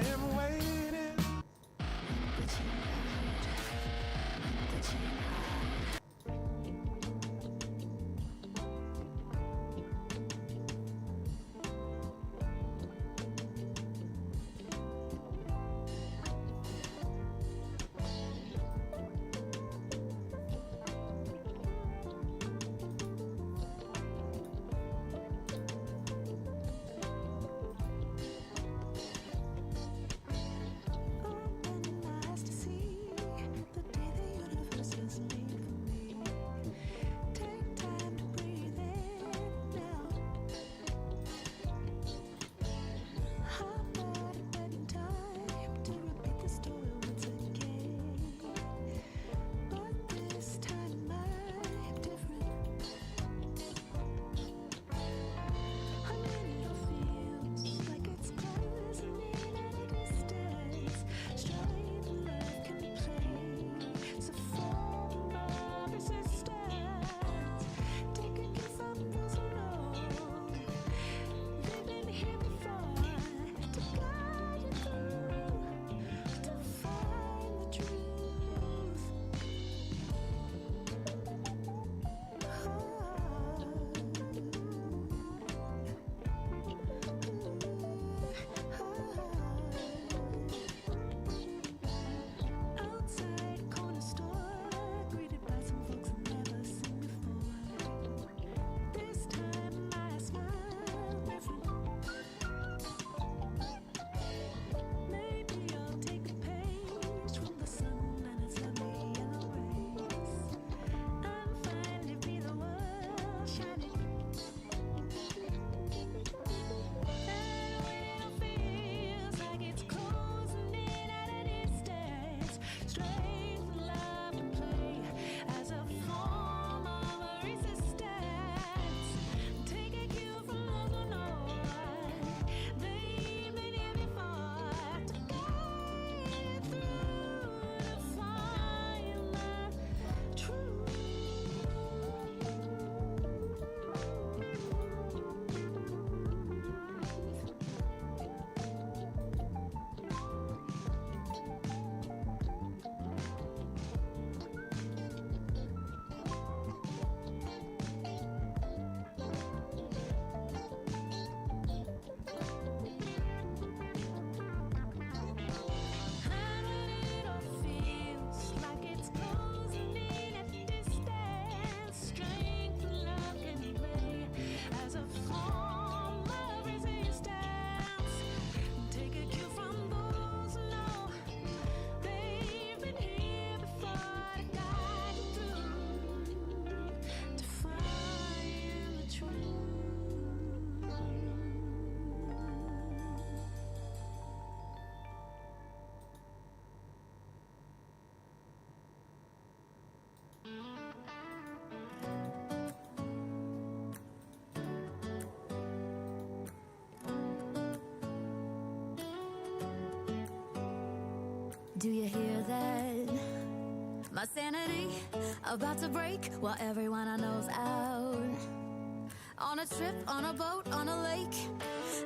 I am waiting. Do you hear that? My sanity about to break while everyone I know's out. On a trip, on a boat, on a lake.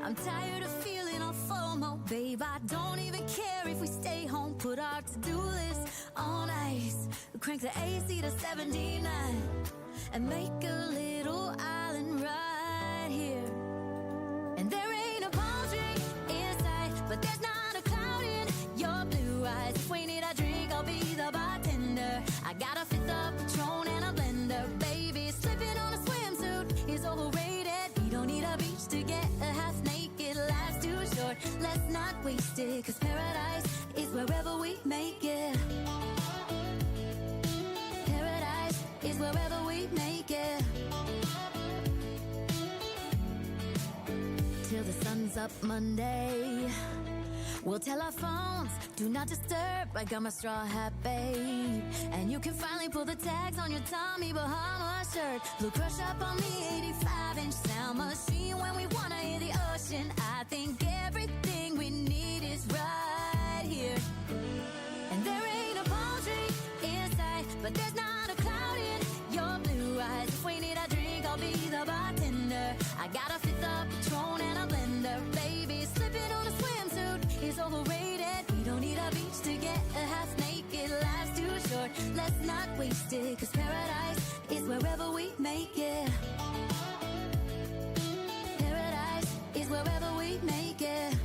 I'm tired of feeling all FOMO, babe. I don't even care if we stay home. Put our to-do list on ice. Crank the AC to 79 and make a little island right here. And there ain't a palm tree in sight, but there's not a cloud in your blue eyes. If we need a drink, I'll be the bartender. I got a fifth of Patron and a blender, baby. Slipping on a swimsuit is overrated. You don't need a beach to get a half naked. Life's too short, let's not waste it. 'Cause paradise is wherever we make it. Paradise is wherever we make it. Till the sun's up Monday, we'll tell our phones, do not disturb. I got my straw hat, babe. And you can finally pull the tags on your Tommy Bahama shirt. Blue crush up on the 85-inch sound machine. When we wanna hear the ocean, I think everything we need is right here. And there ain't a palm tree in sight, but there's not a cloud in your blue eyes. If we need a drink, I'll be the bartender. I got a fifth of Patron and a blender, baby. Slipping on a swimsuit is overrated. Let's not waste it, 'cause paradise is wherever we make it. Paradise is wherever we make it.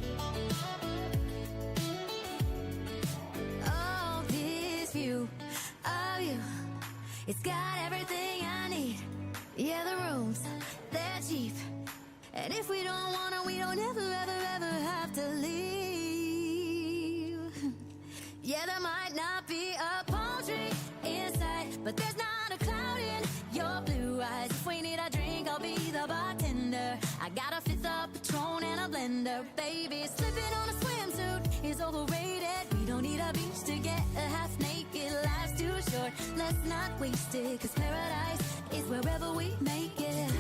Oh, this view of you, it's got everything I need. Yeah, the rooms, they're cheap. And if we don't want it, we don't ever, ever, ever have to leave. Yeah, there might not be a palm tree inside, but there's not a cloud in your blue eyes. If we need a drink, I'll be the bartender. I got a fifth of Patron and a blender. Baby, slipping on a swimsuit is overrated. We don't need a beach to get a half naked. Life's too short, let's not waste it, 'cause paradise is wherever we make it.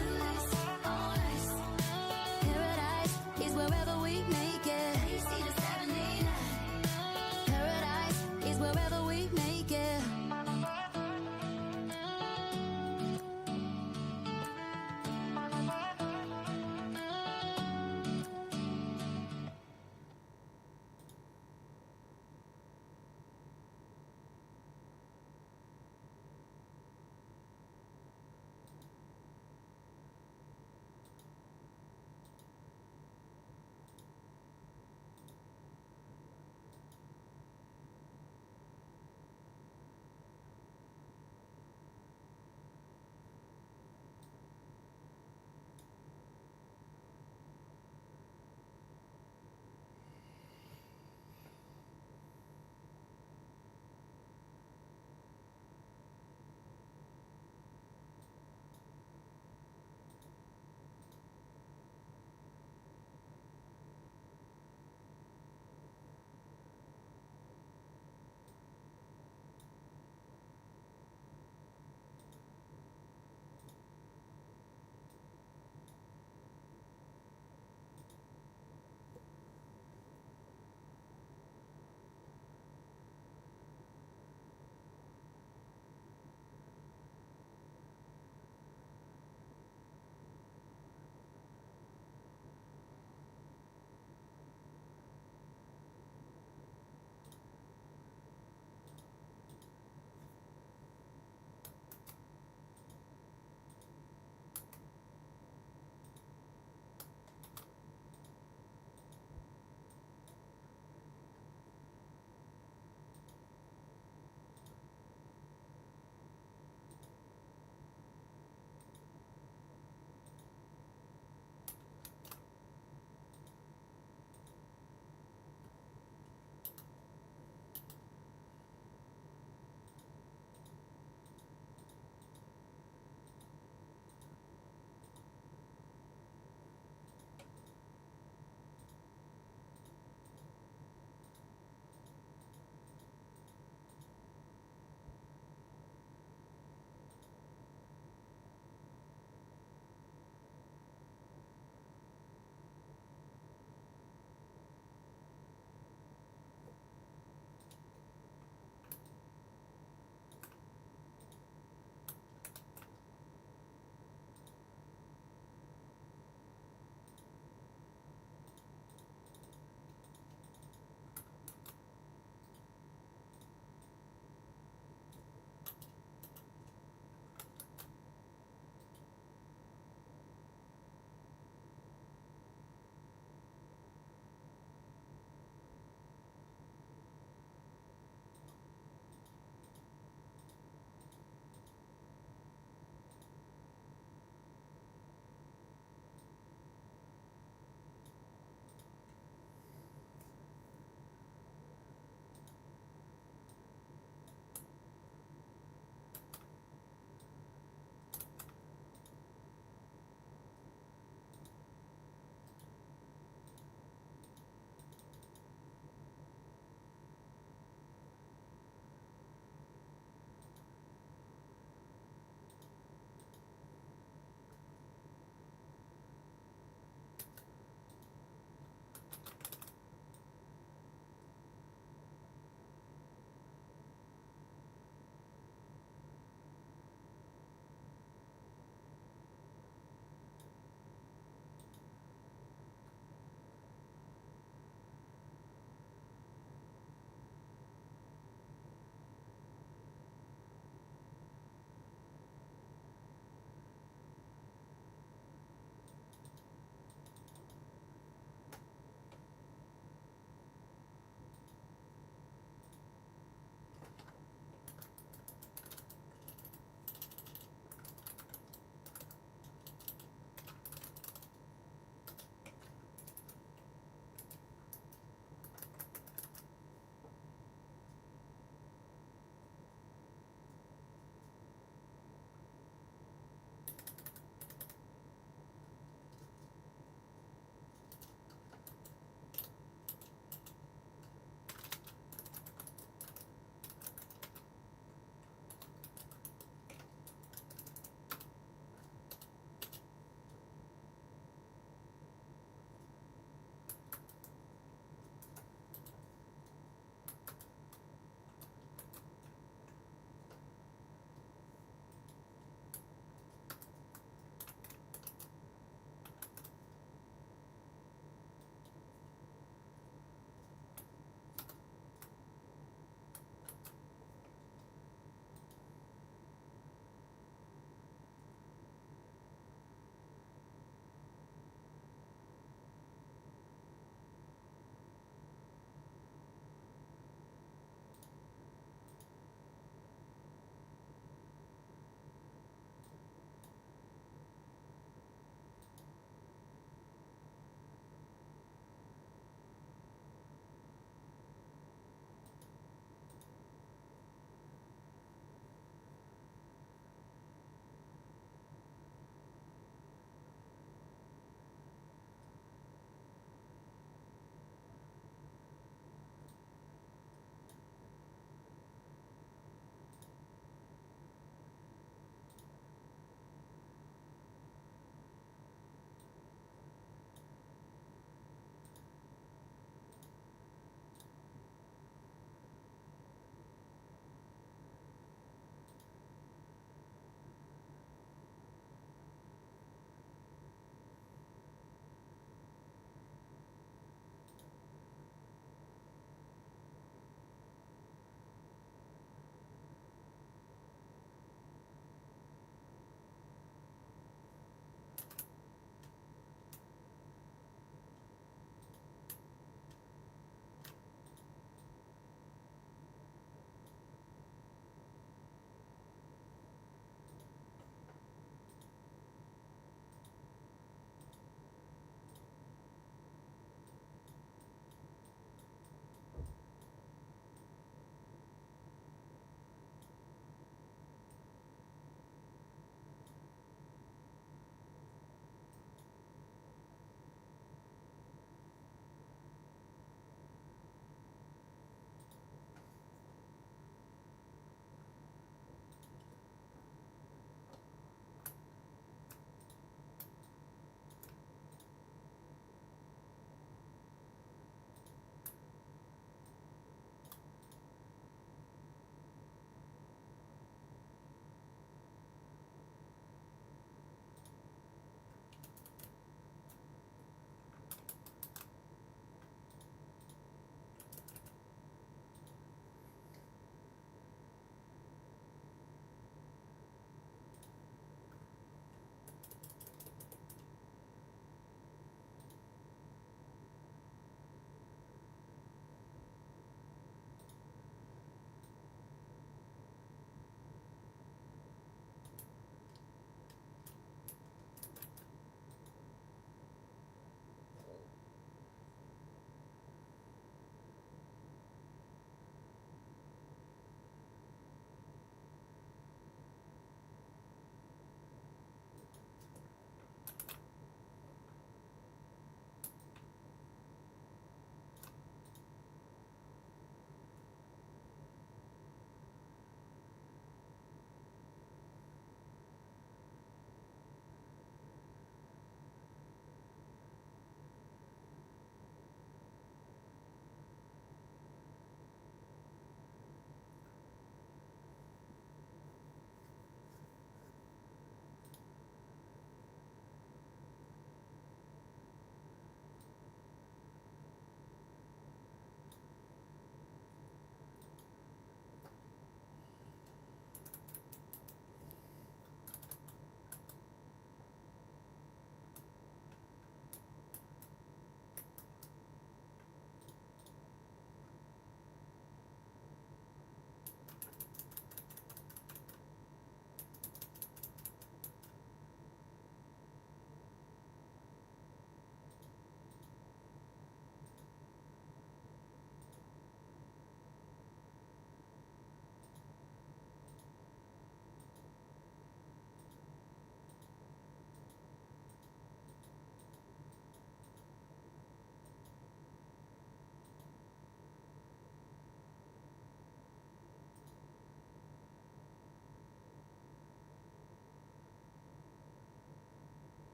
Paradise is wherever we make it. Paradise is wherever we make it.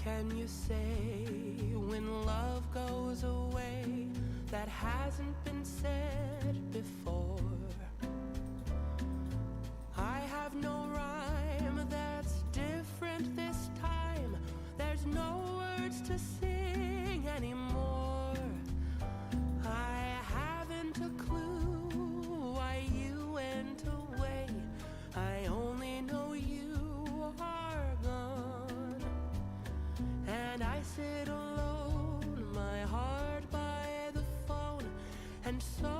can you say when love goes away that hasn't been said before? I have no rhyme that's different this time. There's no words to sing anymore. I haven't a clue why you went away. I only know you are gone. And I sit alone, my heart by the phone. And so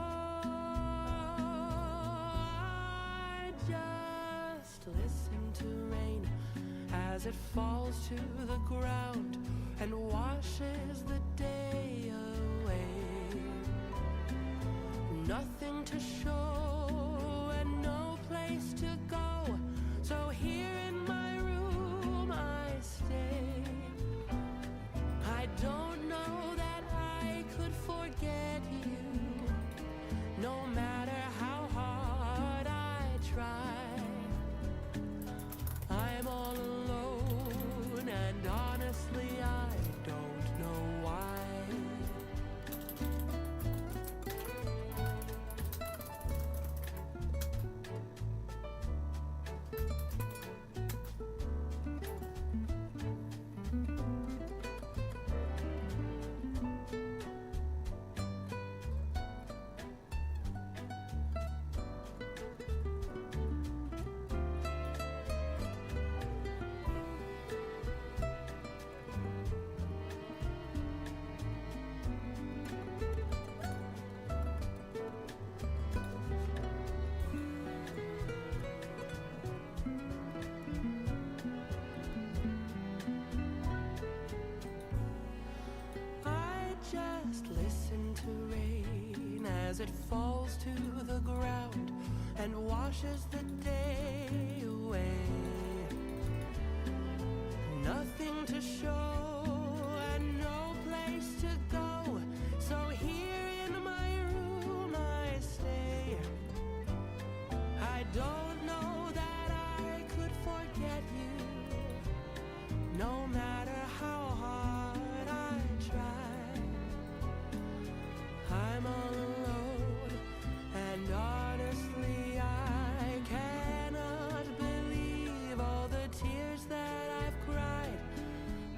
I just listen to rain as it falls to the ground and washes the day away. Nothing to show and no place to go, so here in my room I stay. I don't know that I could forget you, no matter how hard I try. I'm all alone, and honestly I don't know why. Just listen to rain as it falls to the ground and washes the day away. Nothing to show and no place to go, so here in my room I stay. I don't know that I could forget you, no matter how hard I try. I'm all alone, and honestly I cannot believe all the tears that I've cried.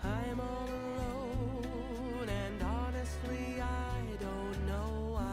I'm all alone, and honestly I don't know why.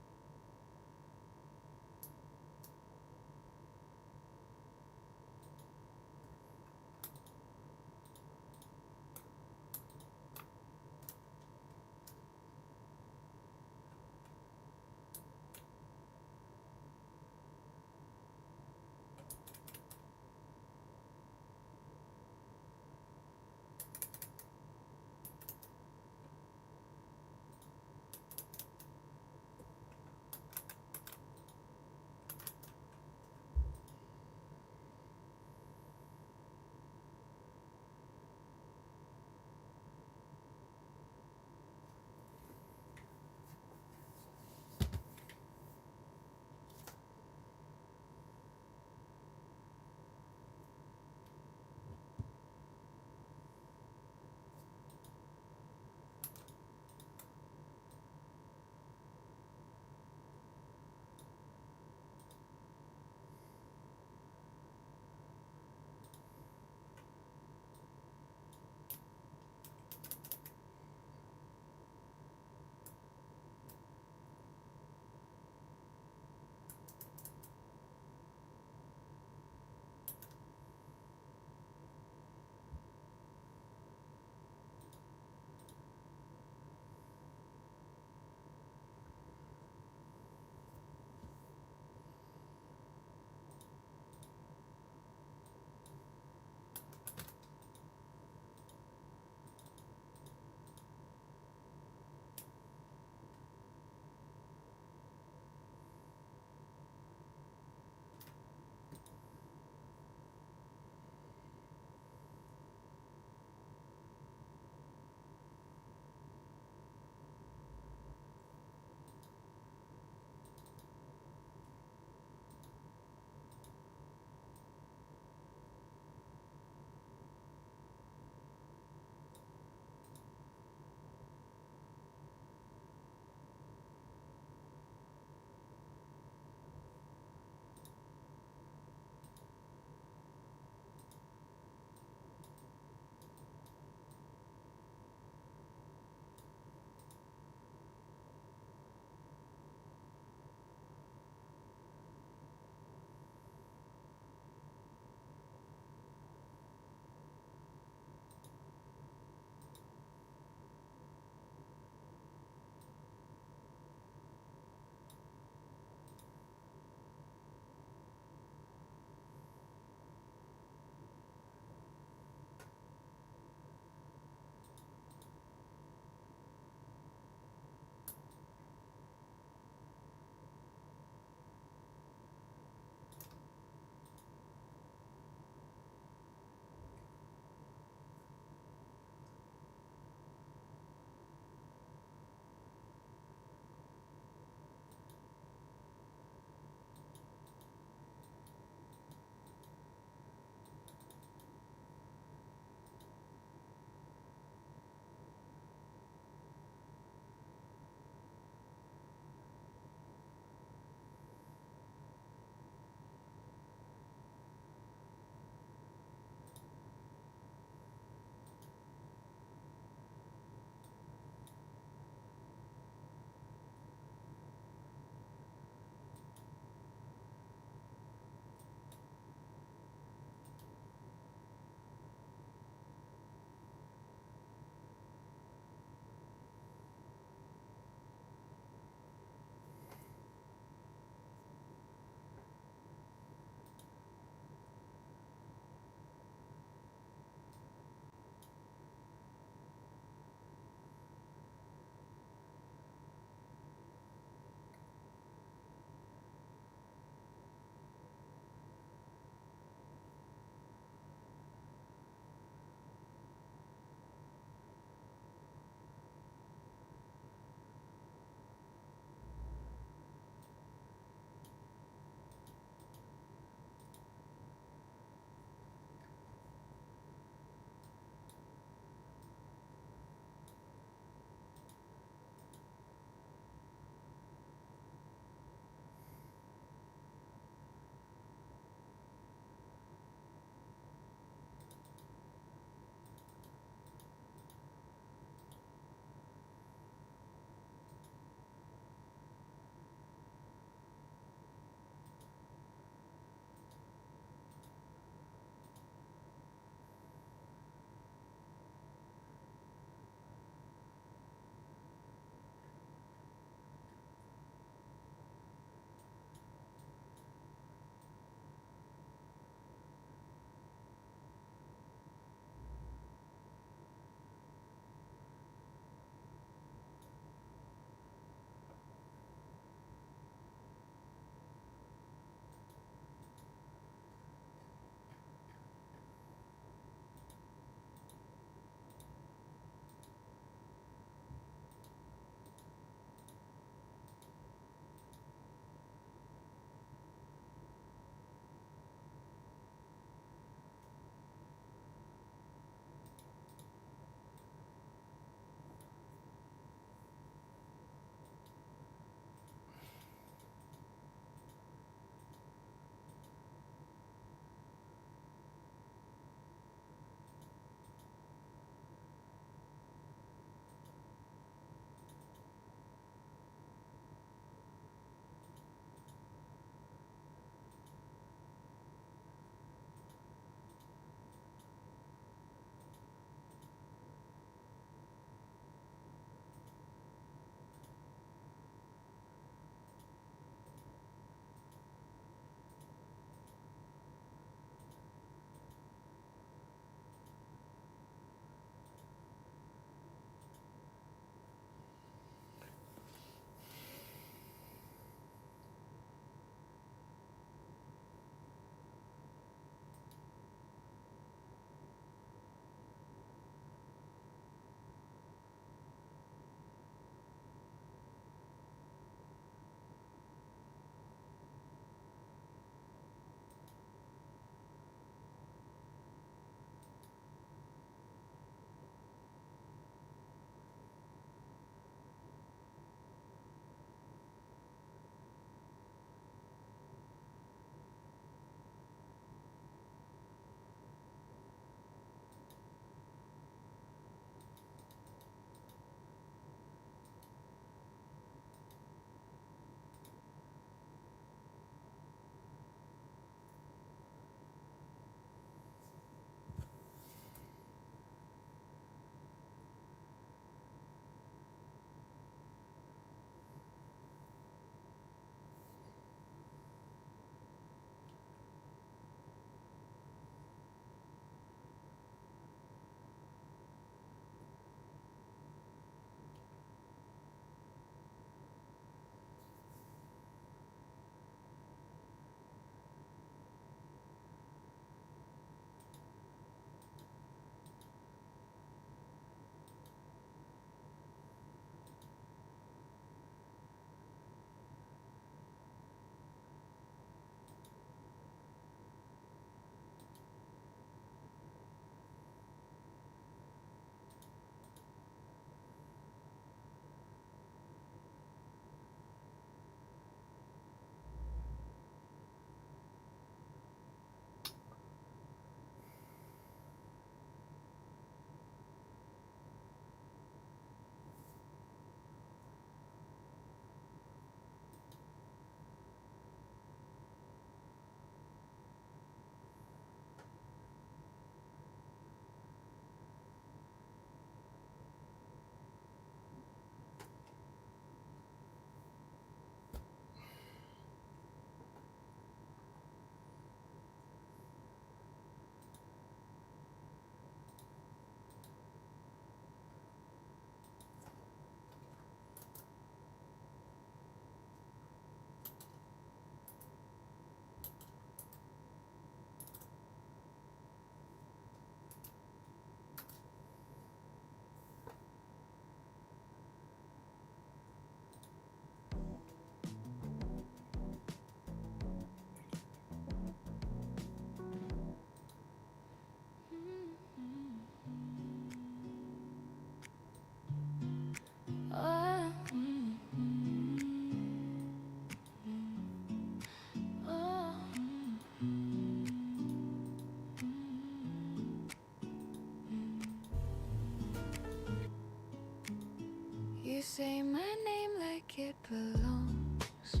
You say my name like it belongs,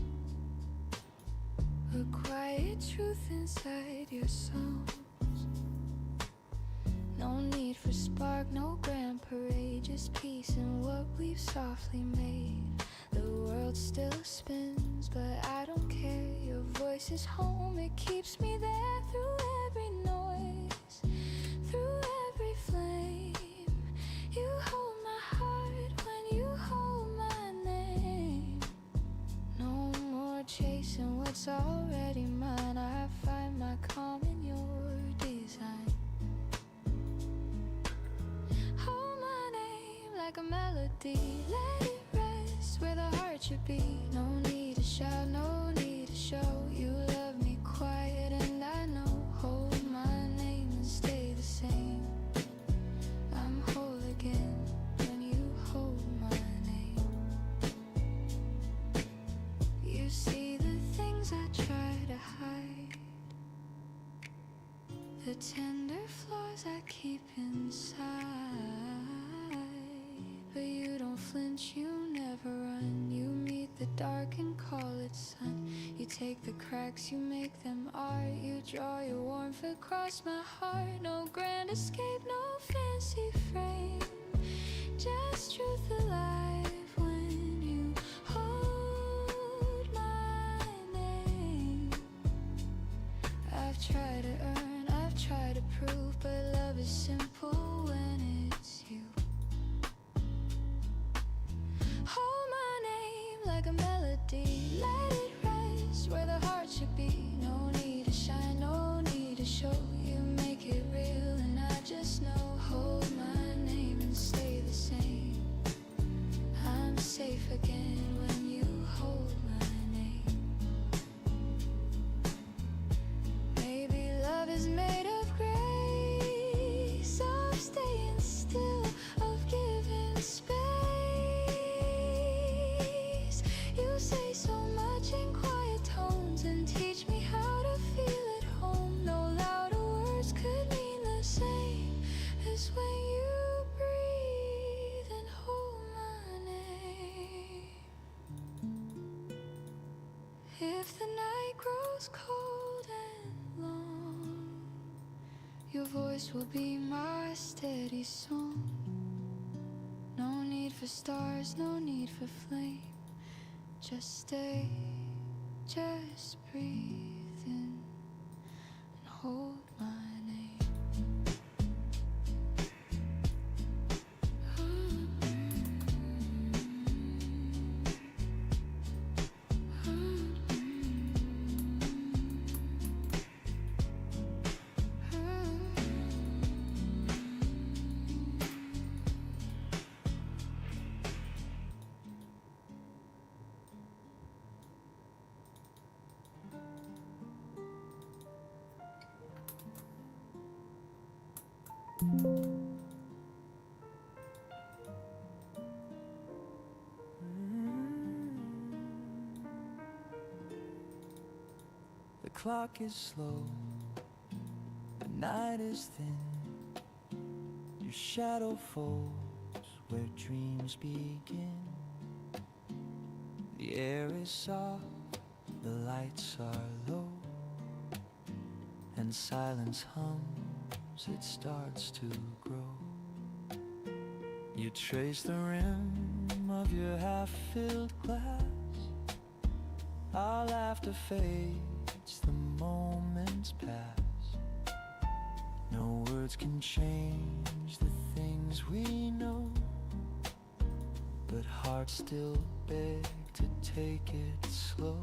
a quiet truth inside your songs. No need for spark, no grand parade, just peace in what we've softly made. The world still spins, but I don't care. Your voice is home, it keeps me there through every noise, through every flame. You hold my heart when you hold my name. No more chasing what's already mine. I find my calm in your design. Hold my name like a melody, let it rest where the heart should be. No need to shout, no need to show. You love me quiet and I know. Hold my name and stay the same. I'm whole again when you hold my name. You see the things I try to hide, the tender flaws I keep inside. But you don't flinch, you never run. You meet the dark and call it sun. You take the cracks, you make them art. You draw your warmth across my heart. No grand escape, no fancy frame, just truth alive when you hold my name. I've tried to earn, I've tried to prove, but love is simple when it's you. Hold my name like a melody, let it rest where the heart should be. No need to shine, no need to show. You make it real and I just know. Hold my name and stay the same. I'm safe again when you hold my name. Maybe love is made of grace, of staying still, of giving space. You say so much in quiet tones and teach me how to feel at home. No louder words could mean the same as when you breathe and hold my name. If the night grows cold and long, your voice will be my steady song. No need for stars, no need for flame, just stay, just breathe in and hold my name. The clock is slow, the night is thin. Your shadow falls where dreams begin. The air is soft, the lights are low, and silence hums, it starts to grow. You trace the rim of your half-filled glass. Our laughter fades, the moments pass. No words can change the things we know, but hearts still beg to take it slow.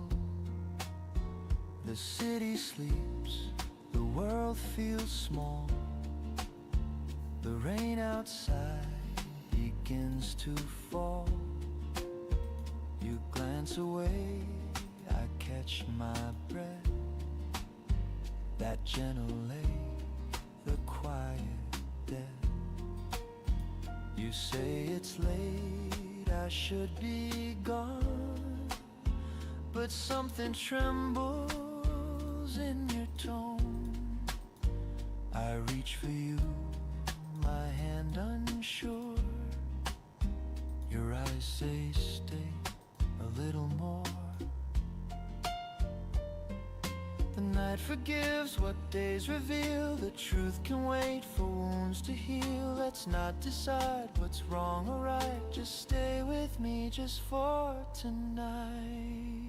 The city sleeps, the world feels small. The rain outside begins to fall. You glance away, I catch my breath. That gentle ache, the quiet death. You say it's late, I should be gone, but something trembles in your tone. I reach for you, my hand unsure. Your eyes say stay a little more. The night forgives what days reveal. The truth can wait for wounds to heal. Let's not decide what's wrong or right. Just stay with me just for tonight.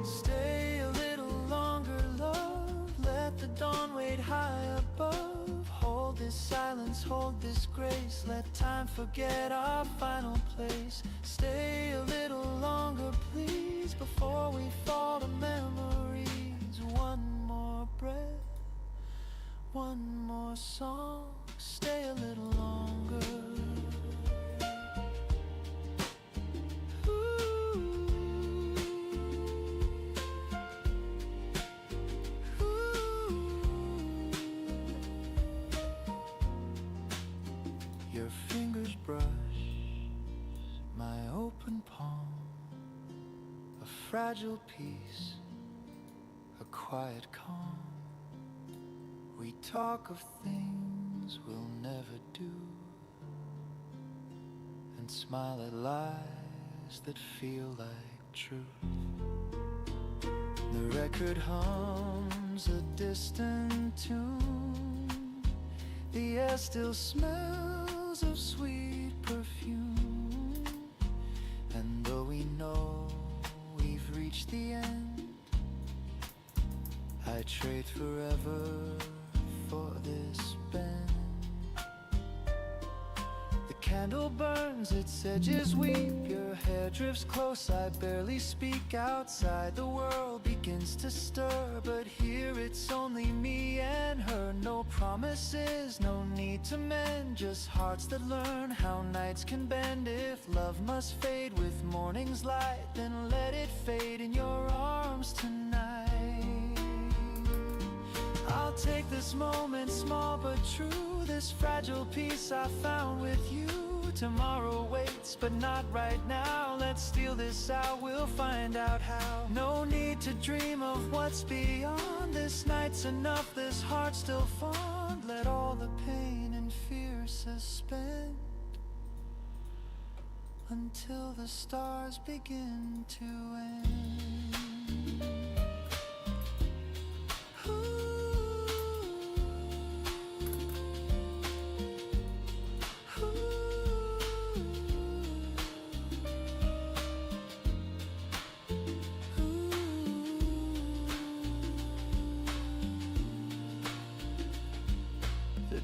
Stay a little longer, love. Let the dawn wait high above. Hold this silence, hold this grace. Let time forget our final place. Stay a little longer, please, before we fall to memories. One more breath, one more song. Stay a little longer. Your fingers brush my open palm, a fragile piece, a quiet calm. We talk of things we'll never do, and smile at lies that feel like truth. The record hums a distant tune. The air still smells of sweet perfume. And though we know we've reached the end, I trade forever for this bend. The candle burns, its edges weep. Your hair drifts close, I barely speak. Outside the world begins to stir, but here it's only me and her. No promises, no need to mend, just hearts that learn how nights can bend. If love must fade with morning's light, then let it fade in your arms tonight. I'll take this moment, small but true, this fragile piece I found with you. Tomorrow waits, but not right now. Let's steal this out, we'll find out how. No need to dream of what's beyond. This night's enough, this heart's still fond. Let all the pain and fear suspend until the stars begin to end.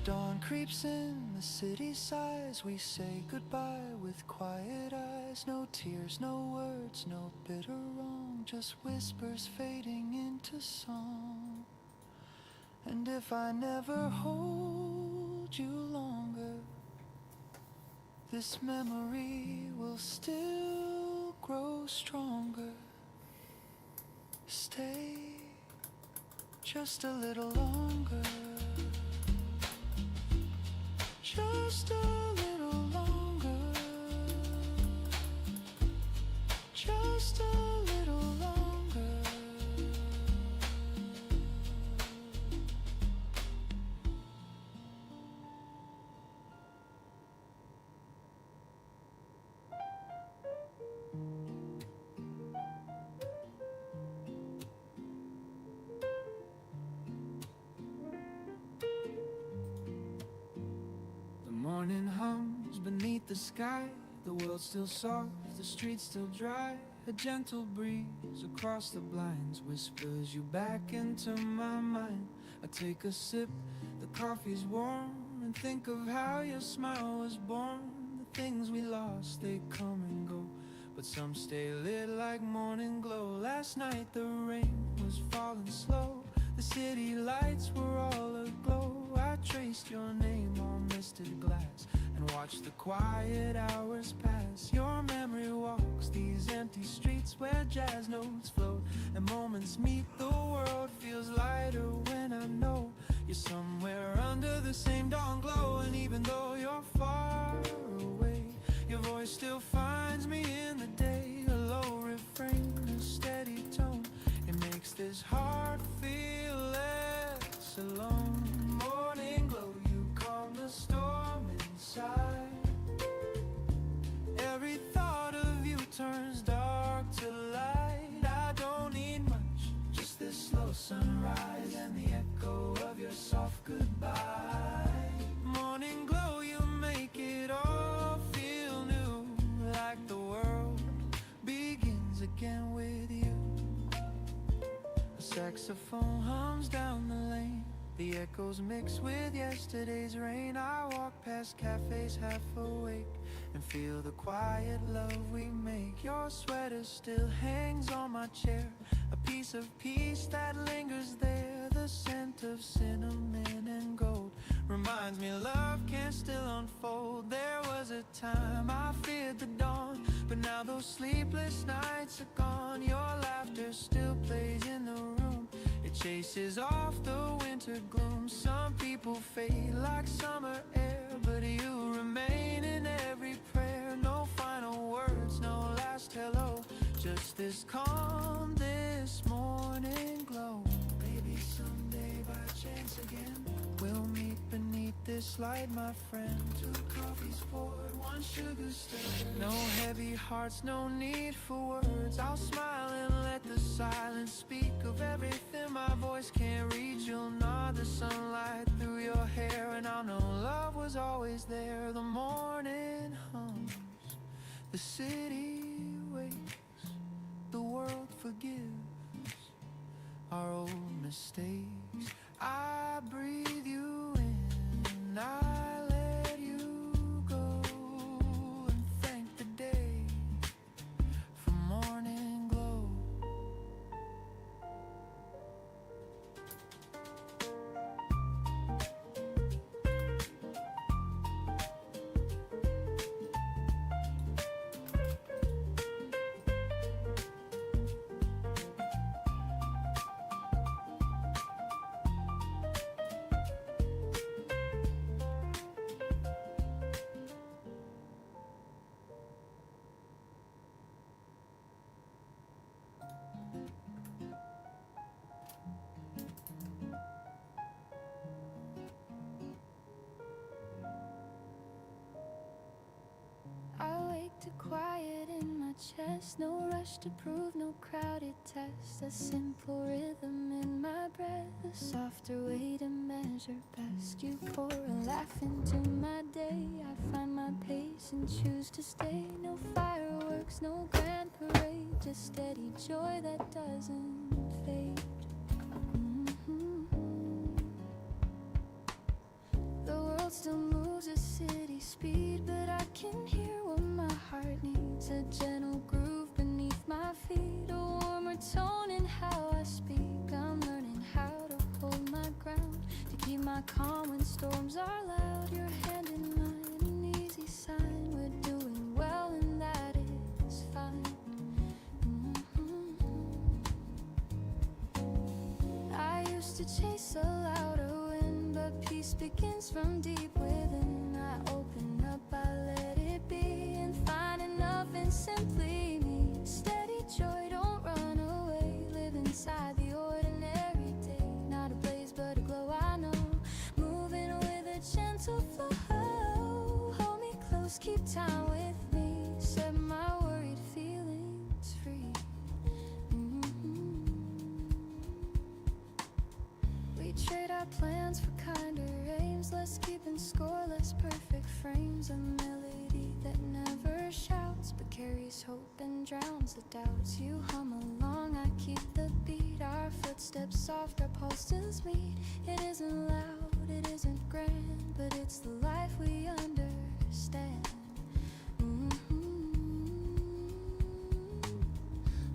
Dawn creeps in, the city sighs. We say goodbye with quiet eyes. No tears, no words, no bitter wrong, just whispers fading into song. And if I never hold you longer, this memory will still grow stronger. Stay just a little longer. Just a little longer. Just a little longer. Morning hums beneath the sky. The world still soft, the streets still dry. A gentle breeze across the blinds whispers you back into my mind. I take a sip, the coffee's warm, and think of how your smile was born. The things we lost, they come and go, but some stay lit like morning glow. Last night the rain was falling slow. The city lights were all aglow. I traced your name on misted glass and watched the quiet hours pass. Your memory walks these empty streets where jazz notes float and moments meet. The world feels lighter when I know you're somewhere under the same dawn glow. And even though you're far away, your voice still finds me in the day. A low refrain, a steady tone, it makes this heart feel less alone. Morning glow, you calm the storm inside, turns dark to light. I don't need much, just this slow sunrise and the echo of your soft goodbye. Morning glow, you make it all feel new, like the world begins again with you. A saxophone hums down the lane, the echoes mix with yesterday's rain. I walk past cafes half awake and feel the quiet love we make. Your sweater still hangs on my chair, a piece of peace that lingers there. The scent of cinnamon and gold reminds me love can still unfold. There was a time I feared the dawn, but now those sleepless nights are gone. Your laughter still plays in the room, it chases off the winter gloom. Some people fade like summer air, but you remain in every prayer. No final words, no last hello, just this calm, this morning glow. Maybe someday by chance again we'll meet beneath this light, my friend. 2 coffees poured, 1 sugar stirred. No heavy hearts, no need for words. I'll smile and let the silence speak of everything my voice can't reach. You'll nod the sunlight through your hair, and I'll know love was always there. The morning hums, the city waits, the world forgives our old mistakes. I breathe you in, I let you go, and thank the day for morning glow. To quiet in my chest, no rush to prove, no crowded test. A simple rhythm in my breath, a softer way to measure best. You pour a laugh into my day, I find my pace and choose to stay. No fireworks, no grand parade, just steady joy that doesn't fade. The world still moves at city speed, but I can hear what my heart needs. A gentle groove beneath my feet, a warmer tone in how I speak. I'm learning how to hold my ground, to keep my calm when storms are loud. Your hand in mine, an easy sign. We're doing well and that is fine. I used to chase a louder wind, but peace begins from deep within. I open up, I let it be, and find enough in simply me. Steady joy, don't run away. Live inside the ordinary day. Not a blaze, but a glow, I know. Moving with a gentle flow. Hold me close, keep time with me. Set my worried feelings free. We trade our plans for kinder aims, less keeping score, less perfect frames. A melody that never shouts, but carries hope and drowns the doubts. You hum along, I keep the beat. Our footsteps soft, our pulses meet. It isn't loud, it isn't grand, but it's the life we understand.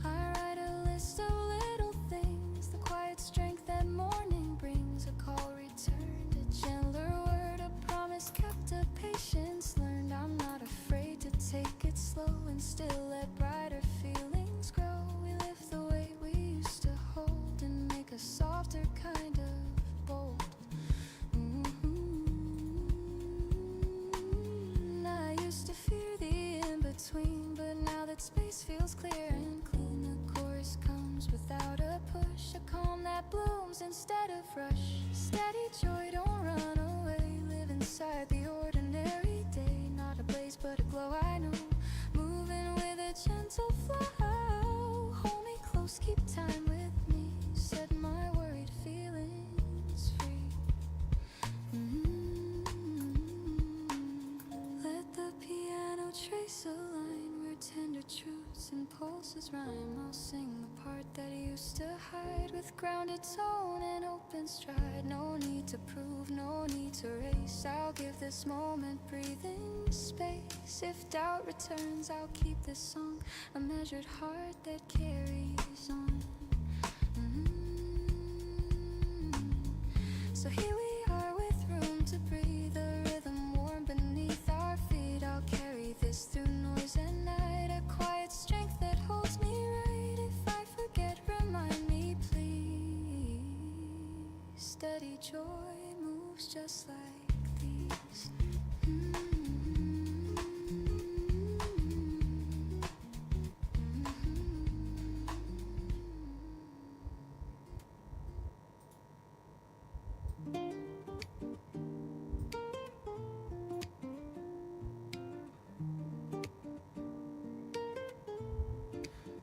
I write a list of little things, the quiet strength that morning brings. A call returned, a gentler word, a promise kept, a patience learned. I'm not afraid to take it slow and still let brighter feelings grow. We lift the weight we used to hold and make a softer kind of bold. I used to fear the in-between, but now that space feels clear and clean, the chorus comes without a push, a calm that blooms instead of rush. Steady joy, don't run away. Live inside the ordinary day. Not a blaze, but a glow, I know. Moving with a gentle gentle flow. Hold me close, keep time with me. Set my worried feelings free. Let the piano trace a line where tender truths and pulses rhyme. I'll sing the part that used to hide with grounded tone and open stride. No need to prove, no need to race. I'll give this moment breathing space. If doubt returns, I'll keep this song a measured heart that carries on. So here we are with room to breathe, a rhythm warm beneath our feet. I'll carry this through noise and night, a quiet strength that holds me right. If I forget, remind me please. Steady joy moves just like these.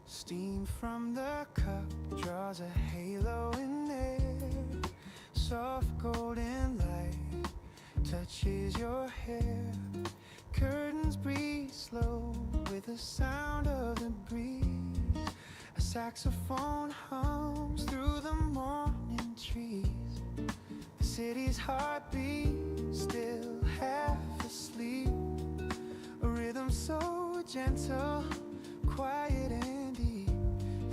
Steam from the cup draws a halo in air. Soft golden light touches your hair. Curtains breathe slow with the sound of the breeze. A saxophone hums through the morning trees. The city's heartbeat still half asleep. A rhythm so gentle, quiet and deep.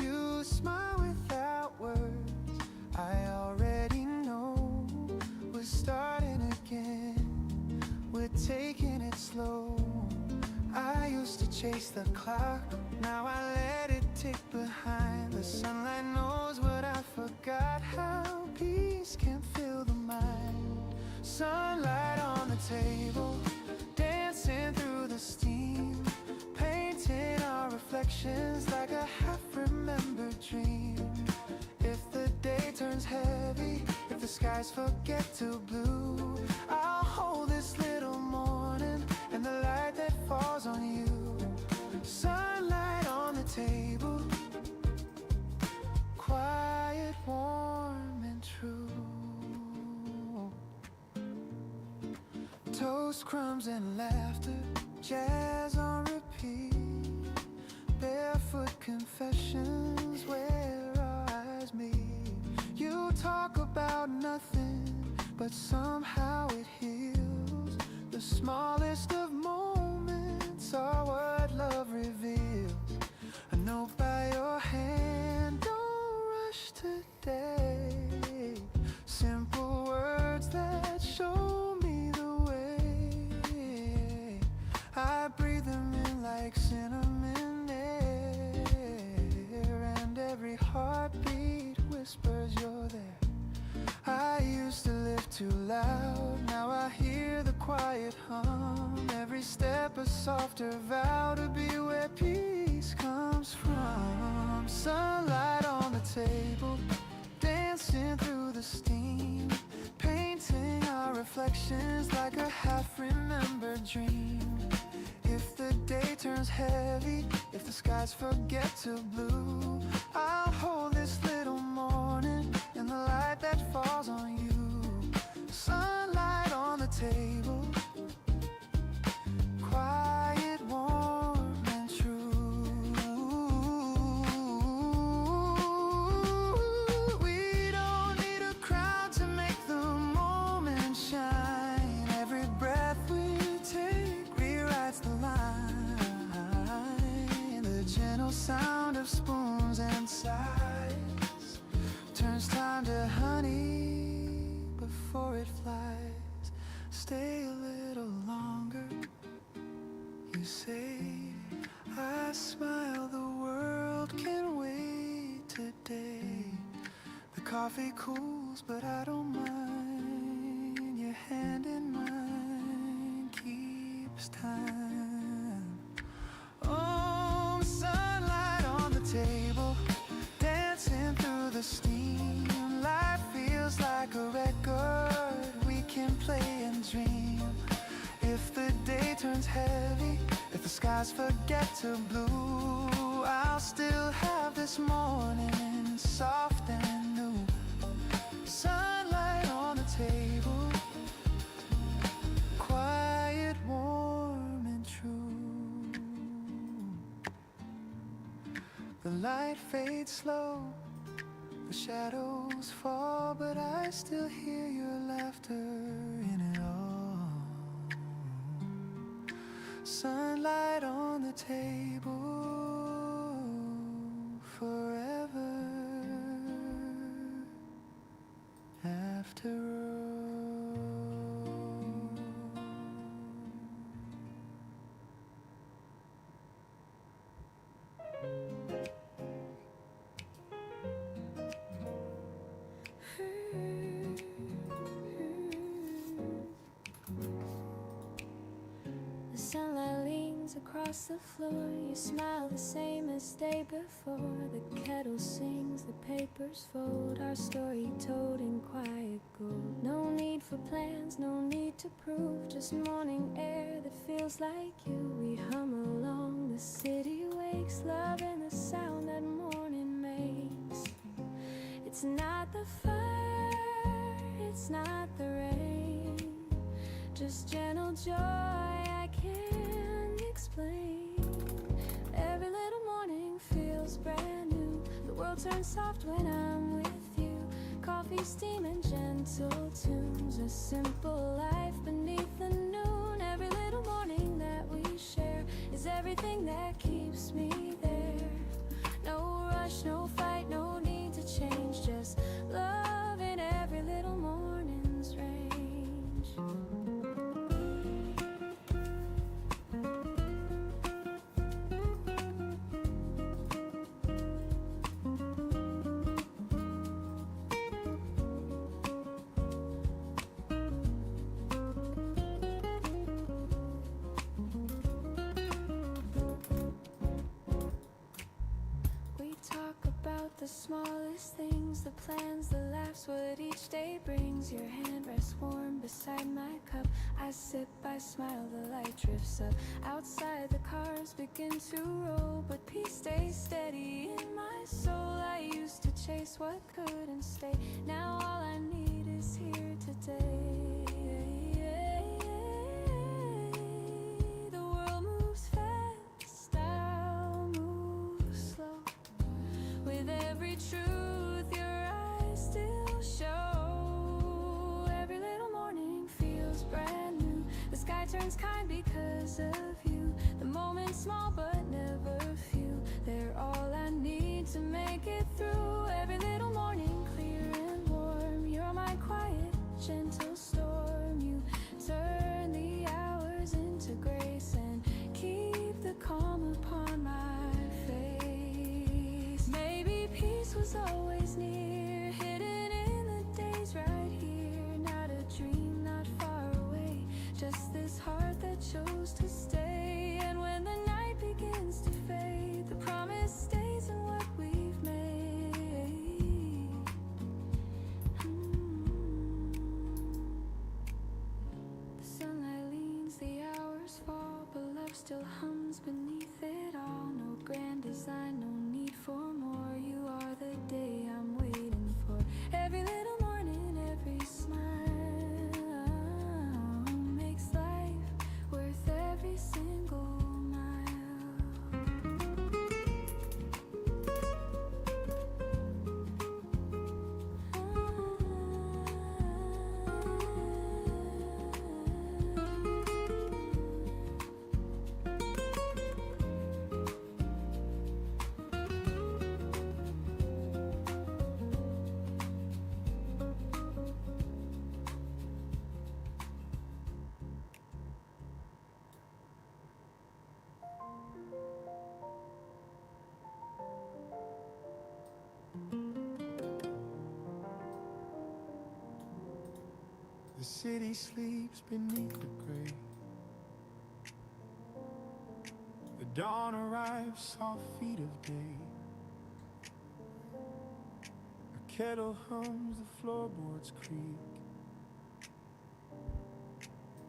You smile without words, I already know. We're starting again, we're taking it slow. I used to chase the clock, now I let it tick behind. The sunlight knows what I forgot, how peace can fill the mind. Sunlight on the table, dancing through the steam, painting our reflections like a half-remembered dream. If the day turns heavy, if the skies forget to blue, I'll hold this little morning and the light that falls on you. Sunlight on the table, quiet, warm and true. Toast, crumbs and laughter, jazz on repeat. Barefoot confessions where our eyes meet. You talk about nothing, but somehow it heals. The smallest of moments are what love reveals. A note by your hand, don't rush today. Simple words that show me the way. I breathe them in like cinnamon air, and every heartbeat whispers you're there. I used to live too loud, now I hear the quiet hum. Every step a softer vow to be where peace comes from. Sunlight on the table, dancing through the steam, painting our reflections like a half-remembered dream. If the day turns heavy, if the skies forget to blue, I'll hold this little morning and the light that falls on you. Sunlight on the table, quiet, warm and true. We don't need a crowd to make the moment shine. Every breath we take rewrites the line. The gentle sound of spoons and sighs turns time to honey before it flies. Stay a little longer, you say. I smile, the world can wait today. The coffee cools, but I don't mind. Your hand in mine keeps time. Oh, sunlight on the table, dancing through the steam. Life feels like a record we can play and dream. If if the day turns heavy, if the skies forget to blue, I'll still have this morning soft and new. Sunlight on the table, quiet, warm and true. The light fades slow, the shadows fall, but I still hear your laughter in it all. Sunlight on the table, forever after all. The sunlight leans across the floor. You smile the same as day before. The kettle sings, the papers fold. Our story told in quiet gold. No need for plans, no need to prove. Just morning air that feels like you. We hum along, the city wakes. Love and the sound that morning makes. It's not the fire, it's not the rain, just gentle joy I can't explain. Every little morning feels brand new. The world turns soft when I'm with you. Coffee, steam and gentle tunes. A simple life beneath the noon. Every little morning that we share is everything that keeps me there. No rush, no fight, no need to change. Just love in every little morning's range. We talk about the smallest things, the plans, the laughs, what each day brings. Your hand rests warm beside my cup. I sip, I smile, the light drifts up. Outside the cars begin to roll, but peace stays steady in my soul. I used to chase what couldn't stay. Now all I need is here today. The world moves fast, I'll move slow. With every truth your eyes still show. Every little morning feels brand new. The sky turns kind because of you. The moment's small but never few. They're all I need to make it through. Every little morning clear and warm. You're my quiet, gentle storm. You turn the hours into grace and keep the calm upon my face. Maybe peace was always near, hidden in the days right here. Not a dream, not far away, just this heart that chose to stay. And when the night begins to fade, the promise stays in what we've made. The sunlight leans, the hours fall, but love still hums beneath it all. No grand design, no need for more. You are the day I'm waiting for. Every little morning, every smile makes life worth every single The city sleeps beneath the gray. The dawn arrives, soft feet of day. A kettle hums, the floorboards creak.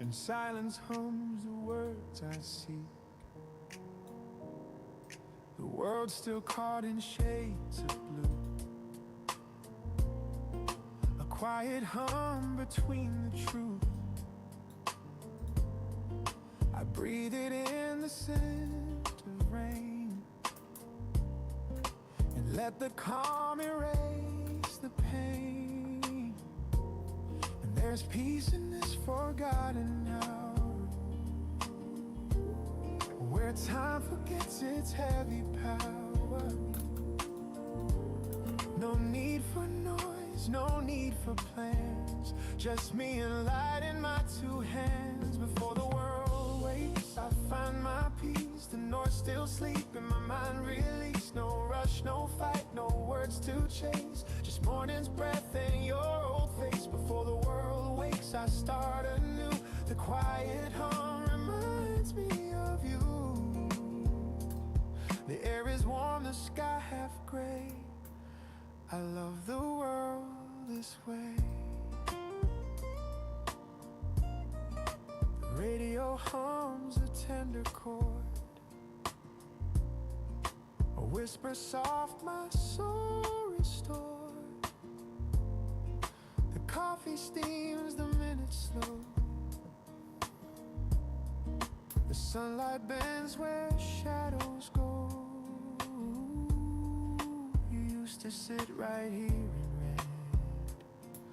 and silence hums the words I seek. The world's still caught in shades of blue. A quiet hum between the truth. I breathe it in the scent of rain, and let the calm erase the pain. And there's peace in this forgotten hour, where time forgets its heavy power. No need for noise, no need for plans, just me and light in my two hands. Before the world wakes, I find my peace. The north still sleep in my mind release. No rush, no fight, no words to chase, just morning's breath and your old face. Before the world wakes, I start anew. The quiet hum reminds me of you. The air is warm, the sky half gray. I love the world this way. The radio hums a tender chord, a whisper soft, my soul restored. The coffee steams, the minutes slow. The sunlight bends where shadows go. You used to sit right here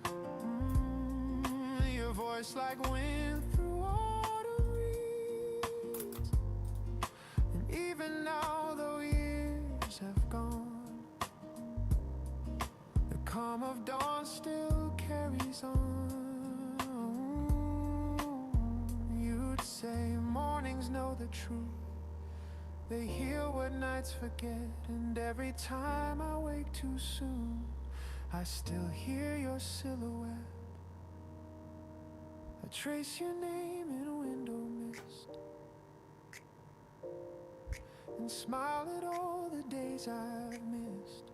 and read. Your voice like wind through autumn reeds. And even now, though years have gone, the calm of dawn still carries on. You'd say mornings know the truth, they heal what nights forget. And every time I wake too soon, I still hear your silhouette. I trace your name in window mist, and smile at all the days I've missed.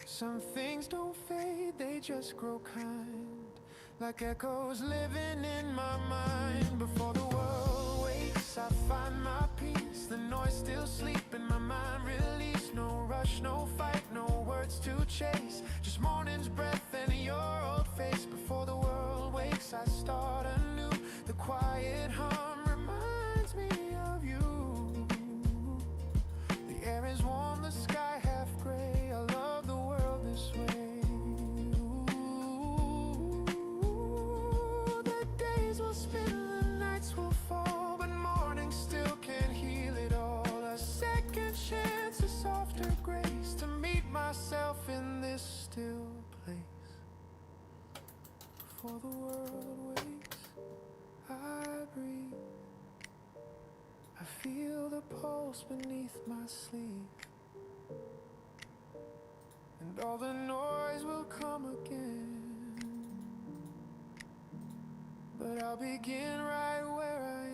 Some things don't fade, they just grow kind, like echoes living in my mind. Before the world wakes, I find my peace. The noise still sleep in my mind release. No rush, no fight, no words to chase, just morning's breath and your old face. Before the world wakes, I start anew. The quiet hum reminds me of you. The air is warm, the sky half gray. I love the world this way. The days will spin, the nights will fall, but morning still can heal it all. A second chance, a softer grace, to meet myself in this still place. Before the world wakes, I breathe. I feel the pulse beneath my sleeve, and all the noise will come again. But I'll begin right where I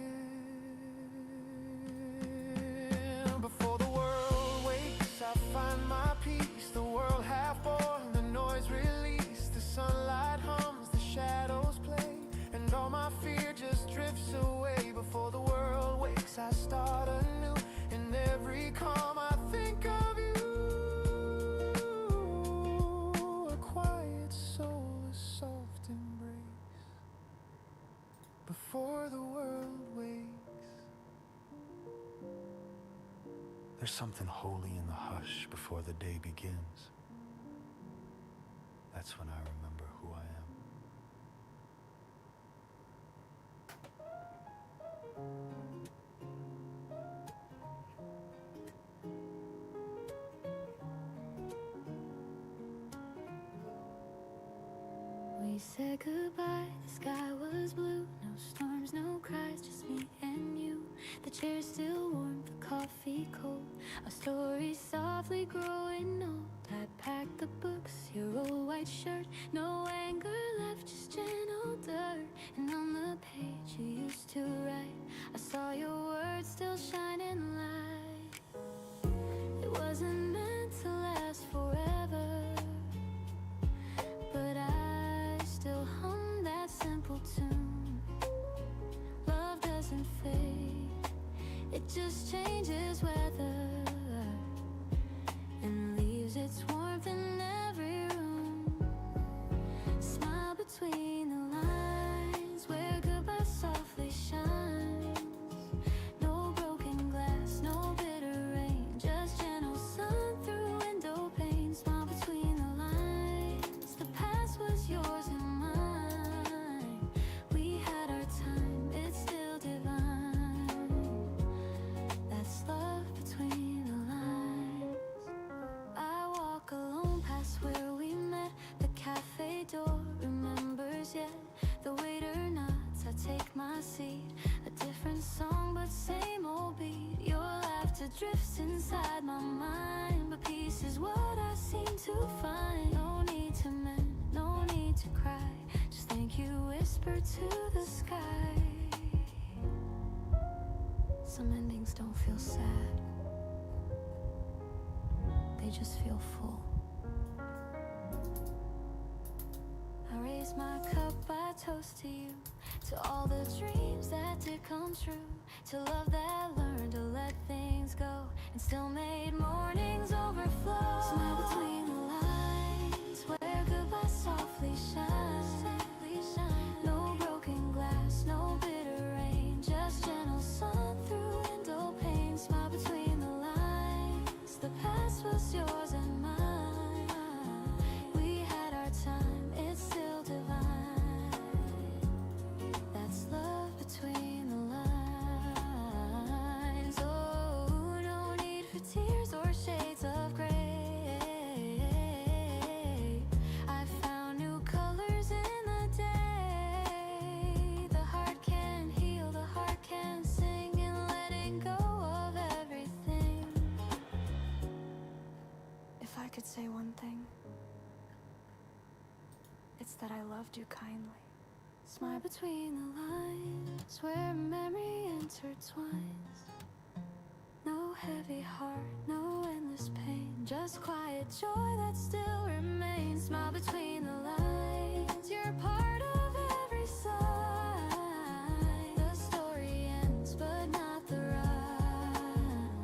am. Before the world wakes, I find my peace. The world half born, the noise released. The sunlight hums, the shadows play, and all my fear just drifts away. Before the world wakes, I start anew. In every calm, I think of you. A quiet soul, a soft embrace. Before the world wakes. There's something holy in the hush before the day begins. That's when I remember who I am. We said goodbye, the sky was blue. No storms, no cries, just me and you. The chair's still warm, the coffee cold. Our story softly growing old. I packed the books, your old white shirt. No anger left, just gentle dirt. And on the page you used to write, I saw your words still shining light. It wasn't meant to last forever, but I still hum that simple tune. just changes weather and leaves its warmth in every room. Smile between the lines where goodbye softly shines. No broken glass, no bitter rain, just gentle sun through window pane. Smile between the lines, the past was yours and mine. We had our time, it's still divine. That's love between the lines. I walk alone past where we met. The cafe door remembers yet. The waiter nods, I take my seat. A different song but same old beat. Your laughter drifts inside my mind, but peace is what I seem to find. No need to mend, no need to cry. Just thank you, whisper to the sky. Some endings don't feel sad, they just feel full. I raise my cup, I toast to you, to all the dreams that did come true, to love that learned to let things go and still made mornings overflow. Smile between the lines where goodbye softly shines. No broken glass, no bitter rain, just gentle sun through window pane. Smile between the lines, the past was yours and mine. We had our time, it's still divine. That's love between the lines. Oh, no need for tears or shades of gray. I found new colors in the day. The heart can heal, the heart can sing, and letting go of everything. If I could say one thing, it's that I loved you kindly. Smile between the lines where memory intertwines. No heavy heart, no endless pain, just quiet joy that still remains. Smile between the lines, you're part of every sign. The story ends, but not the rhyme.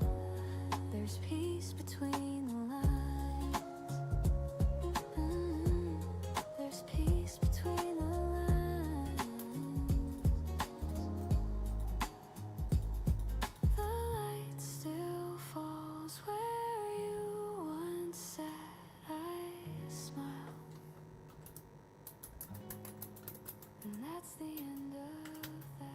There's peace between the lines. There's peace between the lines. The light still falls where you once sat. I smile, and that's the end of that.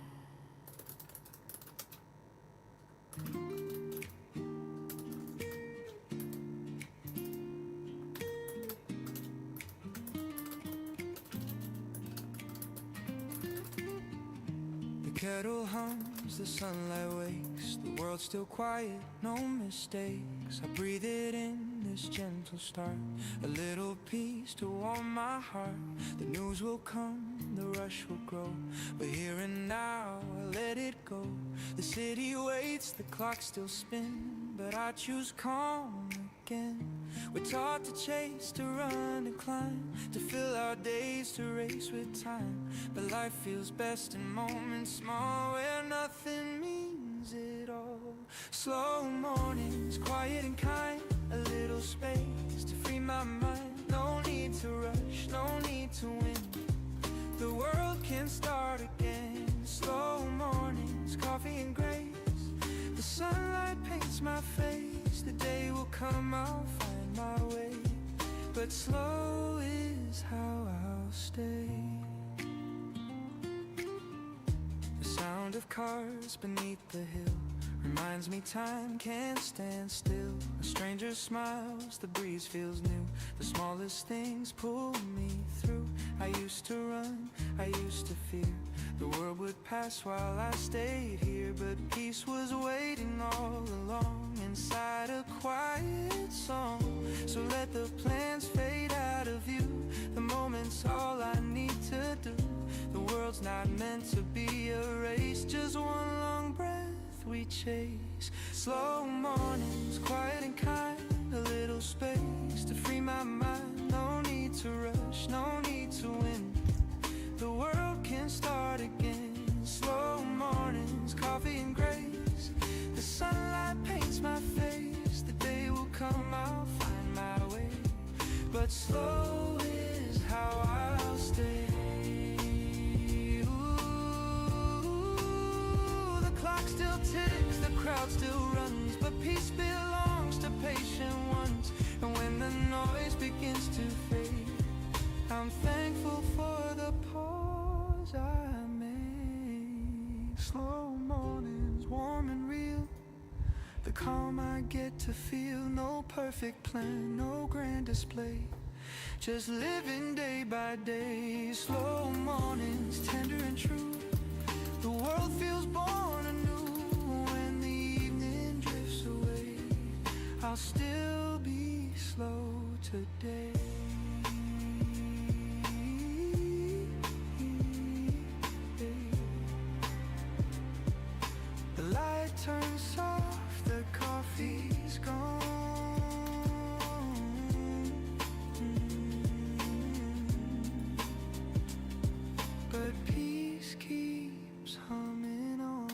The kettle hums, the sunlight wakes, the world's still quiet, no mistakes. I breathe it in, this gentle start, a little peace to warm my heart. The news will come, the rush will grow, but here and now I let it go. The city waits, the clock still spins, but I choose calm again. We're taught to chase, to run, to climb, to fill our days, to race with time. But life feels best in moments small, where nothing means it all. Slow mornings, quiet and kind, a little space to free my mind. No need to rush, no need to win, the world can start again. Slow mornings, coffee and grace, the sunlight paints my face. The day will come, I'll find my way, but slow is how I'll stay. The sound of cars beneath the hill reminds me time can't stand still. A stranger smiles, the breeze feels new, the smallest things pull me through. I used to run, I used to fear the world would pass while I stayed here, but peace was waiting all along inside a quiet song. So let the plans fade out of view, the moment's all I need to do. The world's not meant to be a race, just one long breath we chase. Slow mornings, quiet and kind, a little space to free my mind. No need to rush, no need to win, the world can start again. Slow mornings, coffee and grace, the sunlight paints my face. The day will come, I'll find my way. But slow is how I'll stay. Ooh, the clock still ticks, the crowd still runs, but peace belongs to patient ones. And when the noise begins to fade, I'm thankful for the pause I made. Slow mornings, warm and real, the calm I get to feel. No perfect plan, no grand display, just living day by day. Slow mornings, tender and true, the world feels born anew. When the evening drifts away, I'll still be slow today. The light turns soft, the coffee's gone. But peace keeps humming on.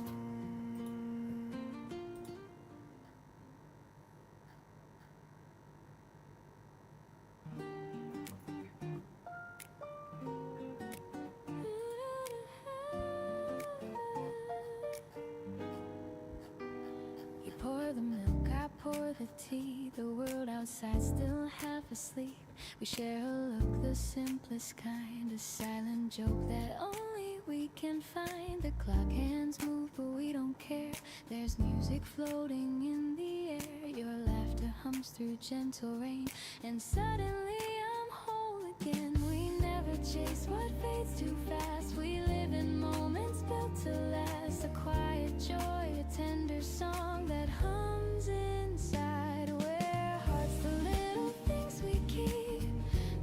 You pour the milk, I pour the tea. The world outside still half asleep. We share a look, the simplest kind, a silent joke that only we can find. The clock hands move, but we don't care. There's music floating in the air. Your laughter hums through gentle rain, and suddenly I'm whole again. We never chase what fades too fast. We live in moments built to last. A quiet joy, a tender song that hums inside. Where hearts, the little things we keep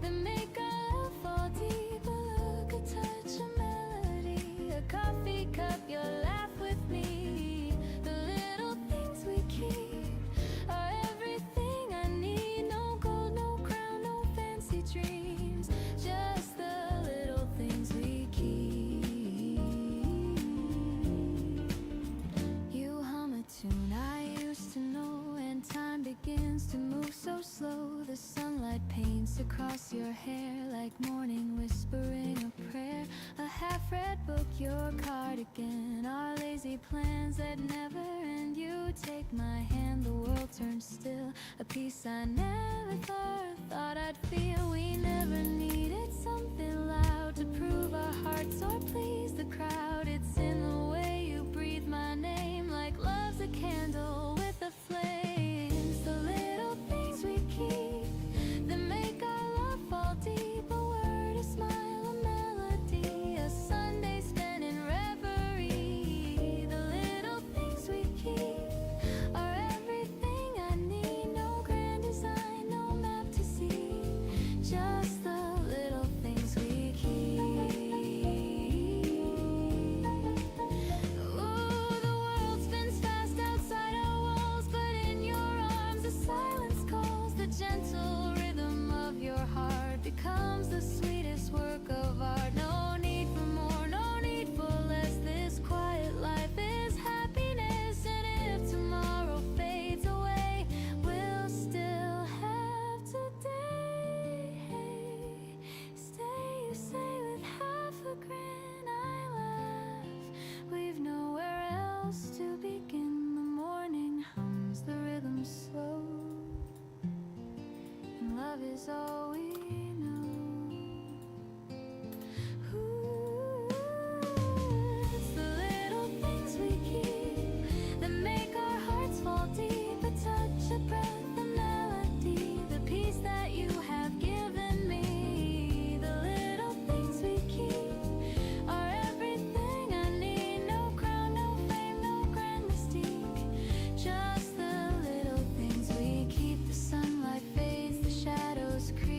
that make our love fall deep. A look, a touch, a melody, a coffee cup, your laugh with me. The little things we keep are everything I need. No gold, no crown, no fancy dreams, just the little things we keep. You hum a tune I used to know, and time begins to move so slow. The sunlight paints across your hair like morning whispering a prayer. A half-read book, your cardigan, our lazy plans that never end. You take my hand, the world turns still. A peace I never thought I'd feel. We never needed something loud to prove our hearts or please the crowd. It's in the way you breathe my name, like love's a candle with the flames. The little things we keep that make our love fall deep. A word, a smile, a melody, a Sunday spent in reverie. The little things we keep are everything I need. No grand design, no map to see, just the little things we keep. Ooh, the world spins fast outside our walls, but in your arms the silence calls. The gentle rhythm of your heart becomes the sweetest work of art. No need for more, no need for less. This quiet life is happiness, and if tomorrow fades away, we'll still have today. Stay, you say with half a grin. I laugh, we've nowhere else to begin. The morning hums, the rhythm slow, and love is all we know. Ooh, it's the little things we keep that make our hearts fall deep. A touch, a breath, a melody, the peace that you have given me. The little things we keep are everything I need. No crown, no fame, no grand mystique, just the little things we keep. The sunlight fades, the shadows creep.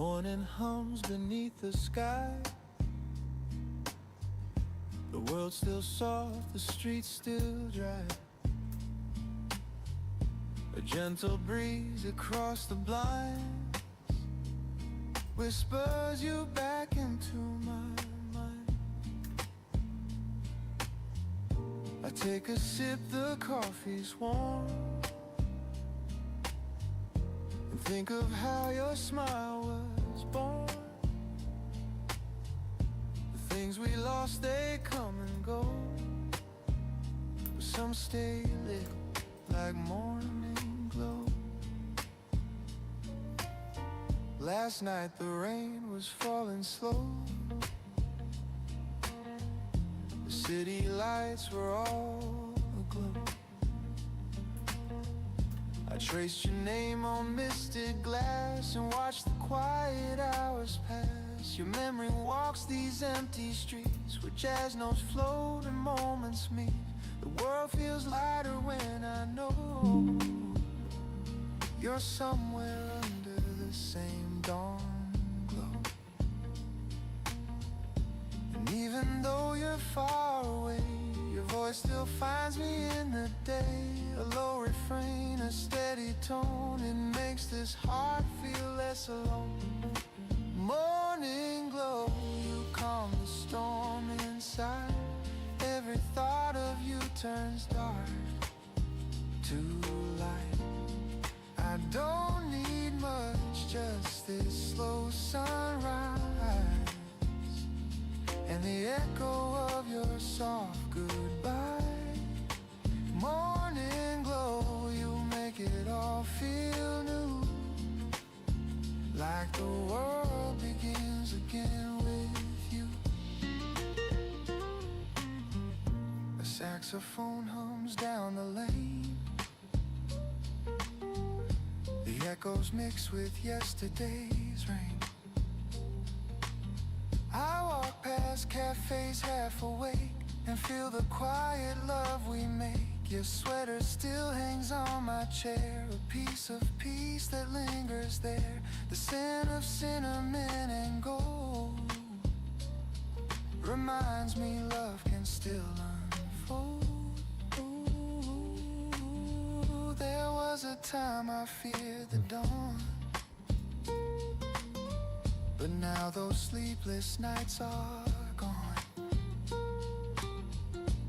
morning hums beneath the sky. The world's still soft, the streets still dry. A gentle breeze across the blinds whispers you back into my mind. I take a sip, the coffee's warm, and think of how your smile was born. The things we lost, they come and go, but some stay lit like morning glow. Last night the rain was falling slow. The city lights were all aglow. I traced your name on misted glass and watched the quiet hours pass. Your memory walks these empty streets where jazz notes float and moments meet. The world feels lighter when I know you're somewhere under the same dawn glow. And even though you're far away, your voice still finds me in the day. A low refrain, a steady tone, it makes this heart feel less alone. Morning glow, you calm the storm inside. Every thought of you turns dark to light. I don't need much, just this slow sunrise and the echo of your soft goodbye. Morning glow, you make it all feel new, like the world begins again with you. A saxophone hums down the lane. The echoes mix with yesterday's rain. I walk past cafes half awake and feel the quiet love we make. Your sweater still hangs on my chair, a piece of peace that lingers there. The scent of cinnamon and gold reminds me love can still unfold. Ooh, there was a time I feared the dawn, but now those sleepless nights are gone.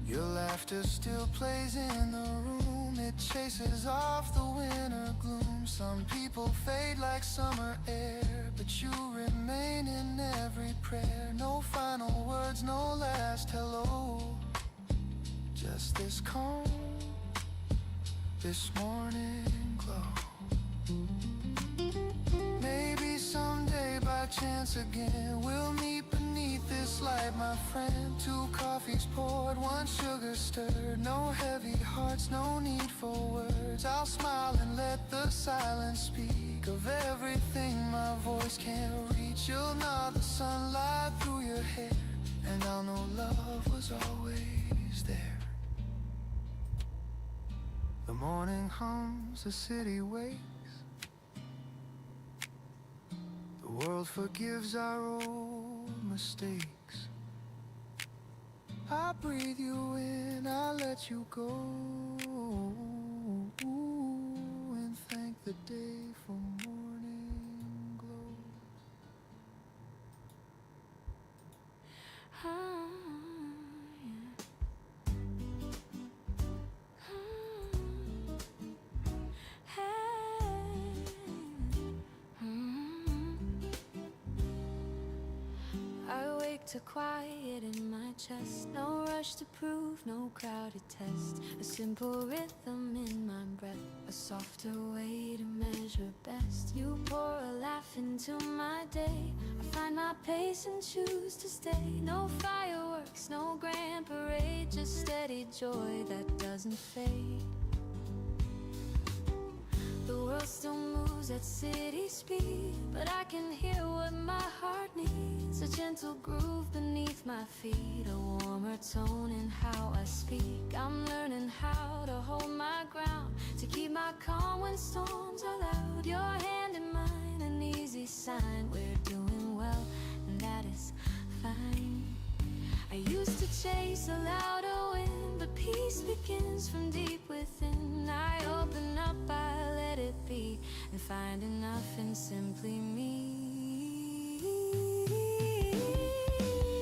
Your laughter still plays in the room, it chases off the winter gloom. Some people fade like summer air, but you remain in every prayer. No final words, no last hello, just this calm, this morning glow. Maybe someday by chance again we'll meet beneath this light, my friend. 2 coffees poured, 1 sugar stirred. No heavy hearts, no need for words. I'll smile and let the silence speak of everything my voice can't reach. You'll nod the sunlight through your hair, and I'll know love was always there. The morning hums, the city wakes. The world forgives our old mistakes. I breathe you in, I let you go, and thank the day for morning glow. I wake to quiet in my chest. No rush to prove, no crowded test. A simple rhythm in my breath, a softer way to measure best. You pour a laugh into my day. I find my pace and choose to stay. No fireworks, no grand parade, just steady joy that doesn't fade. The world still moves at city speed, but I can hear what my heart needs. A gentle groove beneath my feet, a warmer tone in how I speak. I'm learning how to hold my ground, to keep my calm when storms are loud. Your hand in mine, an easy steady sign we're doing well, and that is fine. I used to chase a louder wind, but peace begins from deep within. I open up, I let it be, and find enough in simply me.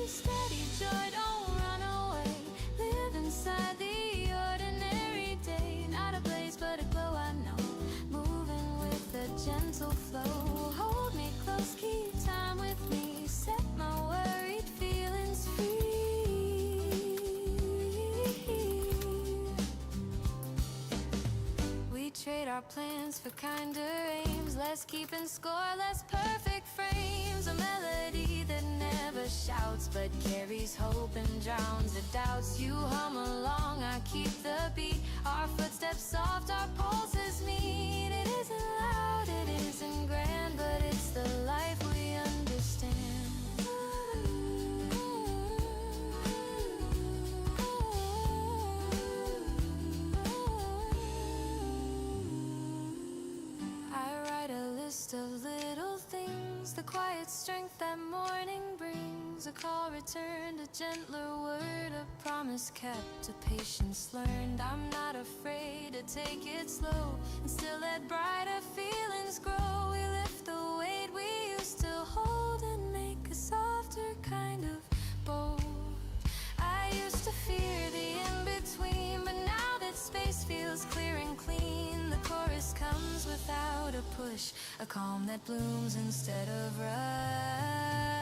Steady joy, don't run away. Live inside the ordinary day. Not a blaze, but a glow, I know. Moving with a gentle flow. Hold me close, keep time with me. Set my worried feelings free. We trade our plans for kinder aims. Less keeping score, less perfect frames. A melody that never shouts but carries hope and drowns the doubts. You hum along, I keep the beat. Our footsteps soft, our pulses meet. It isn't loud, it isn't grand, but it's the life we understand. I write a list of little things, the quiet strength that morning brings. A call returned, a gentler word, a promise kept, a patience learned. I'm not afraid to take it slow and still let brighter feelings grow. We lift the weight we used to hold and make a softer kind of bold. I used to fear the in-between, but now that space feels clear and clean, the chorus comes without a push, a calm that blooms instead of rush.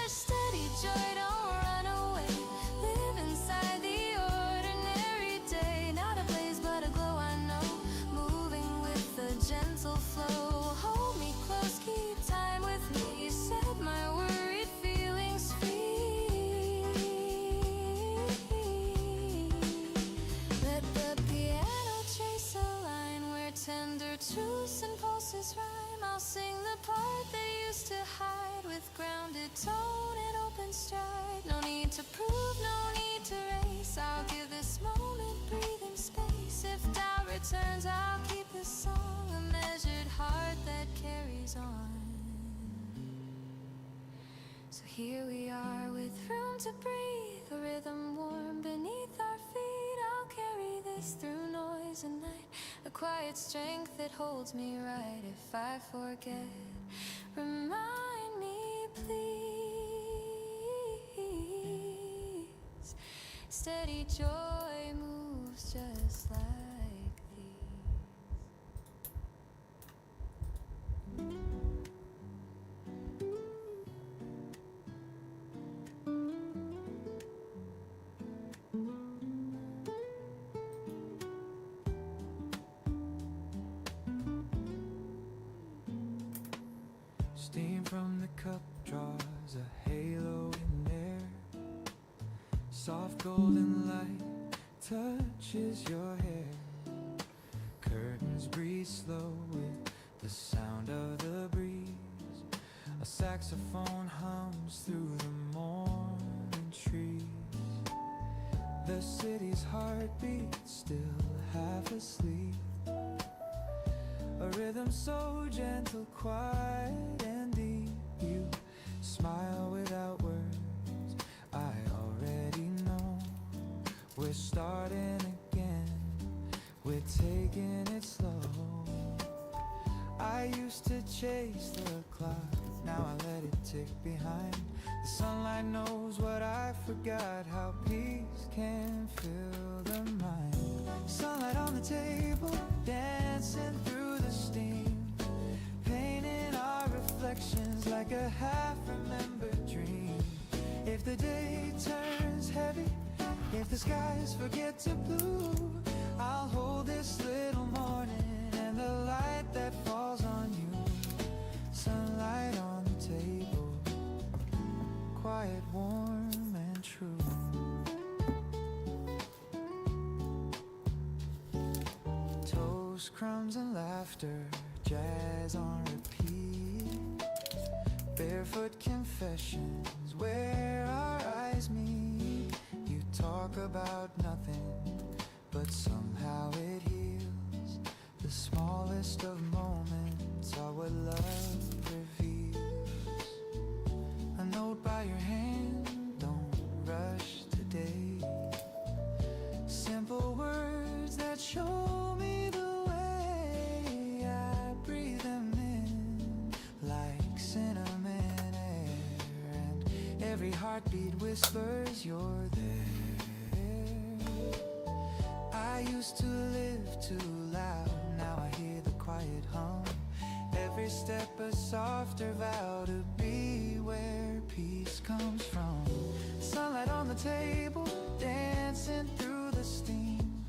Steady joy, don't run away. Live inside the ordinary day. Not a blaze, but a glow, I know. Moving with a gentle flow. Hold me close, keep time with me. Set my worried feelings free. Let the piano trace a line where tender truths and pulses rhyme. I'll sing the part that used to hide with grounded tone and open stride. No need to prove, no need to race. I'll give this moment breathing space. If doubt returns, I'll keep this song a measured heart that carries on. So here we are with room to breathe, a rhythm warm beneath our feet. I'll carry this through noise and night, a quiet strength that holds me right. If I forget, remind me please. Steady joy moves just like these. Steam from the cup draws a halo in air. Soft golden light touches your hair. Curtains breathe slow with the sound of the breeze. A saxophone hums through the morning trees. The city's heartbeat still half asleep. A rhythm so gentle, quiet and deep. You smile without words, I already know. We're starting again, we're taking it slow. I used to chase the clock, now I let it tick behind. The sunlight knows what I forgot, how peace can fill the mind. Sunlight on the table, dancing through the steam, painting our reflections like a half-remembered dream. If the day turns heavy, if the skies forget to blue, I'll hold this little morning and the light that falls on you. Sunlight on the table, quiet, warm and true. Toast, crumbs and laughter, jazz on repeat. Barefoot confessions where our eyes meet. You talk about nothing, but somehow it heals. The smallest of moments That's all what love reveals. A note by your hand, don't rush today. Simple words that show me the way. I breathe them in like cinnamon air, and every heartbeat whispers you're there. I used to live too loud, now I hear the quiet hum. Every step a softer vow to be where peace comes from. Sunlight on the table, dancing through the steam,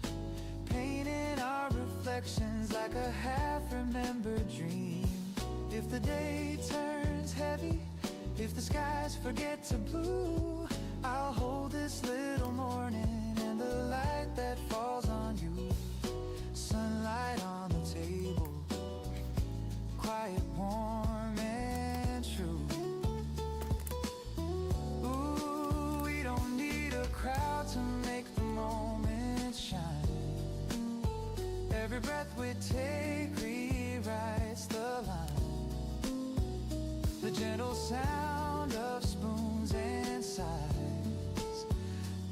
painting our reflections like a half-remembered dream. If the day turns heavy, if the skies forget to blue, I'll hold this little morning and the light that falls on you. Sunlight on the table, quiet, warm, and true. Ooh, we don't need a crowd to make the moment shine. Every breath we take rewrites the line. The gentle sound of spoons and sighs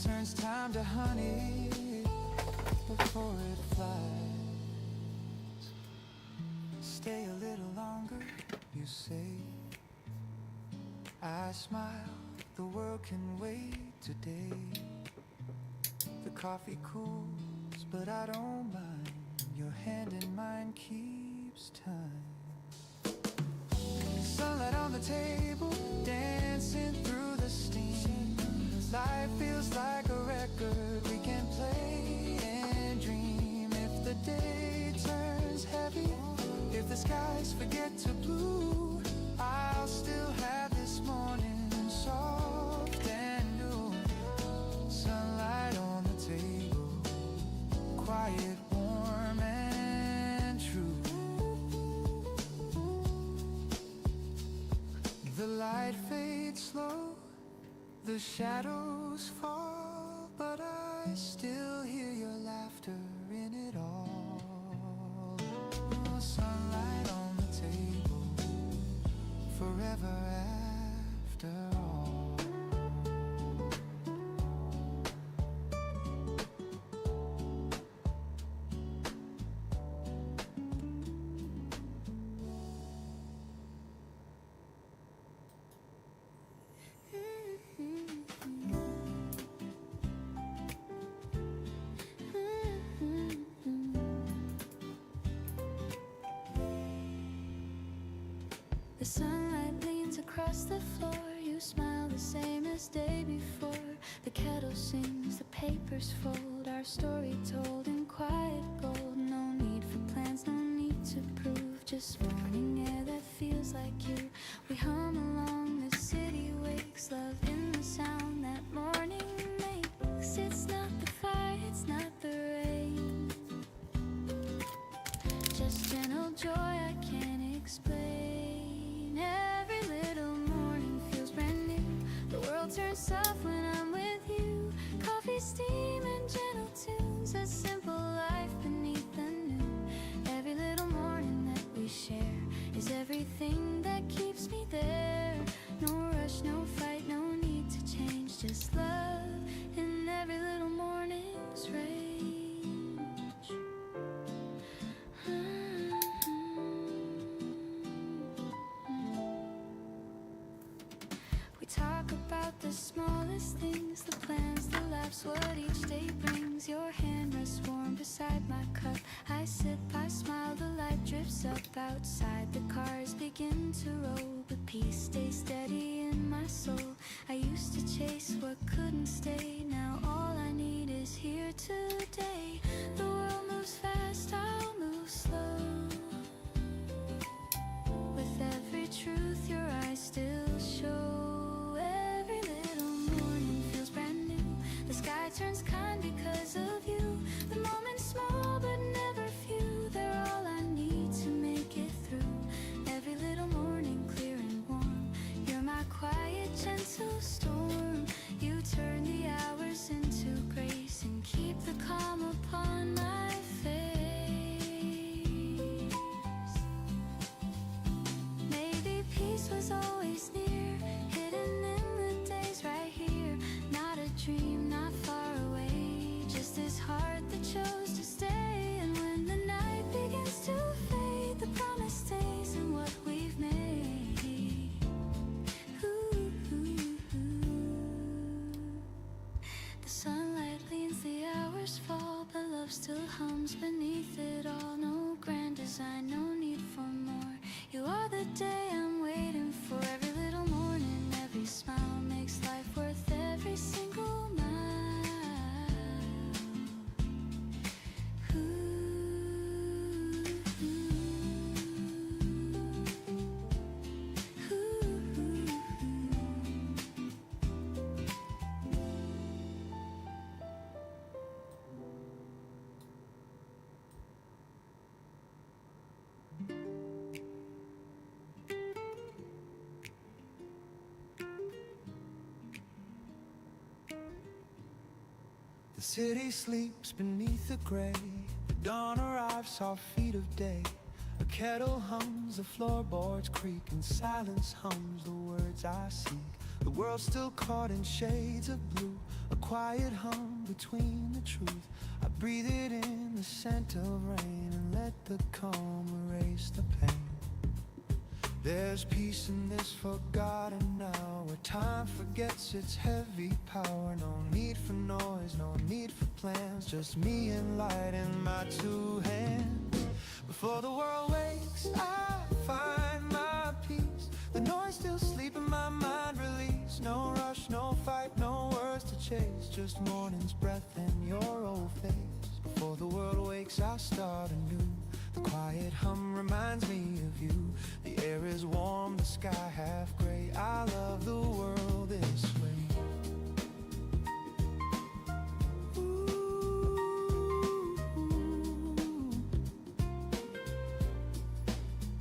turns time to honey before it flies. Stay a little longer, you say. I smile, the world can wait today. The coffee cools, but I don't mind. Your hand in mine keeps time. Sunlight on the table, dancing through the steam. Life feels like a record we can play and dream. If the day turns heavy, if the skies forget to blue, I'll still have this morning soft and new. Sunlight on the table, quiet, warm, and true. The light fades slow, the shadows fall, but I still hear your laughter in it all. Oh, sunlight on the table, forever after all. The sunlight leans across the floor. You smile the same as day before. The kettle sings, the papers fold. Our story told in quiet gold. No need for plans, no need to prove. Just morning air that feels like you. We hum along, the city wakes. Love in the sound that morning makes. It's not the fire, it's not the rain. Just gentle joy I can't explain. Every little morning feels brand new. The world turns soft when I'm with you. Coffee, steam, and gentle tunes. A simple life beneath the noon. Every little morning that we share is everything that keeps me there. No rush, no fight, no need to change. Just love in every little morning's range. We talk about the smallest things, the plans, the laughs, what each day brings. Your hand rests warm beside my cup. I sip, I smile, the light drifts up outside. The cars begin to roll, but peace stays steady in my soul. I used to chase what couldn't stay. Now all I need is here today. The world moves fast, I'll move slow. With every truth your eyes still show. Every little morning feels brand new. The sky turns kind because of you. The moment's small but never few. They're all I need to make it through. Every little morning clear and warm. You're my quiet, gentle storm. You turn the hours city sleeps beneath the gray. The dawn arrives, soft feet of day. A kettle hums, the floorboards creak, and silence hums the words I seek. The world's still caught in shades of blue, a quiet hum between the truth. I breathe it in, the scent of rain, and let the calm erase the pain. There's peace in this forgotten hour, where time forgets its heavy power. No need for noise, no need for plans, just me and light in my two hands. Before the world wakes, I find my peace. The noise still sleep in my mind, release. No rush, no fight, no words to chase, just morning's breath in your old face. Before the world wakes, I start anew. The quiet hum reminds me of you. The air is warm, the sky half gray. I love the world this way.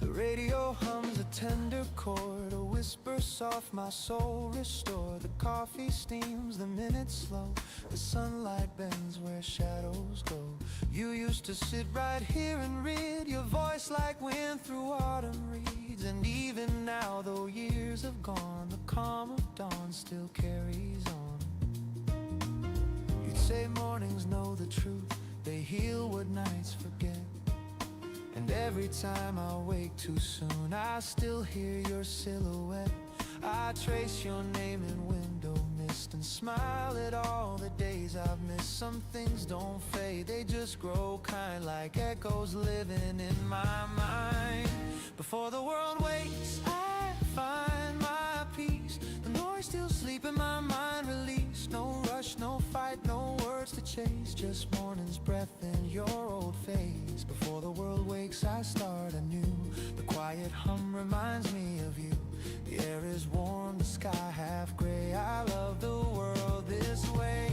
The radio hums a tender chord, a whisper soft, my soul restored. The coffee steams, the minutes slow. The sunlight bends where shadows go. You used to sit right here and read, your voice like wind through autumn reeds. And even now, though years have gone, the calm of dawn still carries on. You'd say mornings know the truth, they heal what nights forget. And every time I wake too soon, I still hear your silhouette. I trace your name in window mist and smile at all the days I've missed. Some things don't fade, they just grow kind, like echoes living in my mind. Before the world wakes, I find my peace. The noise still sleep in my mind, release. No rush, no fight, no words to chase, just morning's breath in your old face. Before the world wakes, I start anew. The quiet hum reminds me of you. The air is warm, the sky half gray. I love the world this way.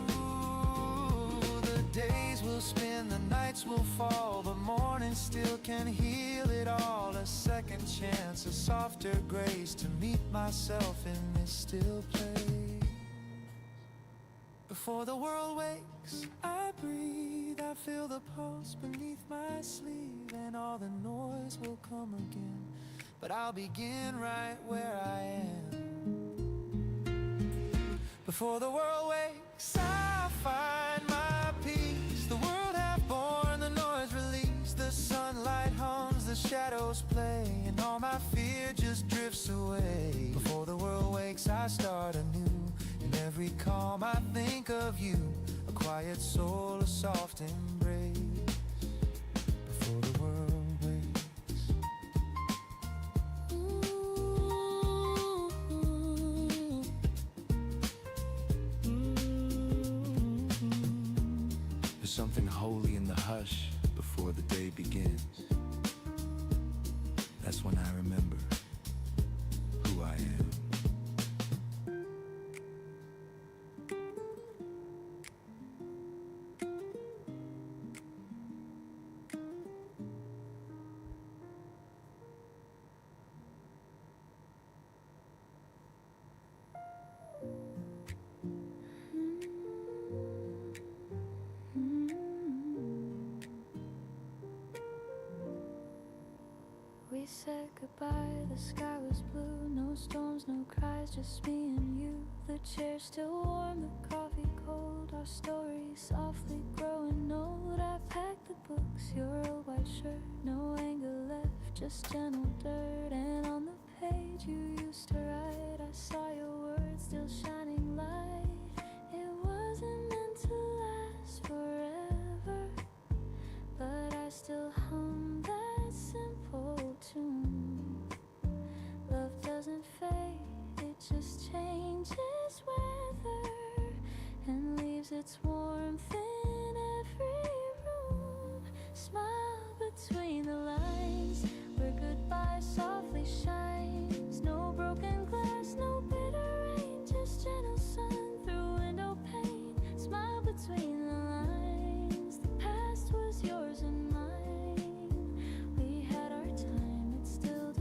Ooh, the days will spin, the nights will fall, but morning still can heal it all. A second chance, a softer grace to meet myself in this still place. Before the world wakes, I breathe, I feel the pulse beneath my sleeve, and all the noise will come again, but I'll begin right where I am. Before the world wakes, I find my peace. The world half born, the noise released, the sunlight hums, the shadows play, and all my fear just drifts away. Before the world wakes, I start anew. In every calm I think of you, a quiet soul, a soft embrace. Before the world wakes. There's something holy in the hush before the day begins. That's when I remember who I am. We said goodbye, the sky was blue. No storms, no cries, just me and you. The chair's still warm, the coffee cold. Our story softly growing old. I packed the books, your old white shirt. No anger left, just gentle dirt. And on the page you used to write, I saw your words still shining light. It wasn't meant to last forever, but I still hum that simple tune. Love doesn't fade, it just changes weather and leaves its warmth in every room. Smile between the lines where goodbye softly shines. No broken glass, no bitter rain, just gentle sun through window pane. Smile between the lines, the past was yours and mine. We had our time, it's still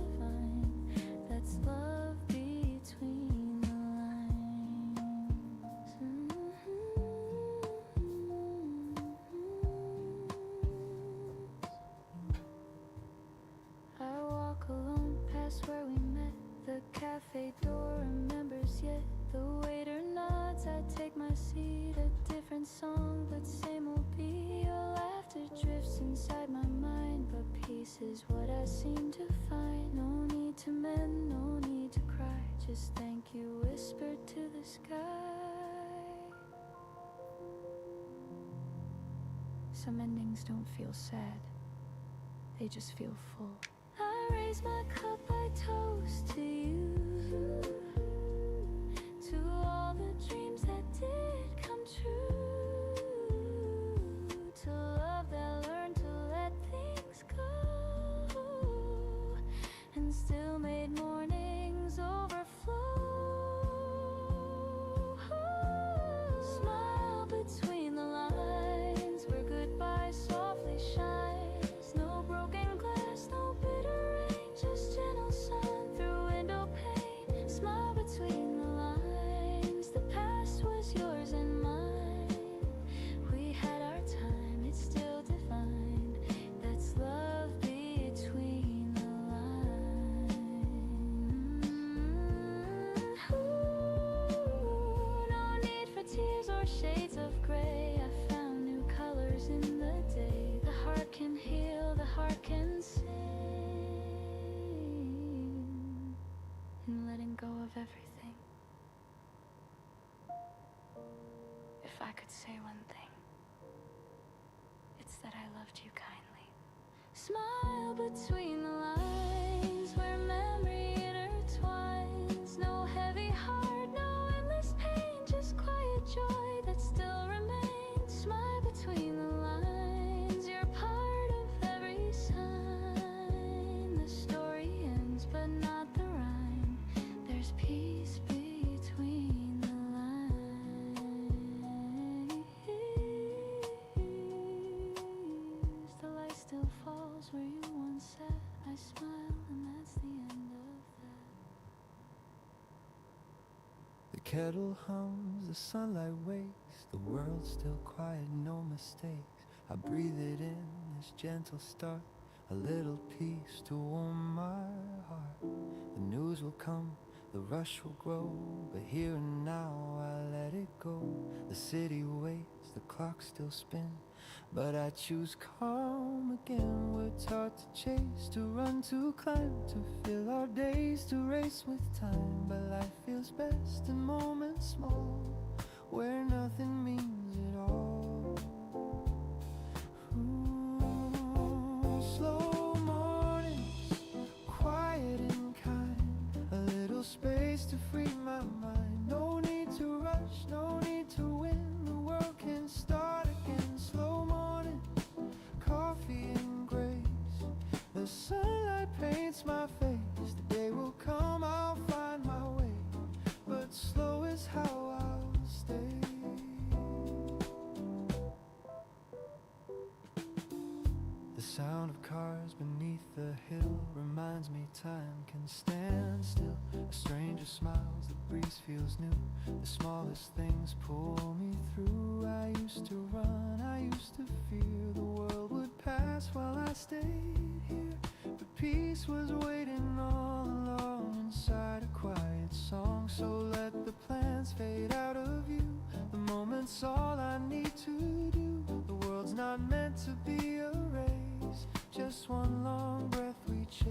past where we met. The cafe door remembers yet. The waiter nods, I take my seat. A different song, but same old beat. Your laughter drifts inside my mind, but peace is what I seem to find. No need to mend, no need to cry. Just thank you whispered to the sky. Some endings don't feel sad, they just feel full. I raise my cup, I toast to you, to all the dreams that did come true, to love that learned to let things go, and still made mornings overflow. Smile between the lines where goodbye softly shines. No broken glass, no bitter rain, just gentle sun through window pane. Smile between the lines. The past was yours and mine. We had our time, it's still defined. That's love between the lines. Ooh, no need for tears or shades of gray. I found new colors in the day. The heart can heal, the heart can sing. And letting go of everything. If I could say one thing, it's that I loved you kindly. Smile between the lines where memory intertwines. No heavy heart, no endless pain, just quiet joy that still remains. Smile between the lines, you're part of every sign. The story ends, but not the rhyme. There's peace between the lines. The light still falls where you once sat. I smile, and that's the end of that. The kettle hums, the sunlight wakes, the world's still quiet, no mistakes. I breathe it in, this gentle start, a little peace to warm my heart. The news will come, the rush will grow, but here and now I let it go. The city waits, the clock still spins, but I choose calm again. We're taught to chase, to run, to climb, to fill our days, to race with time. But life feels best in moments small, where nothing means it all. Slow mornings, quiet and kind, a little space to free my mind. No need to rush, no need to win, the world can start again. Slow mornings, coffee and grace, the sunlight paints my face. The day will come, I'll find my way, but slow is how I'll stay. The sound of cars beneath the hill reminds me time can stand still. A stranger smiles, the breeze feels new, the smallest things pull me through. I used to run, I used to fear the world would pass while I stayed here, but peace was waiting all along inside a quiet song. So let the plans fade out of view, the moment's all I need to do. The world's not meant to be a race, just one long breath we chase.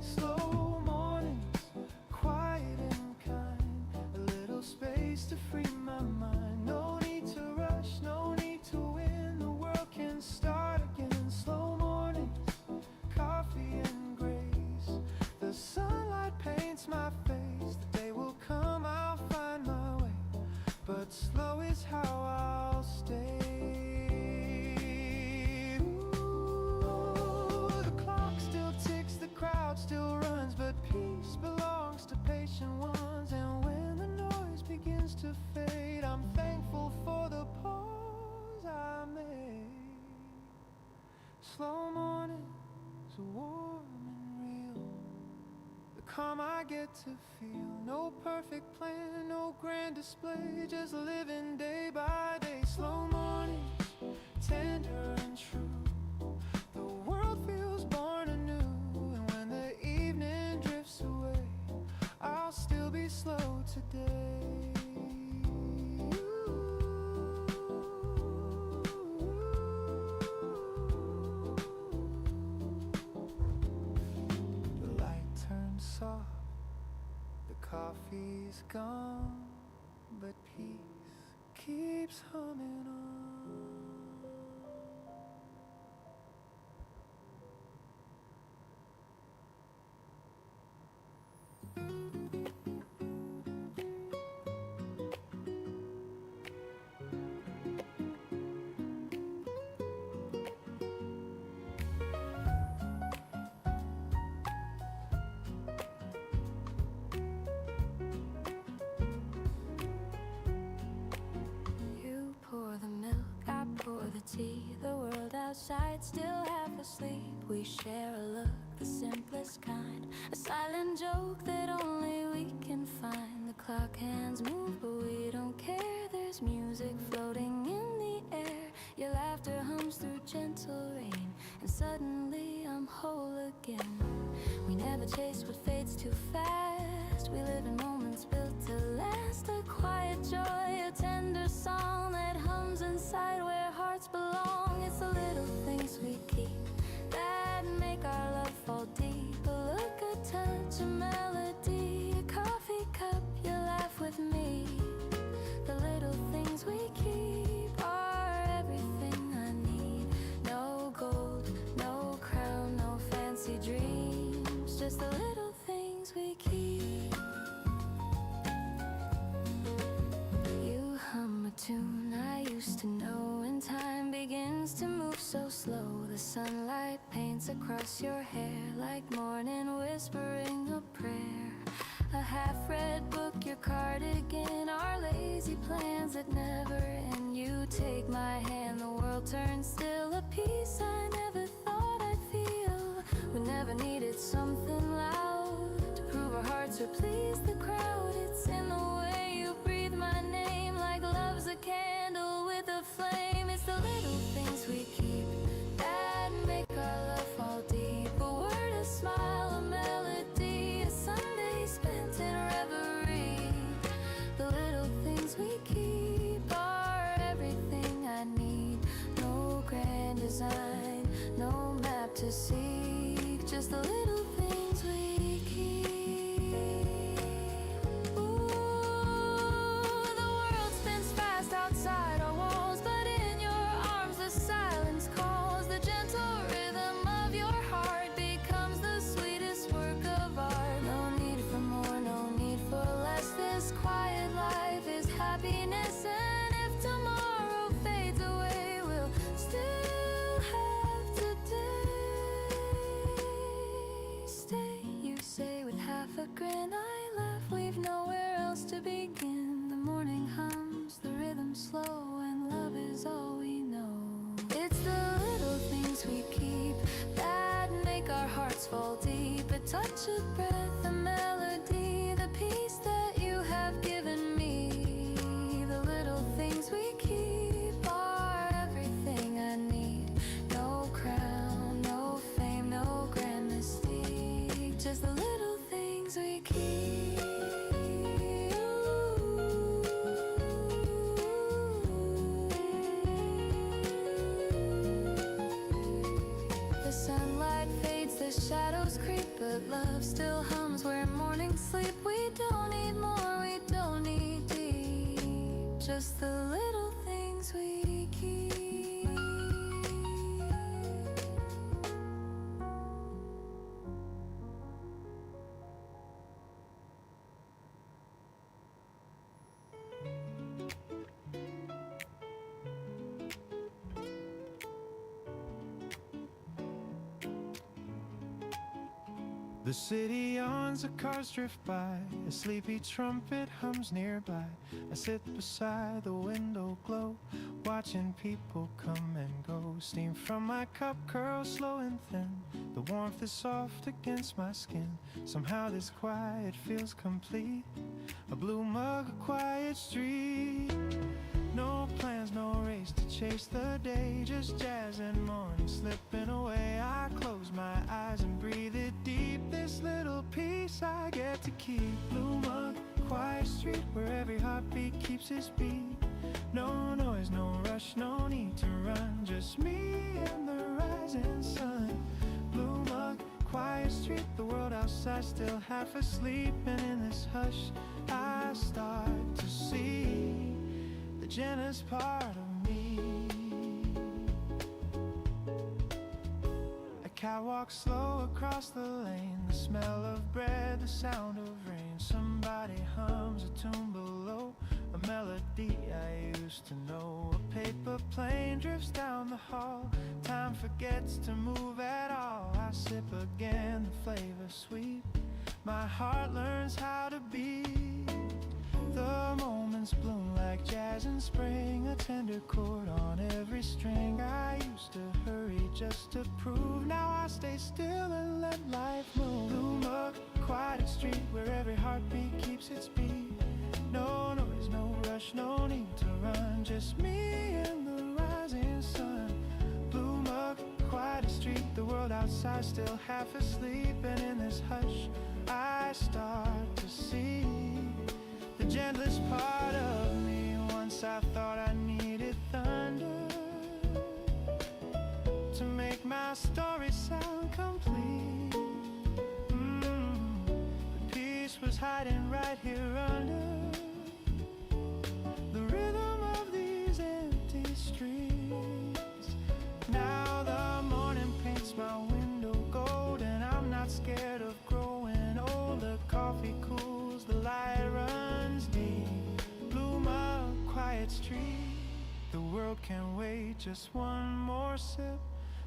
Slow mornings, quiet and kind, a little space to free my mind. No need to rush, no need to win, the world can start again. Slow mornings, coffee and grace, the sunlight paints my face. The day will come, I'll find my way, but slow is how I'll stay. Ooh, the clock still ticks, the crowd still runs, but peace belongs to patient ones. And when the noise begins to fade, I'm thankful for the pause I made. Slow mornings are warm and real, the calm I get to feel. No perfect plan, no grand display, just living day by day. Slow mornings, tender and true, the be slow today. The light turns soft, the coffee's gone, but peace keeps humming on. You pour the milk, I pour the tea. The world outside still half asleep. We share a look, the simplest kind. A silent joke that only we can find. The clock hands move, but we don't care. There's music floating in the air. Your laughter hums through gentle rain, and suddenly I'm whole again. We never chase what fades too fast. We live in moments built to last. A quiet joy, a tender song that hums inside where hearts belong. It's the little things we keep that make our love fall deep. A look, a touch, a melody, a coffee cup, you laugh with me. The little things we keep are everything I need. No gold, no crown, no fancy dreams, just the little things we keep. You hum a tune I used to know, and time begins to move so slow. The sunlight paints across your hair like morning whispering a prayer. A half-read book, your cardigan, our lazy plans that never end. You take my hand, the world turns still. A peace I never thought I'd feel. We never needed something loud to prove our hearts would please the crowd. It's in the way you breathe my name, like love's a candle with a flame. It's the little things we keep that make our love fall deep. A word, a smile, a melody, a Sunday spent in reverie. The little things we keep are everything I need. No grand design, no map to seek, just the little things we keep. Ooh, the world spins fast outside our walls, but in your arms the silence calls. The gentle rhythm of your heart becomes the sweetest work of art. No need for more, no need for less. This quiet life is happiness, and if tomorrow fades away, we'll still have today. Stay, you say with half a grin. I laugh, we've nowhere else to begin. The morning hums, the rhythm slow, and love is all we know. It's the little things we keep that make our hearts fall deep. A touch of breath, a melody, the peace that you have given me. The little things we keep are everything I need. No crown, no fame, no grand mystique, just the little things we keep. The sunlight fades, the shadows creep, but love still hums where mornings sleep. We don't need more, we don't need deep, just the little things we keep. The city yawns, the cars drift by, a sleepy trumpet hums nearby. I sit beside the window glow, watching people come and go. Steam from my cup curls slow and thin, the warmth is soft against my skin. Somehow this quiet feels complete, a blue mug, a quiet street. No plans, no race to chase the day, just jazz and morning slipping away. I close my eyes and breathe it deep, this little piece I get to keep. Blue mug, quiet street where every heartbeat keeps its beat. No noise, no rush, no need to run. Just me and the rising sun. Blue mug, quiet street, the world outside still half asleep. And in this hush, I start to see the gentlest part of me. A cat walks slow across the lane. The smell of bread, the sound of rain. Somebody hums a tune below, a melody I used to know. A paper plane drifts down the hall. Time forgets to move at all. I sip again, the flavor sweet. My heart learns how to beat. The moments bloom like jazz in spring. A tender chord on every string. I used to hurry just to prove. Now I stay still and let life move. Blue mug, quiet street where every heartbeat keeps its beat. No noise, no rush, no need to run. Just me and the rising sun. Blue mug, quiet street, the world outside still half asleep. And in this hush, I start to see the gentlest part of me. Once I thought I needed thunder to make my story sound complete. The peace was hiding right here under the rhythm of these empty streets. Now the morning paints my window gold, and I'm not scared of growing old. The coffee cools, the light runs deep. Bloom up, quiet street, the world can wait just one more sip.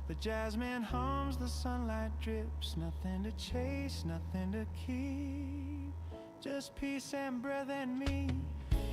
The jasmine hums, the sunlight drips. Nothing to chase, nothing to keep, just peace and breath and me.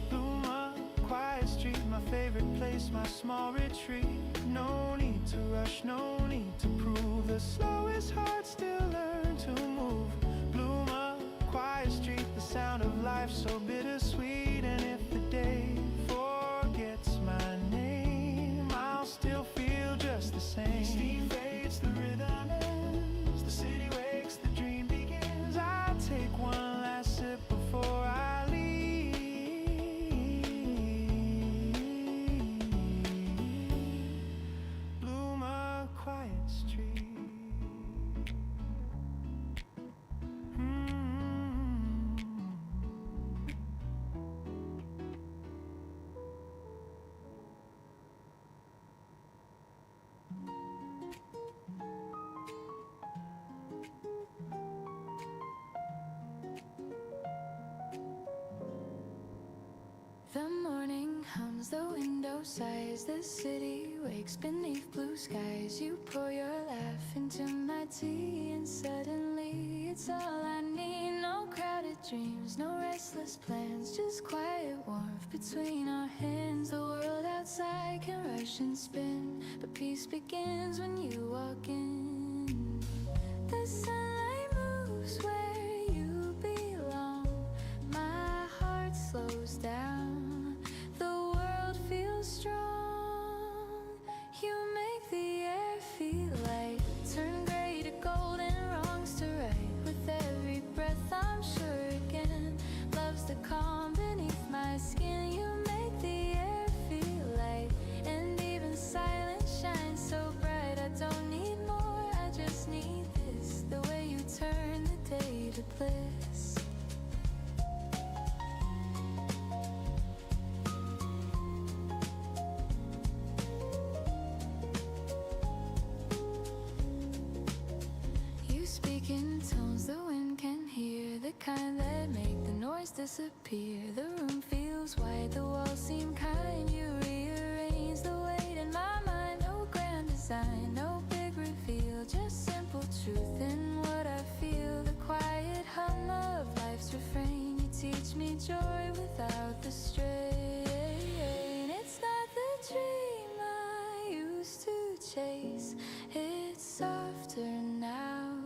Bloom up, quiet street, my favorite place, my small retreat. No need to rush, no need to prove. The slowest heart still learn to move. Bloom up, quiet street, the sound of life so bittersweet. And if the day forgets my name, I'll still feel just the same. Steam fades, the rhythm ends, the city wakes, the dream begins. I'll take one last sip before I leave. Bloom a quiet street. The morning hums, the window sighs. The city wakes beneath blue skies. You pour your laugh into my tea, and suddenly it's all I need. No crowded dreams, no restless plans, just quiet warmth between our hands. The world outside can rush and spin, but peace begins when you walk in. The sunlight moves where you belong. My heart slows down, the world feels strong. You make the air feel light, turn gray to gold and wrongs to right. With every breath I'm sure again, love's the calm beneath my skin. You make the air feel light, and even silence shines so bright. I don't need more, I just need this, the way you turn the day to bliss. You speak in tones the wind can hear, the kind that make the noise disappear. The room feels wide, the walls seem kind. You rearrange the weight in my mind. No grand design, no big reveal, just simple truth in what I feel. The quiet hum of life's refrain. You teach me joy without the strain. It's not the dream I used to chase, it's softer now.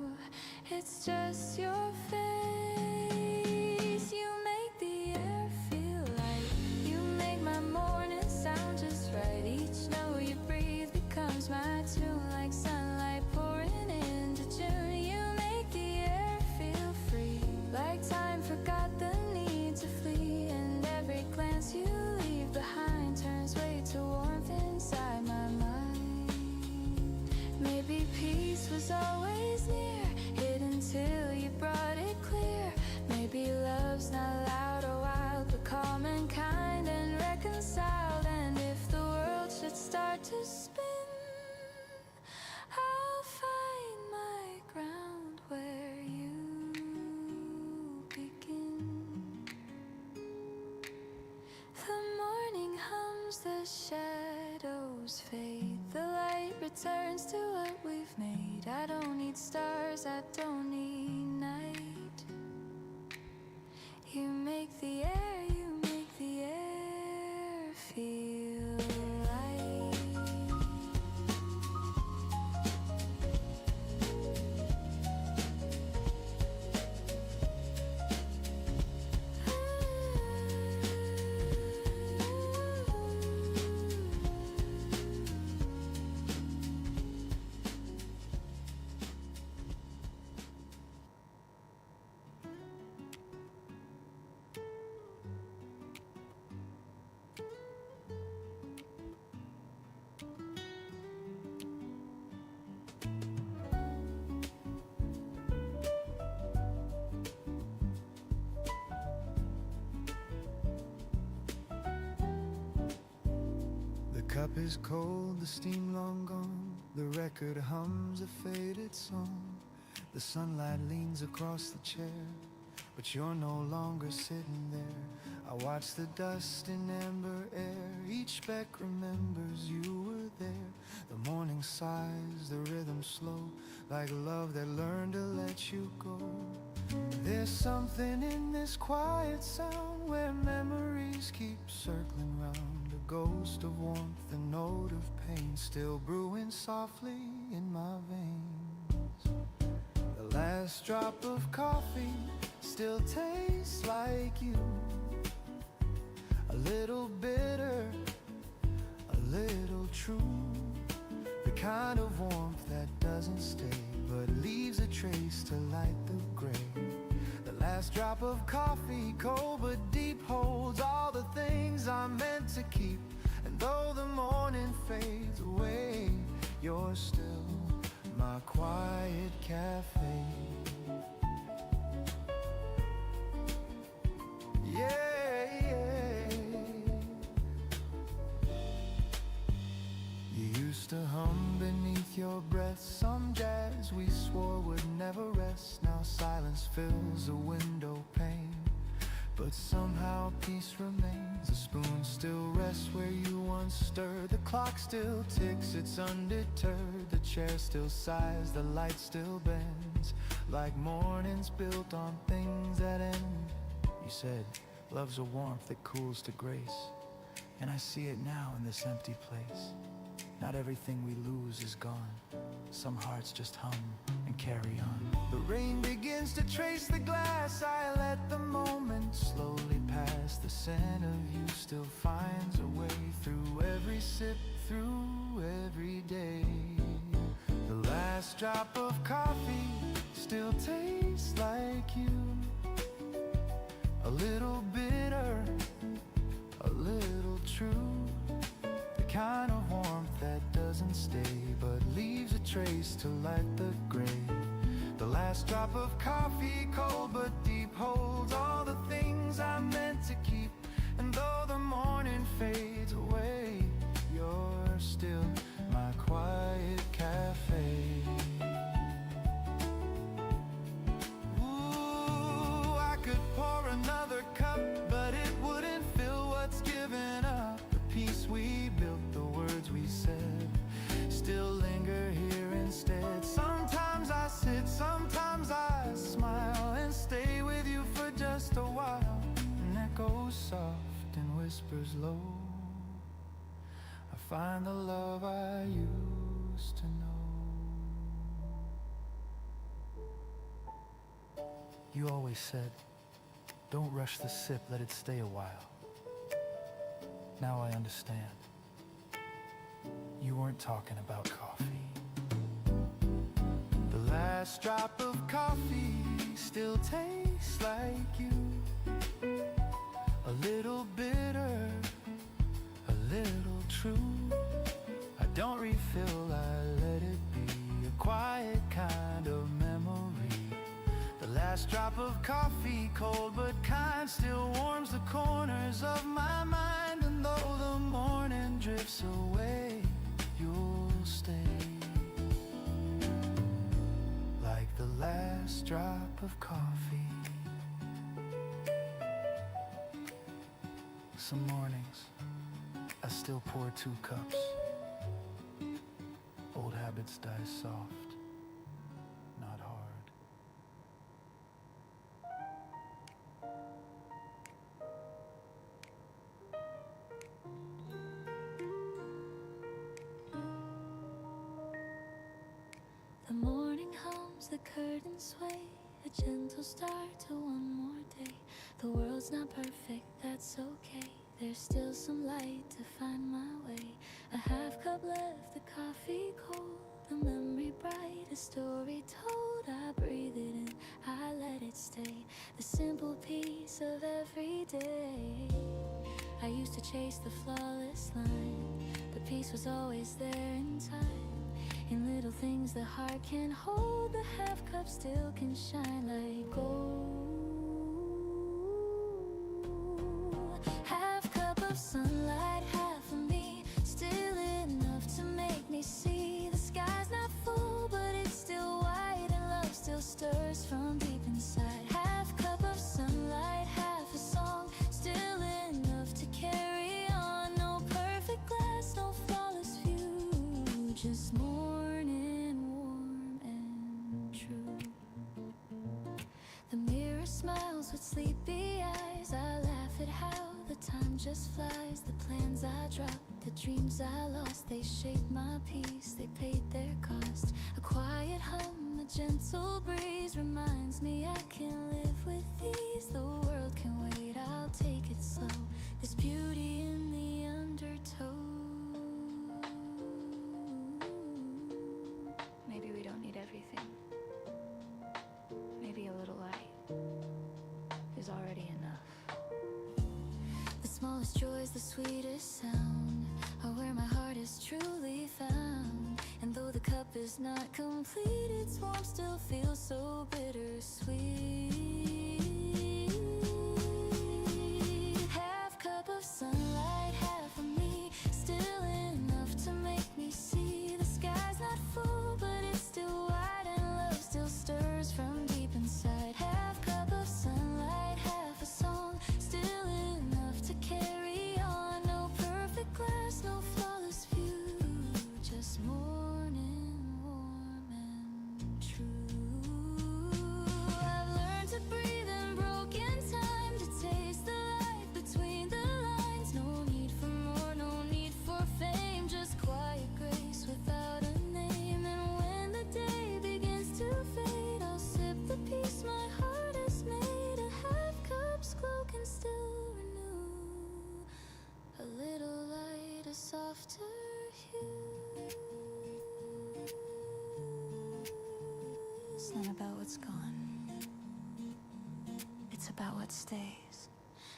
It's just your face. You make the air feel light, you make my the shadows fade, the light returns to what we've made. I don't need stars, I don't need night. You make the air feel light. The cup is cold, the steam long gone. The record hums a faded song. The sunlight leans across the chair, but you're no longer sitting there. I watch the dust in amber air. Each speck remembers you were there. The morning sighs, the rhythm slow, like love that learned to let you go. There's something in this quiet sound where memories keep circling round. A ghost of warmth, a note of pain, still brewing softly in my veins. The last drop of coffee still tastes like you. A little bitter, a little true. The kind of warmth that doesn't stay, but leaves a trace to light the gray. The last drop of coffee, cold but deep, holds all the things I meant to keep. And though the morning fades away, you're still my quiet cafe. Yeah, yeah. You used to hum beneath your breath some jazz we swore would never rest. Now silence fills the window pane, but somehow peace remains. The spoon still rests where you once stirred. The clock still ticks, it's undeterred. The chair still sighs, the light still bends, like mornings built on things that end. You said, love's a warmth that cools to grace, and I see it now in this empty place. Not everything we lose is gone. Some hearts just hum and carry on. The rain begins to trace the glass. I let the moment slowly pass. The scent of you still finds a way through every sip, through every day. The last drop of coffee still tastes like you. A little bitter, a little true. The kind of warmth that doesn't stay, but leaves a trace to light the gray. The last drop of coffee, cold but deep, holds all the things I meant to keep. And though the morning fades away, you're still my quiet cafe. Ooh, I could pour another cup, but it wouldn't fill what's given up. The peace we built, the words we said, still linger here instead. Sometimes I sit, sometimes I smile, and stay with you for just a while. An echo soft and whispers low. I find the love I used to know. You always said, don't rush the sip, let it stay a while. Now I understand. You weren't talking about coffee. The last drop of coffee still tastes like you. A little bitter, a little true. I don't refill, I let it be. A quiet kind of memory. The last drop of coffee, cold but kind, still warms the corners of my mind. And though the morning drifts away, you'll stay, like the last drop of coffee. Some mornings I still pour 2 cups. Old habits die soft, not hard. The morning hums, the curtains sway, a gentle start to one more day. The world's not perfect, that's okay. There's still some light to find my way. A half cup left, the coffee cold, the memory bright, a story told. I breathe it in, I let it stay, the simple peace of every day. I used to chase the flawless line, but peace was always there in time. In little things the heart can hold, the half cup still can shine like gold. Half cup of sunlight, half of me, still enough to make me see. The sky's not full, but it's still white, and love still stirs from deep inside. Half cup of sunlight, half a song, still enough to carry on. No perfect glass, no flawless view, just morning warm and true. The mirror smiles with sleepy eyes. I laugh at how the time just flies. The plans I dropped, the dreams I lost, they shaped my peace, they paid their cost. A quiet hum, a gentle breeze reminds me I can live with ease. The world can wait, I'll take it slow. There's beauty in the undertow. Maybe we don't need everything. Maybe a little light is already enough. The smallest joys, the sweetest sound, are where my heart is truly found. And though the cup is not complete, its warmth still feels so bittersweet. Half cup of sunlight, half of me, still enough to make me see. The sky's not full, but it's still wide, and love still stirs from deep inside. Half cup of sunlight, half a song, still enough to carry on. No perfect glass, no flawless view, just morning warm and true. I've learned to breathe in broken time, to taste the light between the lines. No need for more, no need for fame, just quiet grace without a name. And when the day begins to fade, I'll sip the peace my heart has made. A half cup's glow can still renew a little light, a softer hue. It's not about what's gone, it's about what stays.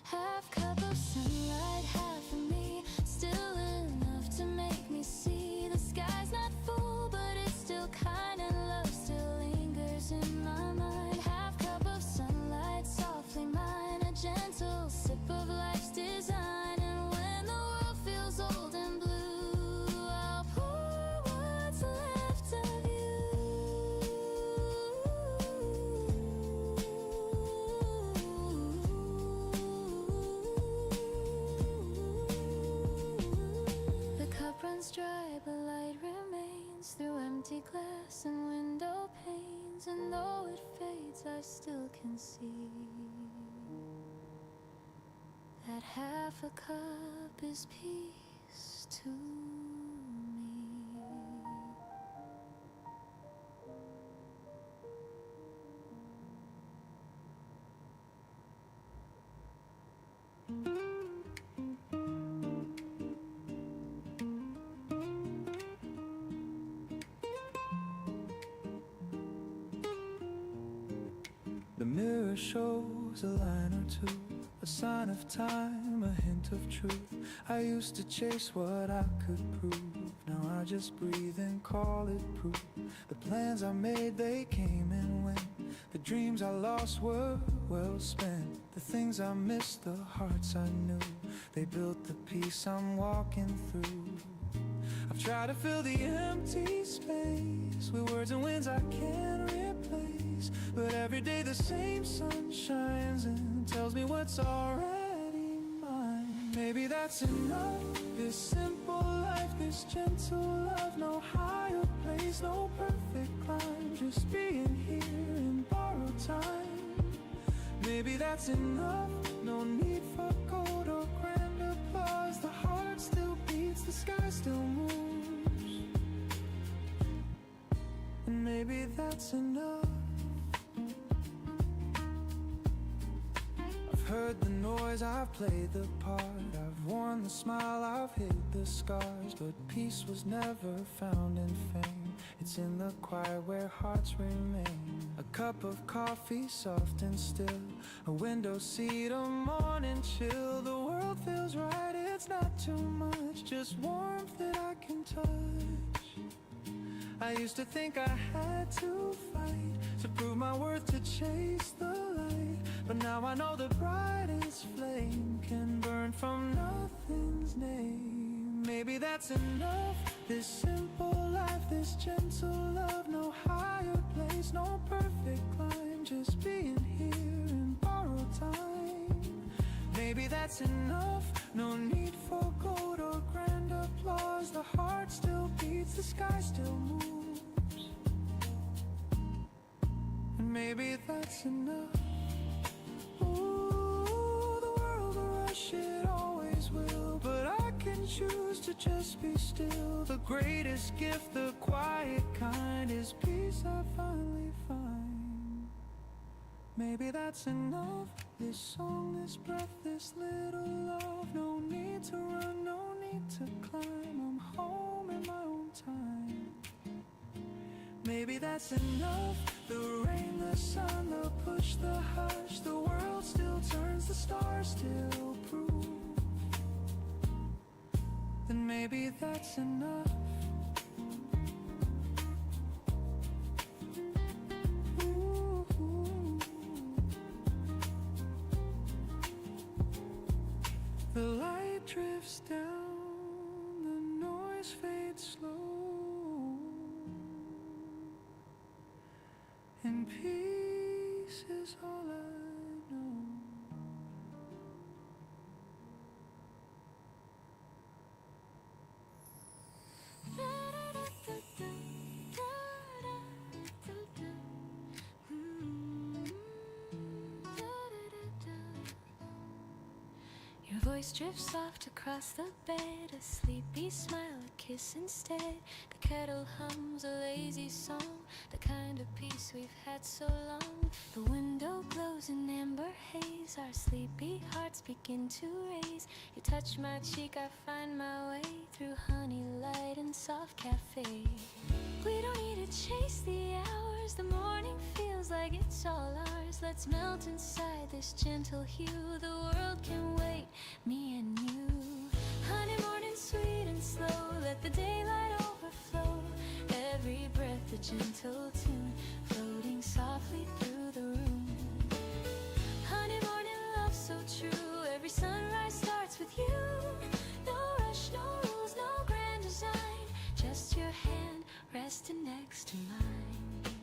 Half cup of sunlight, half of me, still enough to make me see. The sky's not full, but it's still kind, and love still lingers in my mind. Half cup of sunlight, softly mine, a gentle sip of life's design. And when the world feels old and blue, I'll pour what's left of you. The cup runs dry, but light remains through empty glass and window panes. And though it fades, I still can see that half a cup is peace to me. The mirror shows a line or two, a sign of time, a hint of truth. I used to chase what I could prove, now I just breathe and call it proof. The plans I made, they came and went. The dreams I lost were well spent. The things I missed, the hearts I knew, they built the peace I'm walking through. I've tried to fill the empty space with words and winds I can't replace, but every day the same sun shines and tells me what's already mine. Maybe that's enough. This simple life, this gentle love, no higher place, no perfect climb, just being here in borrowed time. Maybe that's enough. No need for gold or grand applause. The heart still beats, the sky still moves. And maybe that's enough. I've heard the noise, I've played the part, I've worn the smile, I've hid the scars, but peace was never found in fame. It's in the quiet where hearts remain. A cup of coffee, soft and still, a window seat, a morning chill. The world feels right, it's not too much, just warmth that I can touch. I used to think I had to fight to prove my worth, to chase the light, but now I know the brightest flame can burn from nothing's name. Maybe that's enough. This simple life, this gentle love, no higher place, no perfect climb, just being here in borrowed time. Maybe that's enough. No need for gold or grand applause. The heart still beats, the sky still moves. And maybe that's enough. Ooh, the world will rush, it always will, but I can choose to just be still. The greatest gift, the quiet kind, is peace I finally find. Maybe that's enough. This song, this breath, this little love. No need to run, no need to climb, I'm home in my own time. Maybe that's enough. The rain, the sun, the push, the hush, the world still turns, the stars still prove. Then maybe that's enough. Ooh. The light drifts down, the noise fades slow, and peace is all I know. Your voice drifts soft across the bed, a sleepy smile, a kiss instead. The kettle hums a lazy song, the kind of peace we've had so long. The window glows in amber haze, our sleepy hearts begin to raise. You touch my cheek, I find my way through honey, light and soft cafe. We don't need to chase the hours, the morning feels like it's all ours. Let's melt inside this gentle hue, the world can wait, me and you. Honey, morning sweet and slow, let the daylight overflow. Every breath a gentle tune, floating softly through the room. Honey, morning love so true, every sunrise starts with you. No rush, no rules, no grand design, just your hand resting next to mine.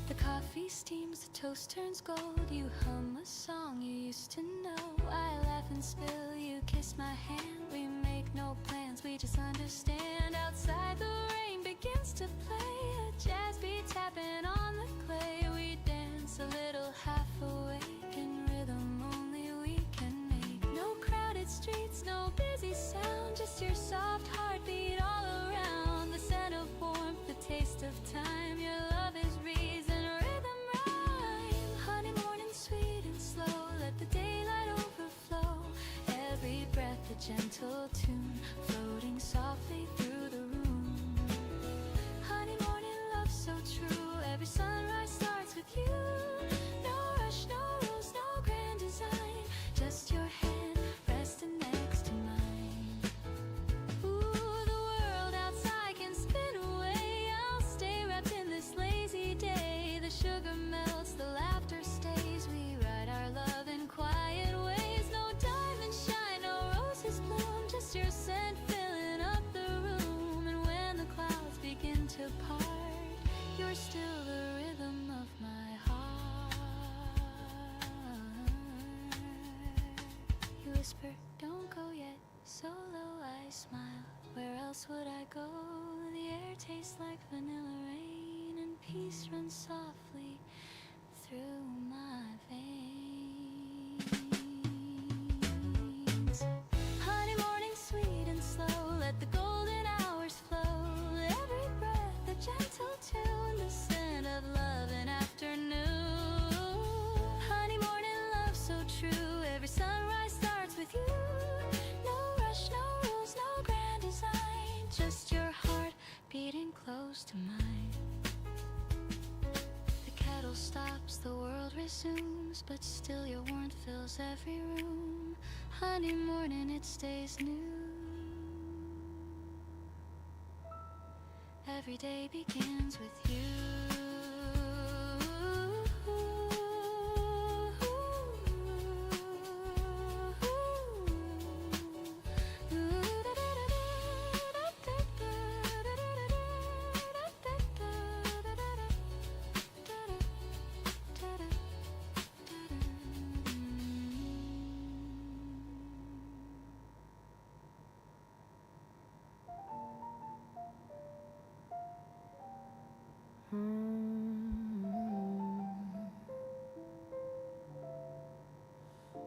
The coffee steams, the toast turns gold. You hum a song you used to know. I laugh and spill, you kiss my hand. We make no plans, we just understand. Outside the rain begins to play, a jazz beat tapping on the clay. We dance a little half awake in rhythm only we can make. No crowded streets, no busy sound, just your soft heartbeat all around. The scent of warmth, the taste of time, your love is reason, rhythm rhyme. Honey, morning sweet and slow, let the daylight overflow. Every breath a gentle tune, floating softly through the room. Honey, morning love so true, every sunrise starts with you. No rush, no rules, no grand design, just your hand resting next to mine. Ooh, the world outside can spin away, I'll stay wrapped in this lazy day. The sugar melts, the laughter stays, we write our love in quiet ways. No diamond shine, no roses bloom, just your scent filling up the room. And when the clouds begin to part, you're still the rhythm of my heart. You're whisper, don't go yet. So low I smile, where else would I go? The air tastes like vanilla rain, and peace runs softly through my veins. Honey morning, sweet and slow, let the golden hours flow. Every breath a gentle tune, the scent of love in afternoon. Honey morning love so true, every sunrise starts with you. No rush, no rules, no grand design, just your heart beating close to mine. The kettle stops, the world resumes, but still your warmth fills every room. Honey morning, it stays new. Every day begins with you.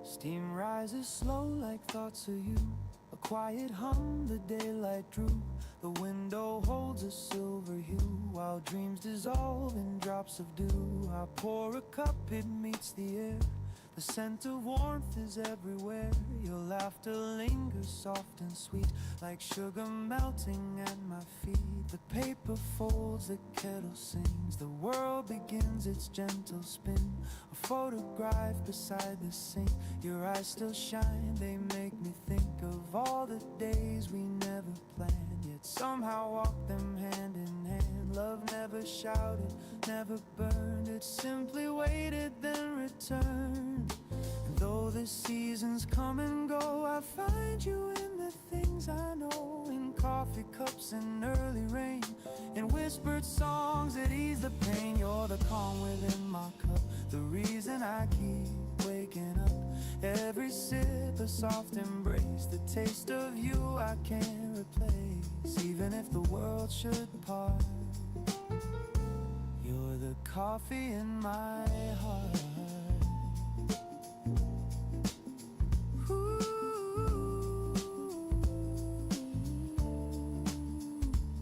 Steam rises slow like thoughts of you. A quiet hum, the daylight drew. The window holds a silver hue, while dreams dissolve in drops of dew. I pour a cup, it meets the air. The scent of warmth is everywhere. Your laughter lingers soft and sweet, like sugar melting at my feet. The paper folds, the kettle sings. The world begins its gentle spin. A photograph beside the sink. Your eyes still shine, they make me think of all the days we never planned, yet somehow walk them hand in hand. Love never shouted, never burned. It simply waited, then returned. And though the seasons come and go, I find you in the things I know. In coffee cups and early rain, in whispered songs that ease the pain. You're the calm within my cup, the reason I keep waking up. Every sip a soft embrace, the taste of you I can't replace. Even if the world should part, you're the coffee in my heart.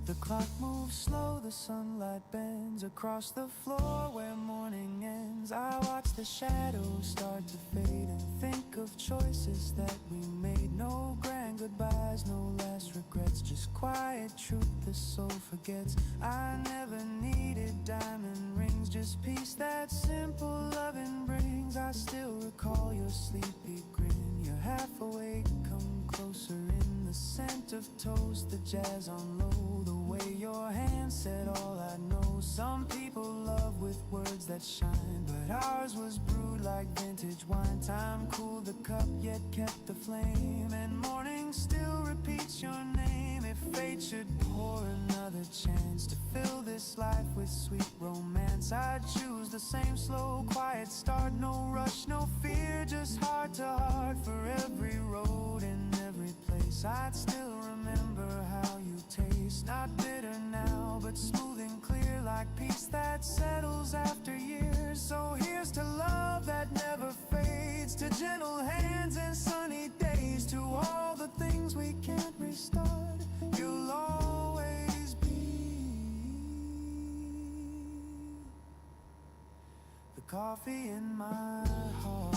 The clock moves slow, the sunlight bends across the floor where morning ends. I watch the shadows start to fade and think of choices that we made. No grand goodbyes, no last regrets, just quiet truth the soul forgets. I never needed diamond rings, just peace that simple loving brings. I still recall your sleepy grin, you're half awake, come closer in the scent of toast, the jazz on low, the way your hand said all I know. Some people love with words that shine, but ours was brewed like vintage wine. Time cooled the cup yet kept the flame, and morning still repeats your name. If fate should pour another chance to fill this life with sweet romance, I'd choose the same slow quiet start. No rush, no fear, just heart to heart. For every road and every place, I'd still remember how you taste. Not bitter now, but smooth and clear, like peace that settles after years. So here's to love that never fades, to gentle hands and sunny days, to all the things we can't restart. You'll always be the coffee in my heart.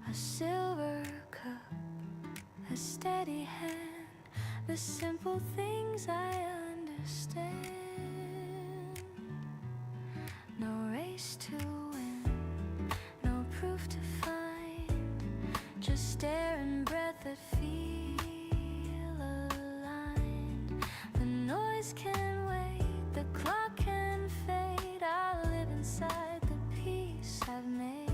A silver cup, a steady hand, the simple things I understand. No race to win, no proof to find, just air and breath that feel aligned. The noise can wait, the clock can fade. I live inside the peace I've made.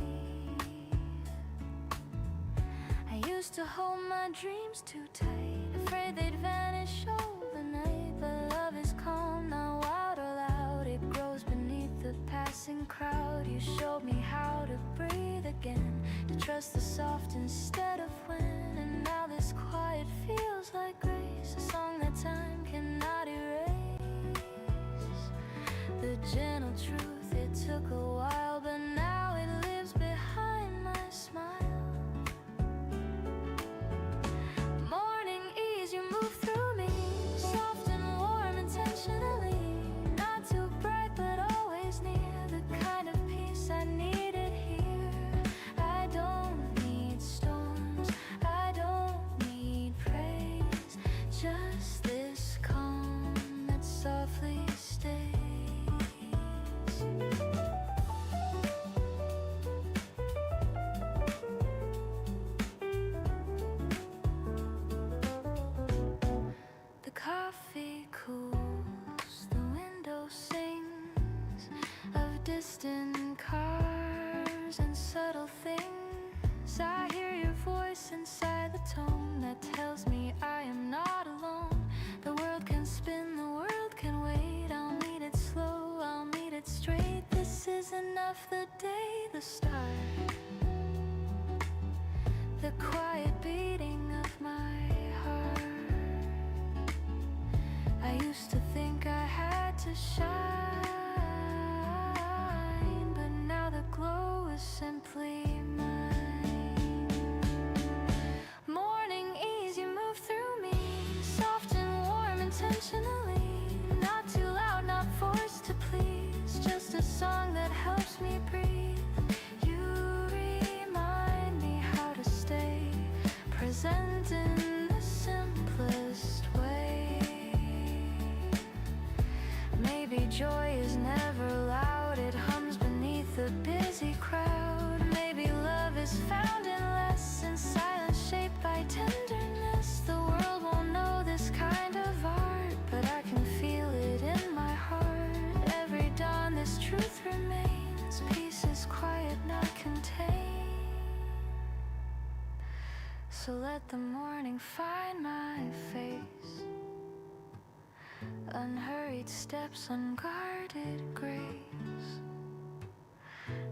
I used to hold my dreams too tight, afraid they'd vanish overnight. But love is calm, not wild or loud. It grows beneath the passing crowd. You showed me how to breathe again, to trust the soft instead of when. And now this quiet feels like grace, a song that time cannot erase. The gentle truth, it took a while, but now it lives behind my smile. Morning ease, you move through me, soft and warm intentionally. Not too bright, but always near, the kind of peace I needed here. I don't need storms, I don't need praise, just this calm that softly stays. The coffee cools, the window sings of distant cars and subtle things. I hear your voice inside the tone that tells me I am not alone. The world can spin, the world can wait. I'll meet it slow, I'll meet it straight. This is enough, the day, the start, the quiet beating of my heart. I used to think I had to shine, but now the glow is simply mine. Morning ease, you move through me, soft and warm intentionally. Not too loud, not forced to please, just a song that helps me breathe. You remind me how to stay present in the simplest way. Maybe joy is never loud, it hums beneath the busy crowd. Maybe love is found in less, in silence shaped by tenderness. The world won't know this kind of art, but I can feel it in my heart. Every dawn this truth remains, peace is quiet, not contained. So let the morning find my face, unhurried steps, unguarded grace.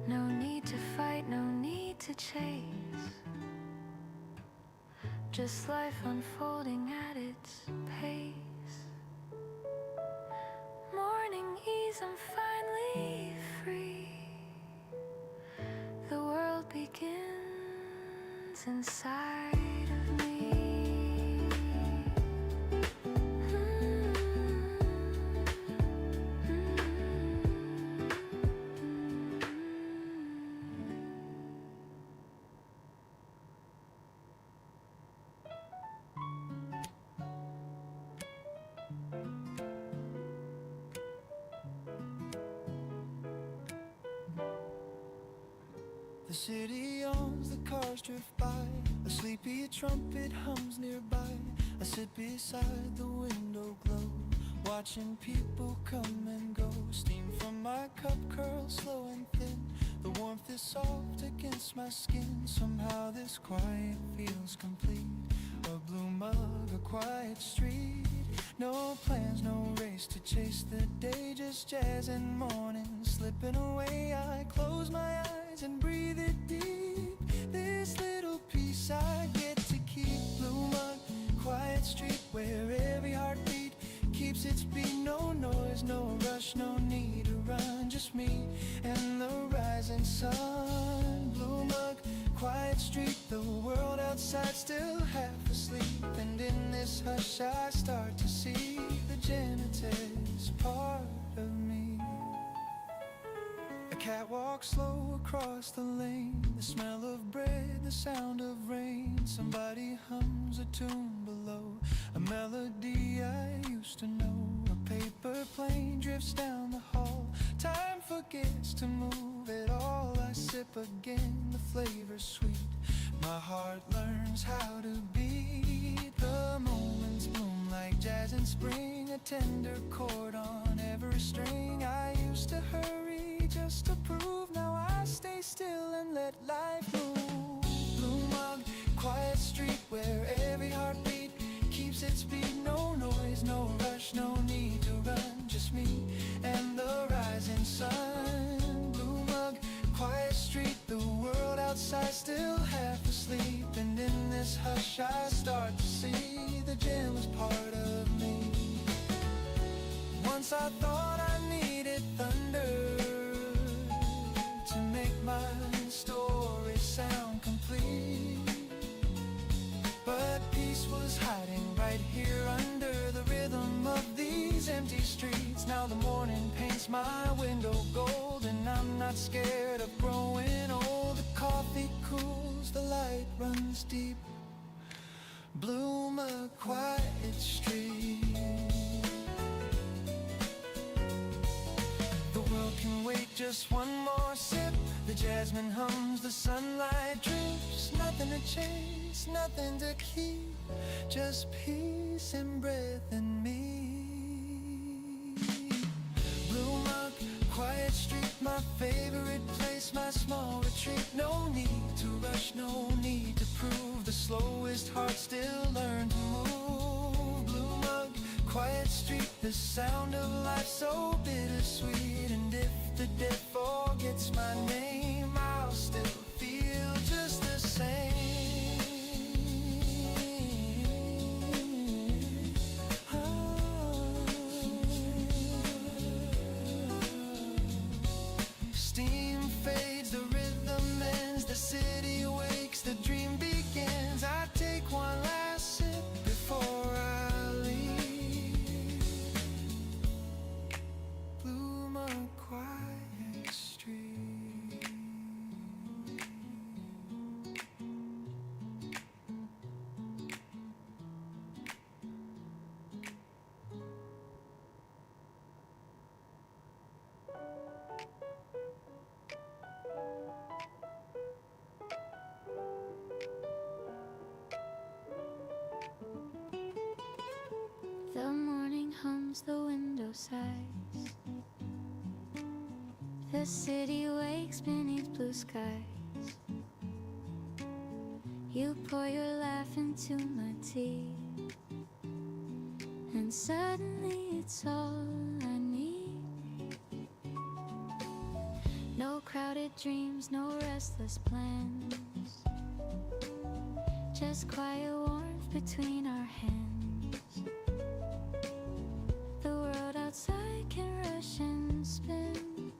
No need to fight, no need to chase, just life unfolding at its pace. Morning ease, I'm finally free. The world begins inside of me. The city owns, the cars drift by, a sleepy trumpet hums nearby. I sit beside the window glow, watching people come and go. Steam from my cup curls slow and thin, the warmth is soft against my skin. Somehow this quiet feels complete, a blue mug, a quiet street. No plans, no race to chase the day, just jazz and morning slipping away. I close my eyes and breathe it deep, this little piece I get to keep. Blue mug, quiet street where every heartbeat keeps its beat. No noise, no rush, no need to run, just me and the rising sun. Blue mug, quiet street, the world outside still half asleep. And in this hush I start to see the genius part of me. A cat walks slow across the lane, the smell of bread, the sound of rain. Somebody hums a tune below, a melody I used to know. A paper plane drifts down the hall, time forgets to move at all. I sip again, the flavor's sweet, my heart learns how to beat. The moments bloom like jazz in spring, a tender chord on every string. I used to hurry just to prove, now I stay still and let life move. Blue mug, quiet street where every heartbeat keeps its beat. No noise, no rush, no need to run, just me and the rising sun. Blue mug, quiet street, the world outside still half asleep. And in this hush I start to see the gym was part of me. Once I thought I needed thunder to make my story sound complete, but peace was hiding right here under the rhythm of these empty streets. Now the morning paints my window gold, and I'm not scared of growing old. The coffee cools, the light runs deep. Bloom a quiet street. The world can wait just one more sip. The jasmine hums, the sunlight drips. Nothing to chase, nothing to keep, just peace and breath in me. Blue mug, quiet street, my favorite place, my small retreat. No need to rush, no need to prove. The slowest heart still learn to move. Blue mug, quiet street, the sound of life so bittersweet. And if the death forgets my name, I'll still feel just the same. Steam fades, the rhythm ends, the city wakes, the dream begins. I take one last sip before I leave. Bloom a quiet street. The morning hums, the window sighs. The city wakes beneath blue skies. You pour your laugh into my tea, and suddenly it's all I need. No crowded dreams, no restless plans, just quiet warmth between our hands. The world outside can rush and spin,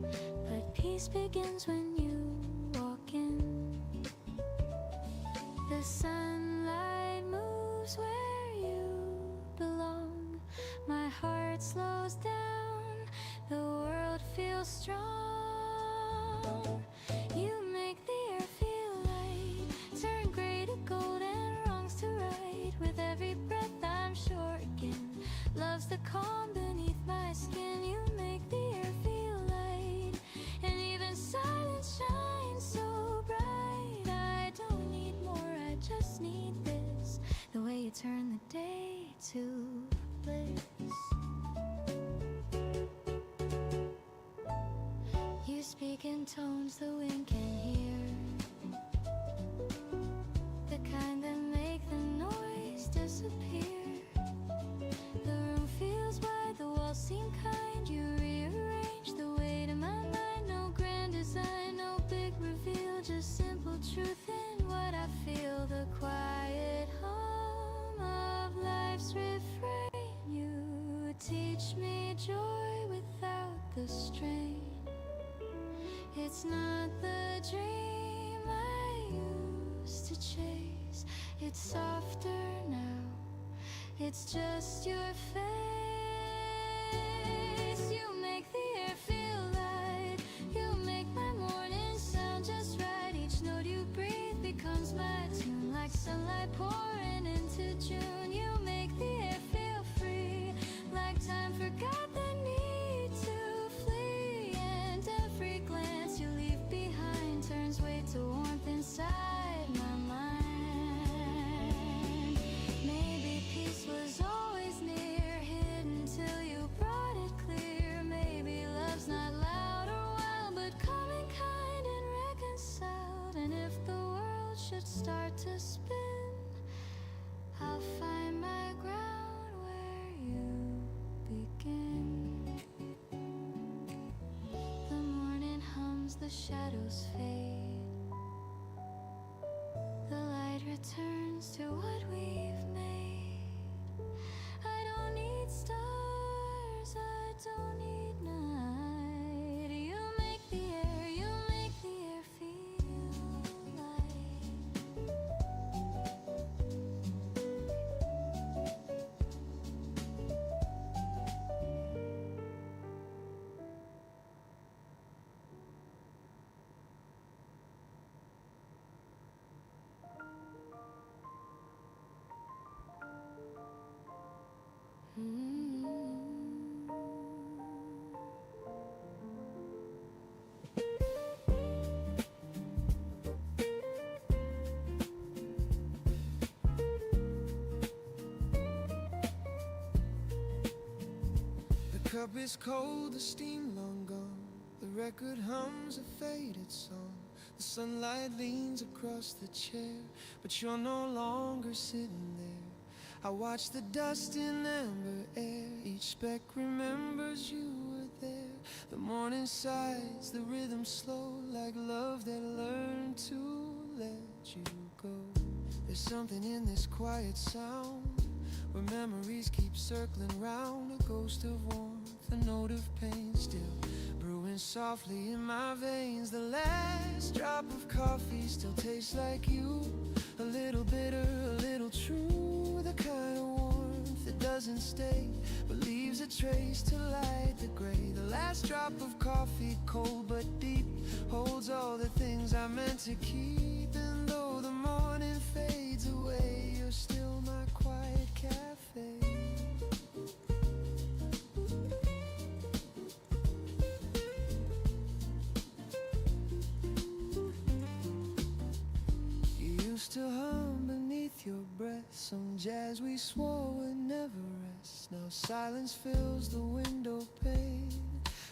but peace begins when you walk in. The sunlight moves where you belong. My heart slows down, the world feels strong. You make the air feel light, turn gray to gold and wrongs to right. With every breath I'm sure again, love's the calm beneath my skin. You make the air feel light, and even silence shines so bright. I don't need more, I just need this, the way you turn the day to bliss. You speak in tones the wind can hear, the kind that make the noise disappear. The room feels wide, the walls seem kind. You rearrange the weight of my mind. No grand design, no big reveal, just simple truth in what I feel. The quiet hum of life's refrain. You teach me joy without the strain. It's not the dream I used to chase, it's softer now, it's just your face. You make the air feel light, you make my morning sound just right. Each note you breathe July pouring into June. You make the air feel free, like time forgot the need to flee. And every glance you leave behind turns weight to warmth inside my mind. Maybe peace was always near, hidden till you brought it clear. Maybe love's not loud or wild, but coming kind and reconciled. And if the world should start to spin, I'll find my ground where you begin. The morning hums, the shadows fade. The light returns to what we've made. I don't need stars, I don't need night. You make the air feel light. The cup is cold, the steam long gone. The record hums a faded song. The sunlight leans across the chair, but you're no longer sitting there. I watch the dust in amber air. Each speck remembers you were there. The morning sighs, the rhythm slow, like love that learned to let you go. There's something in this quiet sound, where memories keep circling round. A ghost of warmth, a note of pain, still brewing softly in my veins. The last drop of coffee still tastes like you. A little bitter, a little true. The kind of warmth that doesn't stay, but leaves a trace to light the gray. The last drop of coffee, cold but deep, holds all the things I meant to keep. And though the morning fades away, you're still my quiet cafe. You used to hum beneath your breath, some jazz we swore would never rest. Now silence fills the window pane,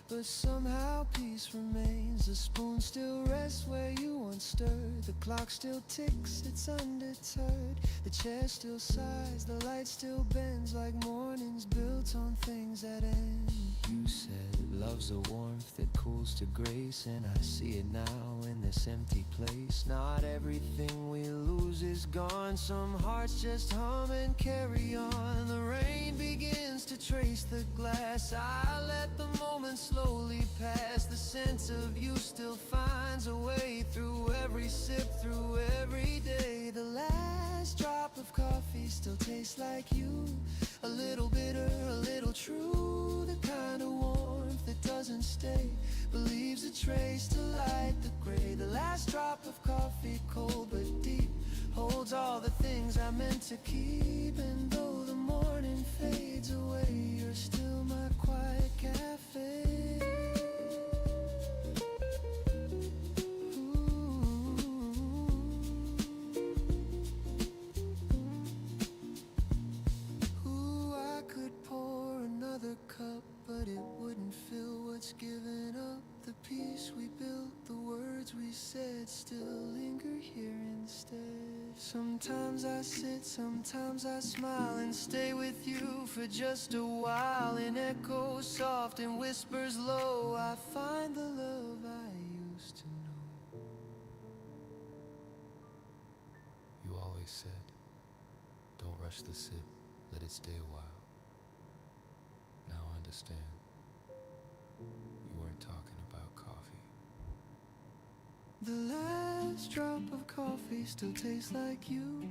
but somehow peace remains. The spoon still rests where you once stirred. The clock still ticks, it's undeterred. The chair still sighs, the light still bends, like mornings built on things that end. You said love's a warmth that cools to grace, and I see it now in this empty place. Not everything we lose is gone. Some hearts just hum and carry on. The rain begins to trace the glass. I let the moment slowly pass. The sense of you still finds a way through every sip, through every day. The last drop of coffee still tastes like you. A little bitter, a little true. The kind of warmth that doesn't stay, but leaves a trace to light the gray. The last drop of coffee, cold but deep, holds all the things I meant to keep. And though the morning fades away, you're still my quiet cafe. Ooh, I could pour another cup, but it wouldn't fill what's given up. The peace we built, the words we said, still linger here instead. Sometimes I sit, sometimes I smile and stay with you for just a while. In echoes soft and whispers low, I find the love I used to know. You always said, don't rush the sip, let it stay a while. Now I understand. You weren't talking about coffee. The last drop of coffee still tastes like you.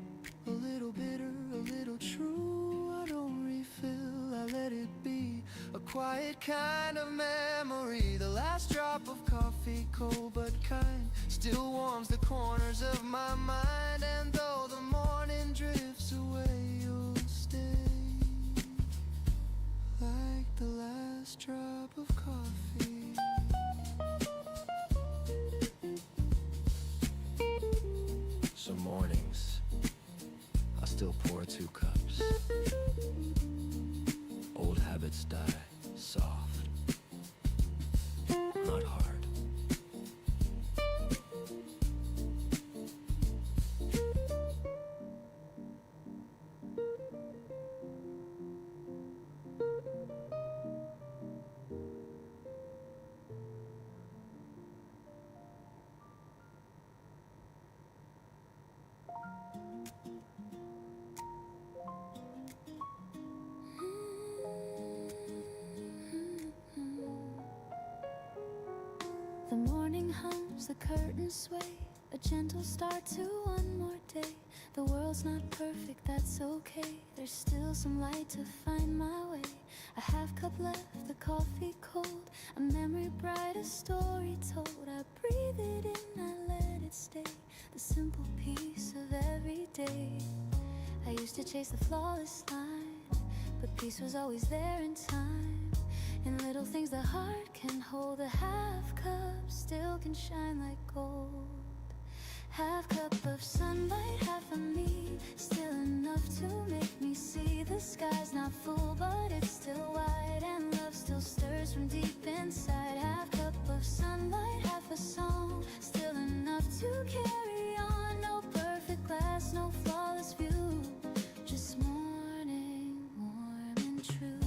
A little bitter, a little true. I don't refill, I let it be. A quiet kind of memory. The last drop of coffee, cold but kind, still warms the corners of my mind. And though the morning Some mornings, I still pour 2 cups. Old habits die soft, not hard. The morning hums, the curtains sway, a gentle start to one more day. The world's not perfect, that's okay. There's still some light to find my way. A half cup left, the coffee cold, a memory bright, a story told. I breathe it in, I let it stay, the simple peace of every day. I used to chase the flawless line, but peace was always there in time. In little things the heart can hold, a half cup still can shine like gold. Half cup of sunlight, half of me, still enough to make me see. The sky's not full, but it's still wide, and love still stirs from deep inside. Half cup of sunlight, half a song, still enough to carry on. No perfect glass, no flawless view, just morning, warm and true.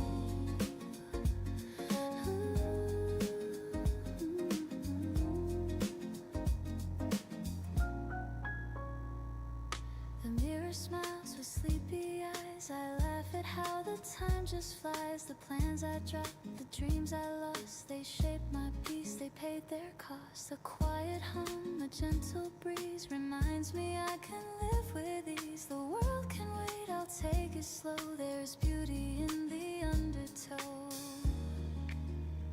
Smiles with sleepy eyes. I laugh at how the time just flies. The plans I dropped, the dreams I lost, they shaped my peace, they paid their cost. A quiet hum, a gentle breeze reminds me I can live with ease. The world can wait, I'll take it slow. There's beauty in the undertow.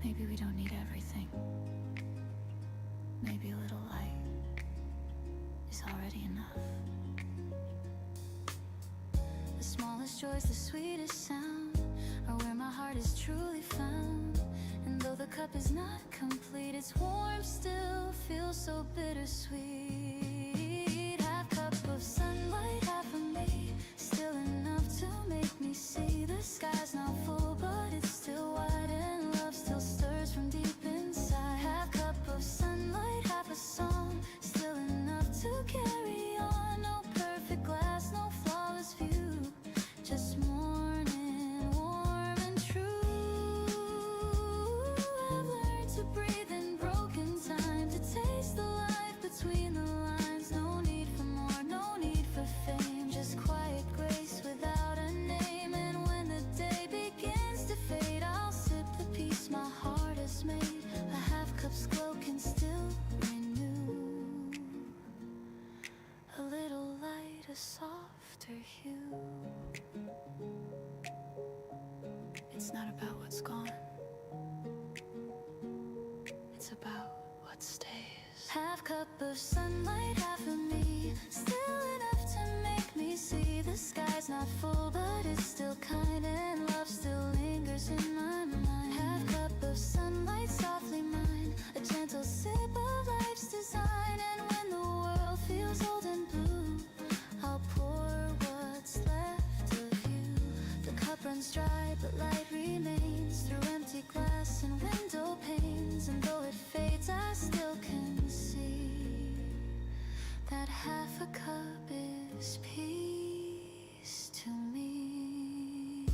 Maybe we don't need everything. Maybe a little light is already enough. The smallest joys, the sweetest sound, are where my heart is truly found. And though the cup is not complete, its warmth still feels so bittersweet. Half cup of sunlight, half of me, still enough to make me see. The sky's not full, but it's still wide, and love still stirs from deep inside. Half cup of sunlight, half a song, still enough to carry on. No perfect glass, no flawless view, just morning, warm and true. I've learned to breathe in broken time, to taste the life between the lines. No need for more, no need for fame, just quiet grace without a name. And when the day begins to fade, I'll sip the peace my heart has made. A half cup's glow can still renew a little light, a softer hue. It's not about what's gone, it's about what stays. Half cup of sunlight, half of me, still enough to make me see. The sky's not full, but it's still kind, and love still lingers in my mind. Half cup of sunlight, softly mine, a gentle sip of life's design. And when the world feels old and blue, I'll pour what's left of you. The cup runs dry, but light remains through empty glass and window panes. And though it fades, I still can see that half a cup is peace to me.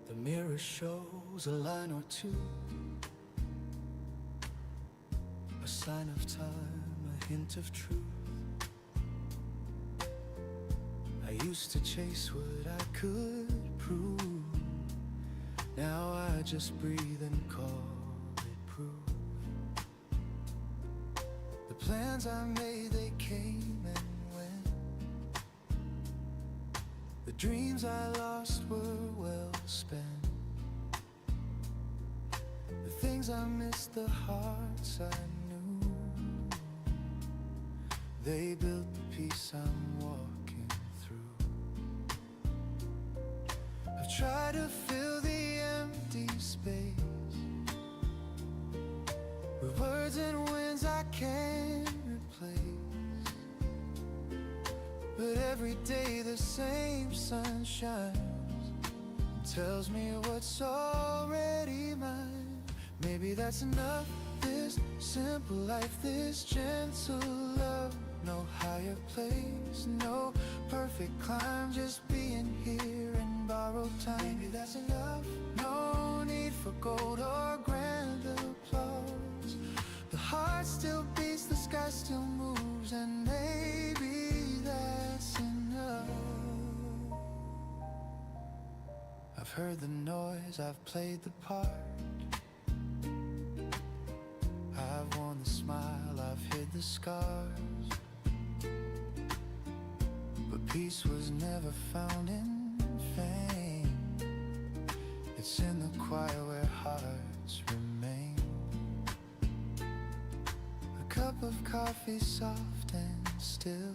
The mirror shows a line or two, a sign of time, a hint of truth. I used used to chase what I could prove. Now I just breathe and call it proof. The plans I made, they came and went. The dreams I lost were well spent. The things I missed, the hearts I knew, they built the peace I'm walking through. I've tried to fill the empty space with words and winds I can't replace. But every day the same sun shines and tells me what's already mine. Maybe that's enough, this simple life, this gentle love. No higher place, no perfect climb, just being here in borrowed time. Maybe that's enough, no need for gold or grand applause. The heart still beats, the sky still moves, and maybe that's enough. I've heard the noise, I've played the part. I've worn the smile, I've hid the scars. But peace was never found in fame. It's in the quiet where hearts remain. A cup of coffee soft and still,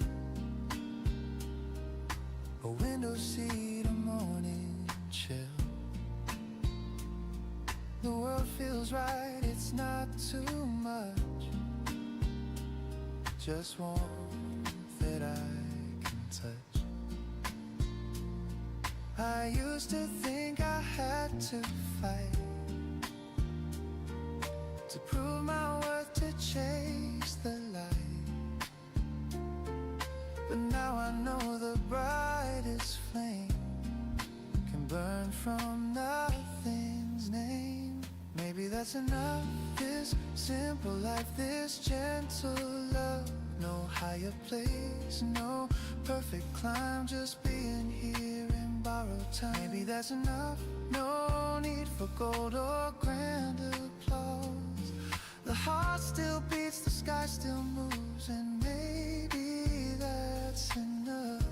a window seat, a morning chill. The world feels right, it's not too much, just warmth that I can touch. I used to think I had to fight to prove my worth, to chase the light. But now I know the brightest flame can burn from nothing's name. Maybe that's enough, this simple life, this gentle love. No higher place, no perfect climb, just being here in borrowed time. Maybe that's enough, no need for gold or grand applause. The heart still beats, the sky still moves, and maybe that's enough.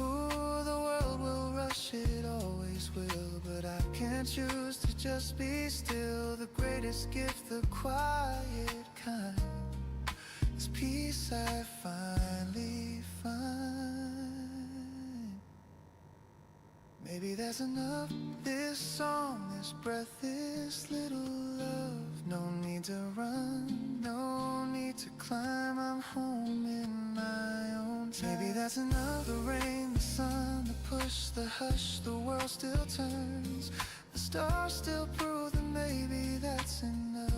Ooh, the world will rush, it always will, but I can choose to just be still. The greatest gift, the quiet kind, is peace I finally find. Maybe that's enough, this song, this breath, this little love. No need to run, no need to climb, I'm home in my own time. Maybe that's enough, the rain, the sun, the push, the hush, the world still turns. The stars still prove that maybe that's enough.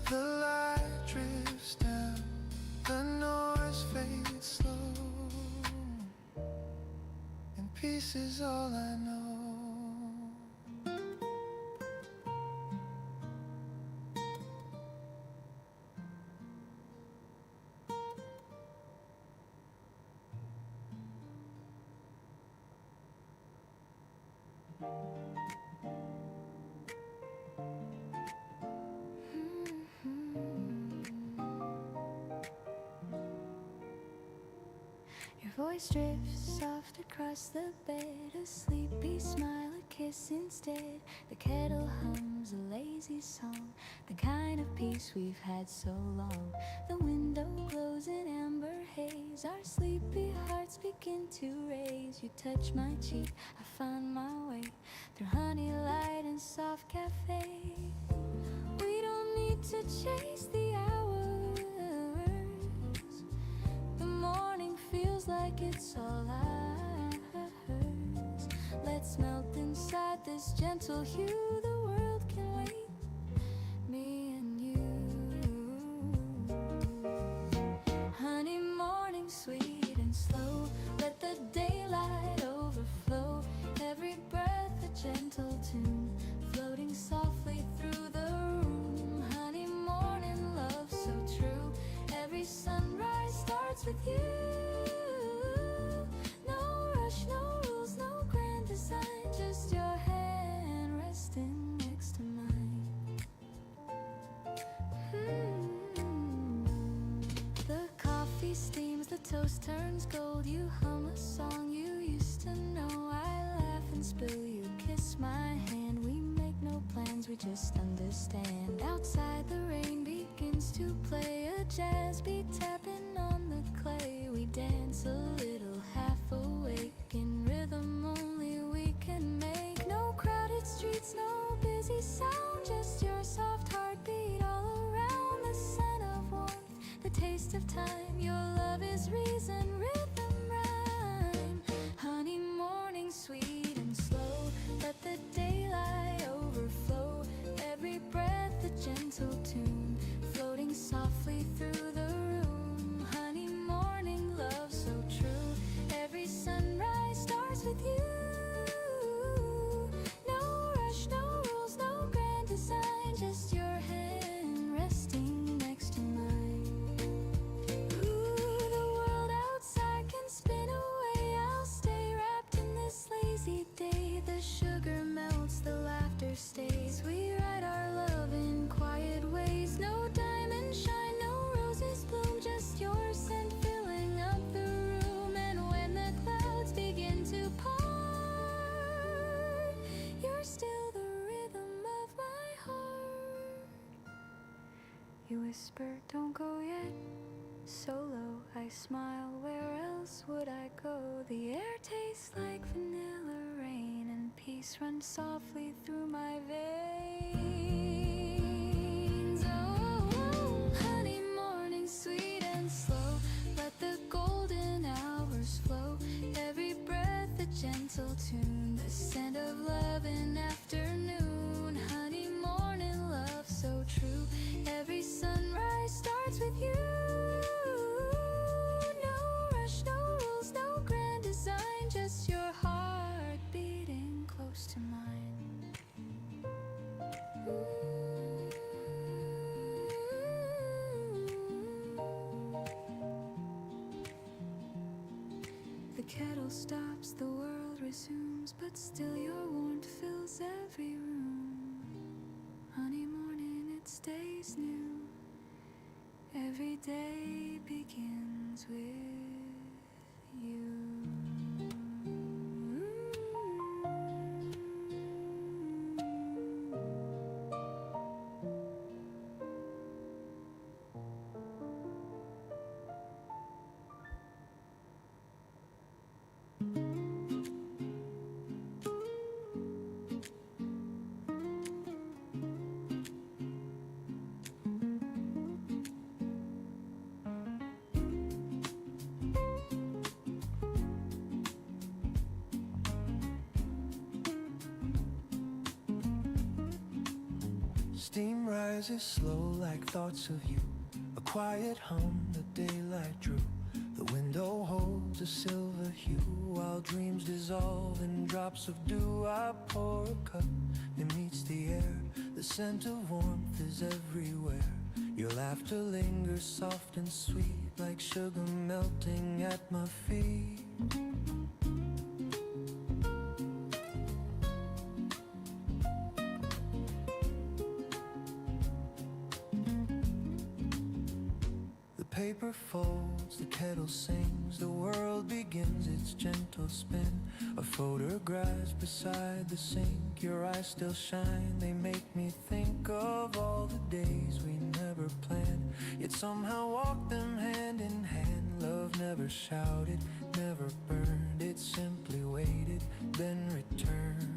The light drifts down, the noise fades slow, and peace is all I know. Your voice drifts soft across the bed, a sleepy smile, a kiss instead. The kettle hums a lazy song, the kind of peace we've had so long. The window glows in amber haze, our sleepy hearts begin to raise. You touch my cheek, I find my way through honey light and soft cafe. We don't need to chase the hours, the morning feels like it's all ours. Let's melt inside this gentle hue, the world can wait, me and you. Honey, morning sweet and slow, let the daylight overflow. Every breath a gentle tune, floating softly through the room. Honey, morning love so true, every sunrise starts with you. rose turns gold. You hum a song you used to know. I laugh and spill, you kiss my hand. We make no plans, we just understand. Outside the rain begins to play, a jazz beat tapping on the clay. We dance a little half awake, in rhythm only we can make. No crowded streets, no busy sound, just your soft heartbeat all around. The scent of warmth, the taste of time, your love is reason, rhythm, rhyme. Honey morning, sweet and slow, let the daylight overflow. Every breath a gentle tune, floating softly through the room. Honey morning, love so true, every sunrise starts with you. No rush, no rules, no grand design, just your hand resting next to mine. Ooh, the world outside can spin away, I'll stay wrapped in this lazy day. The sugar melts, the laughter stays, we write our love in quiet ways. No diamond shine, no roses bloom, just your scent filling up the room. And when the clouds begin to part, you're still the rhythm of my heart. You whisper, don't go yet, so low. I smile, where else would I go? The air tastes like vanilla rain, and peace runs softly through my veins. Oh, honey morning, sweet and slow, let the golden hours flow. Every breath a gentle tune, the scent of love in afternoon. Honey morning, love so true, every sunrise starts with you. No rush, no rules, no grand design, just your heart beating close to mine. The kettle stops, the world resumes, but still your warmth fills every room. Honey morning, it stays new, every day begins with you. Steam rises slow like thoughts of you, a quiet hum the daylight drew. The window holds a silver hue, while dreams dissolve in drops of dew. I pour a cup, it meets the air, the scent of warmth is everywhere. Your laughter lingers soft and sweet, like sugar melting at my feet. Paper folds, the kettle sings, the world begins its gentle spin. A photograph beside the sink, your eyes still shine, they make me think of all the days we never planned, yet somehow walked them hand in hand. Love never shouted, never burned, it simply waited, then returned.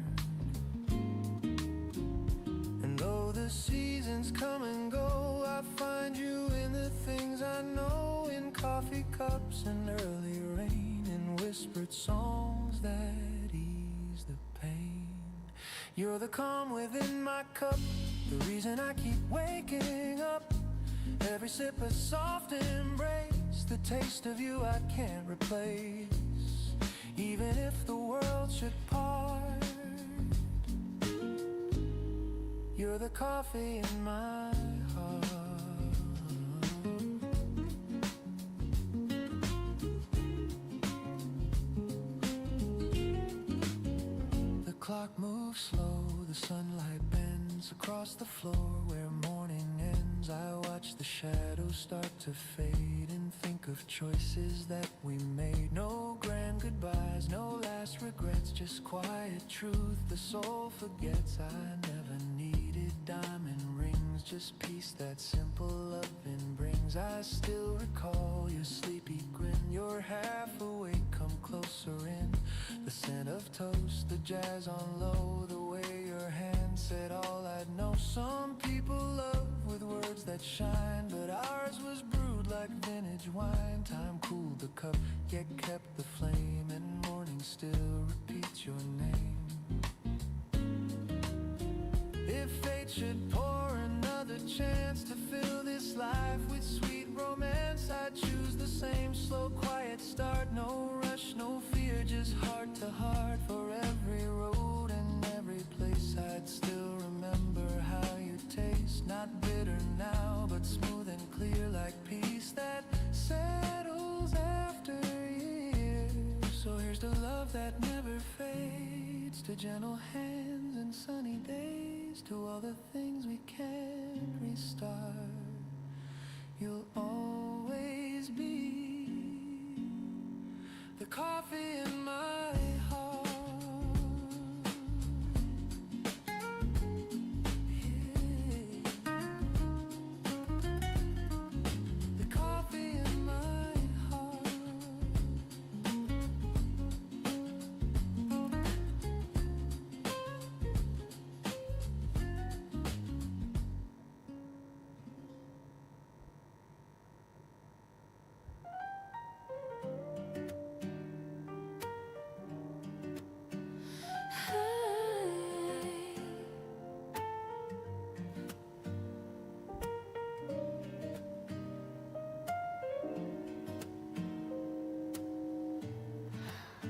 And though the seasons come and go, I find you in the things I know, in coffee cups and early rain, in whispered songs that ease the pain. You're the calm within my cup, the reason I keep waking up. Every sip a soft embrace, the taste of you I can't replace. Even if the world should part, you're the coffee in my heart. The clock moves slow, the sunlight bends across the floor where morning ends. I watch the shadows start to fade and think of choices that we made. No grand goodbyes, no last regrets, just quiet truth the soul forgets. I never needed diamond rings, just peace that simple loving brings. I still recall your sleepy grin, you're half awake, come closer in. The scent of toast, the jazz on low, the way your hand said all I'd know. Some people love with words that shine, but ours was brewed like vintage wine. Time cooled the cup, yet kept the flame, and morning still repeats your name. If fate should pour another chance to fill this life with sweet romance, I'd choose the same slow, quiet start. No rush, no fear, just heart to heart. For every road and every place, I'd still remember how you taste. Not bitter now, but smooth and clear like peace that settles after years. So here's to love that never fades, to gentle hands and sunny days, to all the things we can't restart. You'll always be the coffee in my heart. Yeah. The coffee in my heart.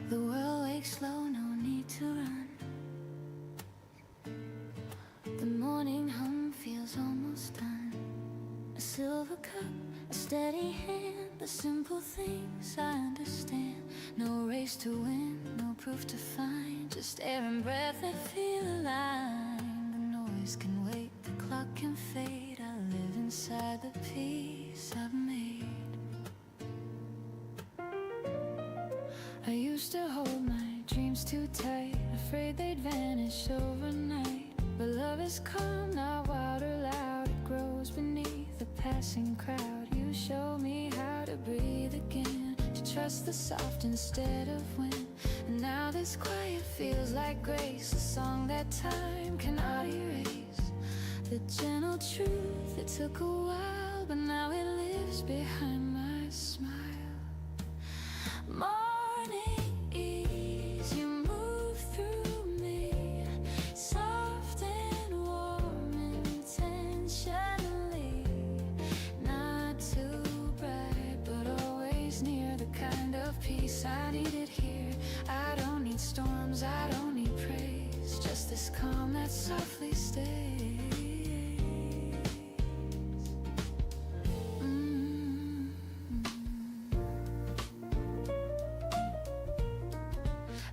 The world wakes slow, no need to run. The morning hum feels almost done. A silver cup, a steady hand, the simple things I understand. No race to win, no proof to find, just air and breath that feel aligned. The noise can wait, the clock can fade. I live inside the peace I've made. I used to hold my dreams too tight, afraid they'd vanish overnight. But love is calm, not wild or loud. It grows beneath the passing crowd. You show me how to breathe again, to trust the soft instead of wind. And now this quiet feels like grace, a song that time cannot erase. The gentle truth, it took a while, but now it lives behind my smile. Morning ease, you move through me, soft and warm intentionally. Not too bright, but always near, the kind of peace I needed here. I don't need storms, I don't need praise, just this calm that softly stays.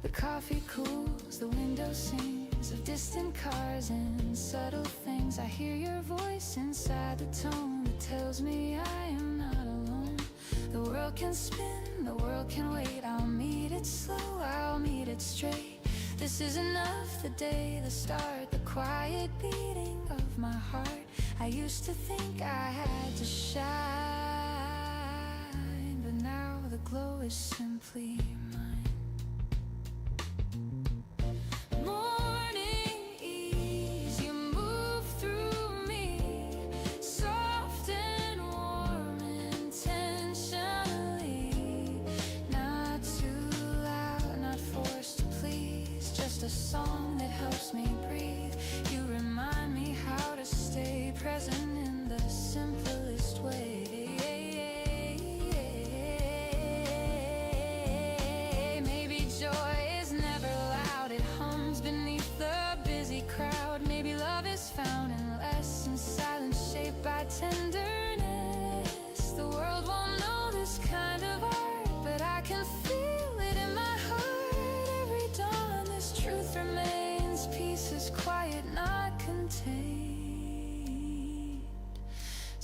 The coffee cools, the window sings of distant cars and subtle things. I hear your voice inside the tone that tells me I am not alone. The world can spin, the world can wait. I'll meet it slow, I'll meet it straight. This is enough, the day, the start, the quiet beating of my heart. I used to think I had to shine, but now the glow is simply mine. Morning ease, you move through me, soft and warm intentionally. Not too loud, not forced to please, just a song that helps me breathe. You remind me how to stay present in the simplest way.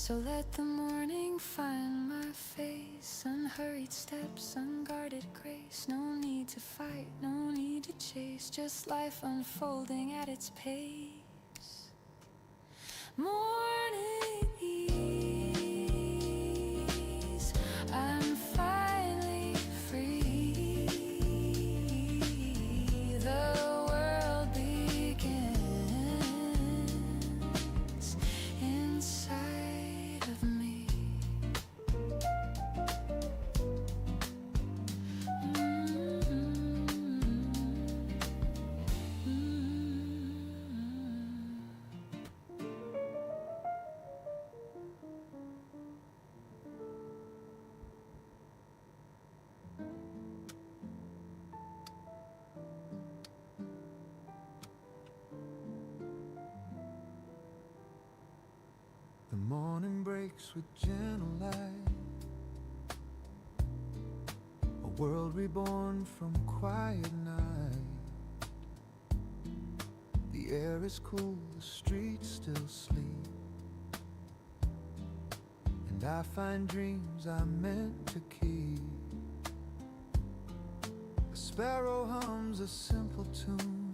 So let the morning find my face. Unhurried steps, unguarded grace. No need to fight, no need to chase. Just life unfolding at its pace. Morning ease, I'm finally free. The world begins inside of me. The morning breaks with gentle light, a world reborn from quiet night. The air is cool, the streets still sleep, and I find dreams I meant to keep. A sparrow hums a simple tune,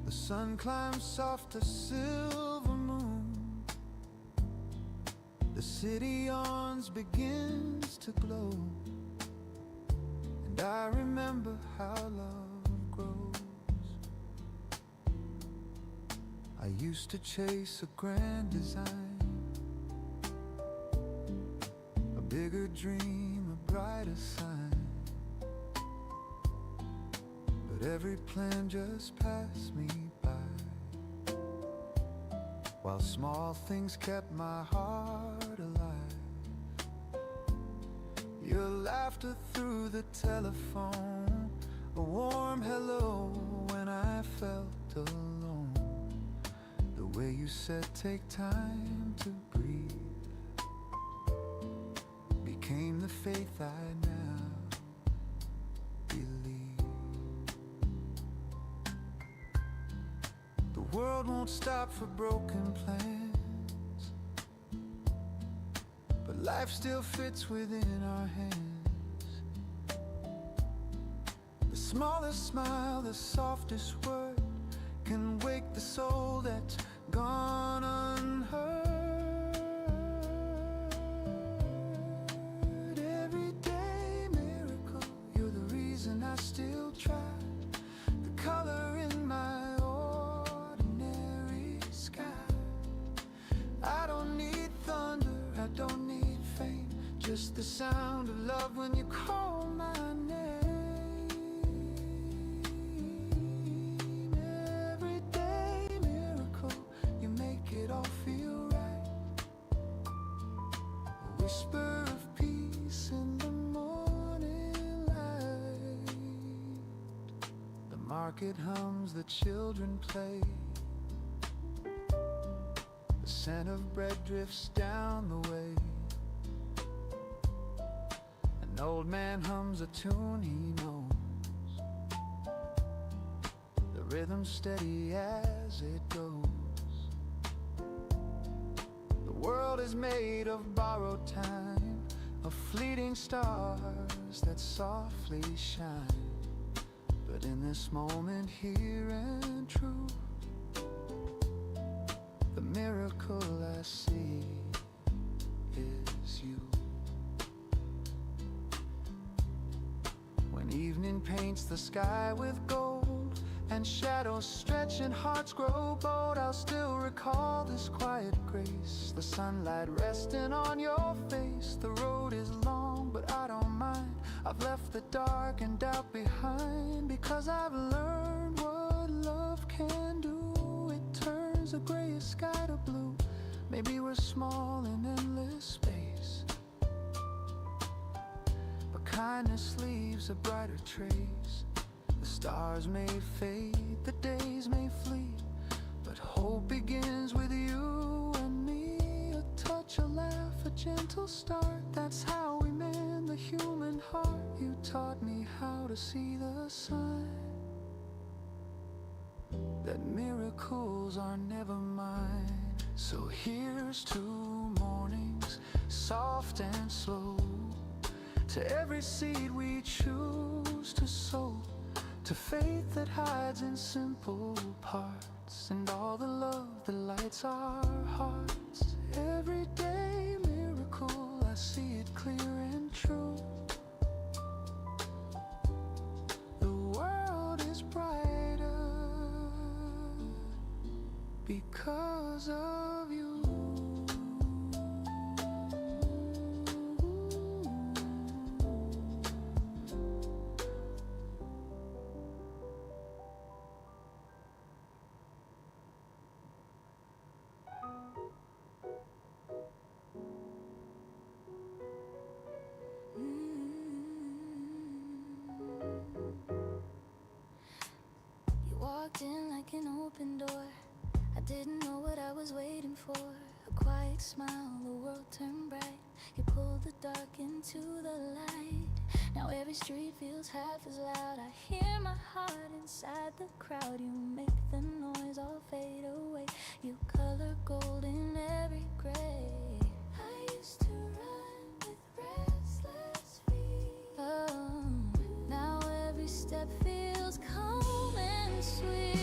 the sun climbs soft a silver moon. The city yawns, begins to glow, and I remember how love grows. I used to chase a grand design, a bigger dream, a brighter sign. But every plan just passed me by, while small things kept my heart alive. Your laughter through the telephone, a warm hello when I felt alone. The way you said take time to breathe became the faith I now believe. The world won't stop for broken plans, but life still fits within our hands. The smallest smile, the softest word can wake the soul that's gone unheard. Everyday miracle, you're the reason I still try. The color in my ordinary sky. I don't need thunder, I don't need fame, just the sound of love when you call my name. Everyday miracle, you make it all feel right. A whisper of peace in the morning light. The market hums, the children play, the scent of bread drifts down the way. An old man hums a tune he knows, the rhythm steady as it goes. The world is made of borrowed time, of fleeting stars that softly shine. But in this moment here and true, the miracle I see is you. When evening paints the sky with gold, and shadows stretch and hearts grow bold, I'll still recall this quiet grace, the sunlight resting on your face. The road is long, but I don't mind. I've left the dark and doubt behind, because I've learned what love can do. It turns a grayish sky to blue. Maybe we're small in endless space, but kindness leaves a brighter trace. The stars may fade, the days may flee, but hope begins with you and me. A touch, a laugh, a gentle start, that's how we mend the human heart. You taught me how to see the sign that miracles are never mine, So here's to mornings, soft and slow, to every seed we choose to sow, to faith that hides in simple parts, and all the love that lights our hearts. Everyday miracle, I see it clear and true. The world is brighter because of you. You walked in like an open door. I didn't know what I was waiting for. A quiet smile, the world turned bright. You pulled the dark into the light. Now every street feels half as loud. I hear my heart inside the crowd. You make the noise all fade away. You color gold in every gray. I used to run with restless feet. Oh, now every step feels calm and sweet.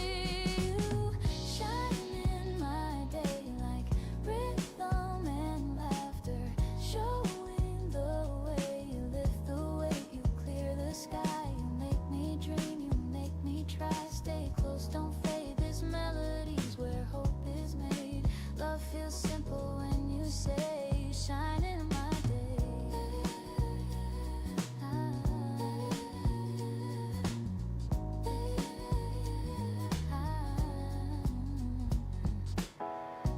You shine in my day like rhythm and laughter, showing the way you lift the weight, you clear the sky, you make me dream, you make me try. Stay close, don't fade. This melody's where hope is made. Love feels simple when you say you shine in my day.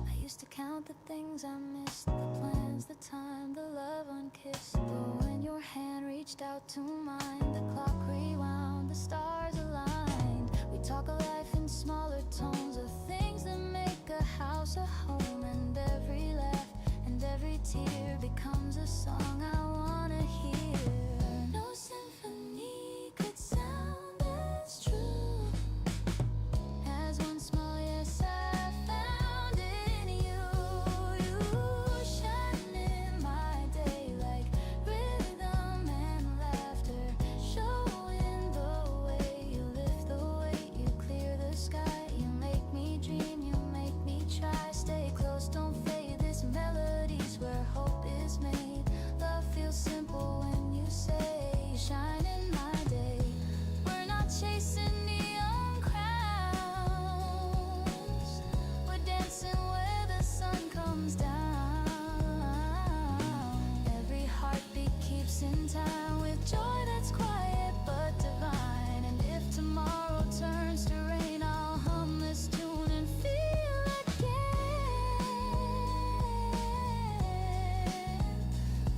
I used to count the things I missed, the plans, the time, the love unkissed. But when your hand reached out to mine, the clock rewound, the stars aligned. We talk of life in smaller tones, of things that make a house a home. And every laugh and every tear becomes a song I wanna hear. No symphony could sound as true as one small yes I found in you. You shine in my day like rhythm and laughter, showing the way you lift the weight, you clear the sky, you make me dream, you make me try. Stay close, don't fade. This melody's where hope is made. Love feels simple when you say you shine in my day. We're not chasing neon crowns, we're dancing where the sun comes down. Every heartbeat keeps in time with joy that's quiet but divine. And if tomorrow turns to rain, I'll hum this tune and feel again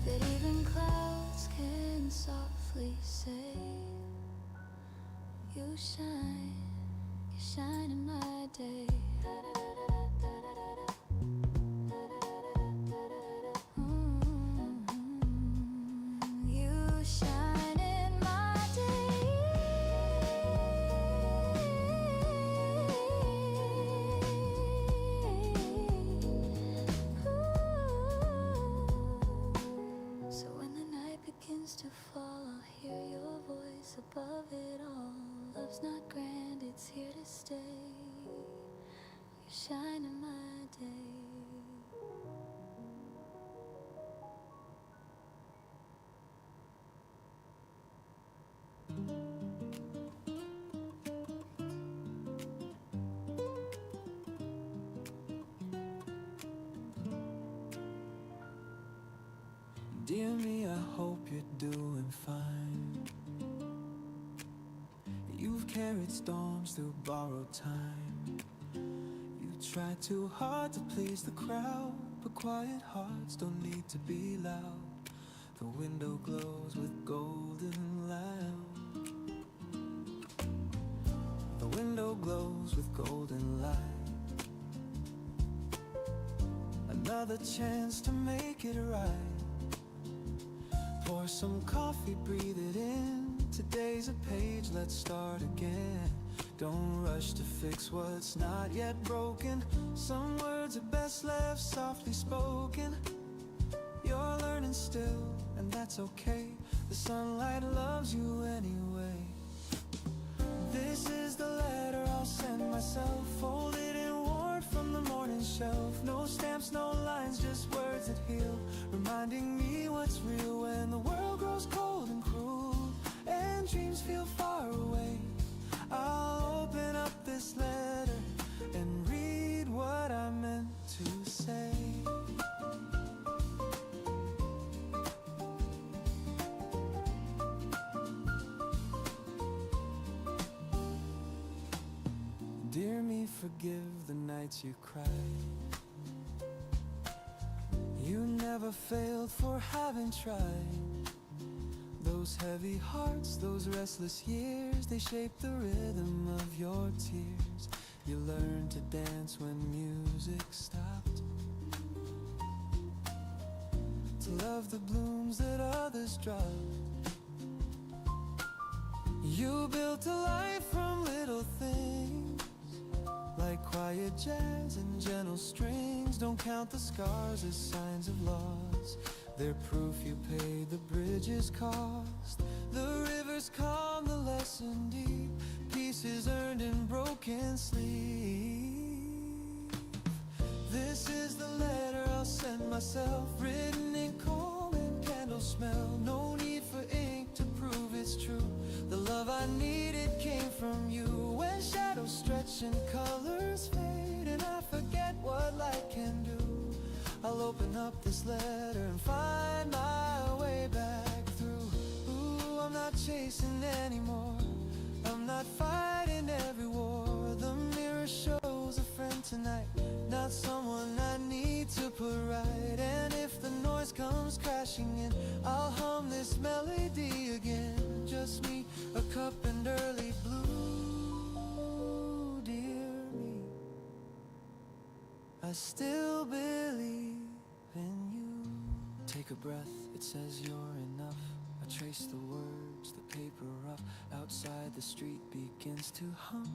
that even clouds can softly say, you shine in my day. You shine in my day. So when the night begins to fall, I'll hear your voice above it all. Love's not grand, it's here to stay. You shine in my day. Dear me, I hope you're doing fine. You've carried storms through borrowed time. You try too hard to please the crowd, but quiet hearts don't need to be loud. The window glows with golden light. The window glows with golden light. Another chance to make it right. Pour some coffee, breathe it in. Today's a page, let's start again. Don't rush to fix what's not yet broken. Some words words are best left softly spoken. You're learning still, and that's okay. The sunlight loves you anyway. This is the letter I'll send myself, folded and worn from the morning shelf. No stamps, no lines, just words that heal, reminding me what's real when the world grows cold and cruel and dreams feel far away. I'll open up this letter and read what I meant to say. Dear me, forgive the nights you cried. You never failed for having tried. Those heavy hearts, those restless years, they shape the rhythm of your tears. You learned to dance when music stopped, to love the blooms that others dropped. You built a life from little things, like quiet jazz and gentle strings. Don't count the scars as signs of loss, they're proof you paid the bridge's cost. The rivers calm, the lesson deep, pieces earned in broken sleep. This is the letter I'll send myself, written in calm and candle smell. No need for ink to prove it's true. The love I needed came from you. When shadows stretch and colors fade and I forget what light can do, I'll open up this letter and find my way back through. Ooh, I'm not chasing anymore, I'm not fighting every war. The mirror shows a friend tonight, not someone I need to put right. And if the noise comes crashing in, I'll hum this melody again. Just me, a cup and early blue. Dear me, I still believe in you. Take a breath, it says you're enough. I trace the words, the paper rough. Outside the street begins to hum,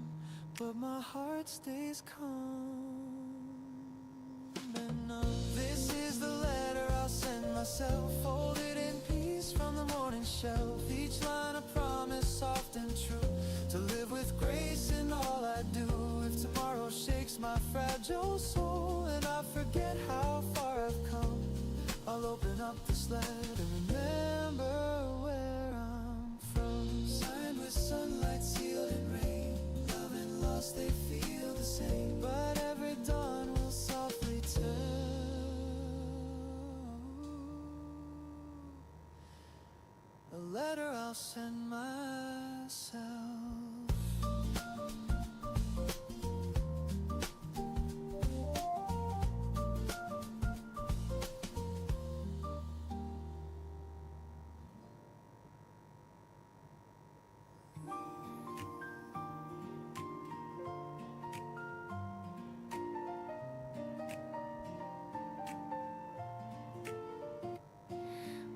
but my heart stays calm and numb. This is the letter I'll send myself, folded in peace from the morning shelf. Each line a promise, soft and true, to live with grace in all I do. If tomorrow shakes my fragile soul and I forget how far I've come, I'll open up this letter and remember where I'm from. Signed with sunlight, sealed in rain, love and loss, they feel the same. But every dawn will softly turn a letter I'll send myself.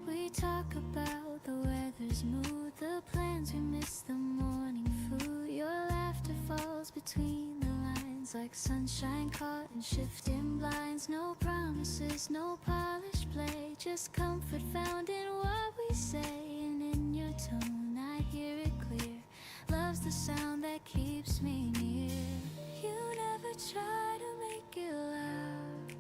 We talk about the weather's mood, the plans we miss, the morning food. Your laughter falls between the lines like sunshine caught in shifting blinds. No promises, no polished play, just comfort found in what we say. And in your tone I hear it clear, love's the sound that keeps me near. You never try to make it loud,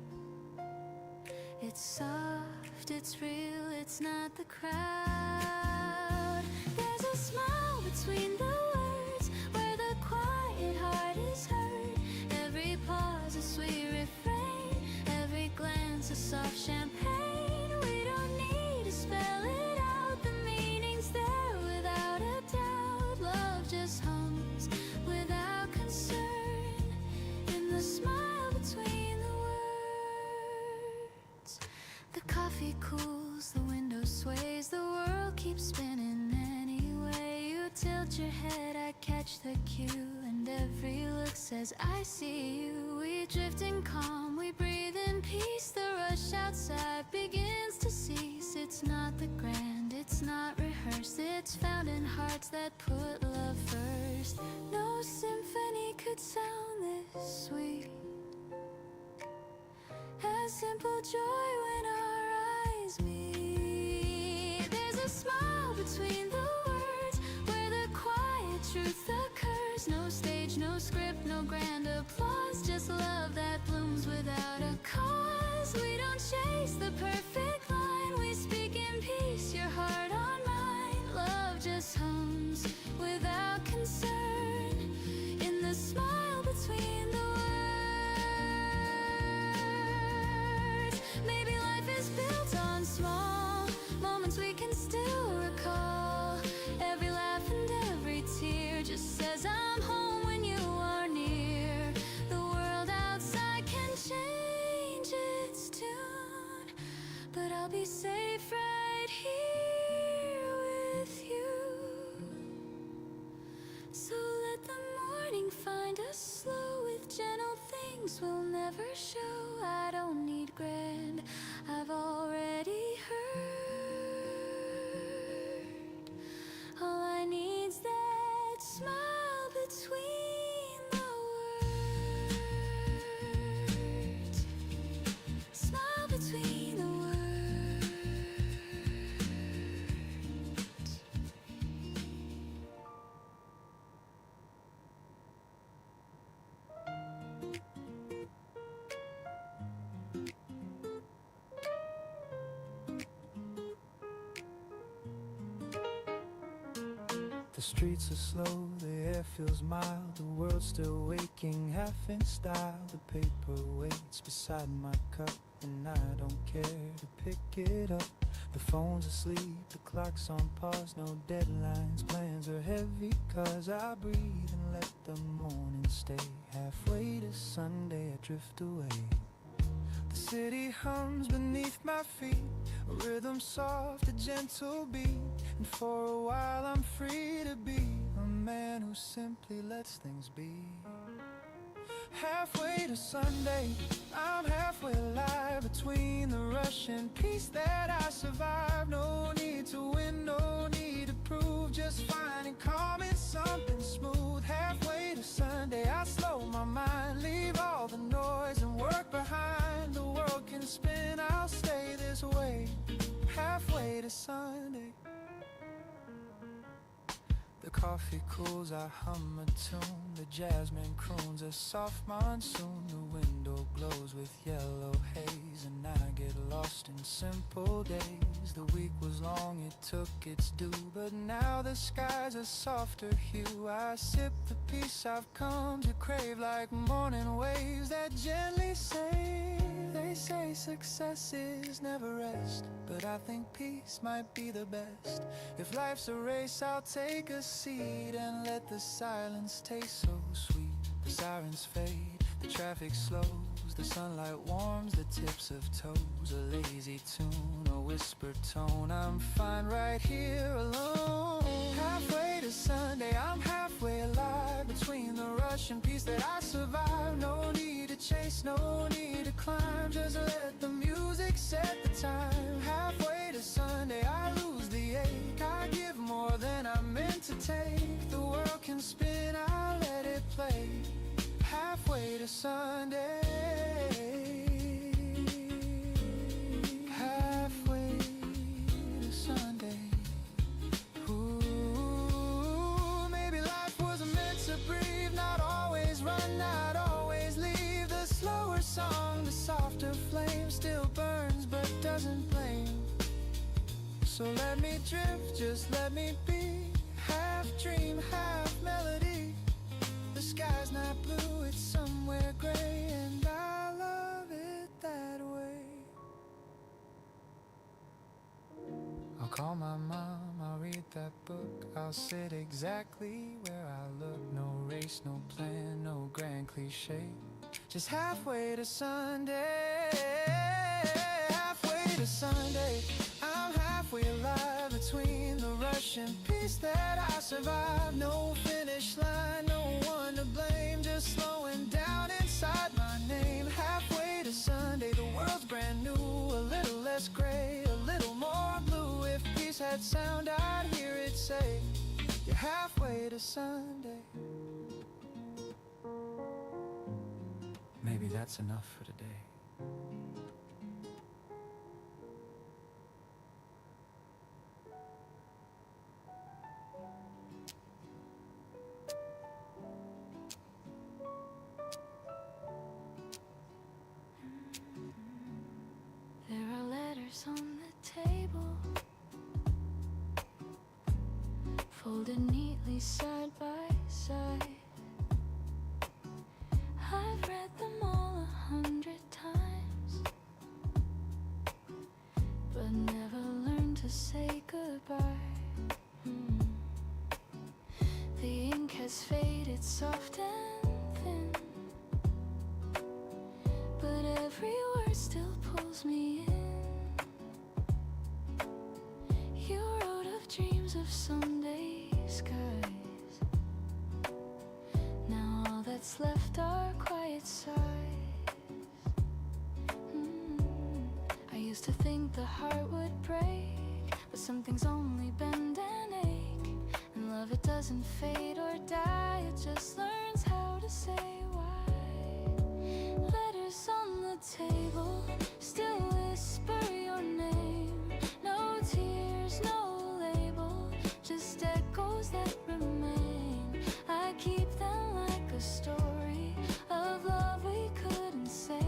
it's soft, it's real, it's not the crowd. There's a smile between the words, where the quiet heart is heard. Every pause a sweet refrain, every glance a soft champagne. We don't need to spell it out, the meaning's there without a doubt. Love just hums without concern in the smile between the words. The coffee cools, the window sways, the world keeps spinning anyway. You tilt your head, I catch the cue, and every look says I see you. We drift in calm, we breathe in peace. The rush outside begins to cease. It's not the grand, it's not rehearsed, it's found in hearts that put love first. No symphony could sound this sweet, a simple joy when our eyes meet. There's a smile between the words where the quiet truth occurs. No stage, no script, no grand applause, just love that blooms without a cause. We don't chase the perfect line, we speak in peace, your heart on mine. Love just hums without concern in the smile between the words. Maybe life is built on small moments we can still recall. Every laugh and every tear just says I'm home when you are near. The world outside can change its tune, but I'll be safe right here with you. So let the morning find us slow with gentle things we'll never show. I don't need grand, I've already heard. All I need's that smile between the words. Smile between the words. The streets are slow, the air feels mild, the world's still waking, half in style. The paper waits beside my cup, and I don't care to pick it up. The phone's asleep, the clock's on pause, no deadlines, plans are heavy, cause I breathe and let the morning stay. Halfway to Sunday, I drift away. The city hums beneath my feet, a rhythm soft, a gentle beat. And for a while I'm free to be a man who simply lets things be. Halfway to Sunday, I'm halfway alive, between the rush and peace that I survive. No need to win, no need to prove, just finding calm in something smooth. Halfway to Sunday, I slow my mind, leave all the noise and work behind. The world can spin, I'll stay this way. Halfway to Sunday. The coffee cools, I hum a tune, the jasmine croons a soft monsoon. The window glows with yellow haze, and I get lost in simple days. The week was long, it took its due, but now the sky's a softer hue. I sip the peace I've come to crave, like morning waves that gently say. They say success is never rest, but I think peace might be the best. If life's a race, I'll take a seat and let the silence taste so sweet. The sirens fade, the traffic slows, the sunlight warms the tips of toes. A lazy tune, a whispered tone, I'm fine right here alone. Halfway to Sunday, I'm halfway alive, between the rush and peace that I survive. No need to chase, no need to climb, just let the music set the time. Halfway to Sunday, I lose the ache, I give more than I meant to take. The world can spin, I'll let it play. Halfway to Sunday. Halfway to Sunday. Ooh, maybe life wasn't meant to breathe, not always run, not always leave. The slower song, the softer flame still burns but doesn't blame. So let me drift, just let me be, half dream, half melody. The sky's not blue, it's somewhere gray, and I love it that way. I'll call my mom, I'll read that book, I'll sit exactly where I look. No race, no plan, no grand cliche, just halfway to Sunday. Halfway to Sunday, I'm halfway alive, between the rush and peace that I survive. No finish line, no one to blame, just slowing down inside my name. Halfway to Sunday, the world's brand new, a little less gray, a little more blue. If peace had sound, I'd hear it say, you're halfway to Sunday. Maybe that's enough for today. folded neatly side by side. I've read them all 100 times, but never learned to say goodbye. The ink has faded soft and thin, but every word still pulls me in. You wrote of dreams of someday skies. Now all that's left are quiet sighs. I used to think the heart would break, but some things only bend and ache. And love, it doesn't fade or die, it just learns how to say why. Letters on the table still whisper your name. No tears, no label, just echoes that remain. I keep them like a story of love we couldn't say.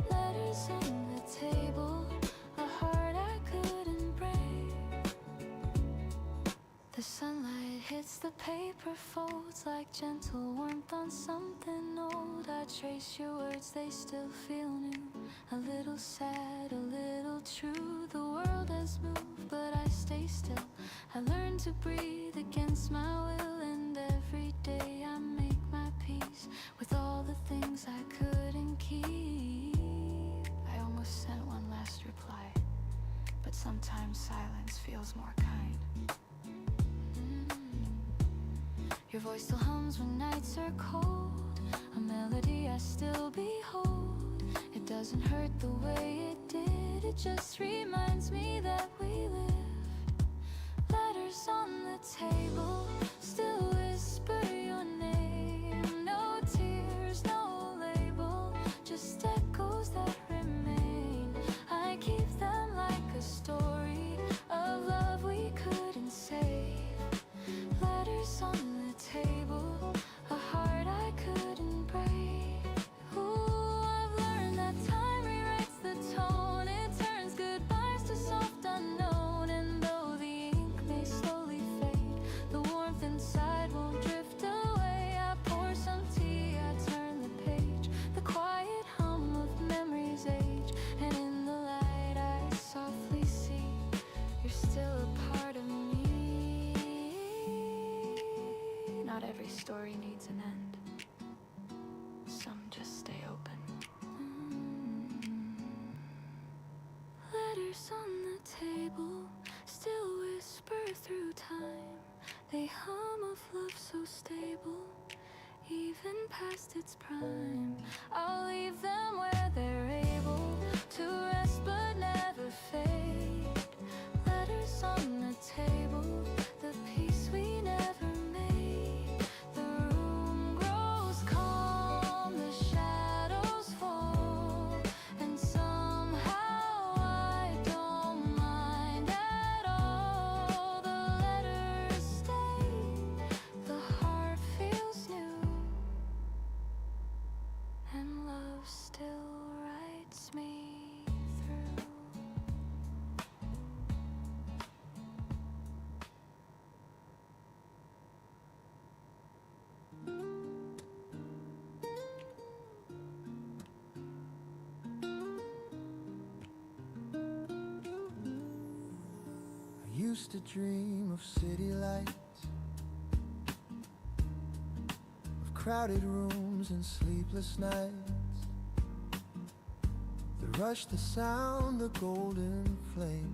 Letters on the table, a heart I couldn't break. The sunlight hits the paper folds like gentle warmth on something old. I trace your words, they still feel new. A little sad, a little true. The world has moved, but I stay still. I learn to breathe against my will, and every day I make my peace with all the things I couldn't keep. I almost sent one last reply, but sometimes silence feels more kind. Your voice still hums when nights are cold, a melody I still behold. It doesn't hurt the way it did, it just reminds me that we lived. Letters on the table still whisper your name. No tears, no label, just echoes that remain. I keep them like a story of love we couldn't say. Letters on the table, a heart I couldn't break. Ooh, I've learned that time rewrites the tone. It turns goodbyes to soft unknown. And though the ink may slowly fade, the warmth inside won't drift away. I pour some tea, I turn the page, the quiet hum of memories age. And in the light I softly see you're still a part of me. Not every story needs an end. Some just stay open. Letters on the table still whisper through time. They hum of love so stable, even past its prime. I'll leave them where they're able to rest but never fade. Letters on the table, the peace we never made. The room grows calm, the shadows fall, and somehow I don't mind at all. The letters stay, the heart feels new, and love still writes me through. I used to dream of city lights, of crowded rooms and sleepless nights. The rush, the sound, the golden flame.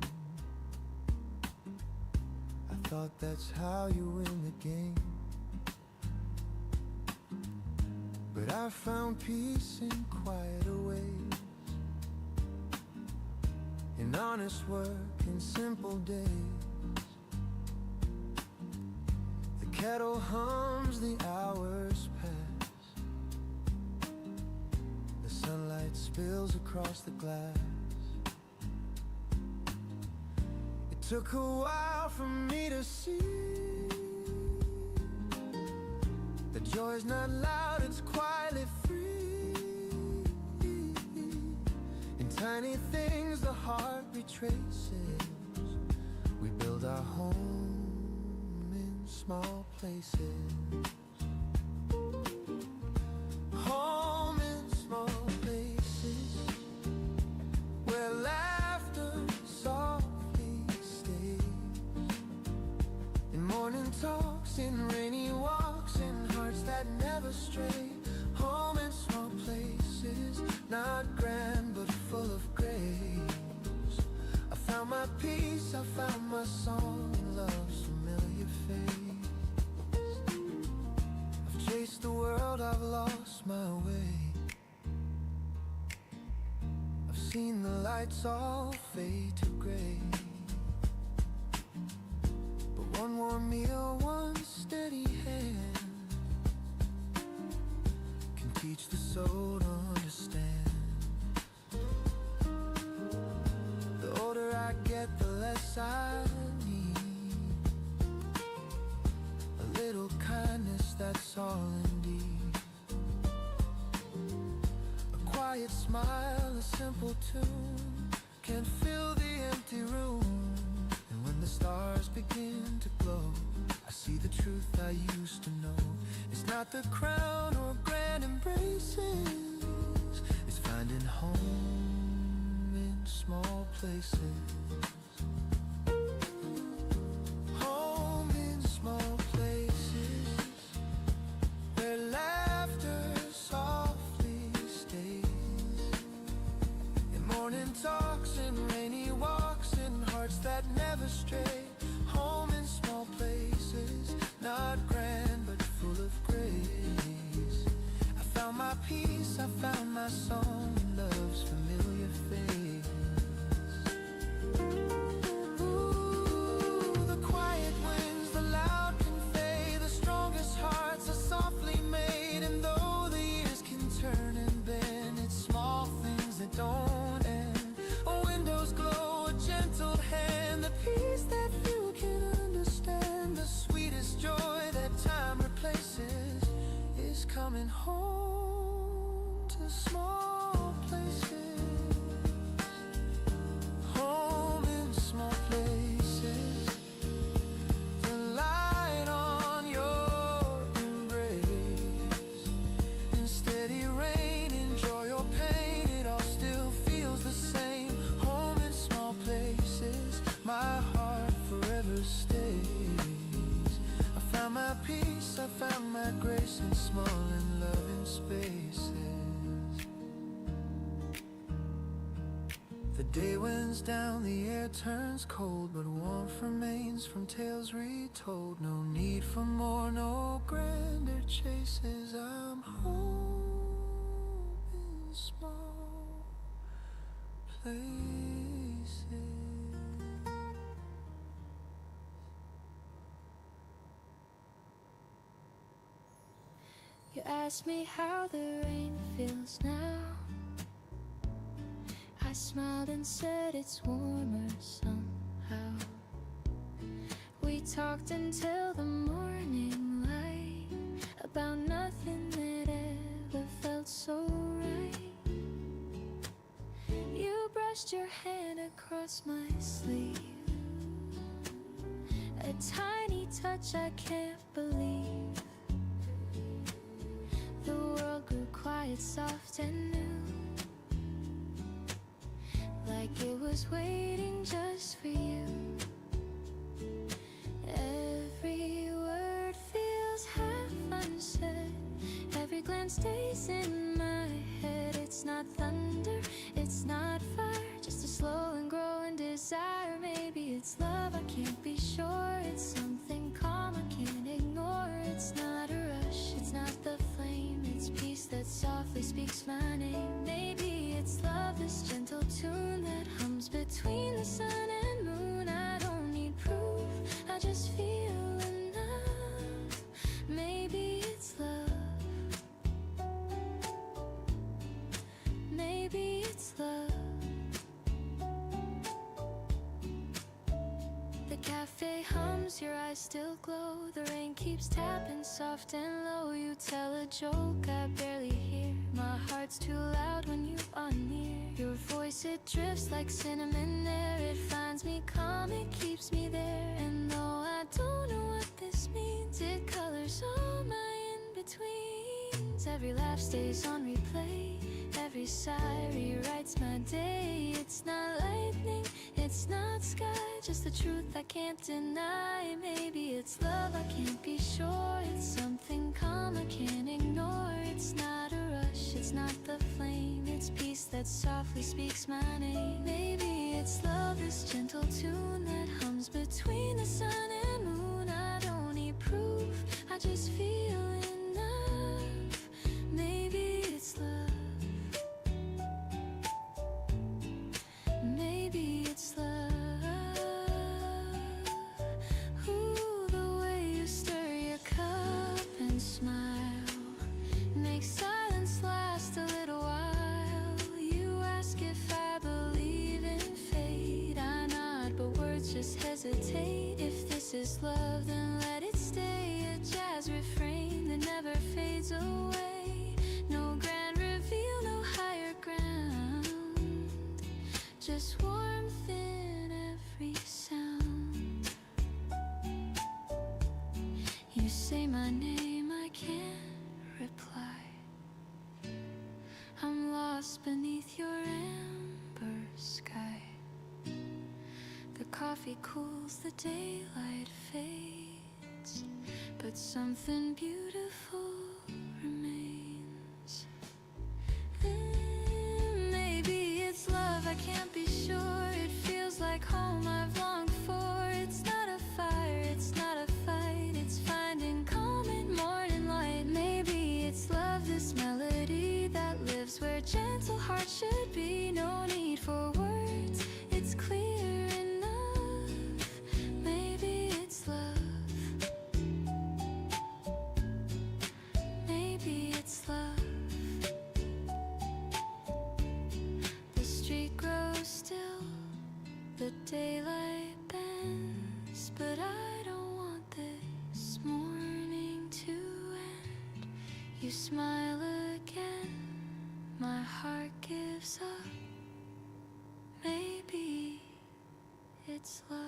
I thought that's how you win the game. But I found peace in quieter ways, in honest work, in simple days. The kettle hums, the hours pass, the sunlight spills across the glass. It took a while for me to see the joy's not loud, it's quietly free. In tiny things the heart retraces. We build our home small places. Home in small places where laughter softly stays. In morning talks, in rainy walks, in hearts that never stray. Home in small places, not grand but full of grace. I found my peace, I found my song in love's familiar face. I've chased the world, I've lost my way. I've seen the lights all fade to gray. But one warm meal, one steady hand can teach the soul to understand. The older I get, the less I need. A little kindness, that's all indeed. A quiet smile, a simple tune can fill the empty room. And when the stars begin to glow, I see the truth I used to know. It's not the crown or grand embraces, it's finding home in small places. Home in small places where laughter softly stays. In morning talks, in rainy walks, in hearts that never stray. Home in small places, not grand but full of grace. I found my peace, I found my song in love's familiar face. Ooh, the quiet winds, the loud convey, the strongest hearts are softly made. And though the years can turn and bend, it's small things that don't end. A window's glow, a gentle hand, the peace that few can understand. The sweetest joy that time replaces is coming home to small places. Home in small places, the light on your embrace. In steady rain, in joy or pain, it all still feels the same. Home in small places, my heart forever stays. I found my peace, I found my grace in small and loving spaces. The day winds down, the air turns cold, but warmth remains from tales retold. No need for more, no grander chases. I'm home in small places. You ask me how the rain feels now. I smiled and said it's warmer somehow. We talked until the morning light about nothing that ever felt so right. You brushed your hand across my sleeve, a tiny touch I can't believe. The world grew quiet, soft and new, like it was waiting just for you. Every word feels half unsaid, every glance stays in my head. It's not thunder, it's not fire, just a slow and growing desire. Maybe it's love, I can't be sure. It's something calm I can't ignore. It's not a rush, it's not the flame, it's peace that softly speaks my name. Maybe it's love, this gentle tune that hums between the sun and moon. I don't need proof, I just feel enough. Maybe it's love, maybe it's love. The cafe hums, your eyes still glow. The rain keeps tapping soft and low. You tell a joke I barely hear. My heart's too loud when you are near. Your voice, it drifts like cinnamon air. It finds me calm, it keeps me there. And though I don't know what this means, in-betweens. Every laugh stays on replay, every sigh rewrites my day. It's not lightning, it's not sky, just the truth I can't deny. Maybe it's love, I can't be sure. It's something calm I can't ignore. It's not a rush, it's not the flame, it's peace that softly speaks my name. Maybe it's love, this gentle tune that hums between the sun and moon. I don't need proof, I just feel enough. Maybe it's love. Maybe it's love. Ooh, the way you stir your cup and smile makes silence last a little while. You ask if I believe in fate. I nod, but words just hesitate. If this is love, then let it stay. A jazz refrain that never fades away. No grand reveal, no higher ground, just warmth in every sound. You say my name, I can't reply. I'm lost beneath your amber sky. The coffee cools, the daylight fades, but something beautiful remains. Maybe it's love, I can't be sure. It feels like home I've longed for. It's not a fire, it's not a fight, it's finding calm in morning light. Maybe it's love, this melody that lives where gentle hearts should be. No need for words, it's clear enough. Maybe it's love. Maybe it's love. The street grows still, the daylight bends, but I don't want this morning to end. You smile again, my heart gives up. Maybe it's love.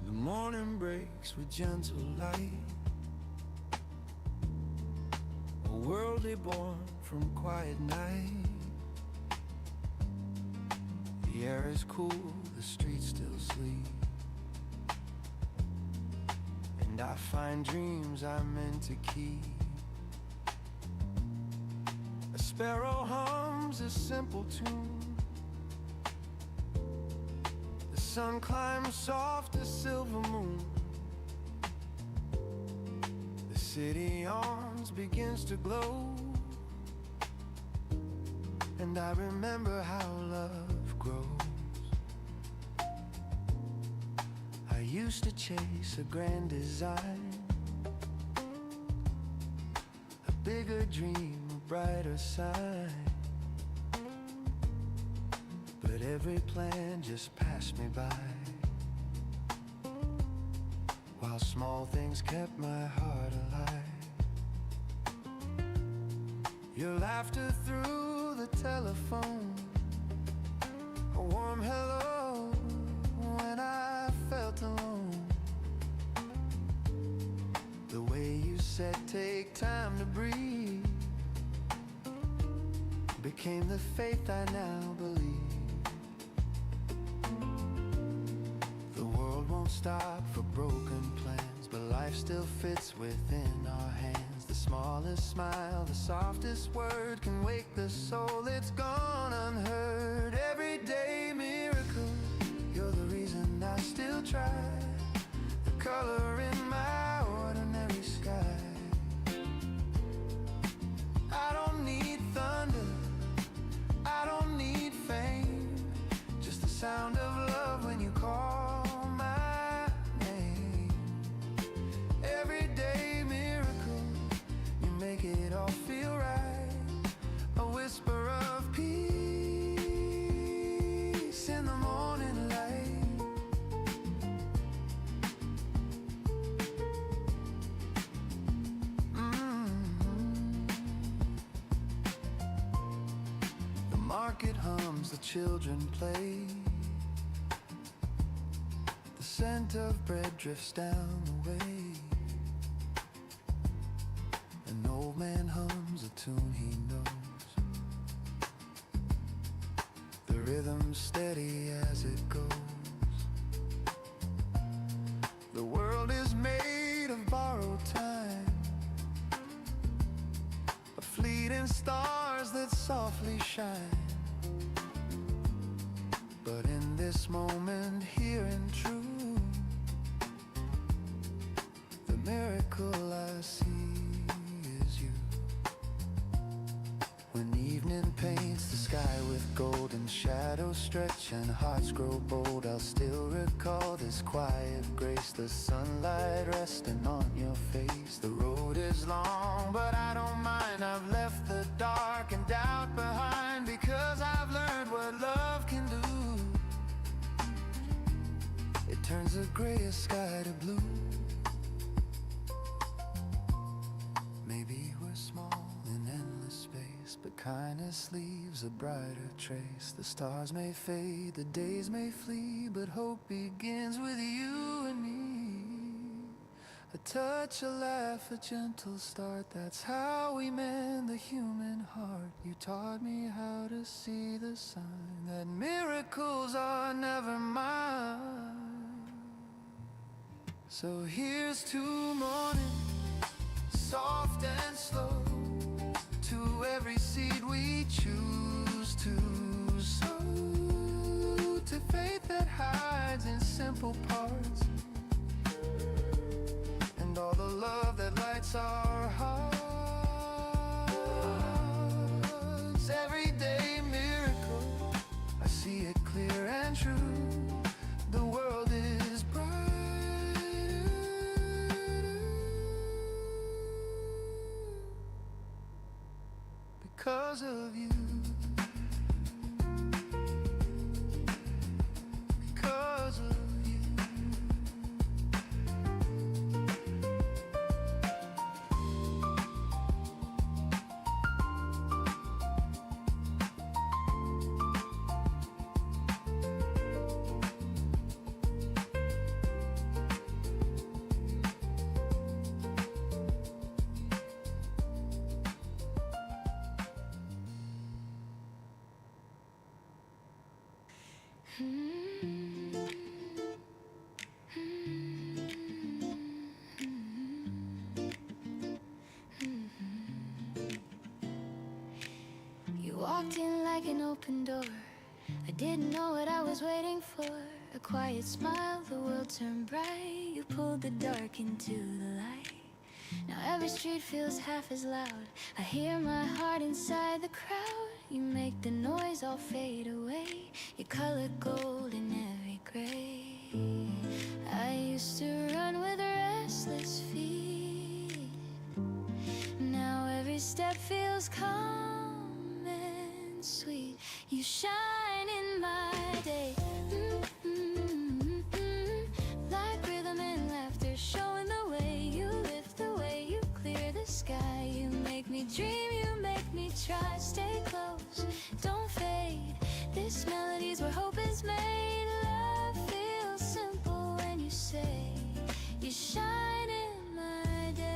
The morning breaks with gentle light, a worldly born from quiet night. The air is cool, the streets still sleep, and I find dreams I'm meant to keep. A sparrow hums a simple tune, the sun climbs soft as silver moon. The city yawns, begins to glow, and I remember how love grows. I used to chase a grand design, a bigger dream, a brighter sign, but every plan just passed me by, while small things kept my heart alive. Your laughter through the telephone, a warm hello when I felt alone. The way you said take time to breathe became the faith I now believe. The world won't stop for broken plans, but life still fits within our hands. The smallest smile, the softest word can wake the soul. It's gone unheard. Everyday miracle, you're the reason I still try. The color in my ordinary sky. I don't need thunder, I don't need fame, just the sound of love when you call my name. Everyday miracle, you make it all feel right. A whisper of peace market hums, the children play. The scent of bread drifts down the way. An old man hums a tune he knows. The rhythm's steady as it goes. The world is made of borrowed time, of fleeting stars that softly shine. But in this moment, here and true, the miracle I see is you. When evening paints the sky with golden shadows stretch and hearts grow bold, I'll still recall this quiet grace, the sunlight resting on your face. The road is long, but I don't mind. I've left the dark and doubt behind, because I've learned what love can do. It turns the grayest sky to blue. Maybe we're small in endless space, but kindness leaves a brighter trace. The stars may fade, the days may flee, but hope begins with you and me. A touch, a laugh, a gentle start, that's how we mend the human heart. You taught me how to see the sign that miracles are never mine. So here's to morning, soft and slow, to every seed we choose to sow, to faith that hides in simple parts, and all the love that lights our hearts. Everyday miracle, I see it clear and true. The world is bright because of you. Because of you. You walked in like an open door. I didn't know what I was waiting for. A quiet smile, the world turned bright. You pulled the dark into the light. Now every street feels half as loud. I hear my heart inside the crowd. You make the noise all fade away. You color gold in every gray. I used to run with restless feet. Now every step feels calm and sweet. You shine in my day. Like rhythm and laughter, showing the way. You lift the way, you clear the sky. You make me dream, you make me try. Stay close, don't fade. This melody's where hope is made. Love feels simple when you say you shine in my day.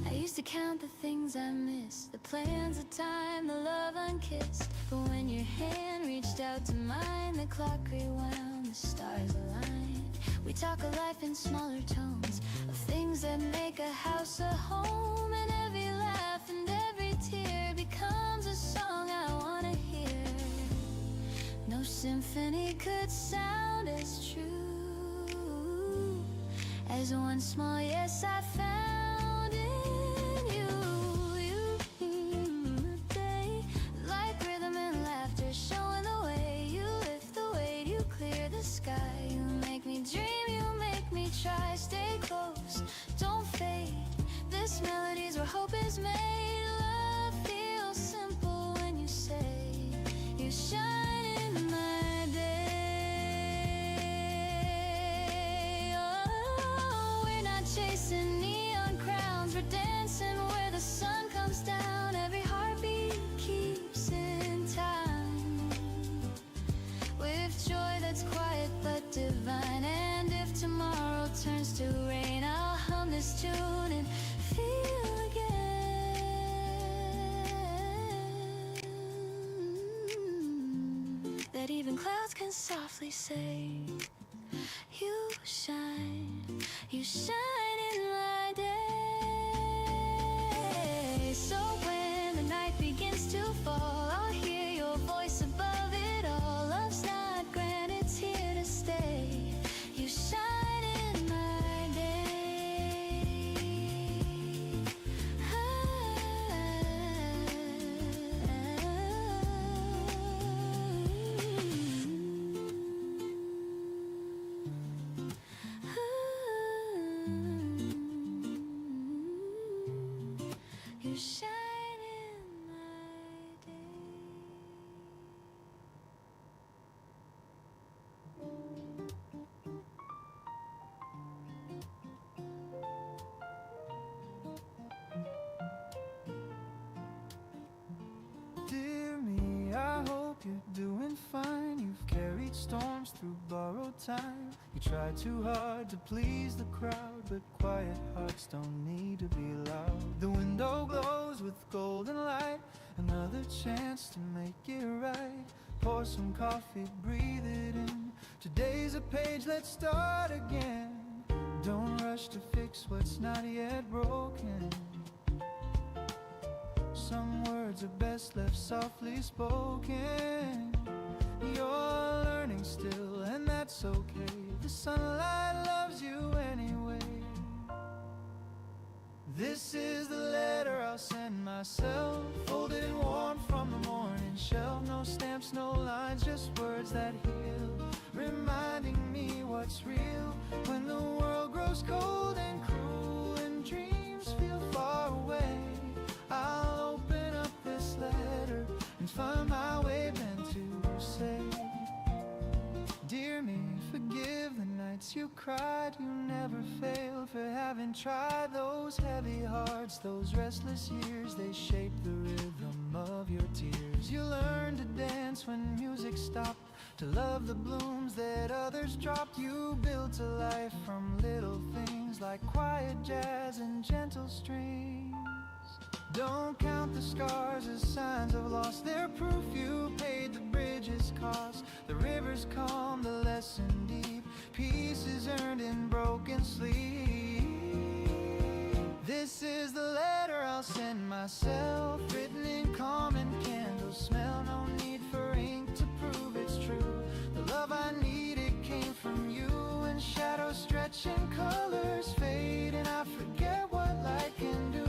I used to count the things I missed, the plans of time, the love unkissed. But when your hand reached out to mine, the clock rewound, the stars aligned. We talk of life in smaller tones, of things that make a house a home. And every laugh and every tear becomes a song I wanna hear. No symphony could sound as true as one small yes I found in you. Day, like rhythm and laughter, showing the way. You lift the weight, you clear the sky. You make me dream, you make me try. Stay close, don't fade. This melody's where hope is made. Love feels simple when you say you shine in my day. Oh. we're dancing where the sun comes down. Every heartbeat keeps in time with joy that's quiet but divine. And if tomorrow turns to rain, I'll hum this tune and feel again that even clouds can softly say, you shine in my day. So when the night begins to fall, I'll hear your voice above it all. Love's not grand, it's here to stay. You shine in my day. You shine in my day. Dear me, I hope you're doing fine. You've carried storms through borrowed time. You try too hard to please the crowd, but quiet hearts don't need to be loud. The window glows with golden light, another chance to make it right. Pour some coffee, breathe it in. Today's a page, let's start again. Don't rush to fix what's not yet broken. Some words are best left softly spoken. You're learning still, and that's okay. The sunlight loves you anyway. This is the letter I'll send myself, folded and warm from the morning shelf. No stamps, no lines, just words that heal, reminding me what's real. When the world grows cold and cruel and dreams feel far away, I'll open up this letter and find my way meant to say, dear me, forgive the nights you cried. You never failed for having tried. Those heavy hearts, those restless years, they shape the rhythm of your tears. You learned to dance when music stopped, to love the blooms that others dropped. You built a life from little things like quiet jazz and gentle strings. Don't count the scars as signs of loss. They're proof you paid the bridge's cost. The river's calm, the lesson deep. Peace is earned in broken sleep. This is the letter I'll send myself, written in calm and candle smell. No need for ink to prove it's true. The love I needed came from you. And shadows stretch and colors fade, and I forget what light can do.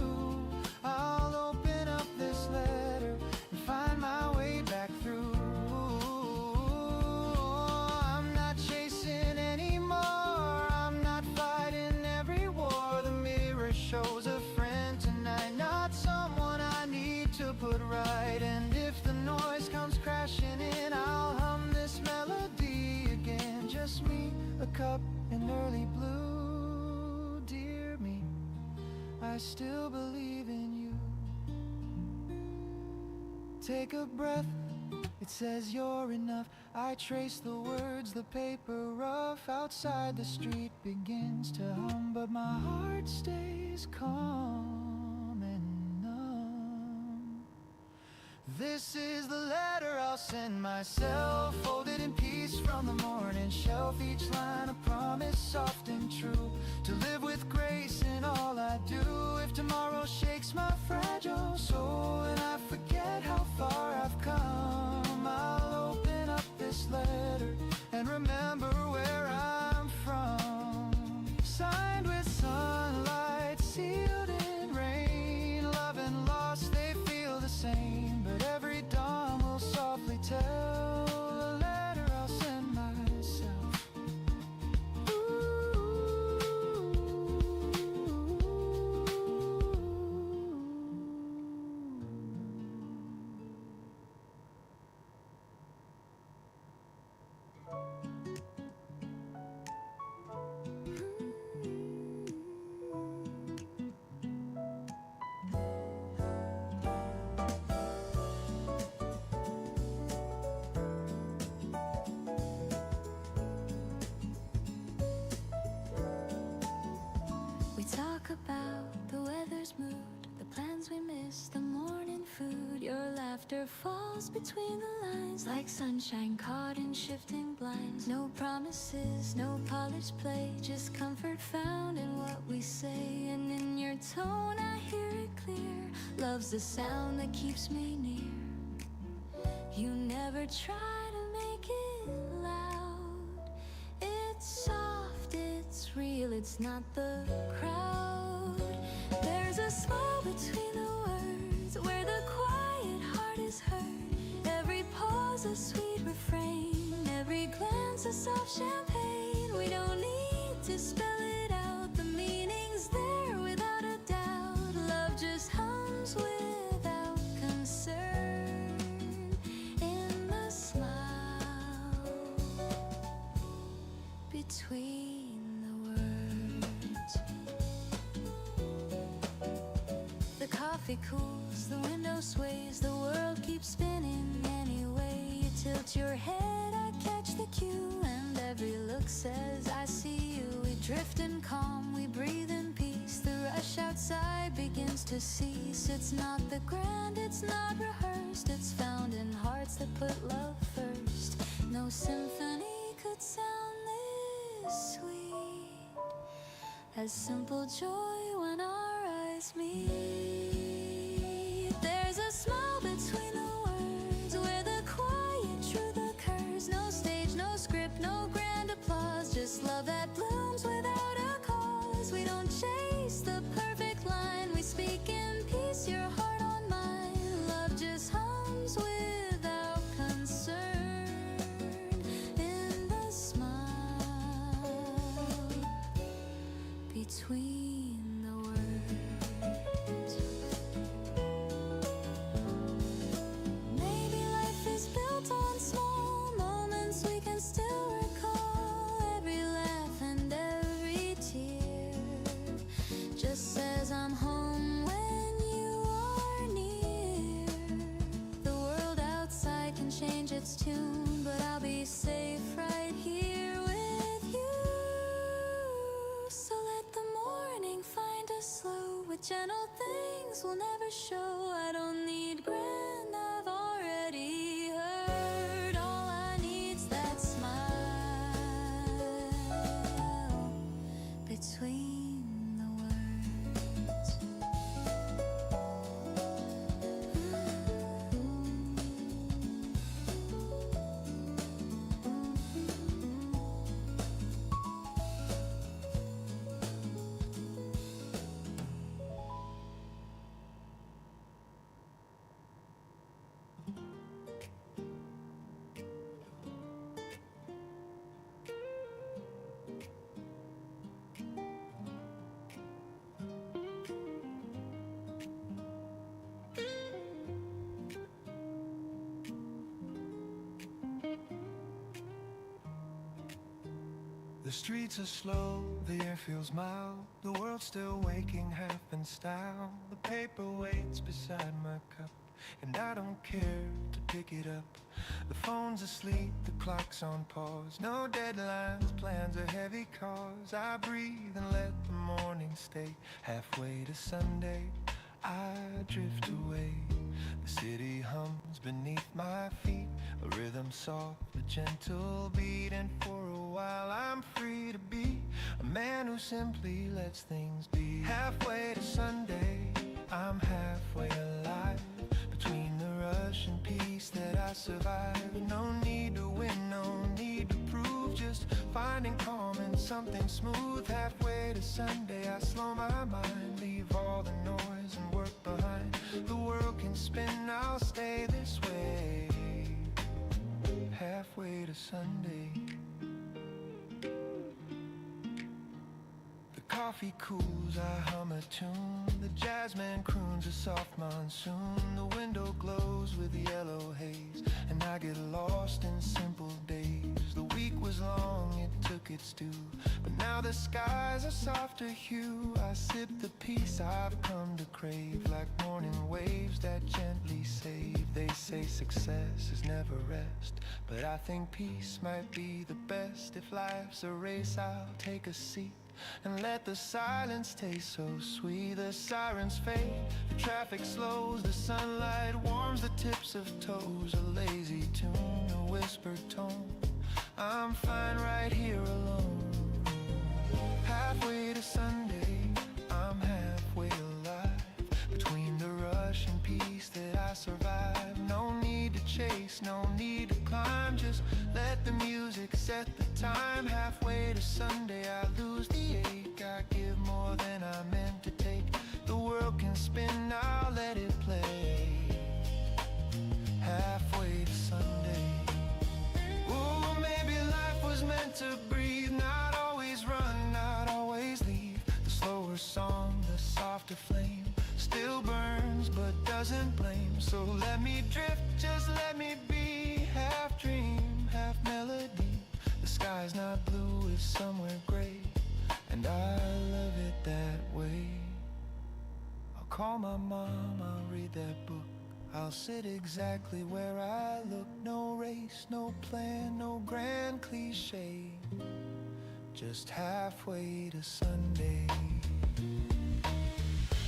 I'll open up this letter and find my way back through. I'm not chasing anymore, I'm not fighting every war. The mirror shows a friend tonight, not someone I need to put right. And if the noise comes crashing in, I'll hum this melody again. Just me, a cup, and early blue. Dear me, I still believe in you. Take a breath, it says you're enough. I trace the words, the paper rough. Outside the street begins to hum, but my heart stays calm and numb. This is the letter I'll send myself, folded in peace from the morning shelf. Each line a promise, soft and true, to live with grace in all I do. If tomorrow shakes my fragile soul and I forget how far I've come, I'll open up this letter and remember where I'm from. Signed with sunlight, sealed in rain. Love and loss, they feel the same, but every dawn will softly tell the letter I'll send myself. Water falls between the lines like sunshine caught in shifting blinds. No promises, no polished play, just comfort found in what we say. And in your tone I hear it clear. Love's the sound that keeps me near. You never try to make it loud. It's soft, it's real, it's not the crowd. There's a smile between the words where the quiet heart is heard. Every pause a sweet refrain, every glance a soft champagne. We don't need to spell it out, the meaning's there without a doubt. Love just hums without concern in the smile between the words. The coffee cools, the window sways, the world keeps spinning anyway. You tilt your head, I catch the cue, and every look says I see you. We drift in calm, we breathe in peace. The rush outside begins to cease. It's not the grand, it's not rehearsed, it's found in hearts that put love first. No symphony could sound this sweet as simple joy when our eyes meet. There's a smile between the words where the quiet truth occurs. No stage, no script, no grand applause, just love that blooms without a cause. We don't chase the perfect line, we speak in peace, your heart on mine. Love just hums without concern in the smile between the words. Maybe life is built on small moments we can still recall. Every laugh and every tear just says I'm home when you are near. The world outside can change its tune, but I'll be safe right here with you. So let the morning find us slow with gentle things we'll never show. I don't need grand, I've already heard. All I need's that smile between the words. The streets are slow, the air feels mild. The world's still waking, half in style. The paper waits beside my cup, and I don't care to pick it up. The phone's asleep, the clock's on pause. No deadlines, plans are heavy cause. I breathe and let the morning stay. Halfway to Sunday, I drift away. The city hums beneath my feet, a rhythm soft, a gentle beat. And for a while I'm free to be a man who simply lets things be. Halfway to Sunday, I'm halfway alive. Between the rush and peace that I survive. No need to win, no need to prove, just finding calm in something smooth. Halfway to Sunday, I slow my mind, leave all the noise and work behind. The world can spin, I'll stay this way. Halfway to Sunday. The coffee cools, I hum a tune. The jazzman croons a soft monsoon. The window glows with yellow haze, and I get lost in simple days. The week was long, it took its due, but now the skies are softer hue. I sip the peace I've come to crave, like morning waves that gently save. They say success is never rest, but I think peace might be the best. If life's a race, I'll take a seat and let the silence taste so sweet. The sirens fade, the traffic slows, the sunlight warms the tips of toes. A lazy tune, a whispered tone, I'm fine right here alone. Halfway to Sunday, I'm halfway alive. Between the rush and peace that I survive. No need to chase, no need to climb. Just let the music set the time. Halfway to Sunday, I lose the ache. I give more than I meant to take. The world can spin, I'll let it play. Halfway to Sunday. Ooh, maybe life was meant to breathe. Not always run, not always leave. The slower song, the softer flame, still burns but doesn't blame. So let me drift, just let me be. Half dream, half melody. The sky's not blue, it's somewhere gray, and I love it that way. I'll call my mom, I'll read that book. I'll sit exactly where I look. No race, no plan, no grand cliche. Just halfway to Sunday.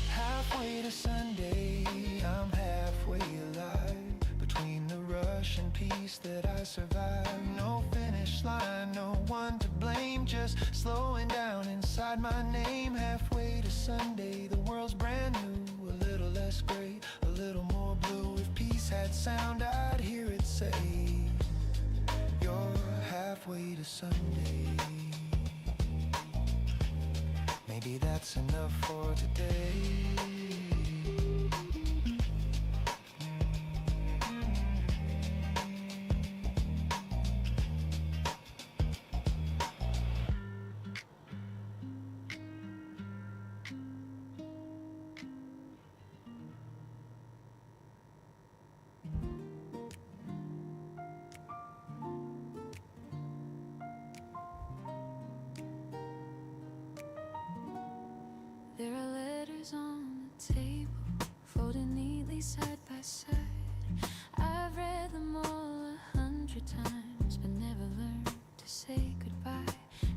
Halfway to Sunday, I'm halfway alive. Between the rush and peace that I survive. No finish line, no one to blame. Just slowing down inside my name. Halfway to Sunday, the world's brand new. A little less gray, a little more blue. If peace had sound, I'd hear it say, you're halfway to Sunday. Maybe that's enough for today. There are letters on the table, folded neatly side by side. I've read them all 100 times, but never learned to say goodbye.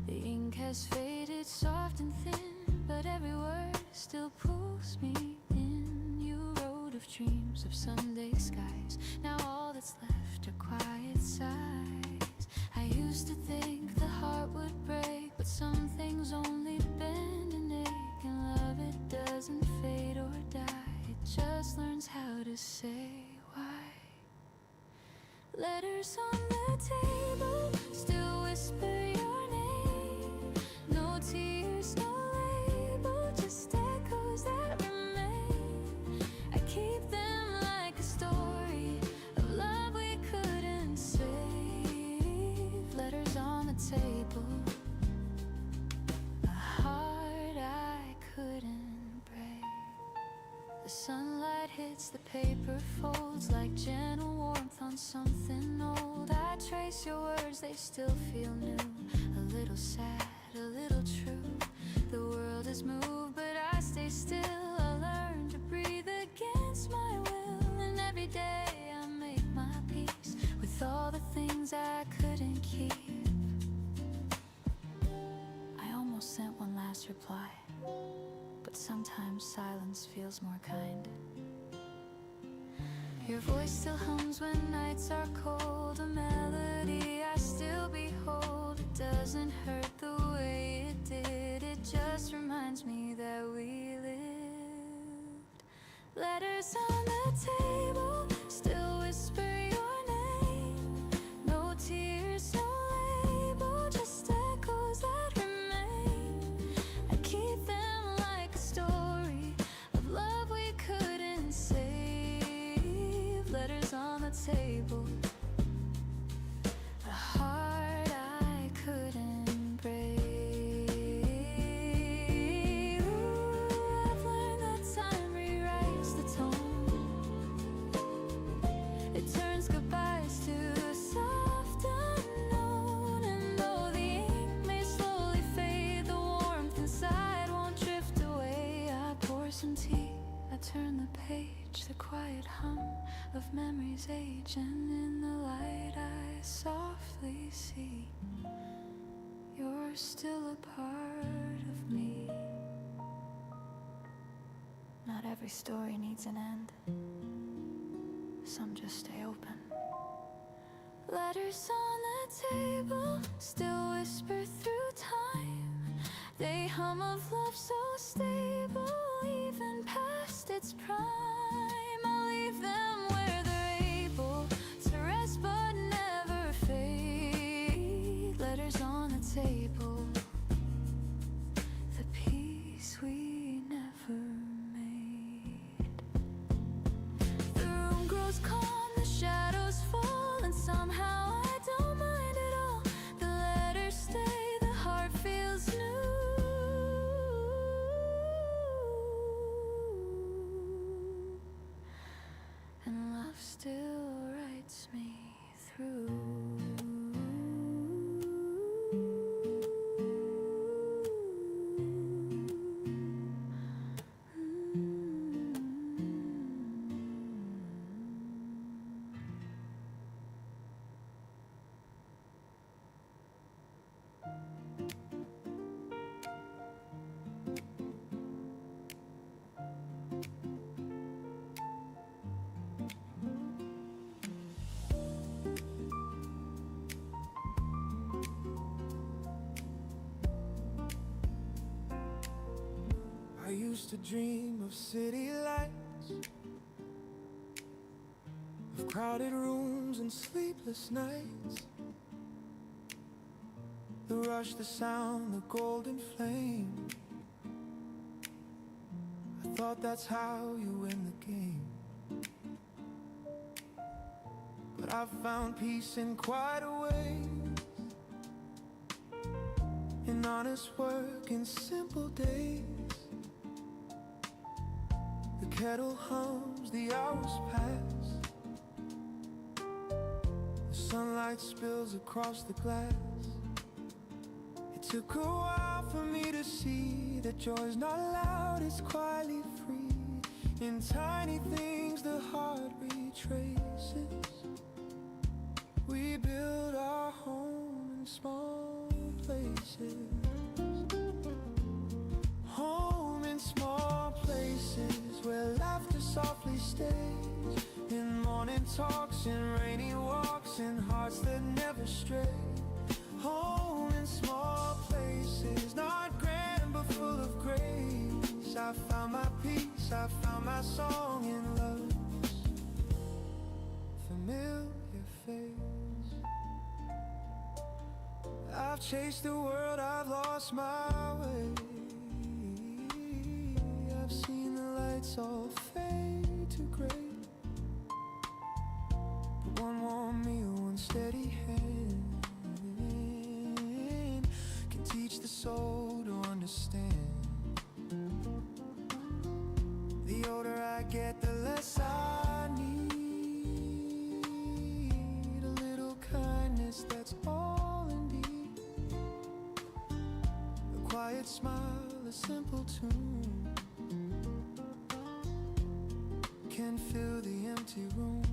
The ink has faded, soft and thin, but every word still pulls me in. You wrote of dreams of Sunday skies. Now all that's left are quiet sighs. I used to think the heart would break, but some things only bend and ache. And love, it doesn't fade or die, it just learns how to say why. Letters on the table still whisper your name. No tears, no label, just echoes that remain. I keep them like a story of love we couldn't save. Letters on the table, a heart I couldn't break. The sunlight hits the paper folds like gentle warmth on something old. I trace your words, they still feel new. A little sad, a little true. The world has moved, but I stay still. I learn to breathe against my will. And every day I make my peace with all the things I couldn't keep. I almost sent one last reply, but sometimes silence feels more kind. Your voice still hums when nights are cold. A melody I still behold. It doesn't hurt the way it did. It just reminds me that we lived. Letters on the table still whisper your name. No tears, no label, just echoes that remain. I keep them like a story of love we couldn't save. Letters on the table, a heart I couldn't break. Ooh, I've learned that time rewrites the tone. It turns goodbyes to a soft unknown. And though the ink may slowly fade, the warmth inside won't drift away. I pour some tea, I turn the page, the quiet hum of memories age, and in the light I softly see your still a part of me. Not every story needs an end. Some just stay open. Letters on the table still whisper through time. They hum of love so stable, even past its prime. I'll leave them where they're able to rest but never fade. Letters on the table, the peace we never made. The room grows calm, the shadows fall, and somehow I don't mind at all. The letters stay, the heart feels new. And love still writes me through. I used to dream of city lights, of crowded rooms and sleepless nights. The rush, the sound, the golden flame. I thought that's how you win the game. But I found peace in quieter ways, in honest work, in simple days. The kettle hums, the hours pass, the sunlight spills across the glass. It took a while for me to see that joy's not loud, it's quietly free. In tiny things the heart retraces. We build our home in small places. Home in small places where laughter softly stays. In morning talks, in rainy walks, in hearts that never stray. Home in small places, not grand but full of grace. I found my peace, I found my song in love's familiar face. I've chased the world, I've lost my way. I've seen the lights all fade to gray, but one warm meal, one steady hand can teach the soul to understand. The older I get, the less I need. A little kindness, that's all indeed. A quiet smile, a simple tune can fill the empty room.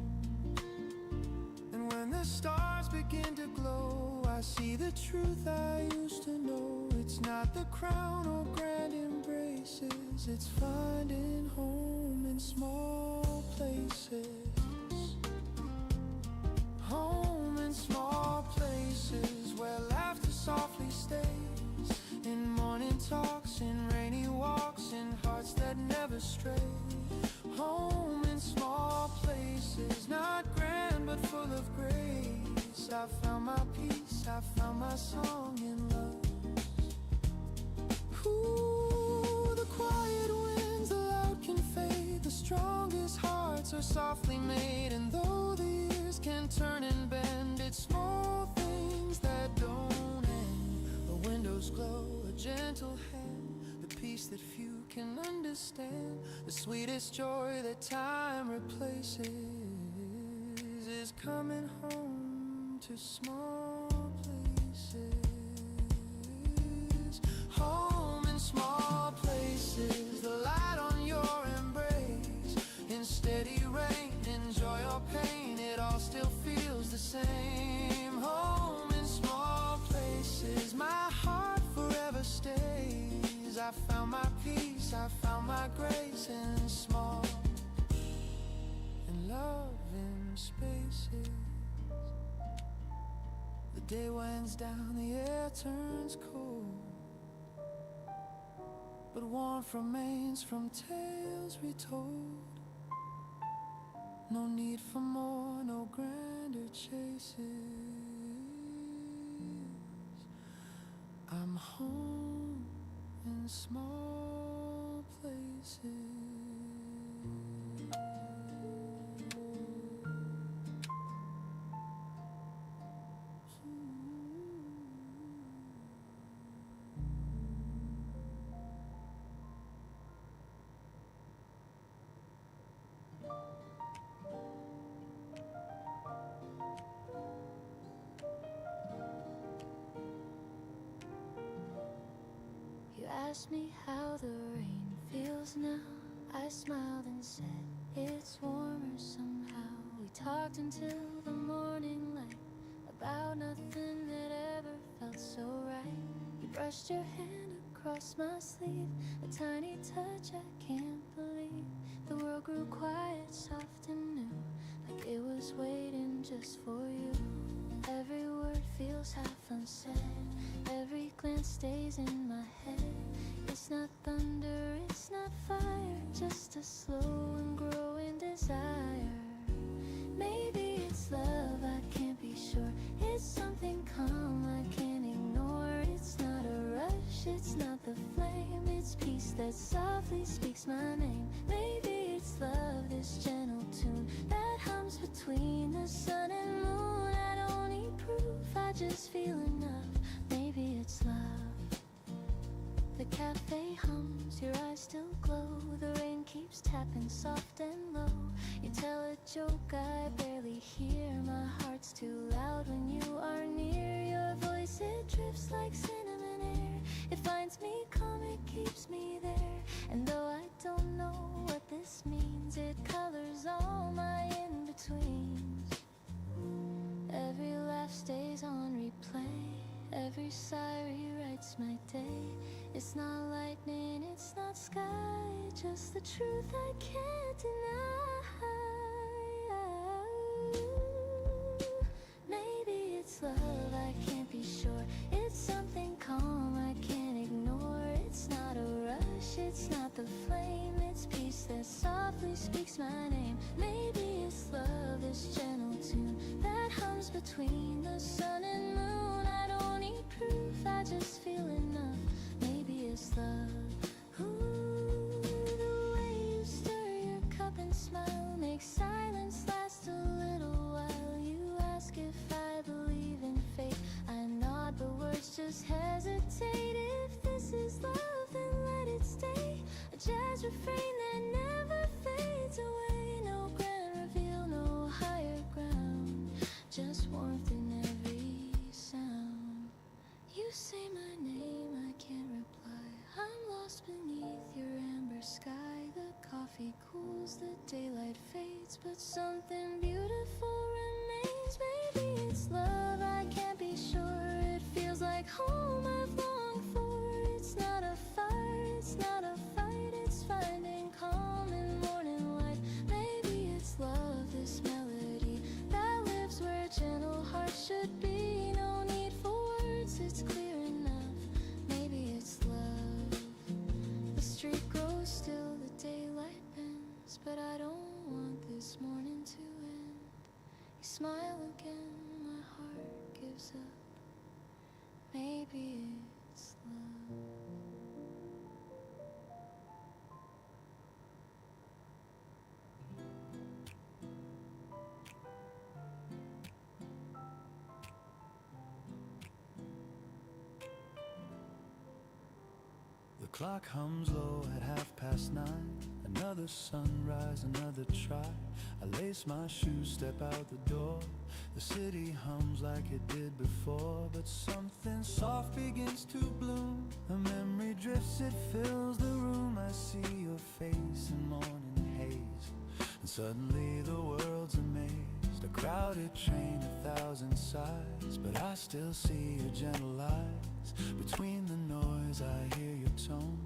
And when the stars begin to glow, I see the truth I used to know. It's not the crown or grand embraces, it's finding home in small places. Home in small places where laughter softly stays. In morning talks, in rainy walks, in hearts that never stray. Home in small places, not grand but full of grace. I found my peace, I found my song in love. Ooh, the quiet winds, the loud can fade. The strongest hearts are softly made. And though the years can turn and bend, it's small things that don't end. The windows glow, a gentle hand, the peace that few can understand. The sweetest joy that time replaces is coming home to small places. Home in small places, the light on your embrace. In steady rain, in joy or pain, it all still feels the same. Home in small places, my heart I found my peace, I found my grace in small and loving spaces. The day winds down, the air turns cold, but warmth remains from tales retold. No need for more, no grander chases. I'm home in small places. You asked me how the rain feels now. I smiled and said it's warmer somehow. We talked until the morning light about nothing that ever felt so right. You brushed your hand across my sleeve, a tiny touch I can't believe. The world grew quiet, soft and new, like it was waiting just for you. Every word feels half unsaid, every glance stays in my head. It's not thunder, it's not fire, just a slow and growing desire. Maybe it's love, I can't be sure. It's something calm I can't ignore. It's not a rush, it's not the flame, it's peace that softly speaks my name. Maybe it's love, this gentle tune that hums between the sun and moon. I don't need proof, I just feel enough. Maybe it's love. The cafe hums, your eyes still glow. The rain keeps tapping soft and low. You tell a joke I barely hear. My heart's too loud when you are near. Your voice, it drifts like cinnamon air. It finds me calm, it keeps me there. And though I don't know what this means, it colors all my in-betweens. Every laugh stays on replay, every sigh rewrites my day. It's not lightning, it's not sky, just the truth I can't deny. Maybe it's love, I can't be sure. It's something calm I can't ignore. It's not a rush, it's not the flame, it's peace that softly speaks my name. Maybe it's love, this gentle tune that hums between the sun and moon. I don't need proof, I just feel enough. Maybe it's love. Ooh, the way you stir your cup and smile makes silence last a little while. You ask if I believe in fate, I nod but words just hesitate. If this is love, then let it stay. A jazz refrain that never fades away. No grand reveal, no higher ground, just warmth in every sound. You say my name, I can't reply. I'm lost beneath your amber sky. The coffee cools, the daylight fades, but something beautiful remains. Maybe it's love, I can't be sure. It feels like home I've longed for. It's not a fire, it's not a fight, it's finding calm in morning light. Maybe it's love, this melody that lives where gentle hearts should be. No need for words, it's clear enough. Maybe it's love. The street grows still, the daylight bends, but I don't want this morning to end. You smile again, my heart gives up. Maybe it's love. The clock hums low at 9:30. Another sunrise, another try. I lace my shoes, step out the door. The city hums like it did before, but something soft begins to bloom. A memory drifts, it fills the room. I see your face in morning haze, and suddenly the world's amazed. A crowded train, 1,000 sighs, but I still see your gentle eyes. Between the noise I hear your tone.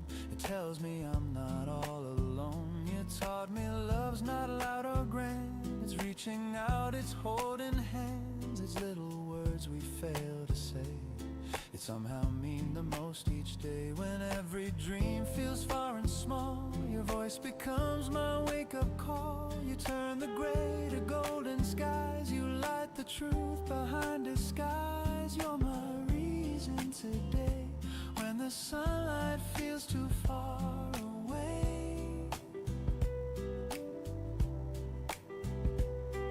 tells me I'm not all alone. You taught me love's not loud or grand. It's reaching out, it's holding hands. It's little words we fail to say. It somehow mean the most each day. When every dream feels far and small, your voice becomes my wake-up call. You turn the gray to golden skies. You light the truth behind disguise. You're my reason today. When the sunlight feels too far away,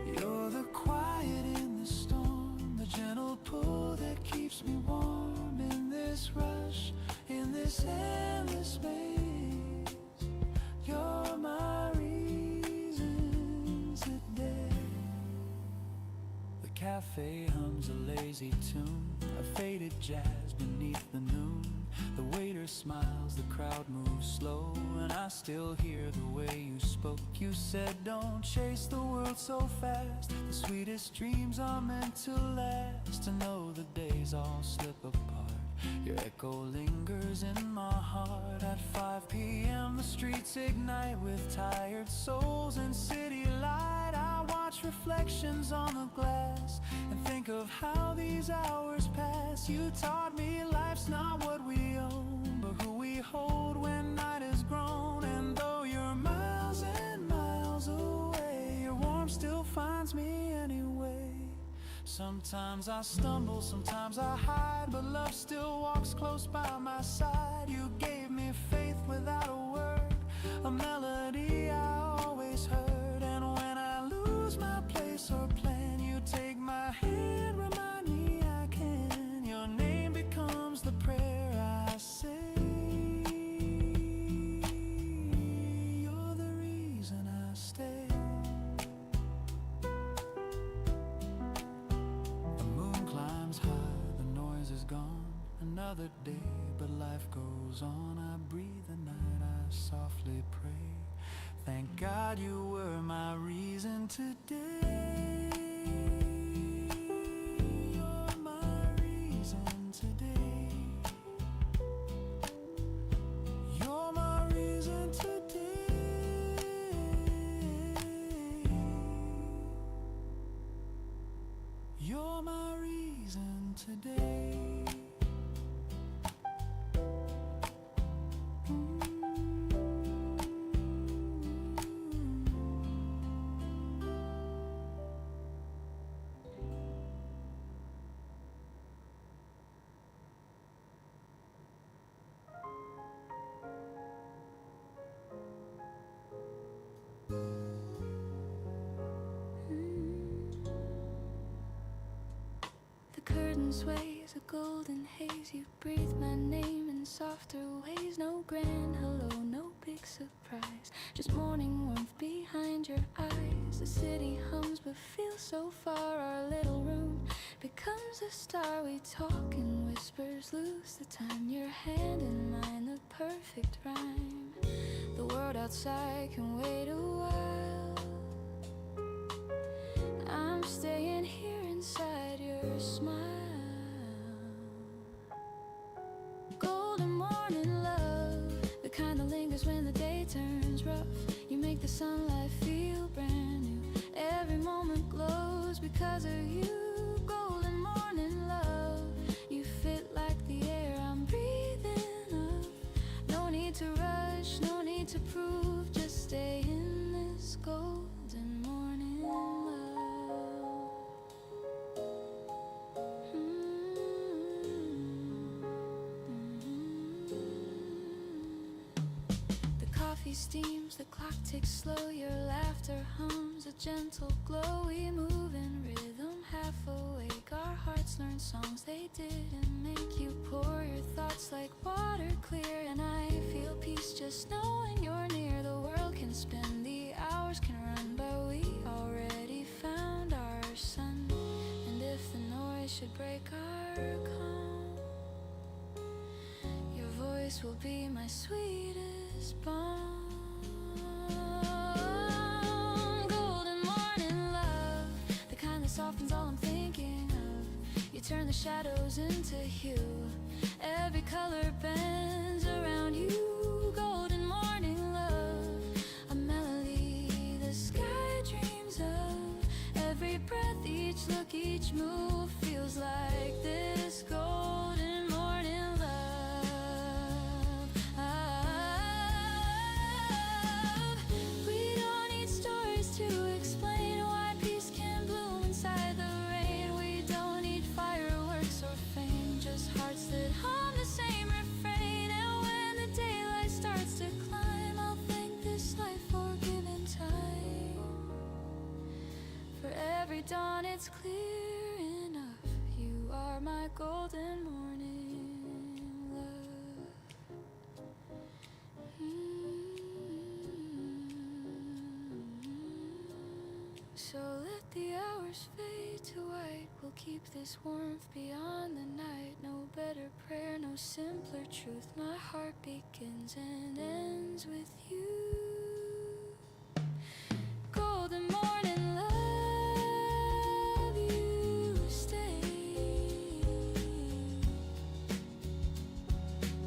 you're the quiet in the storm, the gentle pull that keeps me warm. In this rush, in this endless space, you're my reason today. The cafe hums a lazy tune, a faded jazz beneath the noon. The waiter smiles, the crowd moves slow, and I still hear the way you spoke. You said don't chase the world so fast. The sweetest dreams are meant to last. To know the days all slip apart, your echo lingers in my heart. At 5 p.m. the streets ignite with tired souls and city light. I watch reflections on the glass and think of how these hours pass. You taught me life's not what we own, but who we hold when night is grown. And though you're miles and miles away, your warmth still finds me anyway. Sometimes I stumble, sometimes I hide, but love still walks close by my side. You gave me faith without a word, a melody I always heard. And when I lose my place or plan, you take my hand, remind me I can. Your name becomes the prayer I say. You're the reason I stay. The moon climbs high, the noise is gone. Another day, but life goes on. I breathe the night, I softly pray. Thank God you were my reason today. You're my reason today. You're my reason today. You're my reason today. The curtain sways, a golden haze. You breathe my name in softer ways. No grand hello, no big surprise, just morning warmth behind your eyes. The city hums but feels so far. Our little room becomes a star. We talk in whispers, lose the time. Your hand in mine, the perfect rhyme. The world outside can wait a while. I'm staying here inside your smile. Golden morning love, the kind that lingers when the day turns rough. You make the sunlight feel brand new. Every moment glows because of you. Golden morning love, you fit like the air I'm breathing up. No need to rush, no need to prove, just stay in this golden morning love. The coffee steams, the clock ticks slow. Your laughter hums, a gentle glow. We move in rhythm, half awake. Our hearts learn songs they didn't make. You pour your thoughts like water clear, and I feel peace just knowing you're near. The world can spin, the hours can run, but we already found our sun. And if the noise should break our calm, your voice will be my sweetest balm. Golden morning love, the kind that softens all I'm thinking of. You turn the shadows into hue. Every color bends around you. Golden hearts that hum the same refrain. And when the daylight starts to climb, I'll thank this life for giving time. For every dawn it's clear enough, you are my golden morning love. So let the hours fade to white. We'll keep this warmth beyond the night. No better prayer, no simpler truth. My heart begins and ends with you. Golden morning love, you stay.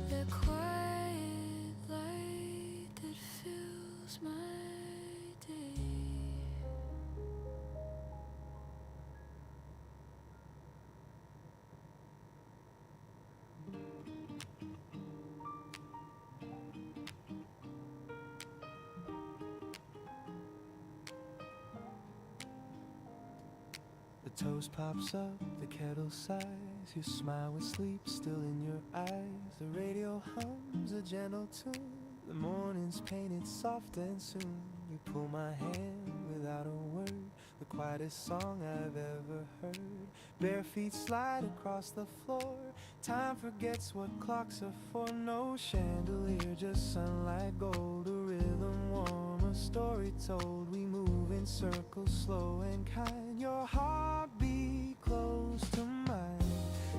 The quiet light that fills my day. The toast pops up, the kettle sighs. Your smile with sleep still in your eyes. The radio hums a gentle tune. The morning's painted soft and soon you pull my hand without a word. The quietest song I've ever heard. Bare feet slide across the floor. Time forgets what clocks are for. No chandelier, just sunlight gold. A rhythm warm, a story told. We move in circles, slow and kind. Your heartbeat close to mine.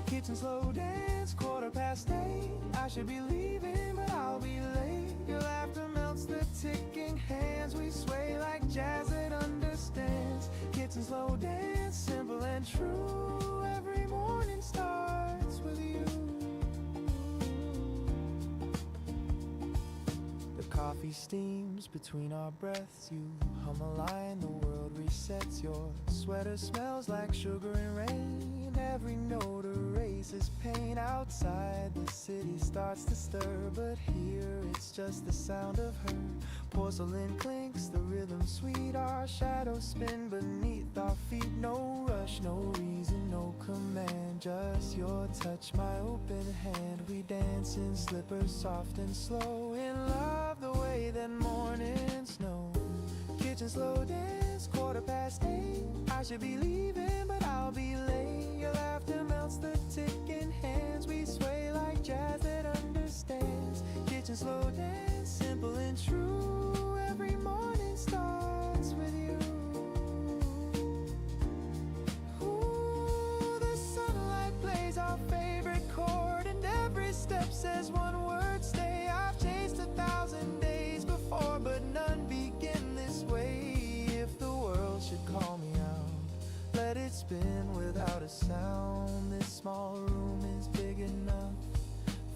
Kitchen slow dance, 8:15. I should be leaving, but I'll be late. Your laughter melts the ticking hands. We sway like jazz that understands. Kitchen slow dance, simple and true. Every morning starts with you. The coffee steams between our breaths. You hum a line, the world resets. Your sweater smells like sugar and rain. Every note erases pain. Outside the city starts to stir, but here it's just the sound of her. Porcelain clinks, the rhythm sweet. Our shadows spin beneath our feet. No rush, no reason, no command. Just your touch, my open hand. We dance in slippers, soft and slow. In love the way that mornings know. Kitchen slow dance, 8:15. I should be leaving, but I'll be late. Your laughter melts the ticking hands. We sway like jazz that understands. Kitchen slow dance, simple and true. Every morning starts with you. Ooh, the sunlight plays our favorite chord, and every step says one word, stay. I've chased 1,000 days before, but none begin this way. If the world should call me out, let it spin without a sound. This small room is big enough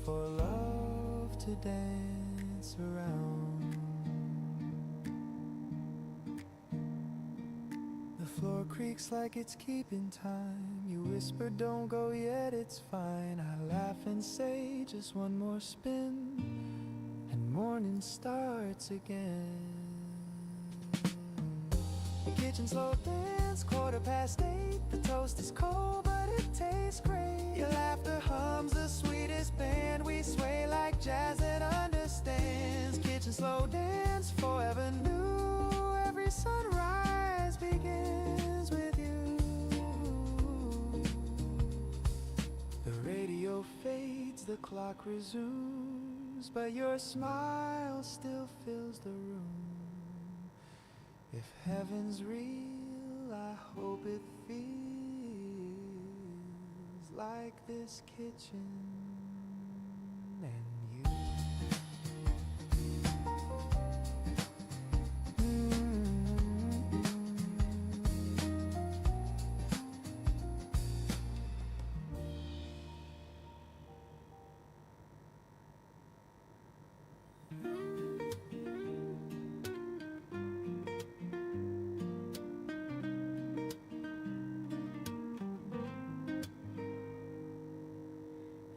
for love to dance around. The floor creaks like it's keeping time. You whisper, don't go yet, it's fine. I laugh and say, just one more spin, and morning starts again. The kitchen slow dance, 8:15. The toast is cold, but it tastes great. Your laughter hums the sweetest band. We sway like jazz that understands. Kitchen slow dance, forever new. Every sunrise begins with you. The radio fades, the clock resumes, but your smile still fills the room. If heaven's real, I hope it feels like this kitchen and you.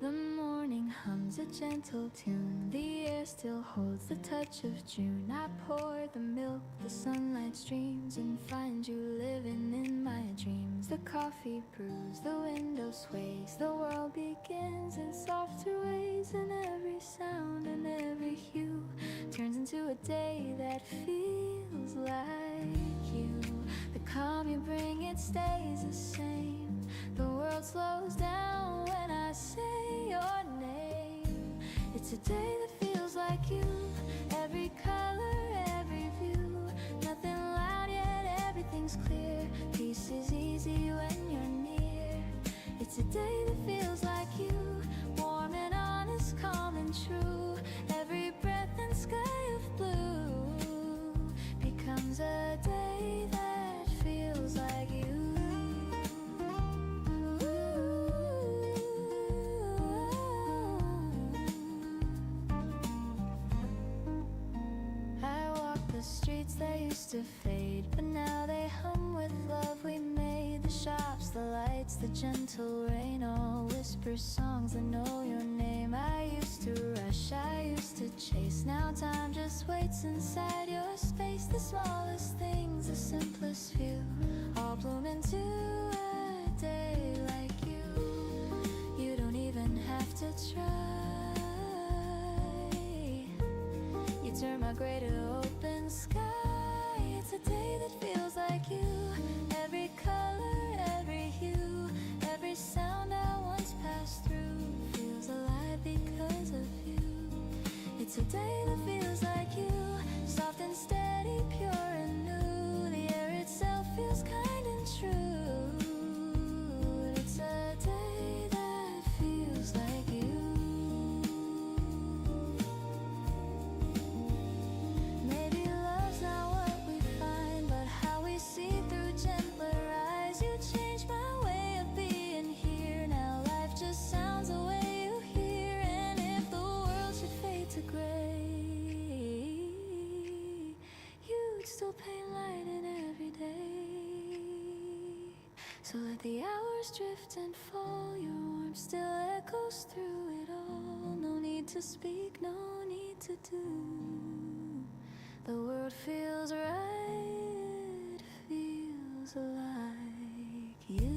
The morning hums a gentle tune. The air still holds the touch of June. I pour the milk, the sunlight streams, and find you living in my dreams. The coffee brews, the window sways, the world begins It's a day that feels like you. Every color, every view. Nothing loud yet, everything's clear. Peace is easy when you're near. It's a day that feels like you. Warm and honest, calm and true. Every breath and sky of blue becomes a day that feels like you. I walk the streets that used to fade, but now they hum with love we made. The shops, the lights, the gentle rain, all whisper songs that know your name. I used to rush, I used to chase. Now time just waits inside your space. The smallest things, the simplest few, all bloom into a day like you. You don't even have to try. You turn my gray to open sky. It's a day that feels like you. Every color, every hue, every sound I once passed through feels alive because of you. It's a day that feels like you. Soft and steady, pure and new. The air itself feels kind and true. It's a day that feels like you. Maybe love's not what we find, but how we see through gentler eyes. You changed my way of being here. Now life just sounds the way you hear. And if the world should fade to gray, you'd still paint light in every day. So let the hours drift and fall. Your warmth still echoes through it all. No need to speak, no need to do. The world feels right, feels like you.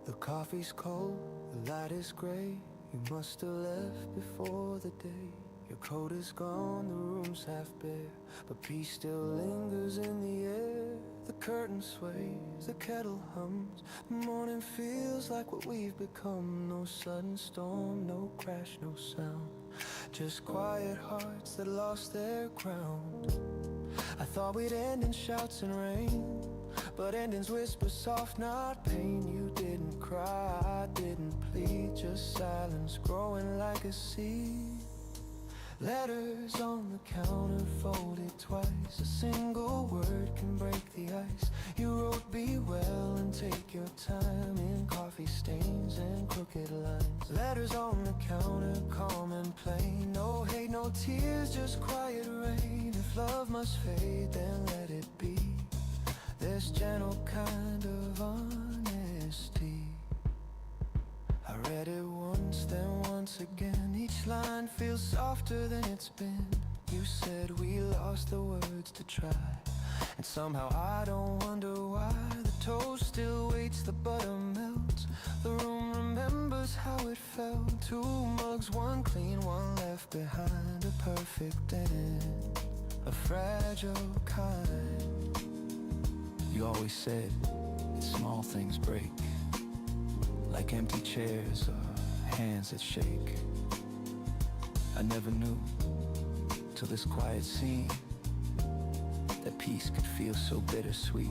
The coffee's cold, the light is gray. You must have left before the day. Your coat is gone, the room's half bare, but peace still lingers in the air. The curtain sways, the kettle hums. The morning feels like what we've become. No sudden storm, no crash, no sound. Just quiet hearts that lost their ground. I thought we'd end in shouts and rain, but endings whisper soft, not pain. You didn't cry, didn't plead, just silence growing like a seed. Letters on the counter folded twice. A single word can break the ice. You wrote be well and take your time in coffee stains and crooked lines. Letters on the counter, calm and plain. No hate, no tears, just quiet rain. If love must fade, then let it be. This gentle kind of honesty. I read it once, then once again. Each line feels softer than it's been. You said we lost the words to try, and somehow I don't wonder why. The toast still waits, the butter melts. The room remembers how it felt. Two mugs, one clean, one left behind. A perfect end, a fragile kind. You always said small things break, like empty chairs or hands that shake. I never knew till this quiet scene that peace could feel so bittersweet.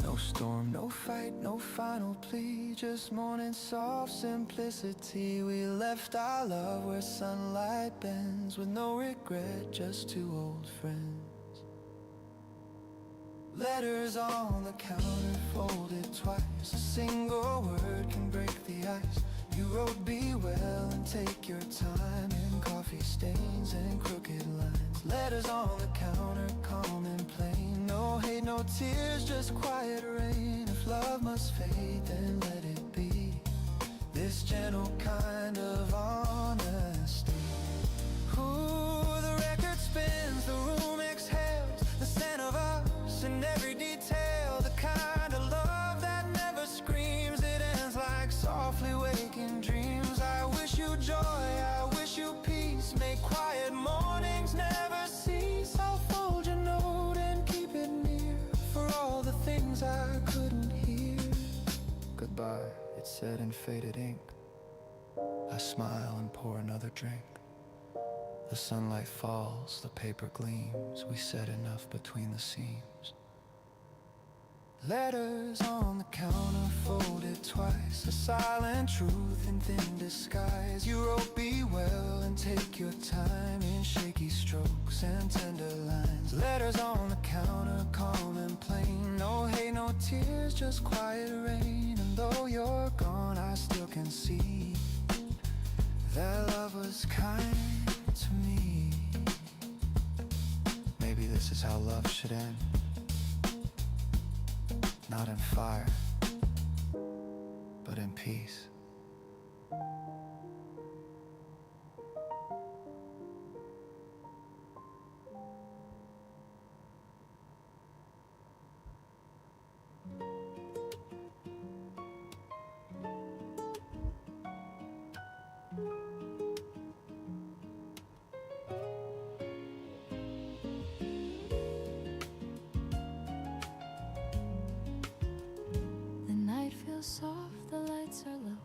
No storm, no fight, no final plea, just morning soft simplicity. We left our love where sunlight bends, with no regret, just two old friends. Letters on the counter folded twice. A single word can break the ice. You wrote be well and take your time in coffee stains and crooked lines. Letters on the counter, calm and plain. No hate, no tears, just quiet rain. love must fade, then let it be. This gentle kind of honesty. Ooh, the record spins, the room exhales, the scent of us in every detail. The kind of love that never screams, it ends like softly waking dreams. I wish you joy, I wish you peace. Make quiet mornings never cease. I'll fold your note and keep it near, for all the things I couldn't hear. Goodbye, it said in faded ink. I smile and pour another drink. The sunlight falls, the paper gleams. We said enough between the seams. Letters on the counter folded twice, a silent truth in thin disguise. You wrote be well and take your time in shaky strokes and tender lines. Letters on the counter, calm and plain. No hate, no tears, just quiet rain. And though you're gone, I still can see that love was kind to me. Maybe this is how love should end. Not in fire, but in peace. Soft, the lights are low.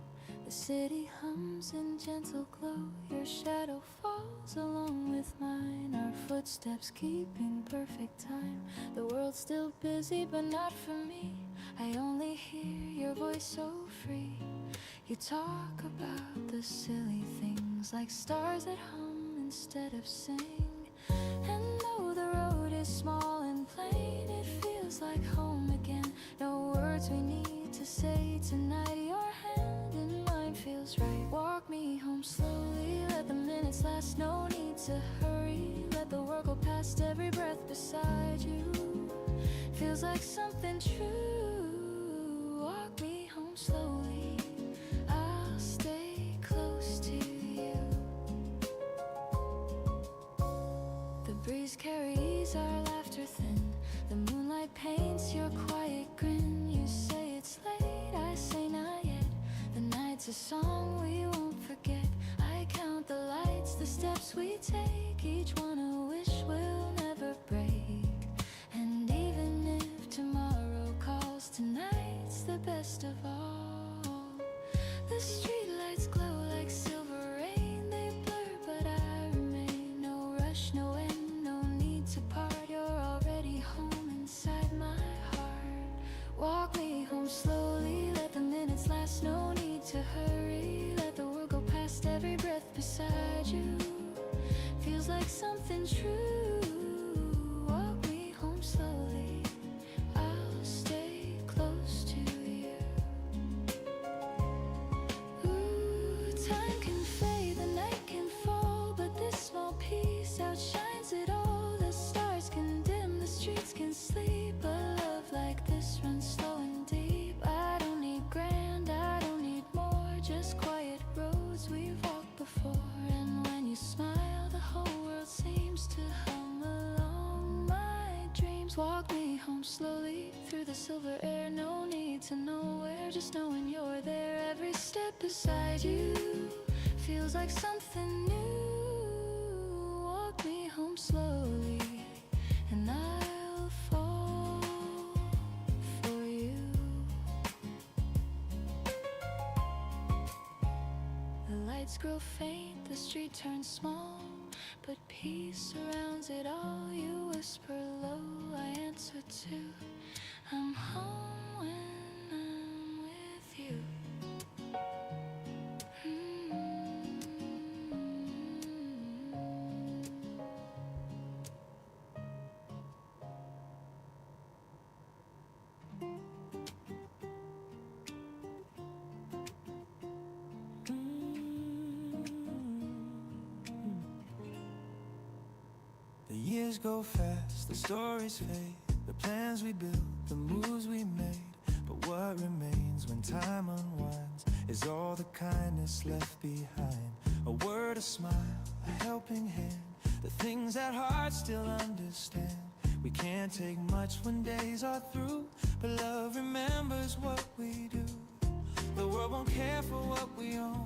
The city hums in gentle glow. Your shadow falls along with mine. Our footsteps keep in perfect time. The world's still busy, but not for me. I only hear your voice so free. You talk about the silly things, like stars that hum instead of sing. And though the road is small and plain, it feels like home again. No words we need to say tonight. Your hand in mine feels right. Walk me home slowly, let the minutes last. No need to hurry, let the world go past. Every breath beside you feels like something true. Walk me home slowly, I'll stay close to you. The breeze carries our laughter thin. The moonlight paints your quiet grin. You say it's late, I say not yet. The night's a song we won't forget. I count the lights, the steps we take, each one a wish we'll never break. And even if tomorrow calls, tonight's the best of all. The streetlights glow like silver rain. They blur, but I remain. No rush, no end, no need to part. You're already home inside my heart. Walk me home slowly, let the minutes last. No need to hurry, let the world go past. Every breath beside you feels like something true. Walk me home slowly, I'll stay close to you. Ooh, time can fade, the night can fall, but this small piece outshines it all. The stars can dim, the streets can sleep, but love like this runs slow and deep. I don't need grand, I don't need more, just quiet roads we've walked before. And when you smile, the whole world seems to hum along my dreams. Walk me home slowly through the silver air. No need to know where, just knowing you're there. Every step beside you feels like something new. Walk me home slowly, and I'll fall for you. The lights grow faint, the street turns small, but peace surrounds it all. You whisper low, I answer too. I'm home when I'm with you. The years go fast, the stories fade, the plans we built, the moves we made. But what what's left behind. A word, a smile, a helping hand, the things that hearts still understand. We can't take much when days are through, but love remembers what we do. The world won't care for what we own,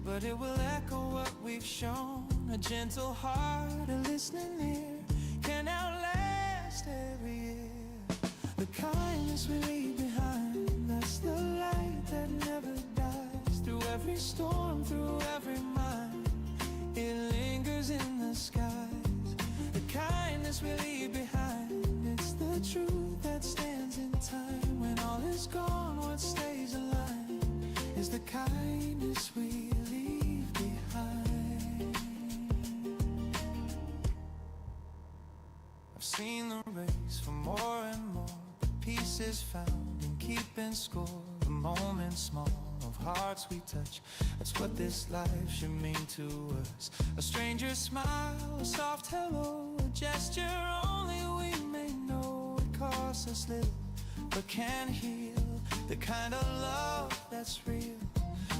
but it will echo what we've shown. A gentle heart, a listening ear, can outlast every year. The kindness we leave behind, that's the light that never dies. Through every storm, through every mind, it lingers in the skies. The kindness we leave behind, it's the truth that stands in time. When all is gone, what stays alive is the kindness we leave behind. I've seen the race for more and more, but peace is found in keeping score. The moments small of hearts we touch, that's what this life should mean to us. A stranger's smile, a soft hello, a gesture only we may know. It costs us little, but can heal, the kind of love that's real.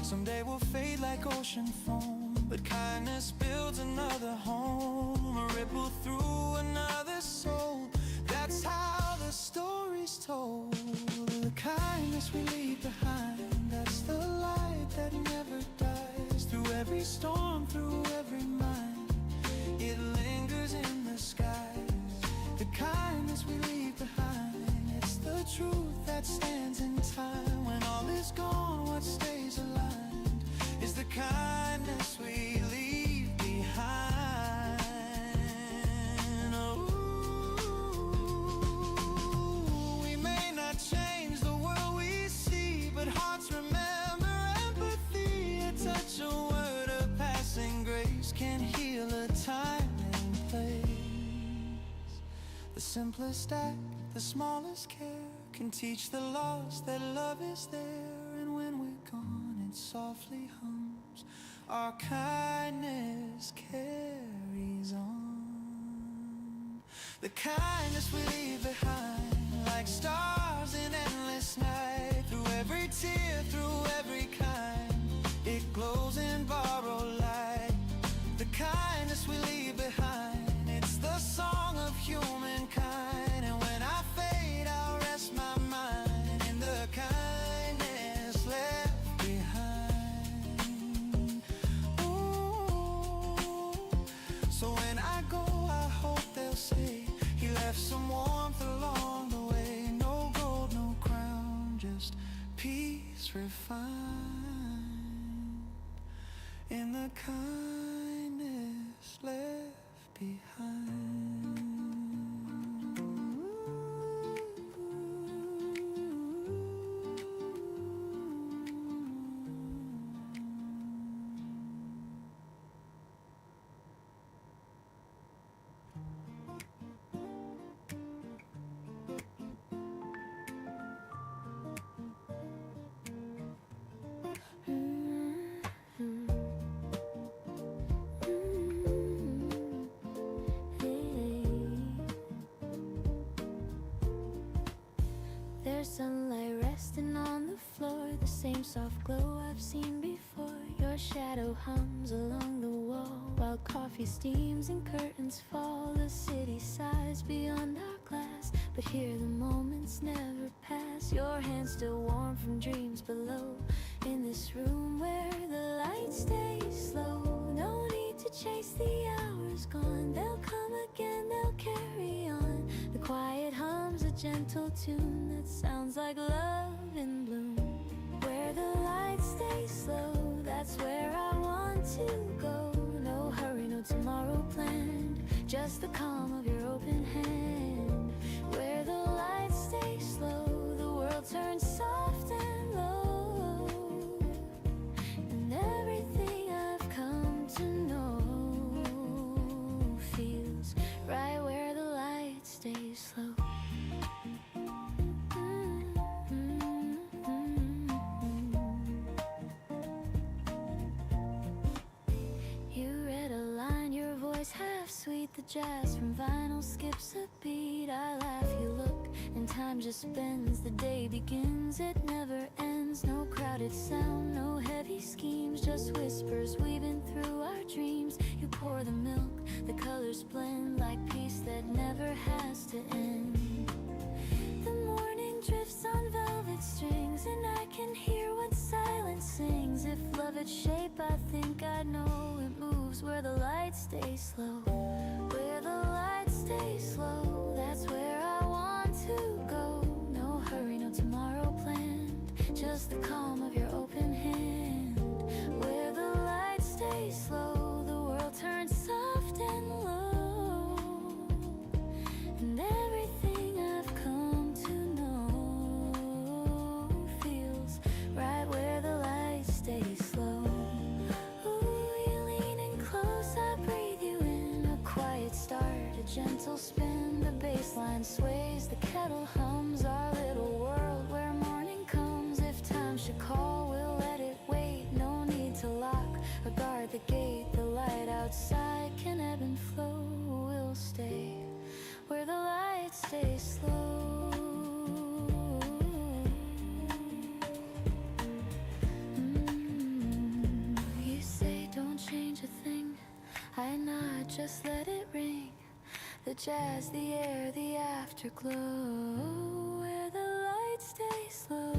Someday we'll fade like ocean foam, but kindness builds another home. A ripple through another soul, that's how the story's told. The kindness we leave behind, that's the light that never dies. Through every storm, through every mind, it lingers in the skies. The kindness we leave behind, it's the truth that stands in time. When all is gone, what stays aligned is the kindness we leave behind. Oh, we may not change the world we see, but hearts remember empathy. A touch, a word, a passing grace can heal a time and place. The simplest act, the smallest care, can teach the lost that love is there. And when we're gone, it softly hums, our kindness carries on. The kindness we leave behind, like stars in endless night. Through every tear, through every kind, it glows in borrowed light. The kindness we leave behind, it's the song of humankind. And when I fade, I'll rest my mind in the kindness left behind. Ooh. So when I go, I hope they'll say he left some warmth along the way. No gold, no crown, just peace refined in the kindness left behind. There's sunlight resting on the floor, the same soft glow I've seen before. Your shadow hums along the wall while coffee steams and curtains fall. The city sighs beyond our glass, but here the moments never pass. Your hands still warm from dreams below, in this room where the light stays slow. No need to chase the hours gone, they'll come again, they'll carry on. The quiet hums a gentle tune that sounds like love in bloom. Where the light stays slow, that's where I want to go. No hurry, no tomorrow planned, just the calm of your open hand. Where the light stays slow, the world turns soft and low, and everything I've come to know feels right where the light stays slow. Half sweet, the jazz from vinyl skips a beat. I laugh, you look, and time just bends. The day begins, it never ends. winds, no crowded sound, no heavy schemes, just whispers weaving through our dreams. You pour the milk, the colors blend like peace that never has to end. The morning drifts on velvet strings, and I can hear what silence sings. If love had shape, I think I'd know it moves where the lights stay slow. Where the lights stay slow, that's where I want to go. No hurry, no tomorrow planned, just the calm of your open hand. Where the lights stay slow, the world turns soft and low, and everything I've come to know feels right where the lights stay slow. Ooh, you're leaning close, I breathe you in. A quiet start, a gentle spin, the bass line sways, the kettle hums. Our little world where morning comes. If time should call, we'll let it wait. No need to lock or guard the gate. The light outside can ebb and flow. We'll stay where the lights stay slow. You say don't change a thing, I nod, just let it ring. The jazz, the air, the afterglow. Where the lights stay slow,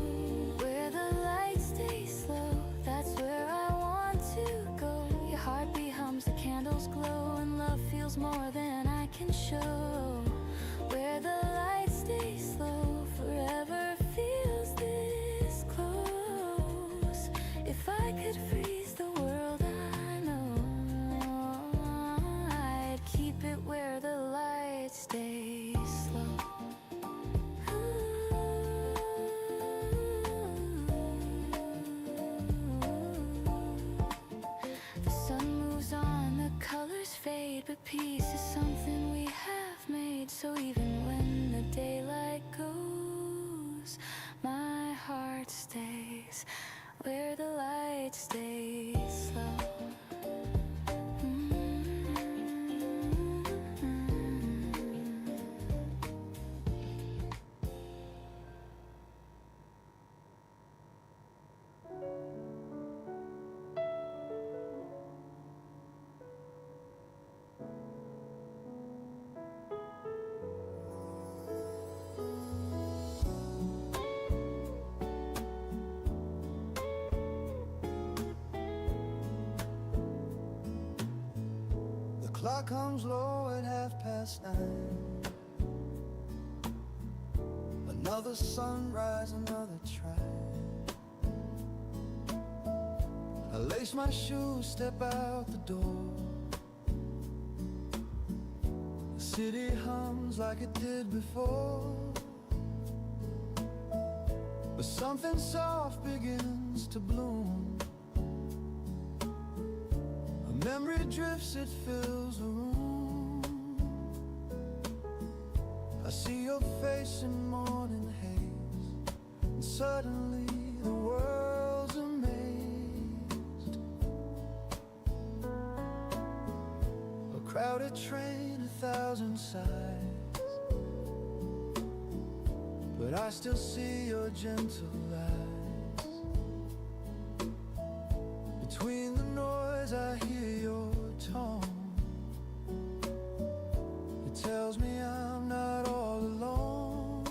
where the lights stay slow, that's where I want to go. Your heartbeat hums, the candles glow, and love feels more than I can show. Where the lights stay slow, forever feels this close. If I could freeze the world, I know I'd keep it where the lights stay slow. The sun moves on, the colors fade, but peace is something we have made. So even when the daylight goes, my heart stays where the lights stay slow. The clock comes low at 9:30. Another sunrise, another try. I lace my shoes, step out the door. The city hums like it did before, but something soft begins to bloom. A memory drifts, it fills the room. I see your face in morning haze, and suddenly the world's amazed. A crowded train, 1,000 sighs, but I still see your gentle eyes. Between the noise I hear your tone. It tells me I'm not all alone.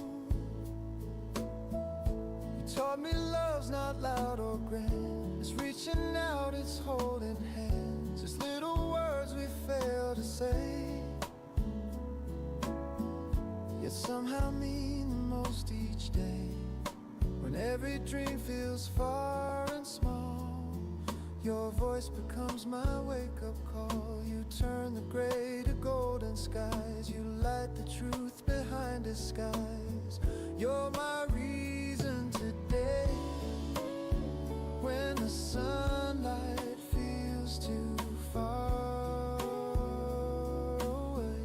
You taught me love's not loud or grand. It's reaching out, it's holding hands. It's little words we fail to say, yet somehow mean the most each day. When every dream feels far and small, your voice becomes my wake-up call. You turn the gray to golden skies. You light the truth behind disguise. You're my reason today. When the sunlight feels too far away,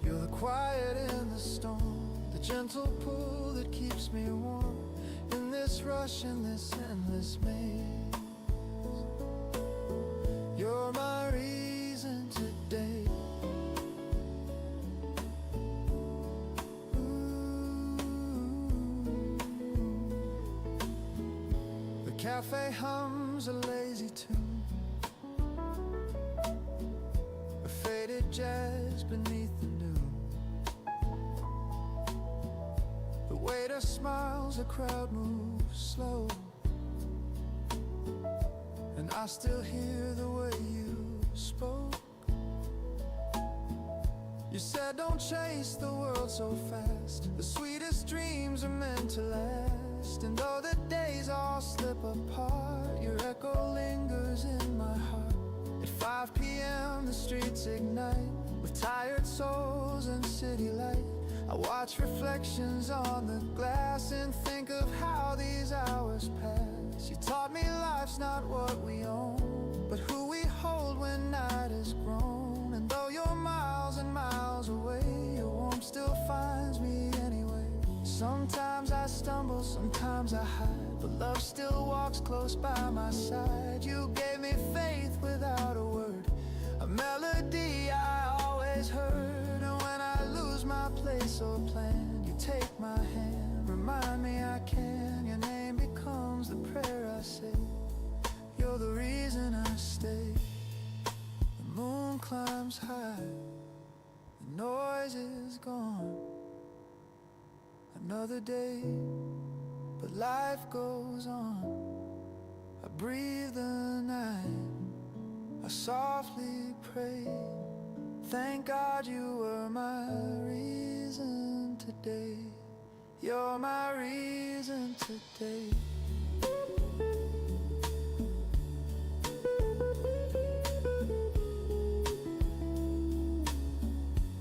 you're the quiet in the storm, the gentle pull that keeps me warm in this rush, in this endless maze. You're my reason today. Ooh. cafe hums a lazy tune, a faded jazz beneath the noon. The waiter smiles, the crowd moves slow, and I still hear the way you spoke. You said don't chase the world so fast, the sweetest dreams are meant to last. And though the days all slip apart, your echo lingers in my heart. At 5 p.m. the streets ignite with tired souls and city light. I watch reflections on the glass and think of how these hours pass. You taught me life's not what we own, but who we hold when night is grown. And though you're miles and miles away, your warmth still finds me anyway. Sometimes I stumble, sometimes I hide, but love still walks close by my side. You gave me faith without a word, a melody I always heard. And when I lose my place or plan, you take my hand, remind me I can. Your name becomes the prayer I say. You're the reason I stay. The moon climbs high, the noise is gone. Another day, but life goes on. I breathe the night, I softly pray. Thank God you were my reason today. You're my reason today.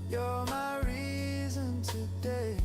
You're my reason today.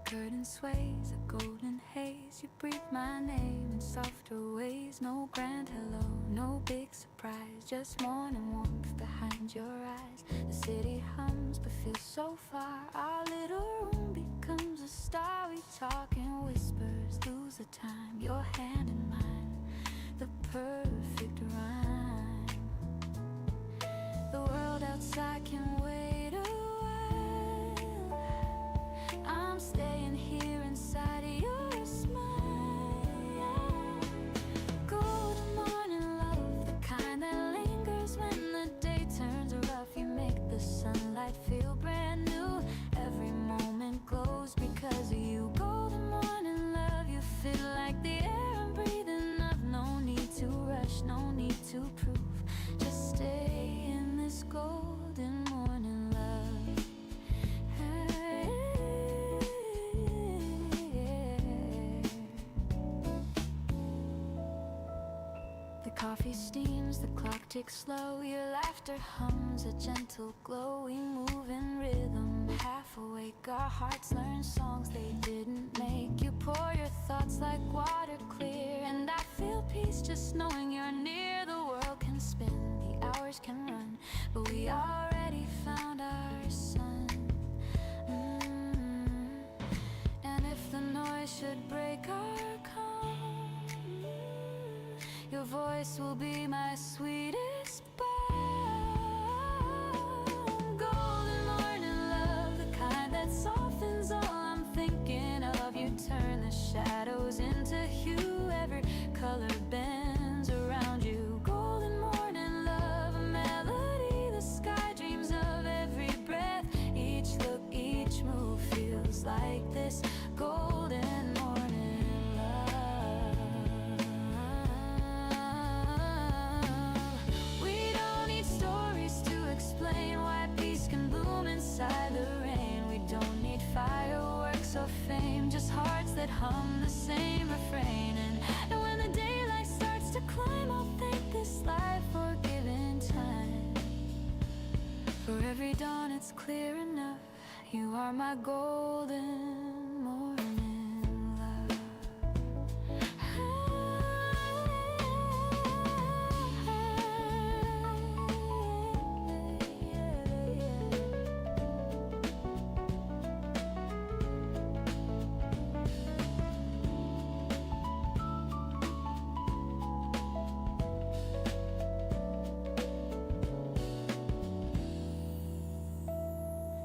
Curtain sways, a golden haze. You breathe my name in softer ways. No grand hello, no big surprise, just morning warmth behind your eyes. The city hums but feels so far. Our little room becomes a star. We talk in whispers, lose the time. Your hand in mine, the perfect rhyme. The world outside can wait a while. I'm staying here inside of your smile. Golden morning love, the kind that lingers when the day turns rough. You make the sunlight feel brand new. Every moment glows because of you. Golden morning love, you feel like the air I'm breathing up. No need to rush, no need to prove. Just stay in this golden morning love. The coffee steams, the clock ticks slow. Your laughter hums a gentle glow. We move in rhythm, half awake. Our hearts learn songs they didn't make. You pour your thoughts like water clear, and I feel peace just knowing you're near. The world can spin, the hours can run, but we already found our sun. And if the noise should break our calm, your voice will be my sweetest balm. Golden morning love, the kind that softens all I'm thinking of. You turn the shadows into hue, every color bends around you. Golden morning love, a melody the sky dreams of. Every breath, each look, each move feels like this golden morning love. We don't need stories to explain why peace can bloom inside the rain. We don't need fireworks or fame, just hearts that hum the same refrain. And when the daylight heights to climb, I'll thank this life for giving time. For every dawn it's clear enough, you are my golden morning love.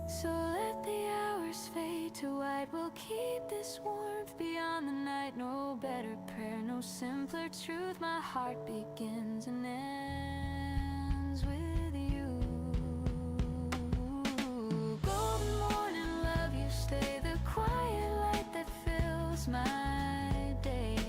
So let the hours fade to white. We'll keep this warmth beyond the night. No better prayer, no simpler truth. My heart begins and ends with you. Golden morning love, you stay the quiet light that fills my day.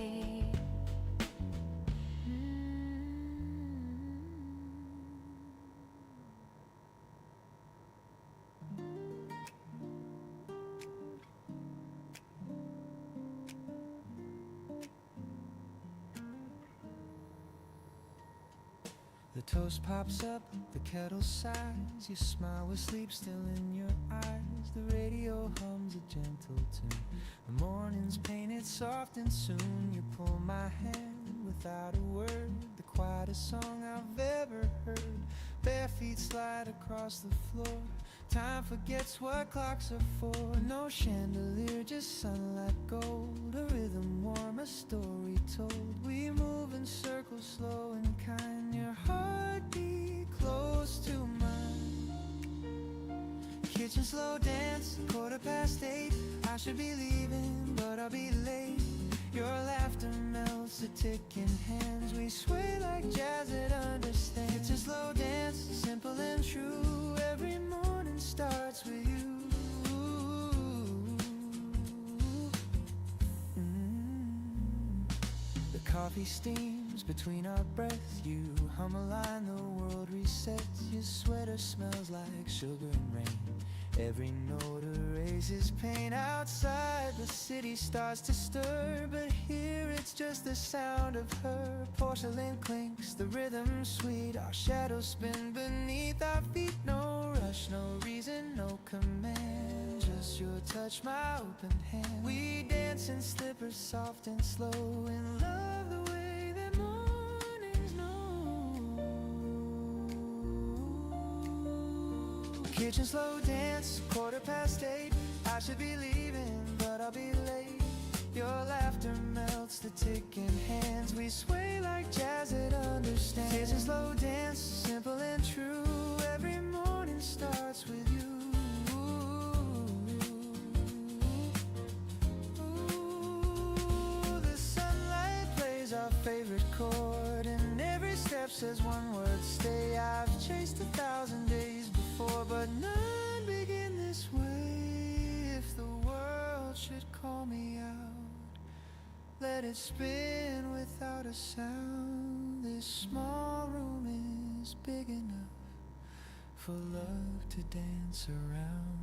The toast pops up, the kettle sighs. You smile with sleep still in your eyes. The radio hums a gentle tune. The morning's painted soft and soon you pull my hand without a word. The quietest song I've ever heard. Bare feet slide across the floor. Time forgets what clocks are for. No chandelier, just sunlight gold. A rhythm warm, a story told. We move in circles, slow and kind. Your heartbeat close to mine. Kitchen slow dance, 8:15. I should be leaving, but I'll be late. Your laughter melts the ticking hands. We sway like jazz that understands. Kitchen slow dance, simple and true. Every morning starts with you. The coffee steams between our breaths. You hum a line, the world resets. Your sweater smells like sugar and rain. Every note erases pain. Outside the city starts to stir, but here it's just the sound of her. Porcelain clinks, the rhythm sweet. Our shadows spin beneath our feet. No rush, no reason, no command. Just your touch, my open hand. We dance in slippers, soft and slow, in love the way that mornings know. Kitchen slow dance, 8:15. I should be leaving, but I'll be late. Your laughter melts the ticking hands. We sway like jazz that understands. Kitchen slow dance, simple and true. Every morning starts with you. Ooh, the sunlight plays our favorite chord, and every step says one word, stay. I've chased 1,000 days before, but none begin this way. If the world should call me out, let it spin without a sound. This small room is big enough for love to dance around.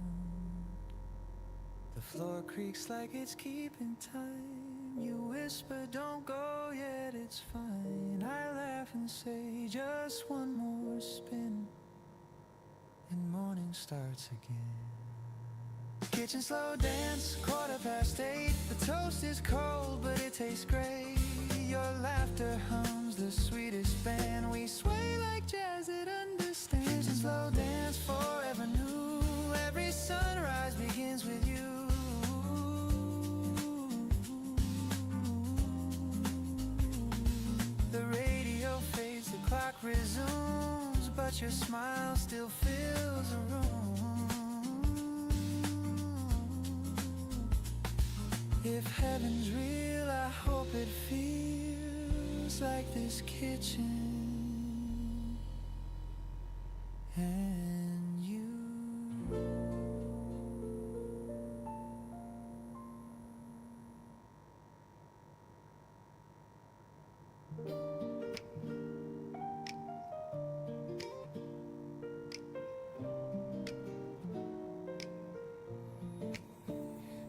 The floor creaks like it's keeping time. You whisper, don't go yet, it's fine. I laugh and say, just one more spin, and morning starts again. Kitchen slow dance, 8:15. The toast is cold, but it tastes great. Your laughter hums the sweetest band. We sway like jazz that understands. Kitchen slow dance, forever new. Every sunrise begins with you. The radio fades, the clock resumes, but your smile still fills the room. If heaven's real, I hope it feels like this kitchen and you.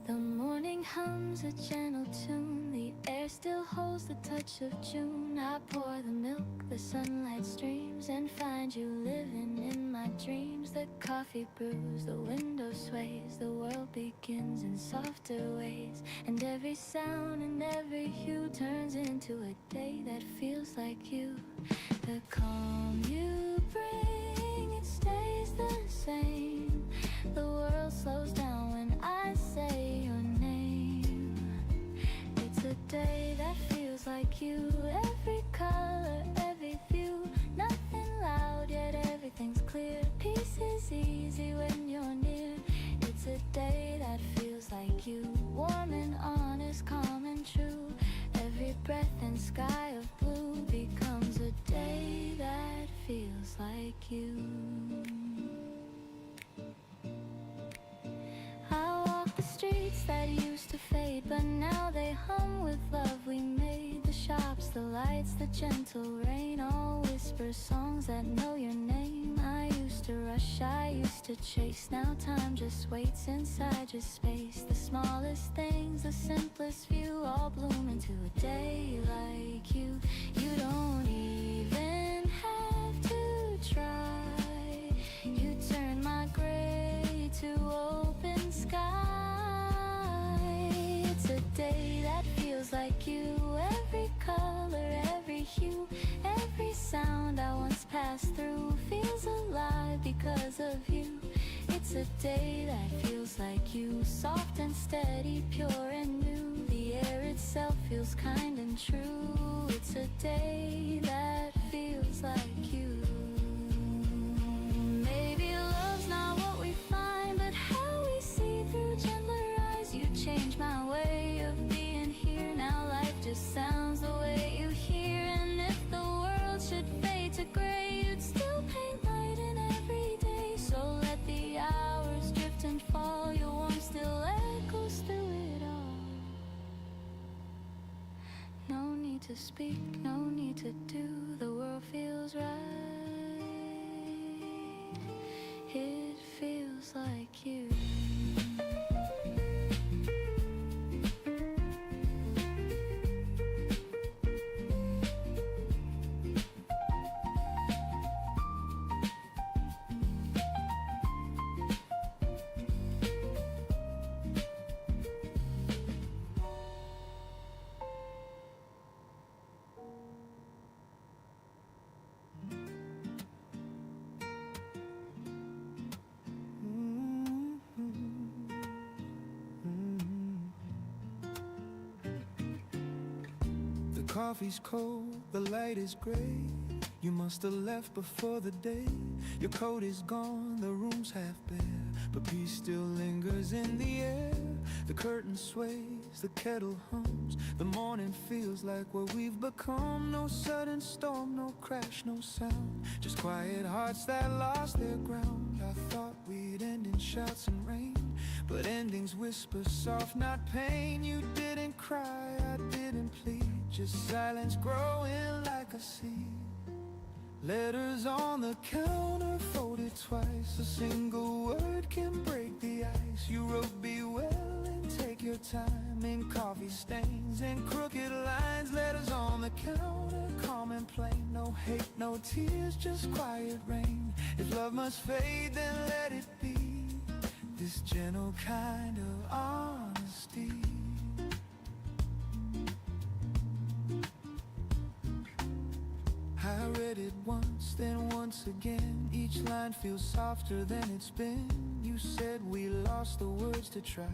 The morning hums a gentle tune. The the air still holds the touch of June. I pour the milk, the sunlight streams, and find you living in my dreams. The coffee brews, the window sways, the world begins in softer ways. And every sound and every hue turns into a day that feels like you. The calm you bring, it stays the same. The world slows down when I say your name. It's a day that feels like you. Every color, every view, nothing loud yet everything's clear. Peace is easy when you're near. It's a day that feels like you. Warm and honest, calm and true. Every breath and sky of blue becomes a day that feels like you. I walk the streets that used to fade, but now they hum with love we made. The shops, the lights, the gentle rain, all whisper songs that know your name. I used to rush, I used to chase, now time just waits inside your space. The smallest things, the simplest view, all bloom into a day like you. You don't even have to try. You turn my gray to open sky. It's a day that feels like you. Every color, every hue, every sound I once passed through feels alive because of you. It's a day that feels like you. Soft and steady, pure and new. The air itself feels kind and true. It's a day that feels like you. Maybe love's not what we find, but how we see through gentler eyes. You changed my way of being here. Now life just sounds the way you hear. And if the world should fade to gray, you'd still paint light in every day. So let the hours drift and fall. Your warmth still echoes through it all. No need to speak, no need to do. The world feels right. It feels like you. The coffee's cold, the light is gray. You must have left before the day. Your coat is gone, the room's half bare, but peace still lingers in the air. The curtain sways, the kettle hums. The morning feels like what we've become. No sudden storm, no crash, no sound. Just quiet hearts that lost their ground. I thought we'd end in shouts and rain, but endings whisper soft, not pain. You didn't cry, I didn't plead, just silence growing like a seed. Letters on the counter folded twice. A single word can break the ice. You wrote be well and take your time. In coffee stains and crooked lines. Letters on the counter, calm and plain. No hate, no tears, just quiet rain. If love must fade, then let it be. This gentle kind of honesty. I read it once, then once again. Each line feels softer than it's been. You said we lost the words to try,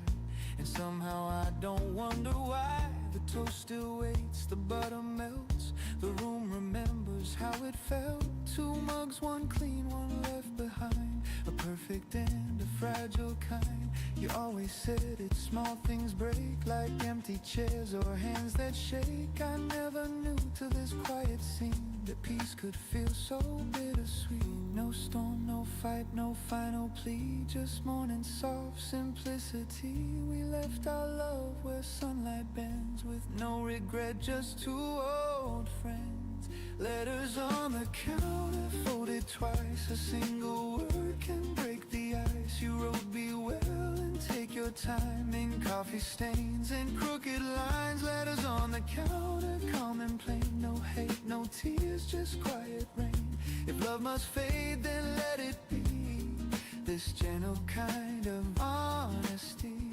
and somehow I don't wonder why. The toast still waits, the butter melts. The room remembers how it felt. Two mugs, one clean, one left behind. A perfect and a fragile kind. You always said it's small things break, like empty chairs or hands that shake. I never knew till this quiet scene that peace could feel so bittersweet. No storm, no fight, no final plea, just morning soft simplicity. We left our love where sunlight bends, with no regret, just two old friends. Letters on the counter folded twice. A single word can break the ice. You wrote be well and take your time. In coffee stains and crooked lines. Letters on the counter, calm and plain. No hate, no tears, just quiet rain. If love must fade, then let it be. This gentle kind of honesty.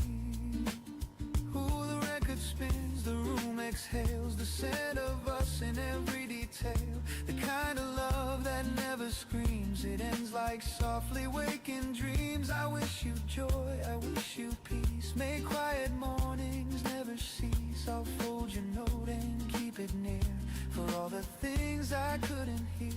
Ooh, the record spins, the room exhales, the scent of us in every detail. The kind of love that never screams, it ends like softly waking dreams. I wish you joy, I wish you peace. May quiet mornings never cease. I'll fold your note and keep it near, for all the things I couldn't hear.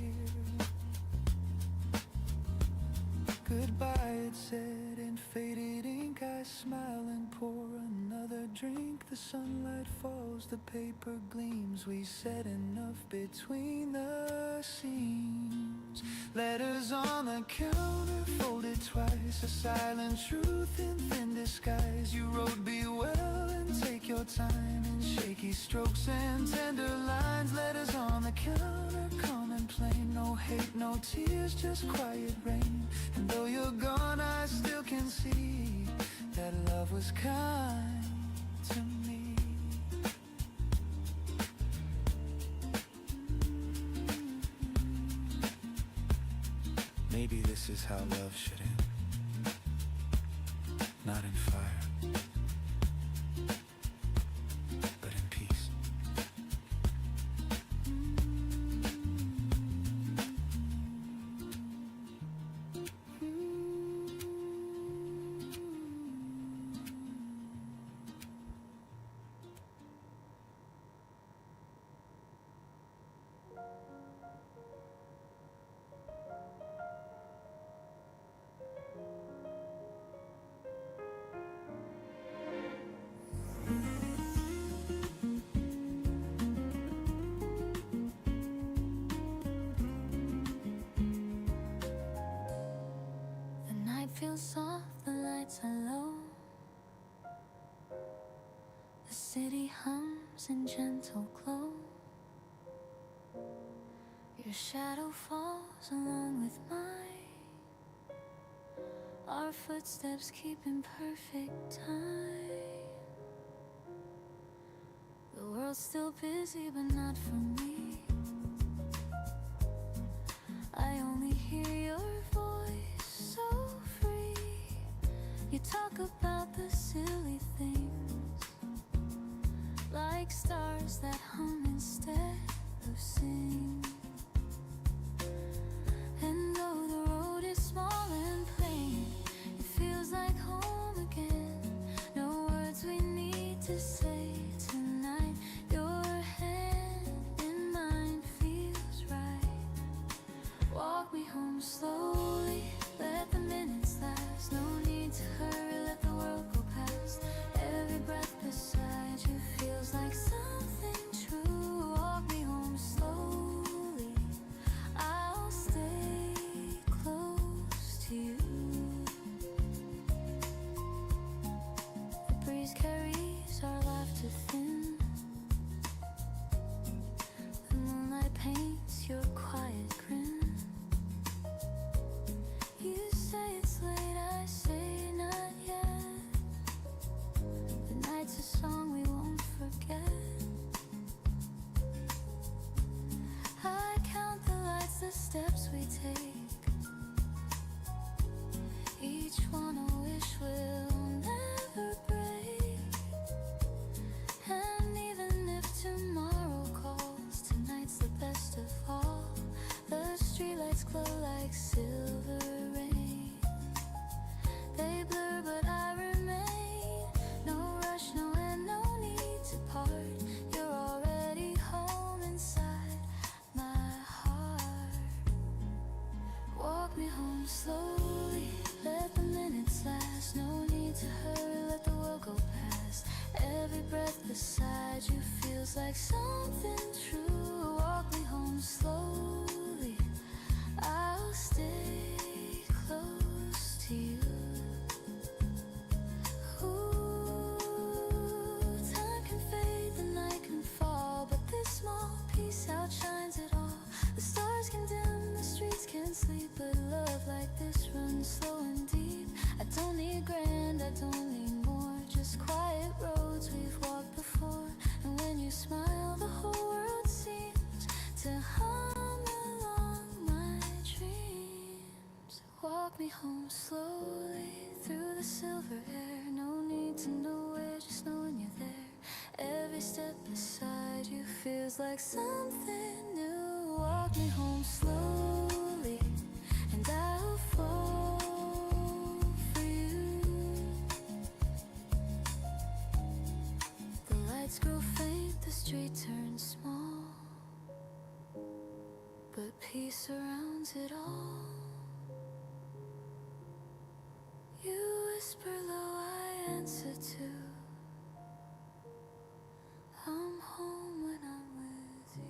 Goodbye, it said in faded ink. I smile and pour another drink. The sunlight falls, the paper gleams. We said enough between the seams. Letters on the counter, folded twice. A silent truth in thin disguise. You wrote, be well and take your time. In shaky strokes and tender lines. Letters on the counter, calm and plain. No hate, no tears, just quiet rain. And though you're gone, I still can see that love was kind to me. Maybe this is how love should end. Not in fire, but in peace. Feels soft, the lights are low. The city hums in gentle glow. Your shadow falls along with mine. Our footsteps keep in perfect time. The world's still busy, but not for me. I only hear your voice, so free. You talk about the silly things, like stars that hum instead of sing. And though the road is small and plain, it feels like home again. No words we need to say tonight. Your hand in mine feels right. Walk me home slowly, let the minutes last. No need to hurry, let the world go past. Every breath beside you feels like something true. Walk me home slowly, I'll stay close to you. The breeze carries our laughter thin. The moonlight paints your quiet grin. You say it's late, I say not yet. The night's a song we won't forget. I count the lights, the steps we take. Each one a wish will never break. And even if tomorrow calls, tonight's the best of all. The streetlights glow like silver rain. They blur but I remain. No rush, no end, no need to part. You're already home inside my heart. Walk me home slowly, let the minutes last. No need to hurry, let the world go past. Every breath beside you feels like something true. Walk me home slowly, I'll stay close to you. Ooh, time can fade, the night can fall, but this small piece outshines it all. The stars can dim, the streets can sleep, but love like this runs slow and deep. I don't need grand, I don't need more, just quiet roads we've walked before. And when you smile, feels like something new. Walk me home slowly, and I'll fall for you. The lights grow faint, the street turns small, but peace surrounds it all. You whisper low, I answer to. I'm home when I'm with you.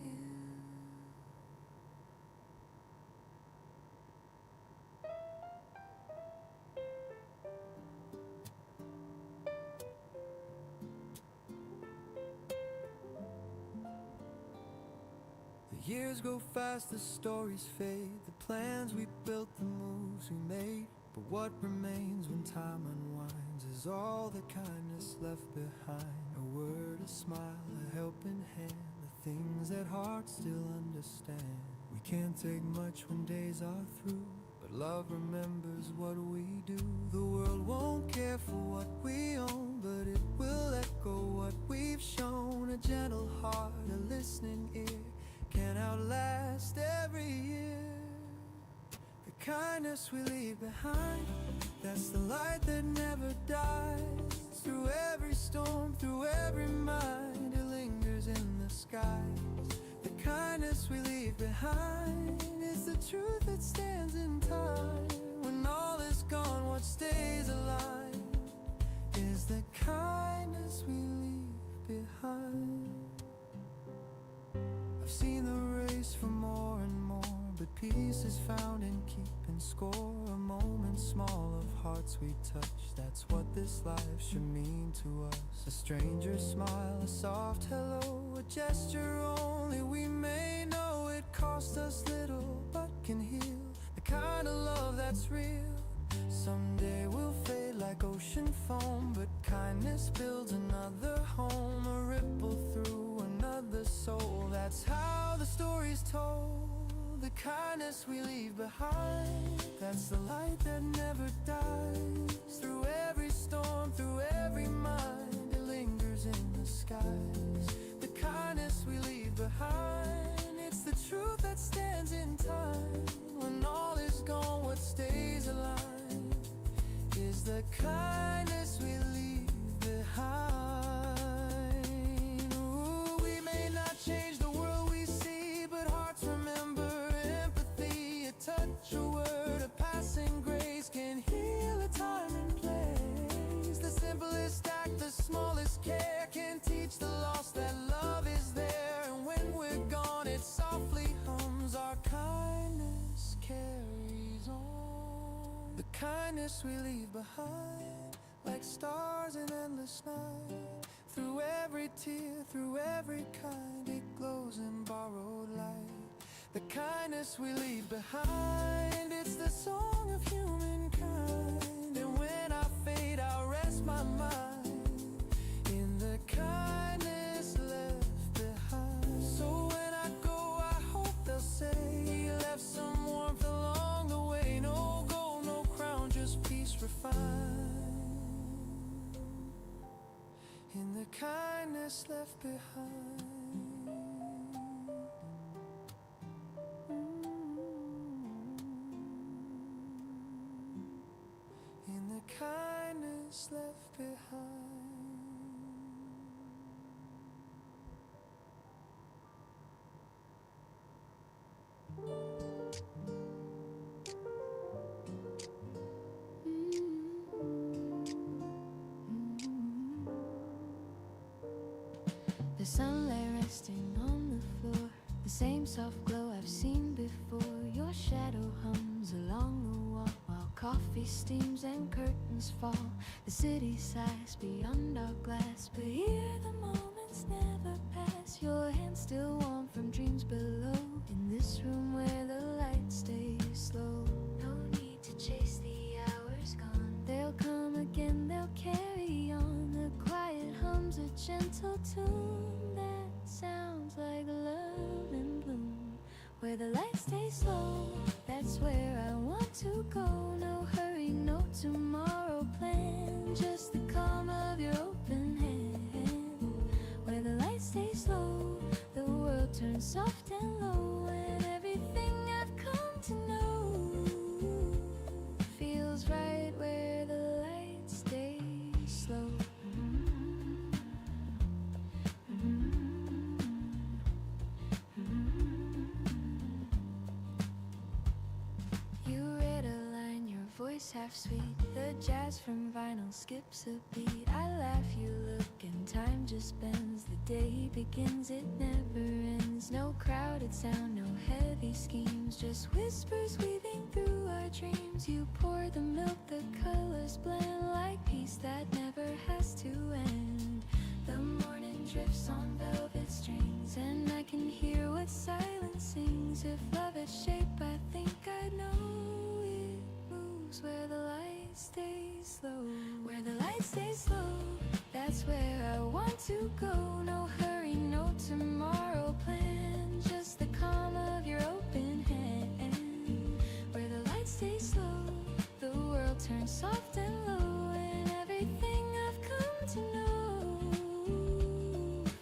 The years go fast, the stories fade, the plans we built, the moves we made. But what remains when time unwinds is all the kindness left behind. A word, a smile, a helping hand, the things that hearts still understand. We can't take much when days are through, but love remembers what we do. The world won't care for what we own, but it will echo what we've shown. A gentle heart, a listening ear can outlast every year. The kindness we leave behind, that's the light that never dies. Through every storm, through every mind, it lingers in the skies. The kindness we leave behind is the truth that stands in time. When all is gone, what stays alive is the kindness we leave behind. I've seen the race for more and more, but peace is found in keeping score. A moment small of hearts we touch, that's what this life should mean to us. A stranger's smile, a soft hello, a gesture only we may know. It cost us little but can heal, the kind of love that's real. Someday we'll fade like ocean foam, but kindness builds another home. A ripple through another soul, that's how the story's told. The kindness we leave behind, that's the light that never dies. Through every storm, through every mind, it lingers in the skies. The kindness we leave behind, it's the truth that stands in time. When all is gone, what stays alive is the kindness we leave behind. Ooh, we may not change the world we see, but hearts remember. Touch, a word, a passing grace can heal a time and place. The simplest act, the smallest care can teach the lost that love is there. And when we're gone, it softly hums. Our kindness carries on. The kindness we leave behind, like stars in endless night. Through every tear, through every kind, it glows in borrowed light. The kindness we leave behind, it's the song of humankind. And when I fade, I'll rest my mind in the kindness left behind. So when I go, I hope they'll say he left some warmth along the way. No gold, no crown, just peace refined in the kindness left behind. Kindness left behind. The sunlight resting on the floor, the same soft glow I've seen before. Your shadow hums along the wall while coffee steams and curtains fall. The city sighs beyond our glass, but here the moments never pass. Your hand still warm from dreams below, in this room where the light stays slow. No need to chase the hours gone, they'll come again, they'll carry on. The quiet hums a gentle tune that sounds like love in bloom. Where the light stays slow, that's where I want to go. No hurry, no tomorrow plan, just the calm of your open hand. Where the light stays slow, the world turns soft and low, and everything I've come to know feels right where the lights stay slow. You read a line, your voice half sweet. The jazz from vinyl skips a beat. I laugh, you look, and time just bends. The day begins, it never ends. No crowded sound, no heavy schemes, just whispers weaving through our dreams. You pour the milk, the colors blend like peace that never has to end. The morning drifts on velvet strings, and I can hear what silence sings. If love had shape, I think I'd know it moves where the light stays slow. Where the light stays slow, that's where I want to go. No hurry, no tomorrow plan, just the calm of your open hand. Where the light stays slow, the world turns soft and low, and everything I've come to know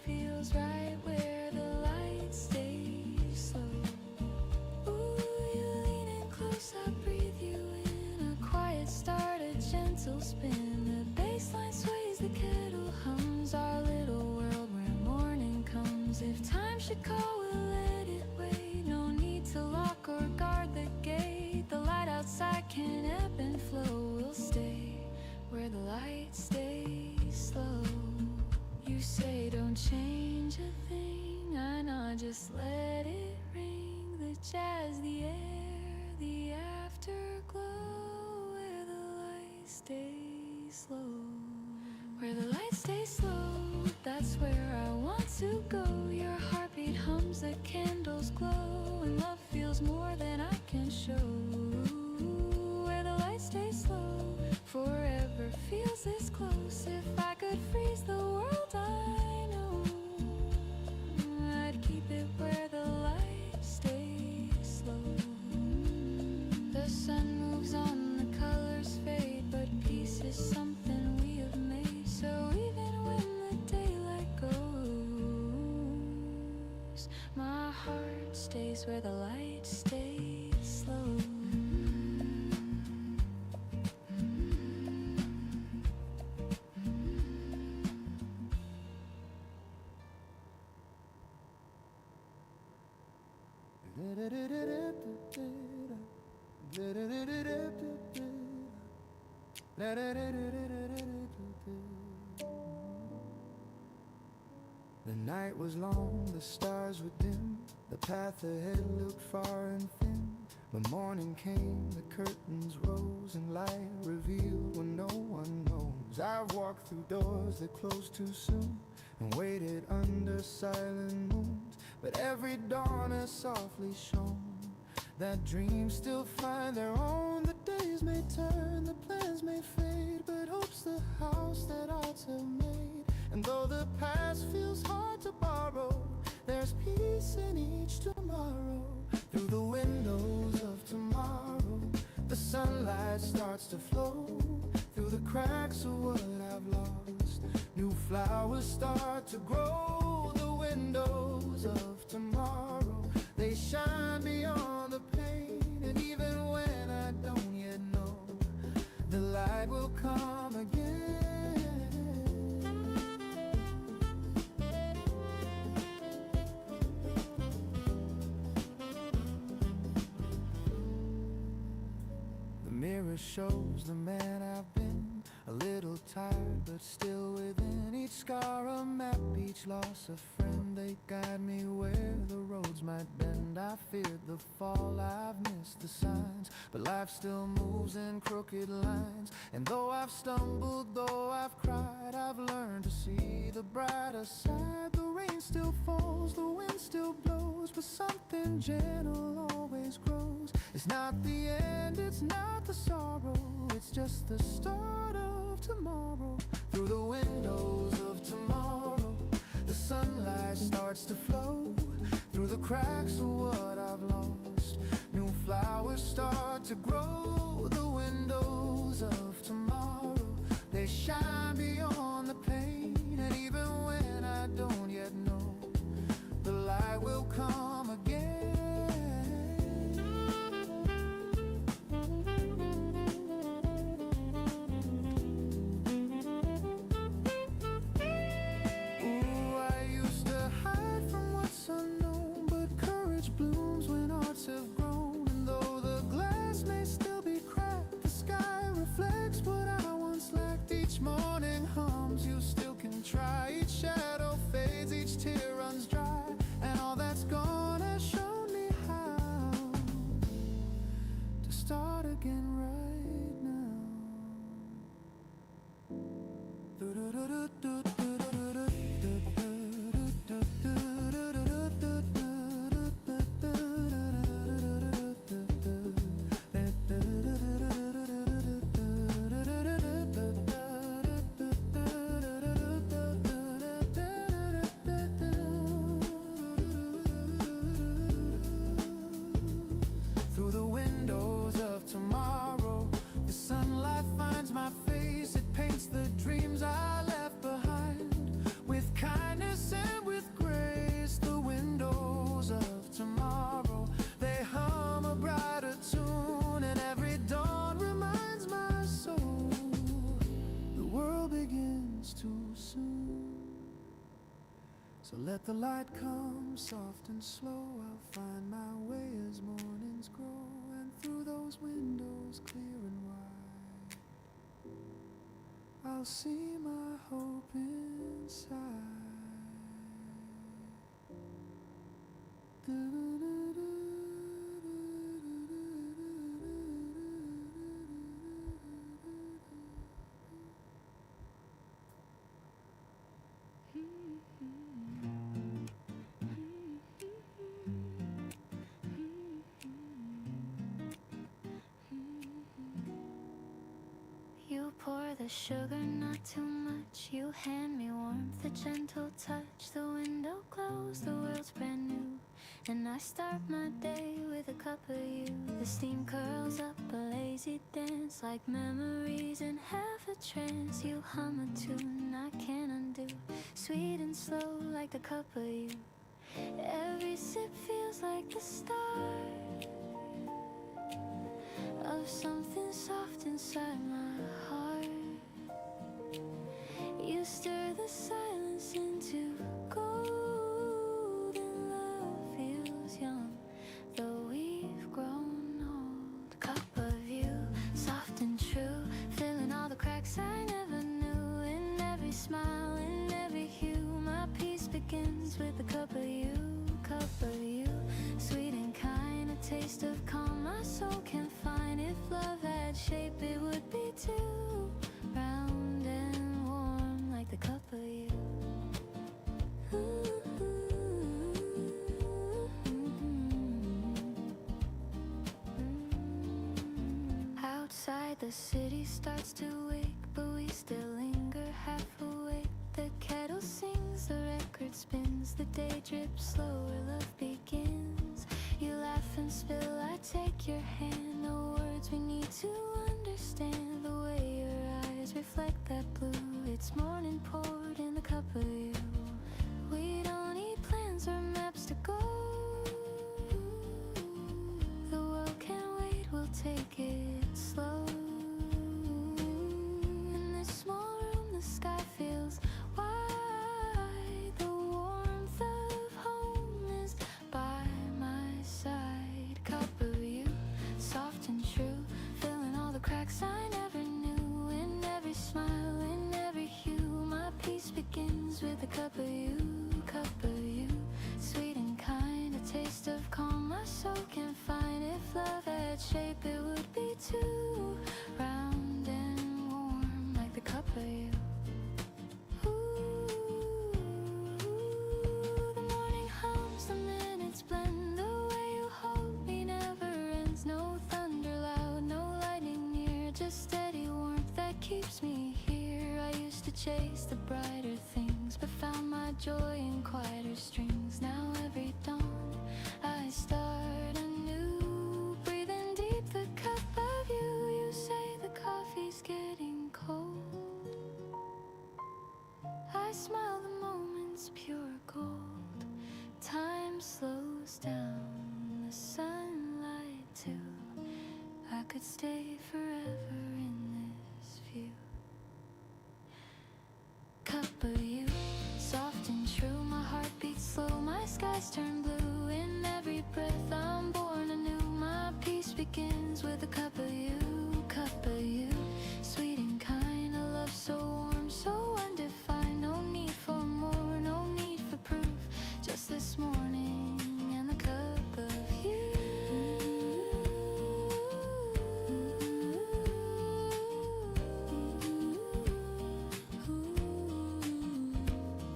feels right where the light stays slow. Ooh, you lean in close, I breathe you in. A quiet start, a gentle spin. The bassline sways, the kettle hums. Our little world where morning comes. If time should call, we'll let it wait. No need to lock or guard the gate. The light outside can ebb and flow. We'll stay where the light stays slow. You say don't change a thing, I know, just let it ring. The jazz, the air, the afterglow. Where the light stays slow. Where the light stays slow, that's where I want to go. Your heartbeat hums, the candles glow, and love feels more than I can show. Where the light stays slow, forever feels this close. If I could freeze the world, I know I'd keep it where the light stays slow. The sun moves on, the colors fade, but peace is something we have made. So even when the daylight goes, my heart stays where the light stays slow. The night was long, the stars were dim. The path ahead looked far and thin. But morning came, the curtains rose, and light revealed what no one knows. I've walked through doors that closed too soon, and waited under silent moons. But every dawn has softly shone, that dreams still find their own. The days may turn, the plans may fade, but hope's the house that odds have made. And though the past feels hard to borrow, there's peace in each tomorrow. Through the windows of tomorrow, the sunlight starts to flow. Through the cracks of what I've lost, new flowers start to grow. The windows of tomorrow, they shine beyond the pain. And even when I don't yet know, the light will come again. The mirror shows the man I've been, a little tired but still within. Each scar a map, each loss a friend. They guide me where the roads might bend. I feared the fall, I've missed the signs, but life still moves in crooked lines. And though I've stumbled, though I've cried, I've learned to see the brighter side. The rain still falls, the wind still blows, but something gentle always grows. It's not the end, it's not the sorrow, it's just the start of tomorrow. Through the windows of tomorrow, the sunlight starts to flow. Through the cracks of what I've lost, new flowers start to grow. The windows of tomorrow, they shine beyond the pain. And even when I don't yet know, the light will come So let the light come soft and slow. I'll find my way as mornings grow, and through those windows clear and wide, I'll see my hope inside. You pour the sugar, not too much. You hand me warmth, a gentle touch. The window glows, the world's brand new, and I start my day with a cup of you. The steam curls up, a lazy dance, like memories in half a trance. You hum a tune I can't undo, sweet and slow like the cup of you. Every sip feels like the start of something soft inside my heart. You stir the silence into gold, and love feels young, though we've grown old. Cup of you, soft and true, filling all the cracks I never knew. In every smile, in every hue, my peace begins with a cup of you. Cup of you, sweet and kind, a taste of calm my soul can find. If love had shape, it would be too round and warm like the cup of you. Outside the city starts to wake, but we still linger half awake. The kettle sings, the record spins, the day drips slower, love begins. You laugh and spill, I take your hand. No words we need to understand. The way your eyes reflect that blue, it's morning poured in the cup of you. We don't need plans or maps to go. The world can't wait, we'll take it slow. In this small room, the sky feels wide. The warmth of home is by my side. Cup of you, soft and true, filling all the cracks I never knew. In every smile, in every hue, my peace begins with a cup of you. Cup of you, sweet and kind, a taste of calm my soul can find. If love had shape, it would be too round and warm like the cup of you. The morning hums, the minutes blend. The way you hold me never ends. No thunder loud, no lightning near, just steady warmth that keeps me here. I used to chase the brighter things, but found my joy in quieter strings. Now every dawn I start anew, breathing deep the cup of you. You say the coffee's getting cold, I smile, the moment's pure gold. Time slows down, the sunlight too. I could stay forever in this view. Cup of you, soft and true, my heart beats slow, my skies turn blue. In every breath I'm born anew, my peace begins with a cup of you. Cup of you, sweet and kind, a love so warm, so undefined. No need for more, no need for proof, just this morning and the cup of you.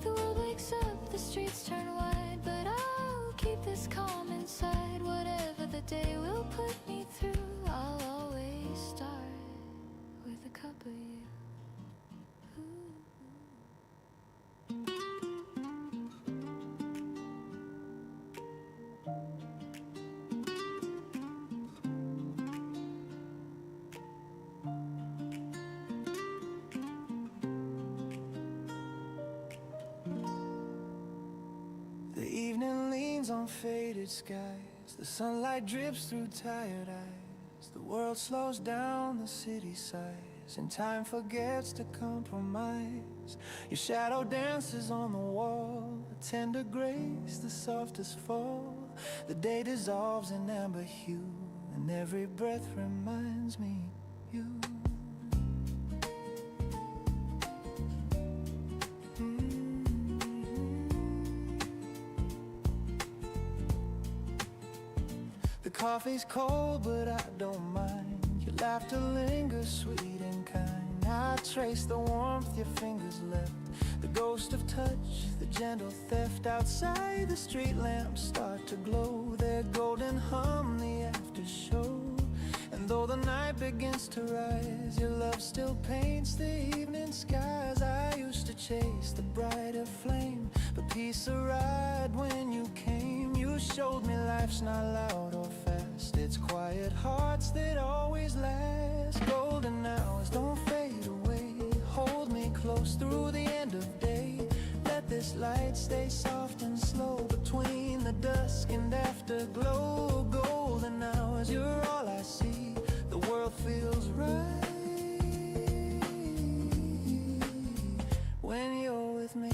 The world wakes up, the streets turn wide, but I'll keep this calm inside. Whatever the day will put me through, I'll always start with a cup of you. The evening leans on faded skies, the sunlight drips through tired eyes. The world slows down, the city sighs. and time forgets to compromise. Your shadow dances on the wall, a tender grace, the softest fall. The day dissolves in amber hue, and every breath reminds me you. The coffee's cold, but I don't mind. Your laughter lingers sweet and kind. I trace the warmth your fingers left, the ghost of touch, the gentle theft. Outside the street lamps start to glow, their golden hum the after show. And though the night begins to rise, your love still paints the evening skies. I used to chase the brighter flame, but peace arrived when you came. You showed me life's not loud or fast, it's quiet hearts that always last. Golden hours don't fade away, hold me close through the end of day. Let this light stay soft and slow between the dusk and afterglow. Golden hours, you're all I see, the world feels right when you're with me.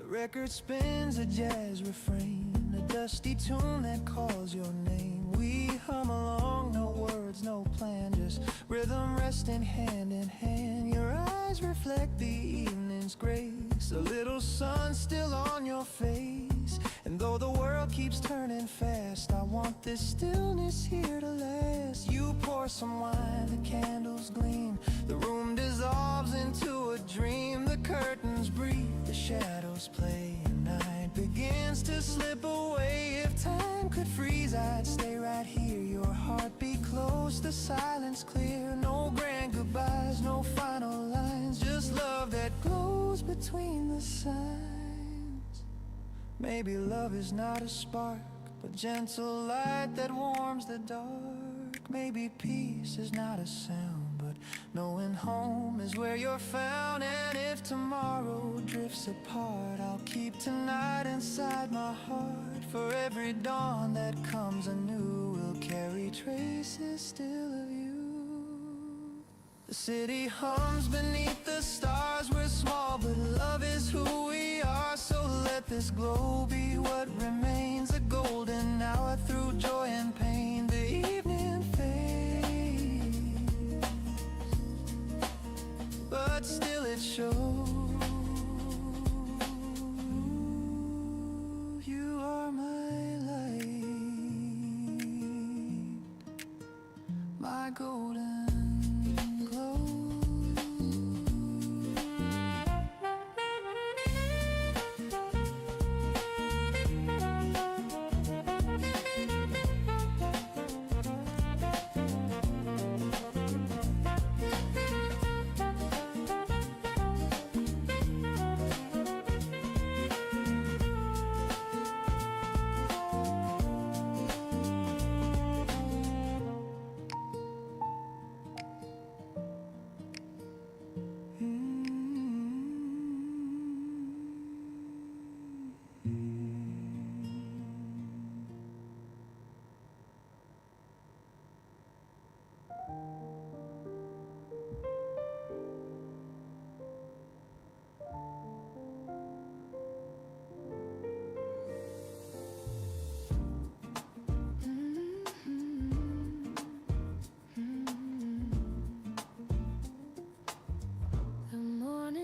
Record spins a jazz refrain, a dusty tune that calls your name. We hum along, no words, no plan, just rhythm resting hand in hand. Your eyes reflect the evening's grace, a little sun still on your face. And though the world keeps turning fast, I want this stillness here to last. You pour some wine, the candles gleam, the room dissolves into a dream. The curtains breathe, the shadows play, and night begins to slip away. If time could freeze, I'd stay right here, your heartbeat close, the silence clear. No grand goodbyes, no final lines, just love that glows between the signs. Maybe love is not a spark, but gentle light that warms the dark. Maybe peace is not a sound, but knowing home is where you're found. And if tomorrow drifts apart, I'll keep tonight inside my heart. For every dawn that comes anew will carry traces still of you. The city hums beneath the stars, we're small but love is who we are. So let this glow be what remains, a golden hour through joy and pain. The evening fades, but still it shows. You are my light, my golden glow.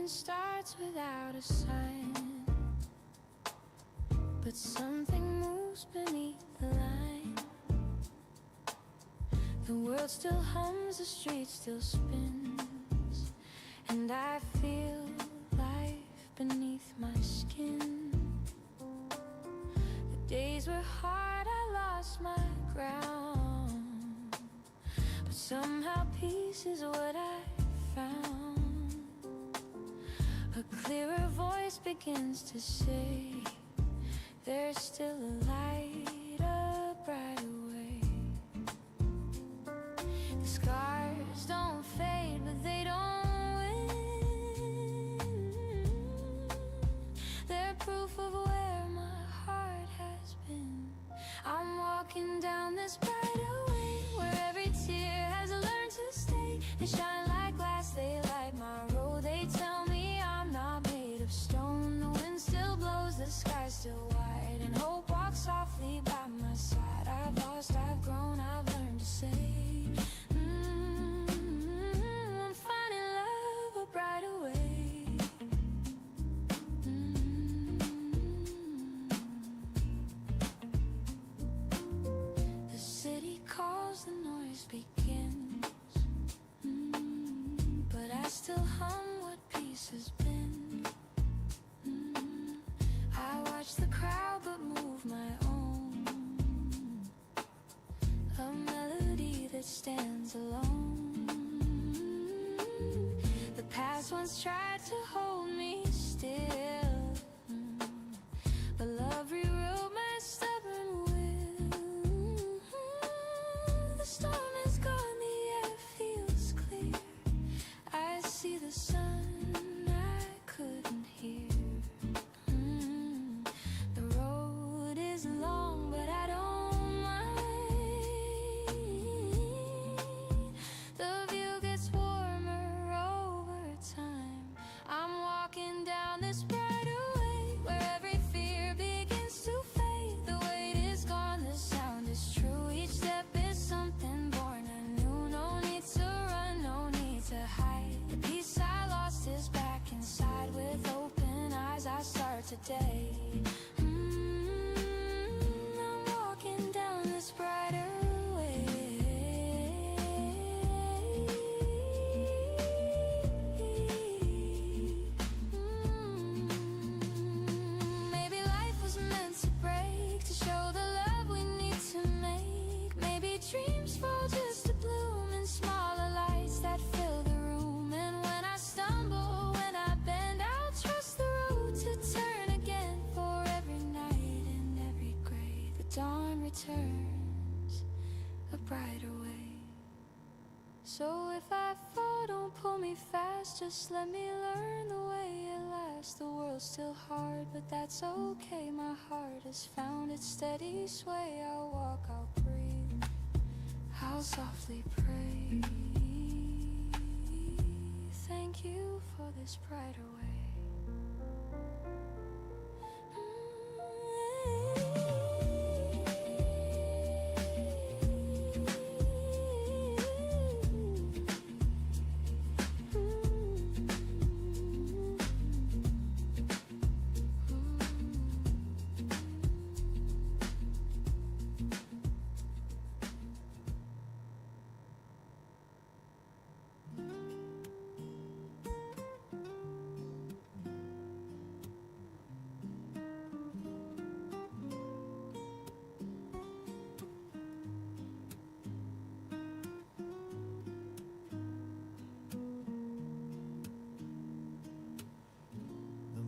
Starts without a sign, but something moves beneath the line. The world still hums, the street still spins, and I feel life beneath my skin. The days were hard, I lost my ground, but somehow peace is what I found. A clearer voice begins to say, there's still a light, a brighter way. The scars stars don't fade, but they don't win. They're proof of where my heart has been. I'm walking down this brighter way, where every tear has learned to stay. They shine like glass, they light my road. They tell me I'm not made of stone. The wind still blows, the sky's still wide, and hope walks softly by my side. I've lost, I've grown, I've learned to say, I'm finding love a brighter way. The city calls, the noise begins, but I still hum what peace has been. I watch the crowd but move my own, a melody that stands alone. The past once tried to hold me still, but love rewrote my stubborn will. The storm is gone, the air feels clear. I see the sun I couldn't hear. The road is long, but I don't mind. The view gets warmer over time. I'm walking down this brighter way, where every fear begins to fade. The weight is gone, the sound is true. Each step is something born anew. No need to run, no need to hide. The peace I lost is back inside. With open eyes I start today. I'm walking down this brighter way. Maybe life was meant to break, to show the love we need to make. Maybe dreams fall just to bloom in smaller lights that fill the room. And when I stumble, when I bend, I'll trust the road to turn again. For every night and every grave, the dawn returns a brighter way. So if I fall, don't pull me fast, just let me learn the way it lasts. The world's still hard, but that's okay. My heart has found its steady sway. I'll walk, I'll breathe, I'll softly pray. Thank you for this brighter way.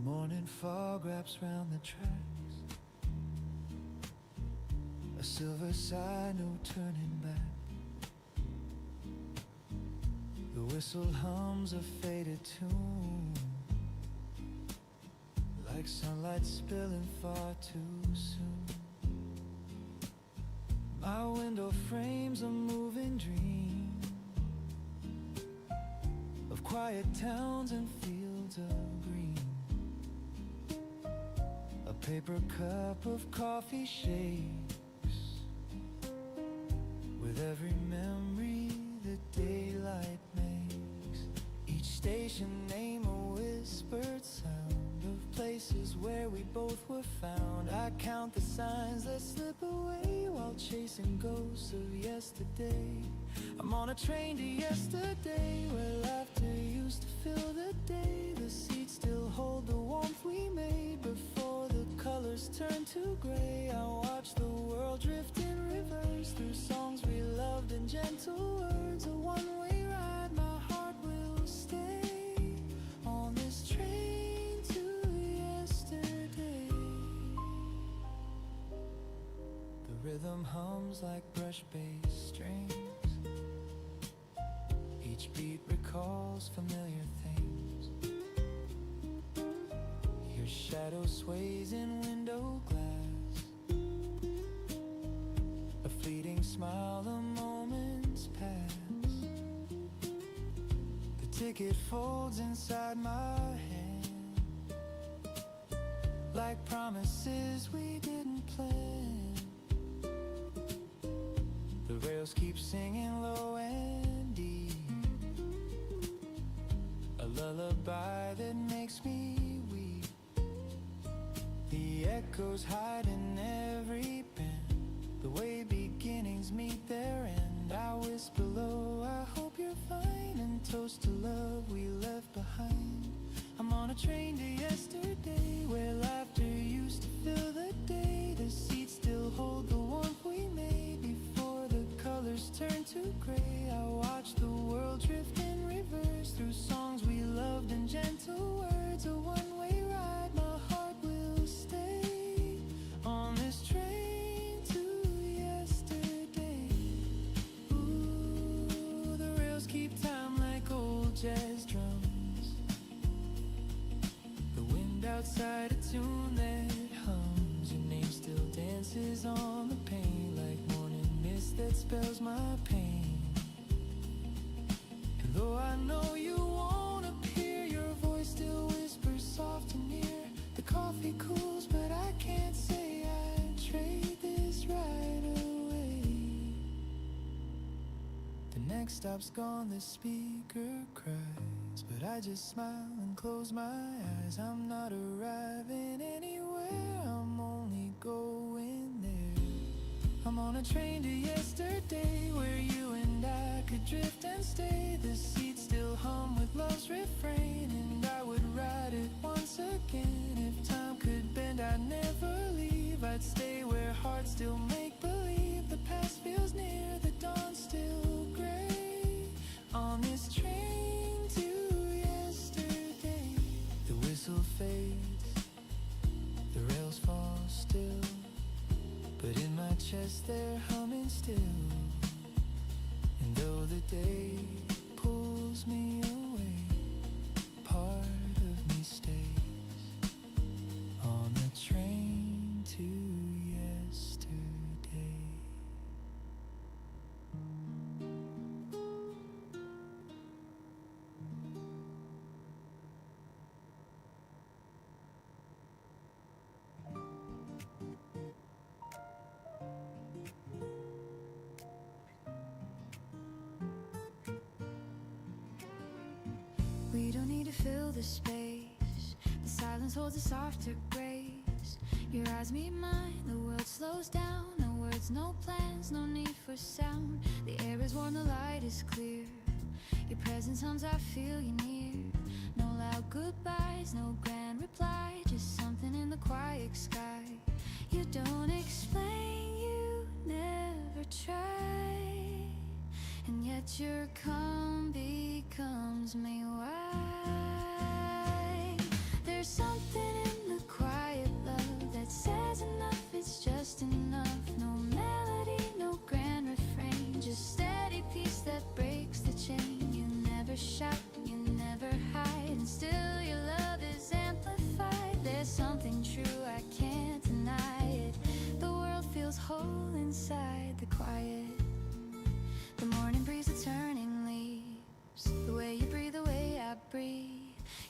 Morning fog wraps round the tracks, a silver sign, no turning back. The whistle hums a faded tune, like sunlight spilling far too soon. My window frames a moving dream of quiet towns and fields of green. A paper cup of coffee shakes with every memory the daylight makes. Each station name a whispered sound of places where we both were found. I count the signs that slip away while chasing ghosts of yesterday. I'm on a train to yesterday, where laughter used to fill the day. The seats still hold the warmth we made before the colors turn to gray. I watch the world drift in reverse through songs we loved and gentle words. A one-way ride, my heart will stay on this train to yesterday. The rhythm hums like brush bass strings, Each beat recalls familiar things. Your shadow sways in window glass. A fleeting smile, the moments pass. The ticket folds inside my hand, like promises we didn't plan. The rails keep singing low and deep, a lullaby that makes me weep. The echoes hide in every bend, the way beginnings meet their end. I whisper low, I hope you're fine, and toast to love we left behind. I'm on a train to yesterday, where laughter used to fill the day. The seats still hold the warmth we made before the colors turn to gray. I watch the world drift in reverse through songs we loved and gentle words. A one-way ride, my heart will stay on this train to yesterday. Ooh, the rails keep time like old jazz drums. The wind outside, a tune that hums. Your name still dances on the pane, like morning mist that spells my pain. And though I know you won't appear, your voice still whispers soft and near. The coffee cools, but I can't say I'd trade this right away. The next stop's gone, the speaker cries, but I just smile and close my eyes. I'm not arriving anywhere, I'm only going there. I'm on a train to yesterday, where you and I could drift and stay. The seats still hum with love's refrain, and I would ride it once again. If time could bend, I'd never leave. I'd stay where hearts still make believe. The past feels near, the dawn's still gray. On this train to yesterday, the whistle fades, the rails fall still, but in my chest they're humming still. And though the day pulls me away, part of me stays on the train to yesterday. We don't need to fill the space. The silence holds a softer grace. Your eyes meet mine, the world slows down. No words, no plans, no need for sound. The air is warm, the light is clear. Your presence hums, I feel you near. No loud goodbyes, no grand reply, just something in the quiet sky. You don't explain, you never try, and yet your calm becomes me why. There's something in the quiet love that says enough, it's just enough. No melody, no grand refrain, just steady peace that breaks the chain. You never shout, you never hide, and still your love is amplified. There's something true, I can't deny it. The world feels whole inside the quiet. The morning breeze, the turning leaves, the way you breathe, the way I breathe.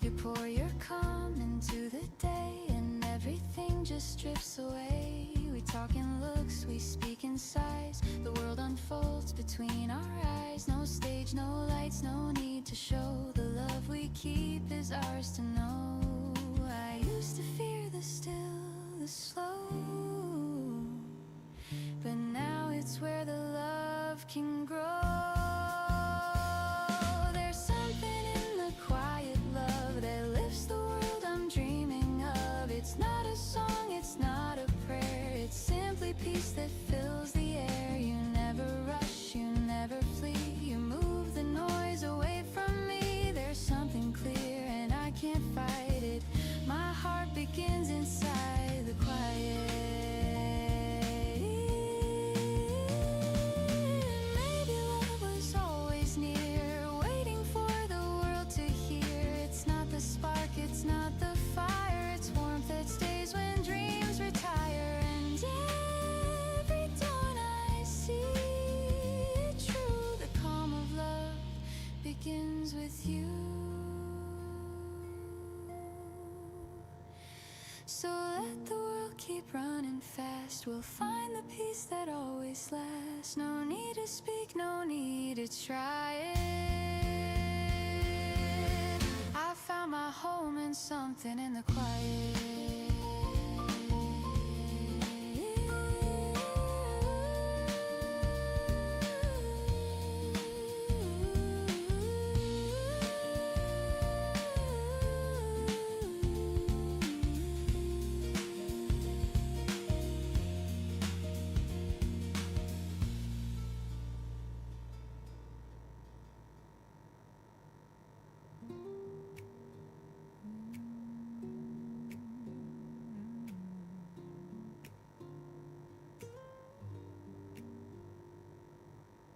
You pour your calm into the day, and everything just drifts away. We talk in looks, we speak in sighs. The world unfolds between our eyes. No stage, no lights, no need to show. The love we keep is ours to know. I used to fear the still, the slow, but now it's where the love can grow. There's something in the quiet love that lifts the world I'm dreaming of. It's not a song, it's not a prayer, it's simply peace that fills the air. You never rush, you never flee, you move the noise away from me. There's something clear and I can't fight it. My heart begins inside the quiet. running fast. We'll find the peace that always lasts. No need to speak, no need to try it. I found my home in something in the quiet.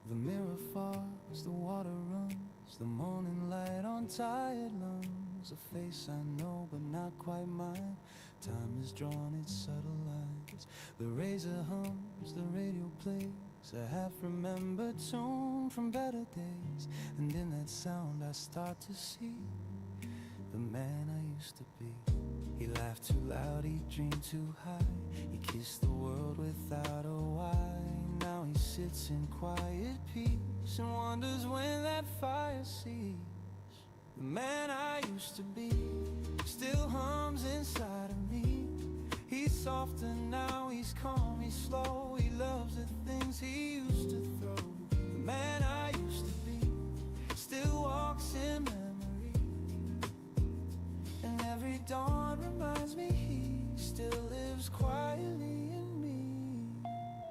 The mirror falls, the water runs, the morning light on tired lungs. A face I know but not quite mine. Time has drawn its subtle lines. The razor hums, the radio plays a half-remembered tune from better days. And in that sound I start to see the man I used to be. He laughed too loud, he dreamed too high. He kissed the world without a why. Now he sits in quiet peace and wonders when that fire sees. The man I used to be still hums inside of me. He's softer now, he's calm, he's slow. He loves the things he used to throw. The man I used to be still walks in memory. And every dawn reminds me he still lives quietly in me.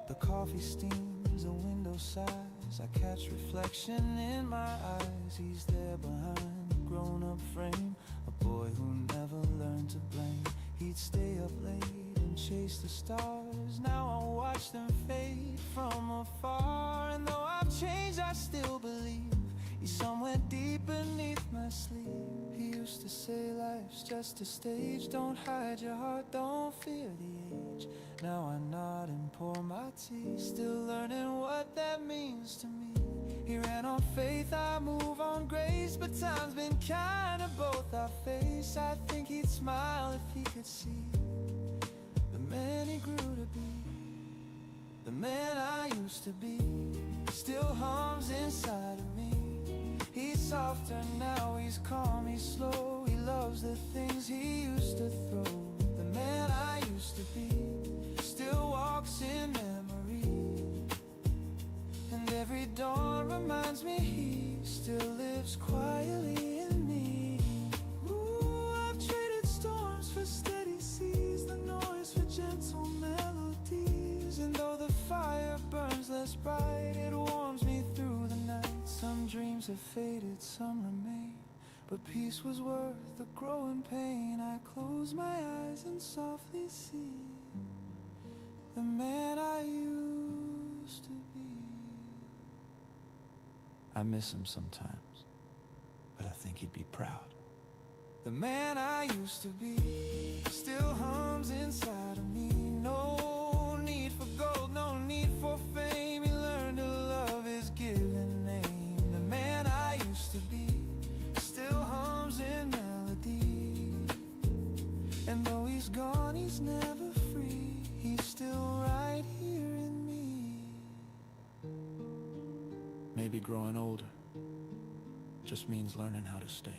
The coffee steams, the window sighs. I catch reflection in my eyes. He's there behind the grown-up frame, a boy who never learned to blame. He'd stay up late and chase the stars. Now I watch them fade from afar. And though I've changed, I still believe he's somewhere deep beneath my sleeve. He used to say life's just a stage. Don't hide your heart, don't fear the age. Now I nod and pour my tea, still learning what that means to me. He ran on faith, I move on grace. But time's been kind to both our face. I think he'd smile if he could see the man he grew to be. The man I used to be still hums inside of me. He's softer now, he's calm, he's slow. He loves the things he used to throw. The man I used to be still walks in memory. And every dawn reminds me he still lives quietly in me. Ooh, I've traded storms for steady seas, the noise for gentle melodies. And though the fire burns less bright, it warms me through the night. Some dreams have faded, some remain, but peace was worth the growing pain. I close my eyes and softly see the man I used to be. I miss him sometimes, but I think he'd be proud. The man I used to be still hums inside of me. No need for gold, no need for fame. He learned to love his given name. The man I used to be still hums in melody. And though he's gone, he's never free. He's still right here in me. Maybe growing older just means learning how to stay.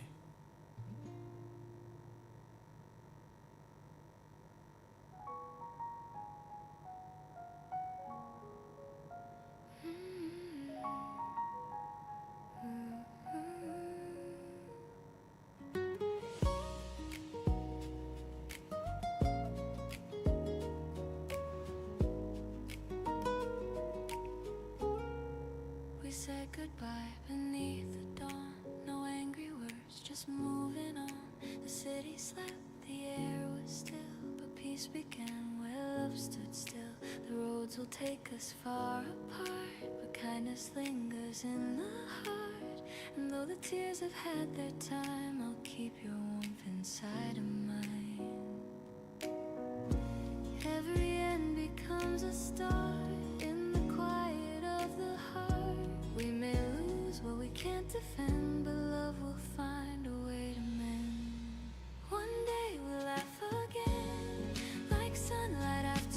We said goodbye beneath the dawn. No angry words, just moving on. The city slept, the air was still, but peace began where love stood still. The roads will take us far apart, but kindness lingers in the heart. And though the tears have had their time, I'll keep your warmth inside of mine. Every end becomes a start in the quiet of the heart. We may lose what we can't defend, but love will find a way to mend. One day we'll laugh again, like sunlight after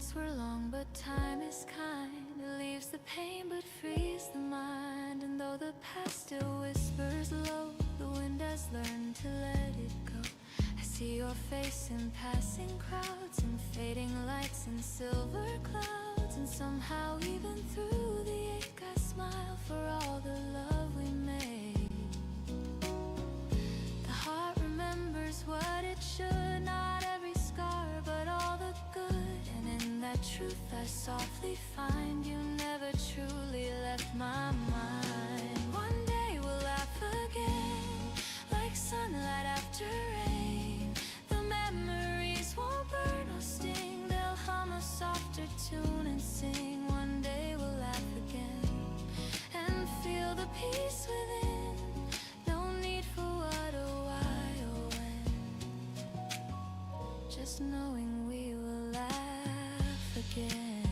nights were long, but time is kind. It leaves the pain but frees the mind. And though the past still whispers low, the wind has learned to let it go. I see your face in passing crowds, and fading lights and silver clouds. And somehow even through the ache I smile for all the love we made. The heart remembers what it should, not every scar but all the good. And in that truth I softly find you never truly left my mind. One day we'll laugh again, like sunlight after rain. The memories won't burn or sting, they'll hum a softer tune and sing. One day we'll laugh again and feel the peace within. No need for what or why or when, just knowing we will laugh again.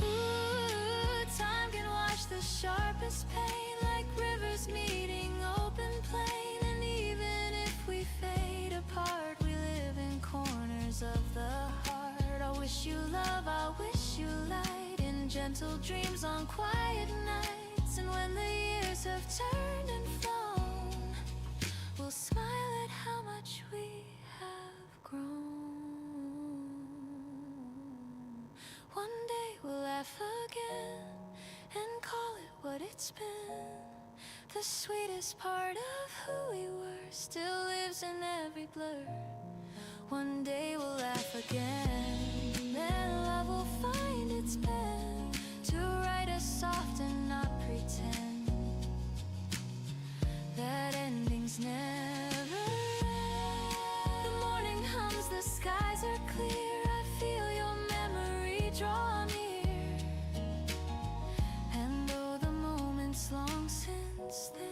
Ooh, time can wash the sharpest pain, like rivers meeting open plain. And even if we fade apart, we live in corners of the heart. I wish you love, I wish you light, in gentle dreams on quiet nights. And when the years have turned and flown, we'll smile at how much we have grown. One day we'll laugh again and call it what it's been. The sweetest part of who we were still lives in every blur. One day we'll laugh again, then love will find its pen to write us soft and not pretend that endings never end. The morning hums, the skies are clear. I feel your memory draw near. And though the moment's long since then,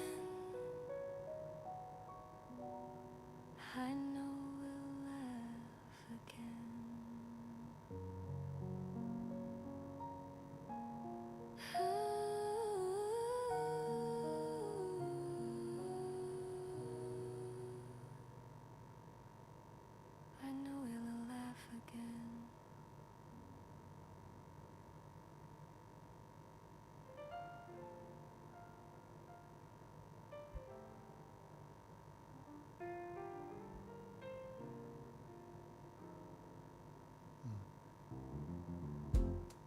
I know we'll laugh again. I know we'll laugh again.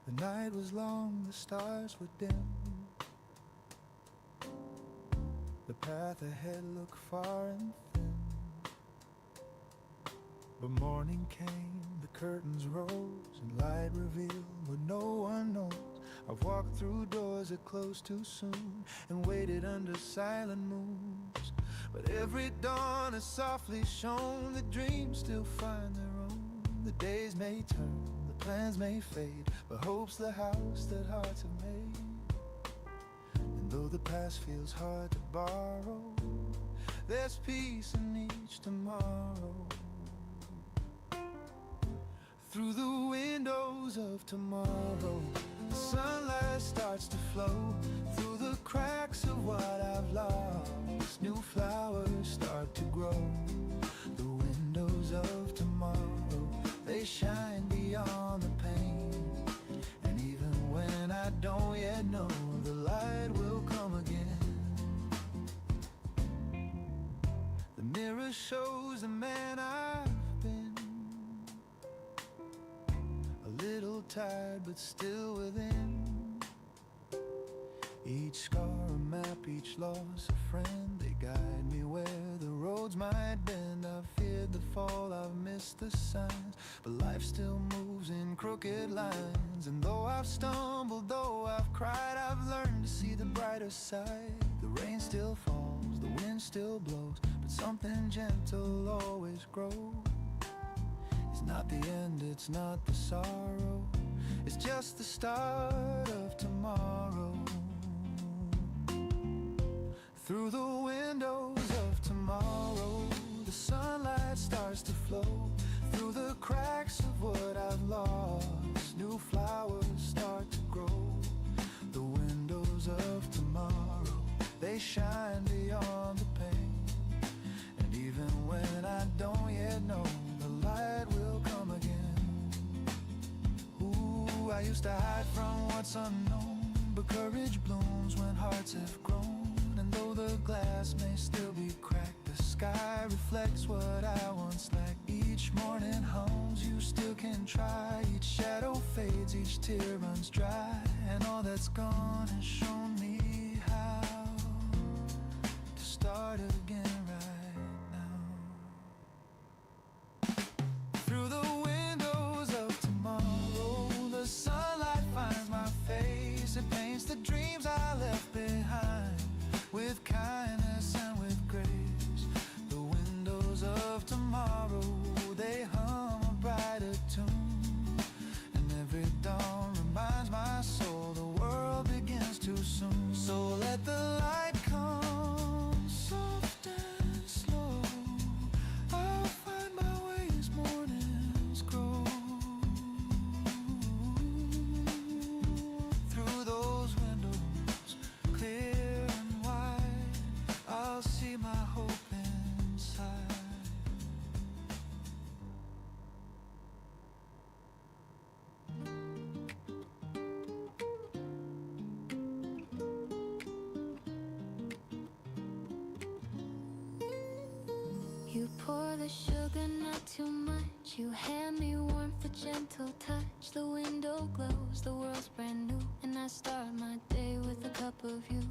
The night was long, the stars were dim. The path ahead looked far and thin. But morning came, the curtains rose, and light revealed what no one knows. I've walked through doors that closed too soon, and waited under silent moons. But every dawn has softly shone, the dreams still find their own. The days may turn, the plans may fade, but hope's the house that hearts have made. And though the past feels hard to borrow, there's peace in each tomorrow. Through the windows of tomorrow, the sunlight starts to flow. Through the cracks of what I've lost, new flowers start to grow. The windows of tomorrow, they shine beyond the pain. And even when I don't yet know, the light will come again. The mirror shows the man I've been, a little tired but still within. Each scar a map, each loss a friend. They guide me where the roads might bend. I've feared the fall, I've missed the signs, but life still moves in crooked lines. And though I've stumbled, though I've cried, I've learned to see the brighter side. The rain still falls, the wind still blows, but something gentle always grows. It's not the end, it's not the sorrow, it's just the start of tomorrow. Through the windows of tomorrow, the sunlight starts to flow. Through the cracks of what I've lost, new flowers start to grow. The windows of tomorrow, they shine beyond the pain. And even when I don't yet know, the light will come again. used to hide from what's unknown, but courage blooms when hearts have grown. And though the glass may still be cracked, the sky reflects what I once lacked. Each morning hums, you still can try. Each shadow fades, each tear runs dry. And all that's gone has shown me how to start again right now. Through the windows of tomorrow, the sunlight finds my face. It paints the dreams I left behind with kindness and with grace. The windows of tomorrow, they hum a brighter tune. And every dawn reminds my soul the world begins too soon. So let the light come soft and slow. I'll find my way as mornings grow. Through those windows, clear and wide, I'll see my hope inside. You pour the sugar, not too much. You hand me warmth, a gentle touch. The window glows, the world's brand new. And I start my day with a cup of you.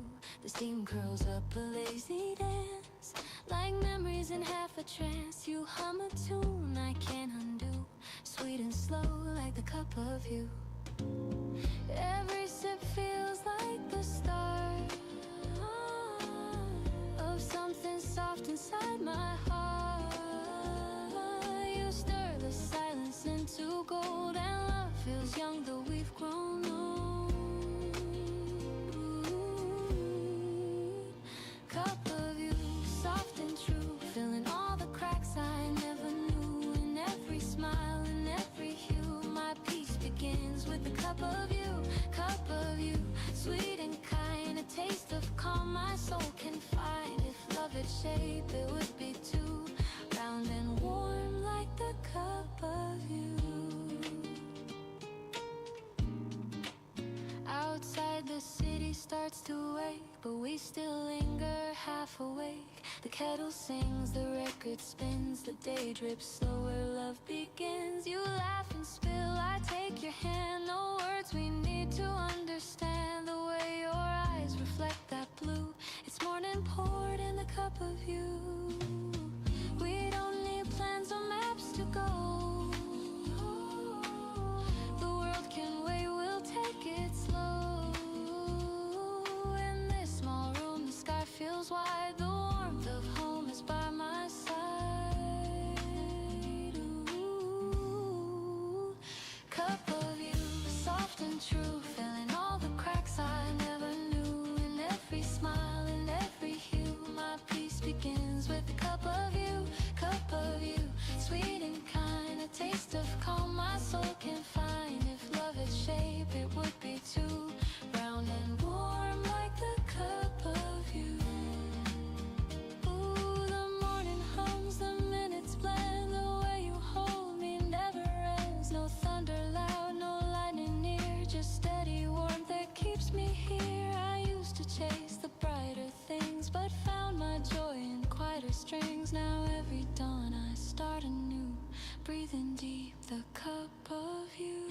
The steam curls up a lazy dance, like memories in half a trance. You hum a tune I can't undo, sweet and slow like the cup of you. Every sip feels like the start of something soft inside my heart. You stir the silence into gold, and love feels young though we've grown old. Cup of you, soft and true, filling all the cracks I never knew. In every smile, in every hue, my peace begins with a cup of you. Cup of you, sweet and kind, a taste of calm my soul can find. If love had shape, it would be too round and warm like the cup of you. Outside the city starts to wake, but we still linger half awake. The kettle sings, the record spins, the day drips slower, love begins. You laugh and spill, I take your hand. No words we need to understand the way your eyes reflect that blue. It's morning poured in the cup of you. We don't need plans or maps to go. The world can wait, we'll take it slow. In this small room, the sky feels wide. The warmth of home is by my side. Ooh. Cup of you, soft and true, filling all the cracks I never knew. In every smile, in every hue, my peace begins with a cup of you. Cup of you, sweet and kind, a taste of calm my soul can find. If love had shape, it would be too round and warm like the cup of you. Ooh, the morning hums, the minutes blend. The way you hold me never ends. No thunder loud, no lightning near, just steady warmth that keeps me here. I used to chase the brighter things, but found my joy in quieter strings. Now every dawn I start anew, breathing deep the cup of you.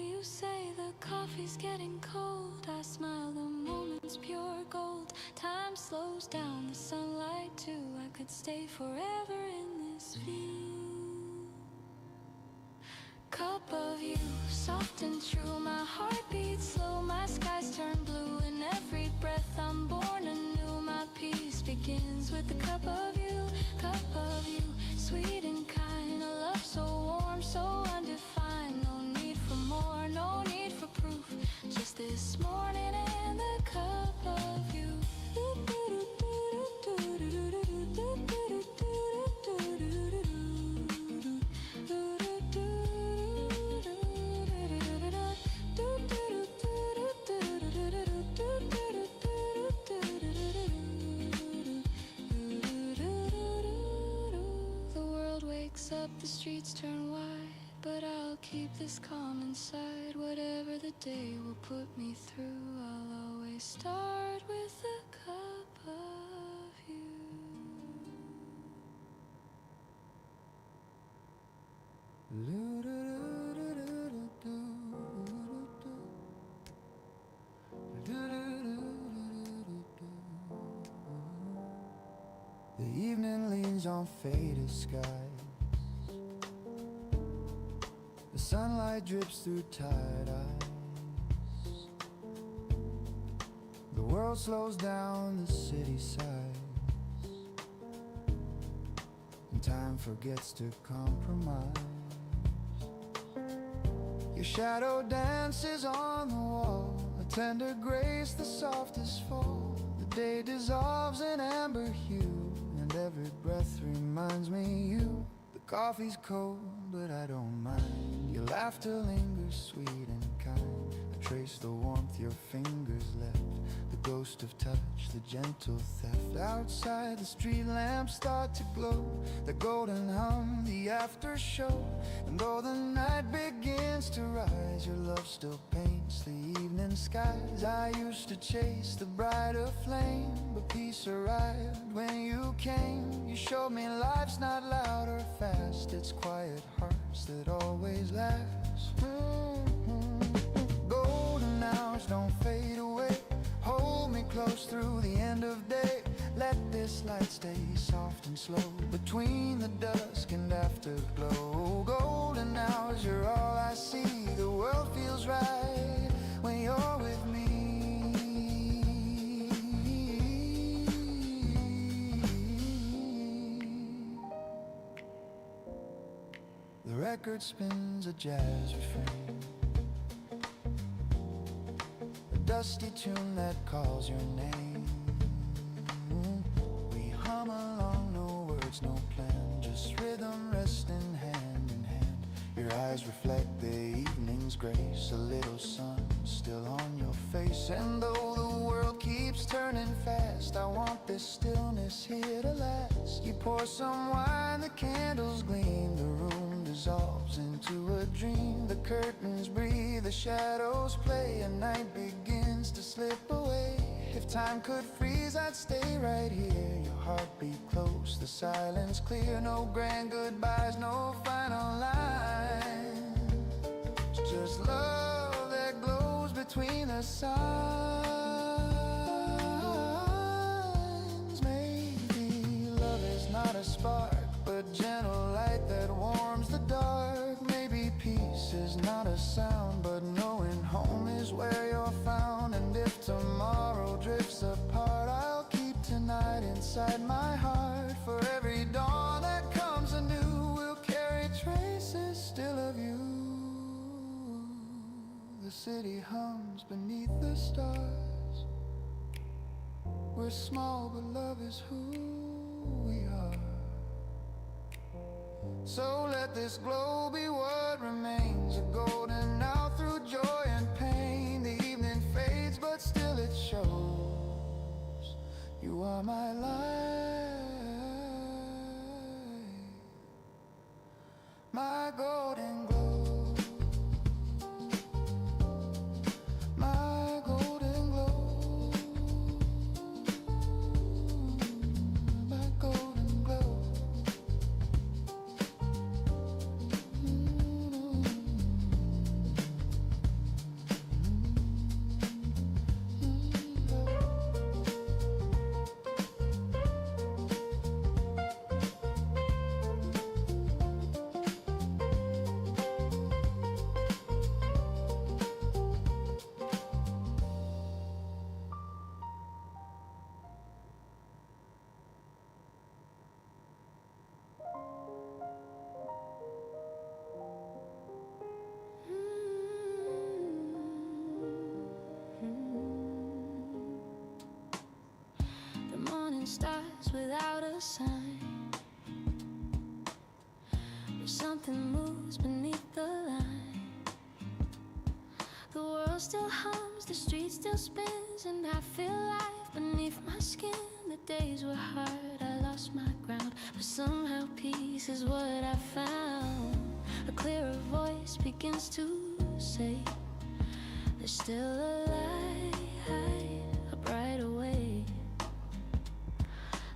You say the coffee's getting cold, I smile, the moment's pure gold. Time slows down, the sunlight too. I could stay forever in this view. Cup of you, soft and true, my heart beats slow, my skies turn blue. In every breath I'm born anew, my peace begins with the cup of you. Cup of you, sweet and kind, a love so warm, so undefined. No need for more, no need for proof, just this morning and the cup of you. The world wakes up, the streets turn wide, but I'll keep this calm inside. Whatever the day will put me through, I'll always start with a cup of you. The evening leans on faded skies. The sunlight drips through tired eyes. The world slows down, the city sighs, and time forgets to compromise. Your shadow dances on the wall, a tender grace, the softest fall. The day dissolves in amber hue, and every breath reminds me you. The coffee's cold, but I don't mind. Your laughter lingers sweet and kind. I trace the warmth your fingers left, the ghost of touch, the gentle theft. Outside the street lamps start to glow, the golden hum, the after show. And though the night begins to rise, your love still paints the evening skies. I used to chase the brighter flame, but peace arrived when you came. You showed me life's not loud or fast, it's quiet hearts that always last. Golden hours don't fade away, hold me close through the end of day. Let this light stay soft and slow between the dusk and afterglow. Golden hours, you're all I see. The world feels right when you're with me. The record spins a jazz refrain, a dusty tune that calls your name. We hum along, no words, no plan, just rhythm resting hand in hand. Your eyes reflect the evening's grace, a little sun still on your face. And though the world keeps turning fast, I want this stillness here to last. You pour some wine, the candles gleam, the room dissolves into a dream. The curtains breathe, the shadows play, and night begins to slip away. If time could freeze, I'd stay right here. Your heartbeat close, the silence clear. No grand goodbyes, no final lines, just love that glows between the signs. Maybe love is not a spark, but gentle light that warms the dark. Maybe peace is not a sound, but knowing home is where you're found. And if tomorrow drifts apart, I'll keep tonight inside my heart. For every dawn that comes anew, we'll carry traces still of you. The city hums beneath the stars. We're small, but love is who we are. So let this glow be what remains, a golden hour through joy and pain. The evening fades, but still it shows you are my light, my golden glow, my golden glow, my golden glow. The morning starts without a sign. If something moves beneath the line, the world still hums, the street still spins, and I feel life beneath my skin. The days were hard, I lost my ground, but somehow peace is what I found. A clearer voice begins to say there's still a light, a brighter way.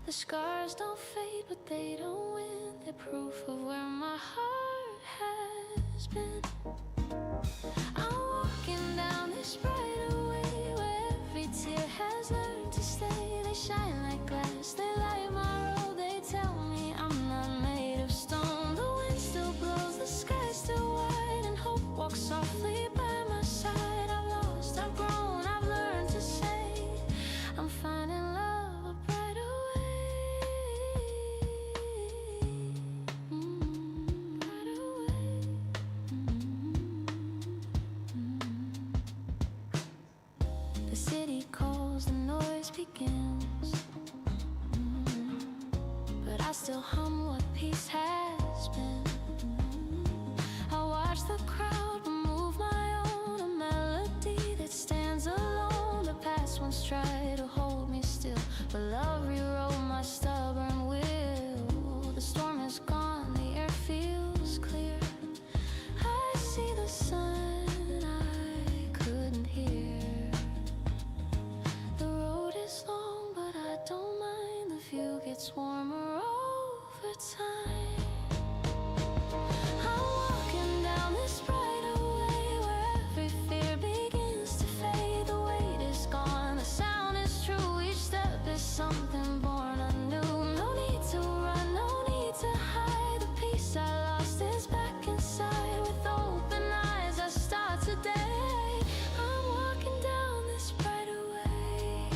The scars don't fade, but they don't win. They're proof of where my heart has been. I'm walking down this brighter way where every tear has learned to stay. They shine like glass, they light my road. They tell me I'm not made of stone. The wind still blows, the sky's still wide, and hope walks softly by my side. I've lost, I've grown, I've learned to say I'm finding love a brighter way. Brighter way. The city calls, the noise begins, but I still hum what peace has been. I watch the crowd remove my own, a melody that stands alone. The past once tried to hold me still, but love rewrote my stubborn will. The storm is gone, the air feels clear. I see the sun I couldn't hear. The road is long, but I don't mind. The view gets warmer over time. I'm walking down this brighter way where every fear begins to fade. The weight is gone, the sound is true. Each step is something born anew. No need to run, no need to hide. The peace I lost is back inside. With open eyes I start today. I'm walking down this brighter way.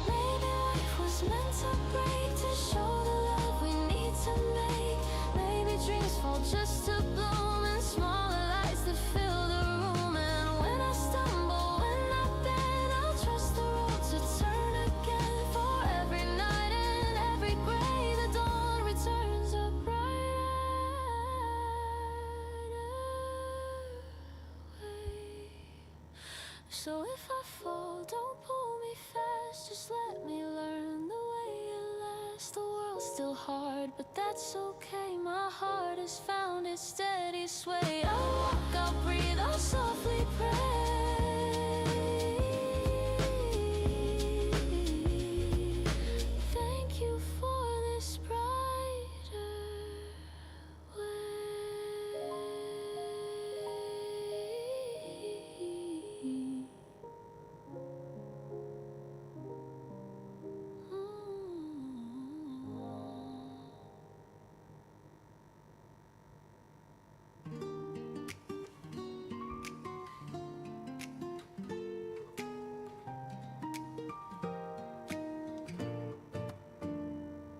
Maybe life was meant to break, to show the love we need to make. Maybe dreams fall just to bloom in smaller lights that fill the room. And when I stumble, when I bend, I'll trust the road to turn again. For every night and every gray, the dawn returns a brighter way. So if I fall, don't pull me fast. Just let me learn the way it lasts. The world's still hard, but that's okay. My heart has found its steady sway. I'll walk, I'll breathe, I'll softly pray. Thank you for this brighter way.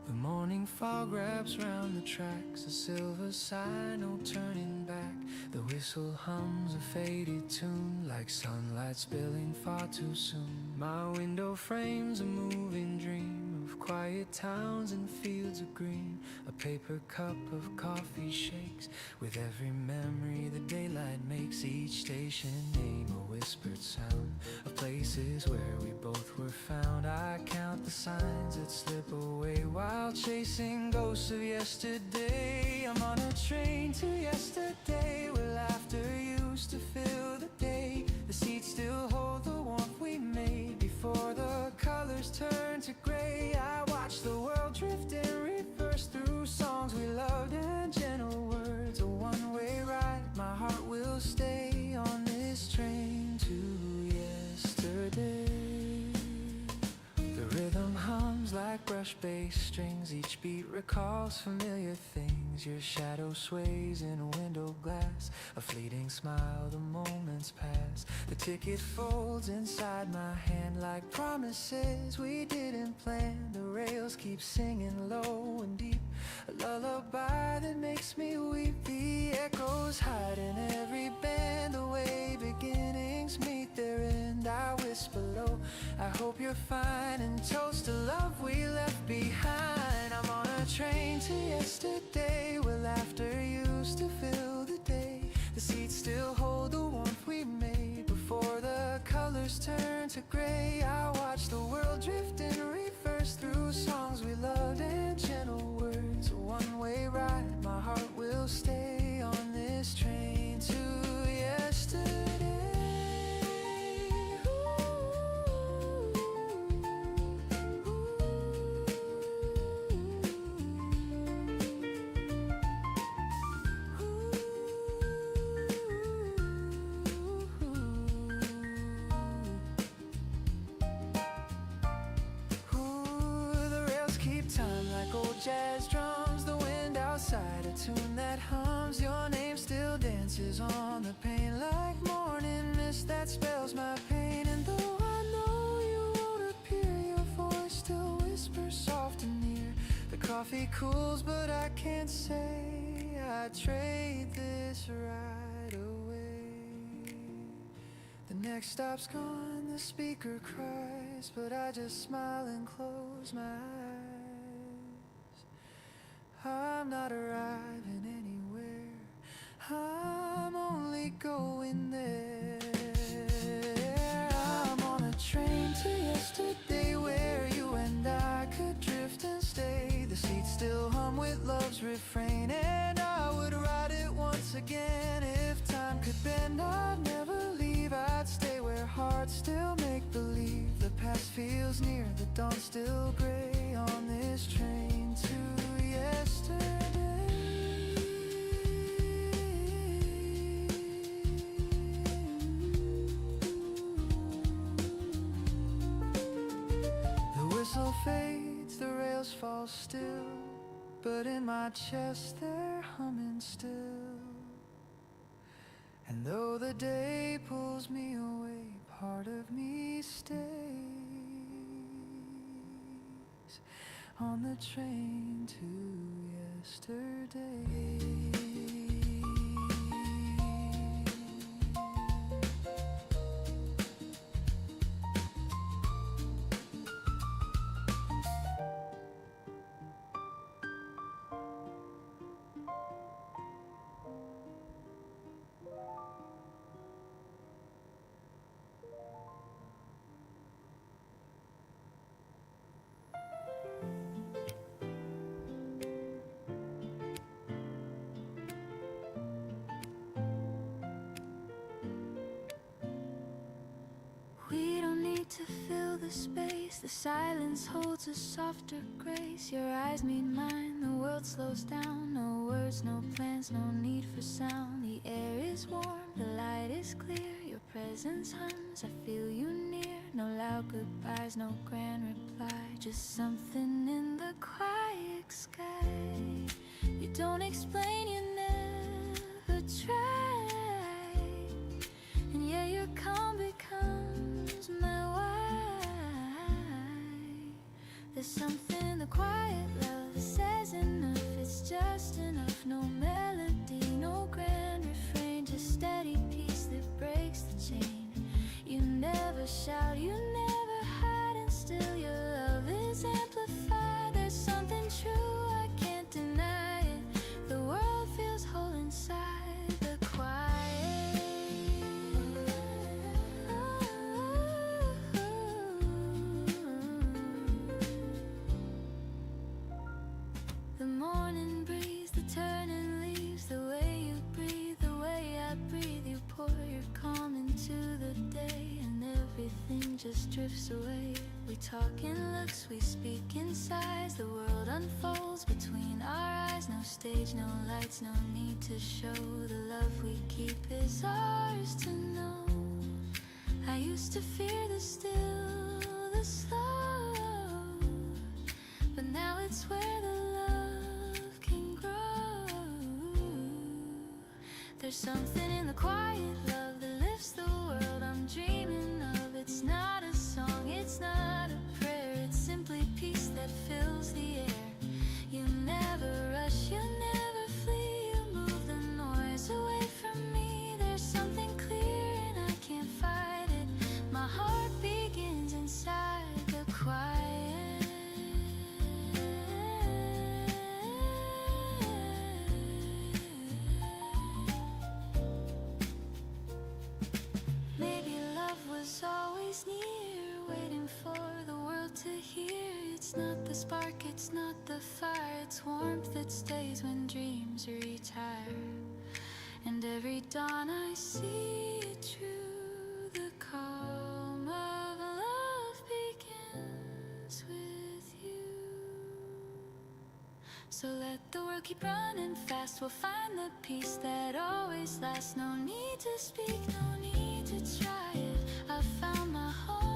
The morning fog wraps round the tracks, a silver sign, no turning back. The whistle hums a faded tune, like sunlight spilling far too soon. My window frames a moving dream of quiet towns and fields of green. A paper cup of coffee shakes with every memory the daylight makes. Each station name a whispered sound of places where we both were found. I count the signs that slip away while chasing ghosts of yesterday. I'm on a train to yesterday where laughter used to fill the day. The seats still hold the warmth we made before the colors turn to gray. I watch the world drift in reverse through songs we loved and gentle words. A one-way ride, my heart will stay on this train to yesterday. The rhythm hums like brush bass strings. Each beat recalls familiar things. Your shadow sways in a window glass. A fleeting smile, the moments pass. The ticket folds inside my hand like promises we didn't plan. The rails keep singing low and deep, a lullaby that makes me weep. The echoes hide in every bend, the way beginnings meet their end. I whisper low, I hope you're fine, and toast to love we left behind. I'm on a train to yesterday where laughter used to fill the day. The seats still hold the warmth we made before the colors turn to gray. I watch the world drift in reverse through songs we loved and gentle words. A one-way ride, my heart will stay on this train to time like old jazz drums. The wind outside, a tune that hums. Your name still dances on the pane like morning mist that spells my pain. And though I know you won't appear, your voice still whispers soft and near. The coffee cools, but I can't say I'd trade this right away. The next stop's gone, the speaker cries, but I just smile and close my eyes. I'm not arriving anywhere, I'm only going there. I'm on a train to yesterday where you and I could drift and stay. The seats still hum with love's refrain, and I would ride it once again. If time could bend, I'd never leave. I'd stay where hearts still make believe. The past feels near, the dawn's still gray on this train to yesterday. The whistle fades, the rails fall still, but in my chest they're humming still. And though the day pulls me away, part of me stays on the train to yesterday. We don't need to fill the space. The silence holds a softer grace. Your eyes meet mine, the world slows down. No words, no plans, no need for sound. The air is warm, the light is clear. Your presence hums, I feel you near. No loud goodbyes, no grand reply. Just something in the quiet sky. You don't explain, you never try. And yeah, your calm becomes my why. There's something in the quiet love that says enough. It's just enough. No melody, no grand refrain, just steady peace that breaks the chain. You never shout, you never hide, and still your love is amplified. There's something true, I can't deny it. The world feels whole inside the quiet. The morning breeze, the turning leaves, the way you breathe, the way I breathe. You pour your calm into the day, and everything just drifts away. We talk in looks, we speak in sighs. The world unfolds between our eyes. No stage, no lights, no need to show. The love we keep is ours to know. I used to fear the still, the slow, but now it's where the love can grow. There's something in the quiet love that lifts the world I'm dreaming of. It's not a song, it's not a prayer, it's simply peace that fills the air. You never rush, you never flee, you move the noise away from me. There's something clear and I can't fight it. My heart begins inside the quiet. Maybe love was always near, waiting for the world to hear. It's not the spark, it's not the fire, it's warmth that stays when dreams retire. And every dawn I see it true. The calm of love begins with you. So let the world keep running fast. We'll find the peace that always lasts. No need to speak, no need to try it. I found my home.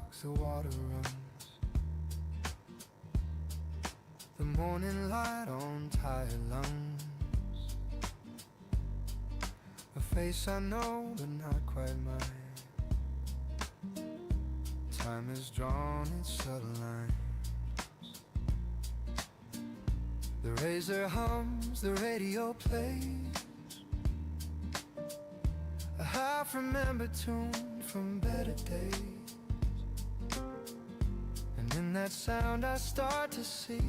walks, the water runs. The morning light on tired lungs. A face I know, but not quite mine. Time has drawn its subtle lines. The razor hums, the radio plays a half-remembered tune from better days. And in that sound I start to see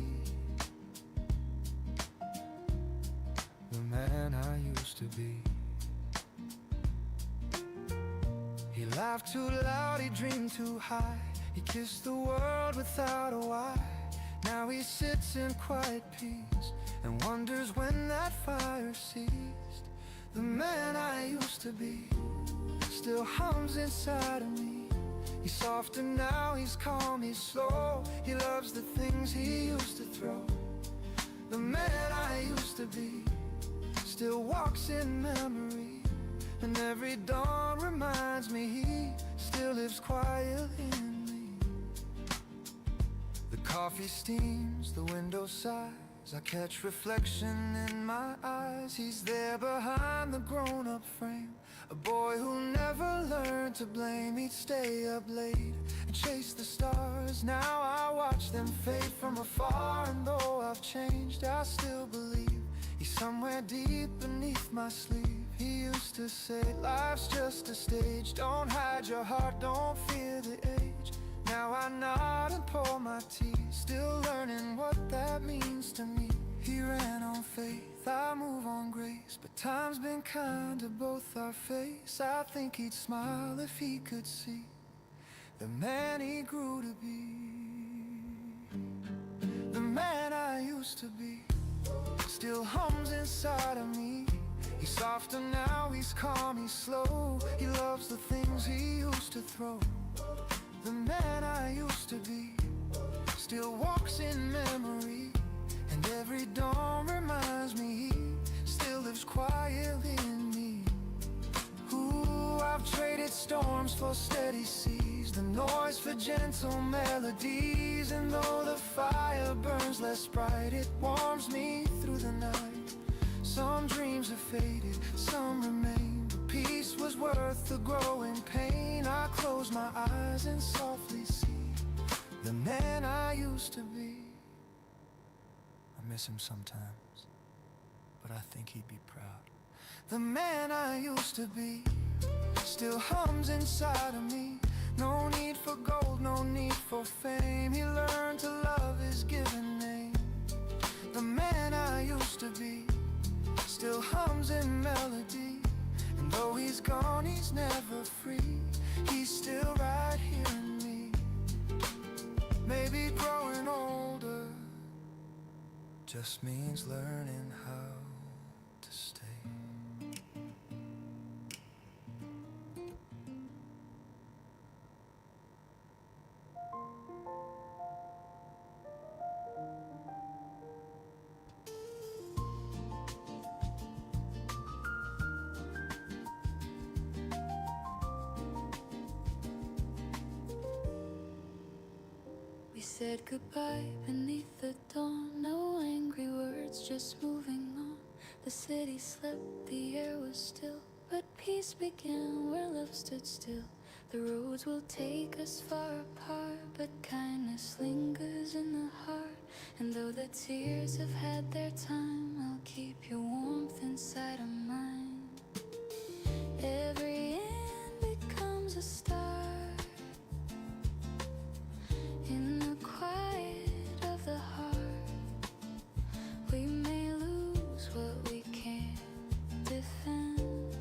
the man I used to be. He laughed too loud, he dreamed too high. He kissed the world without a why. Now he sits in quiet peace and wonders when that fire ceased. The man I used to be still hums inside of me. He's softer now, he's calm, he's slow. He loves the things he used to throw. The man I used to be still walks in memory, and every dawn reminds me he still lives quietly in me. The coffee steams, the window sighs. I catch reflection in my eyes. He's there behind the grown-up frame, a boy who never learned to blame. He'd stay up late and chase the stars. Now I watch them fade from afar, and though I've changed, I still believe he's somewhere deep beneath my sleeve. He used to say, life's just a stage. Don't hide your heart, don't fear the age. Now I nod and pour my tea, still learning what that means to me. He ran on faith, I move on grace, but time's been kind to both our face. I think he'd smile if he could see the man he grew to be. The man I used to be still hums inside of me. He's softer now, he's calm, he's slow. He loves the things he used to throw. The man I used to be still walks in memory, and every dawn reminds me he still lives quietly in me. Ooh, I've traded storms for steady seas, the noise for gentle melodies. And though the fire burns less bright, it warms me through the night. Some dreams have faded, some remain, but peace was worth the growing pain. I close my eyes and softly see the man I used to be. I miss him sometimes, but I think he'd be proud. The man I used to be still hums inside of me. No need for gold, no need for fame. He learned to love his given name. The man I used to be still hums in melody, and though he's gone, he's never free. He's still right here in me. Maybe growing older just means learning how to stay. We said goodbye beneath the dawn. No angry words, just moving on. The city slept, the air was still, but peace began where love stood still. The roads will take us far apart, but kindness lingers in the heart. And though the tears have had their time, I'll keep your warmth inside of mine. Every end becomes a start. In the quiet of the heart, we may lose what we can't defend,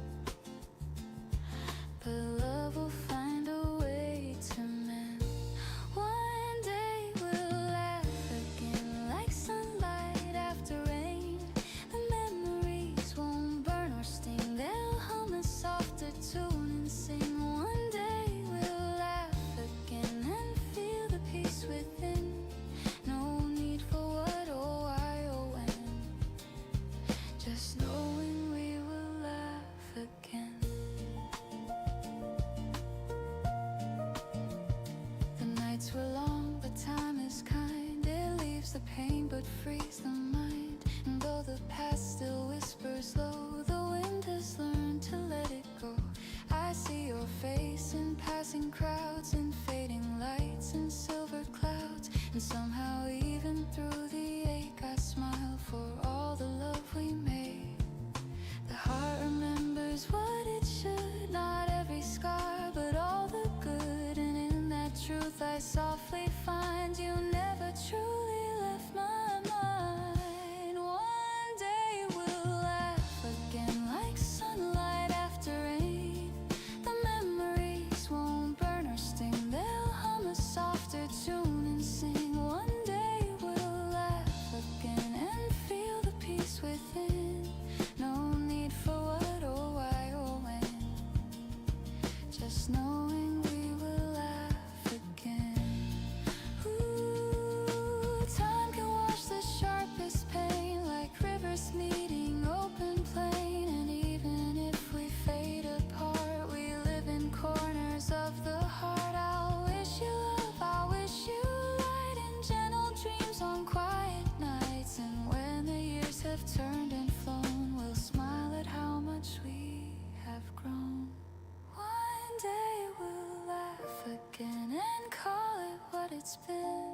but love will find a way to mend. One day we'll laugh again like sunlight after rain. The memories won't dancing crowds and fading lights and silver clouds. And somehow even through the ache I smile for all the love we made. The heart remembers what it should, not every scar but all the good. And in that truth I softly find you never truly left my mind. One day we'll laugh again like sunlight after rain. The memories won't burn or sting, they'll hum a softer tune and sing. One day we'll laugh again and feel the peace within. No need for what or why or when, just knowing we will laugh again. Ooh, time can wash the sharpest pain like rivers meeting open plain. And even if we fade apart, we live in corners of the heart. I'll wish you love, I wish you light and gentle dreams on quiet nights. And when the years have turned and flown, we'll smile at how much we have grown. One day we'll laugh again and call it what it's been.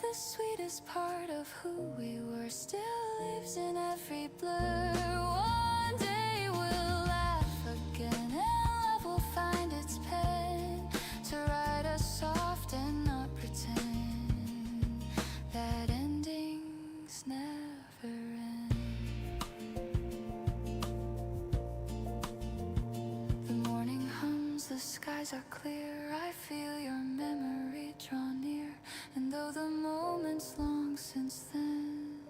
The sweetest part of who we were still lives in every blur. One day we'll laugh again and love will find its pen to write us soft and not pretend that endings never end. The morning hums, the skies are clear. I feel your memory draw near. And though the moment's long since then,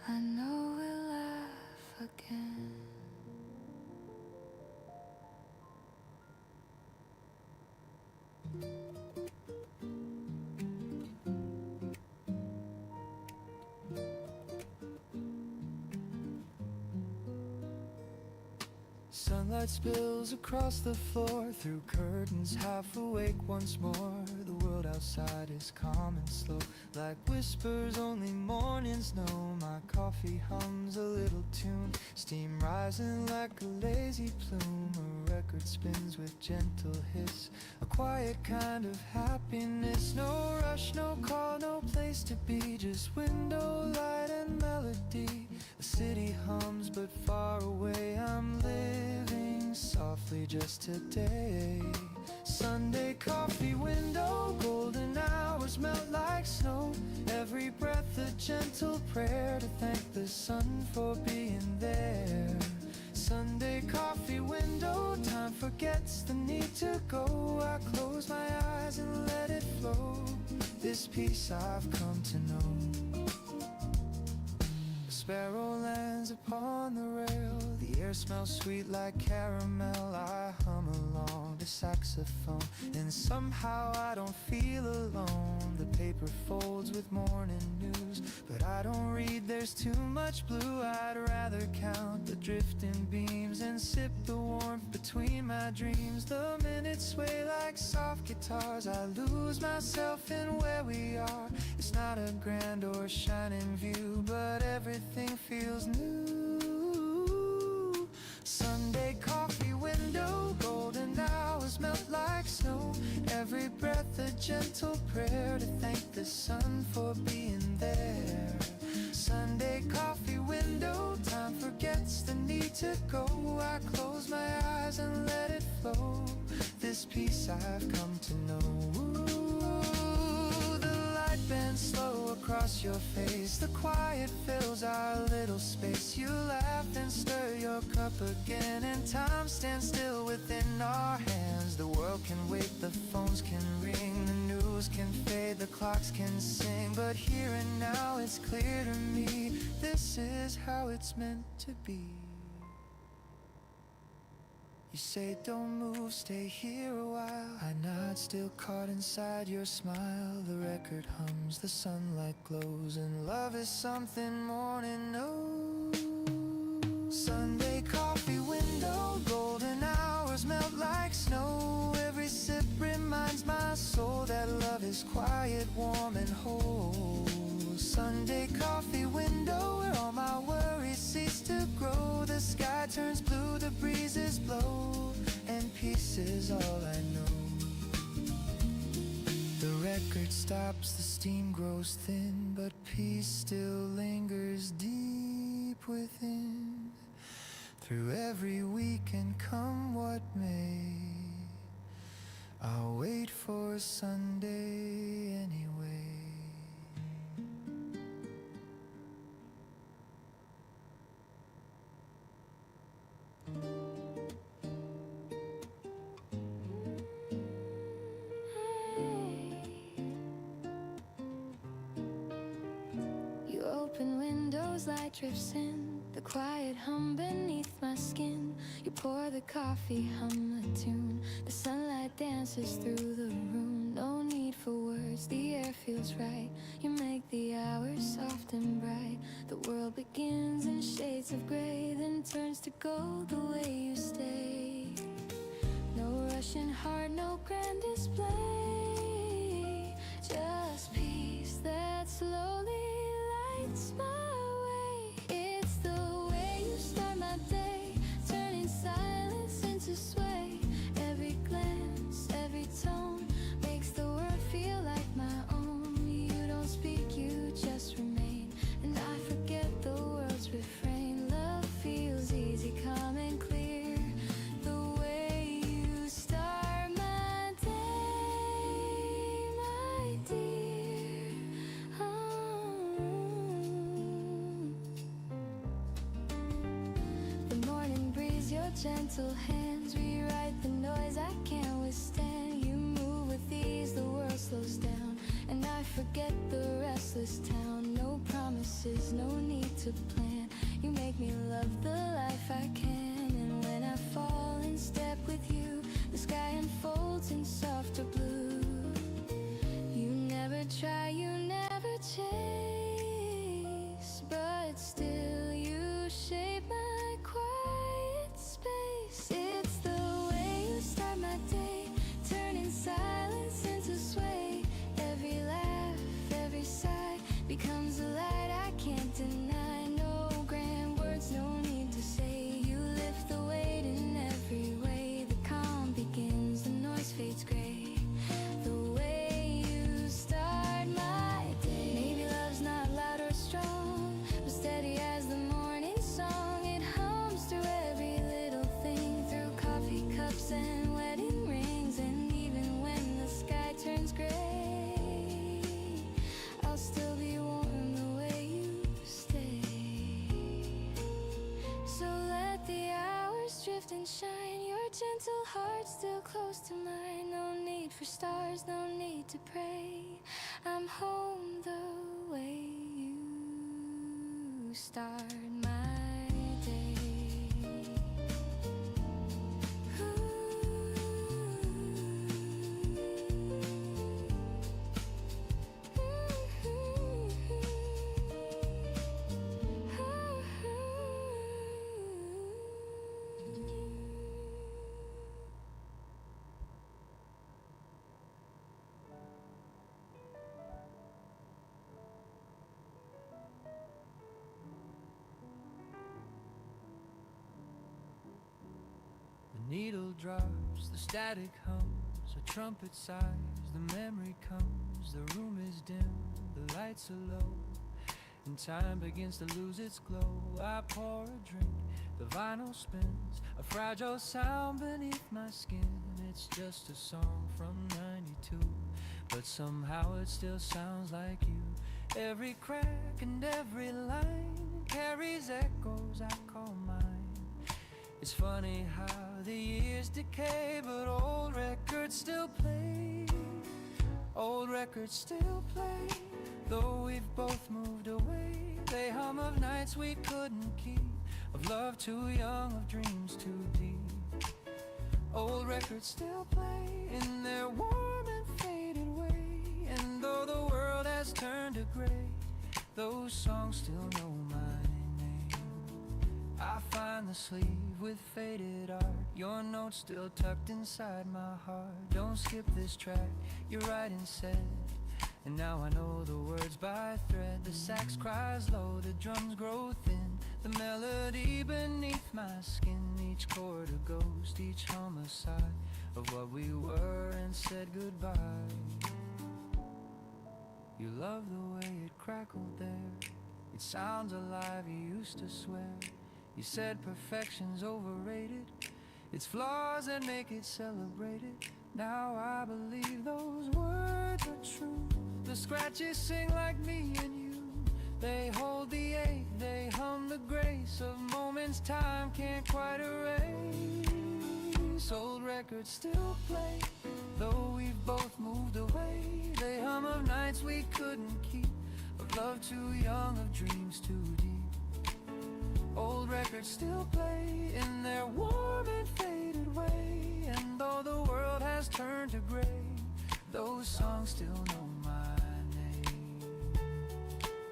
I know we'll laugh again. Sunlight spills across the floor, through curtains, half awake once more. The world outside is calm and slow, like whispers only mornings know. My coffee hums a little tune, steam rising like a lazy plume. A record spins with gentle hiss, a quiet kind of happiness. No rush, no call, no place to be, just window light and melody. The city hums but far away, I'm living softly just today. Sunday coffee window, golden hours melt like snow. Every breath a gentle prayer to thank the sun for being there. Sunday coffee window, time forgets the need to go. I close my eyes and let it flow, this peace I've come to know. A sparrow lands upon the rail, the air smells sweet like caramel. I hum along the saxophone, and somehow I don't feel alone. The paper folds with morning news, but I don't read, there's too much blue. I'd rather count the drifting beams and sip the warmth between my dreams. The minutes sway like soft guitars, I lose myself in where we are. It's not a grand or shining view, but everything feels new. Sunday coffee window, golden hours melt like snow. Every breath a gentle prayer to thank the sun for being there. Sunday coffee window, time forgets the need to go. I close my eyes and let it flow, this peace I've come to know. Ooh, the light bends slow across your face, the quiet fills our little space. You laugh and stir your cup again, and time stands still within our hands. The world can wait, the phones can ring, the news can fade, the clocks can sing, but here and now it's clear to me, this is how it's meant to be. You say don't move, stay here a while. I nod, still caught inside your smile. The record hums, the sunlight glows, and love is something morning knows. Sunday coffee window, golden hours melt like snow. Every sip reminds my soul that love is quiet, warm and whole. Sunday coffee window, where all my worries cease to grow. The sky turns blue, the breezes blow, and peace peace is all I know. The record stops, the steam grows thin, but peace still lingers deep within. Through every weekend, come what may, I'll wait for Sunday anyway. You open windows, light drifts in, the quiet hum beneath my skin. You pour the coffee, hum a tune, the sunlight dances through the room. No need for words, the air feels right. You make the hours soft and bright. The world begins in shades of gray, then turns to gold the way you stay. No rushing heart, no grand display, just peace that slowly lights my way. It's the way you start my day, turning silence into sway. Every glance, every tone makes the world feel like my own. You don't speak, you just remain, and I forget the world's refrain. Love feels easy, calm and clear, the way you start my day, my dear. The morning breeze, your gentle hands rewrite the noise I can't withstand. You move with ease, the world slows down, and I forget the restless town. No promises, no need to plan. You make me love the life I can, and when I fall in step with you, the sky unfolds in softer blue. You never try, you never chase, but still you shape my quiet space. It's the way you start my day, turning silence into sway. Every laugh, every sigh becomes a light I can't deny. No grand words, no need to say. You lift the weight in every way. The calm begins, the noise fades gray. The way you start my day. Maybe love's not loud or strong, but steady as the morning song. It hums through every little thing, through coffee cups and wedding rings. And even when the sky turns gray, I'll still be warm the way you stay. So let the hours drift and shine, your gentle heart still close to mine. No need for stars, no need to pray. I'm home the way you start my day. The needle drops, the static hums, a trumpet sighs, the memory comes, the room is dim, the lights are low, and time begins to lose its glow. I pour a drink, the vinyl spins, a fragile sound beneath my skin. It's just a song from '92, but somehow it still sounds like you. Every crack and every line carries echoes I call mine. It's funny how the years decay, but old records still play. Old records still play, though we've both moved away. They hum of nights we couldn't keep, of love too young, of dreams too deep. Old records still play in their warm and faded way, and though the world has turned to gray, those songs still know my name. I find the sleeve with faded art, your notes still tucked inside my heart. Don't skip this track, you're right and said, and now I know the words by thread. The sax cries low, the drums grow thin, the melody beneath my skin. each chord a ghost, each homicide of what we were and said goodbye. You love the way it crackled there. It sounds alive, you used to swear. You said perfection's overrated. It's flaws that make it celebrated. Now I believe those words are true. The scratches sing like me and you. They hold the ache, they hum the grace of moments time can't quite erase. Old records still play, though we've both moved away. They hum of nights we couldn't keep, of love too young, of dreams too deep. Old records still play in their warm and faded way. And though the world has turned to gray, those songs still know my name.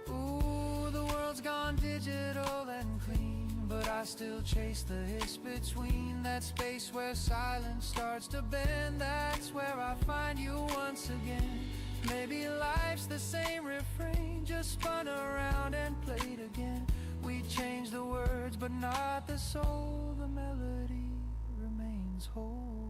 Ooh, the world's gone digital and clean, but I still chase the hiss between. That space where silence starts to bend, that's where I find you once again. Maybe life's the same refrain, just spun around and played again. We change the words, but not the soul. The melody remains whole.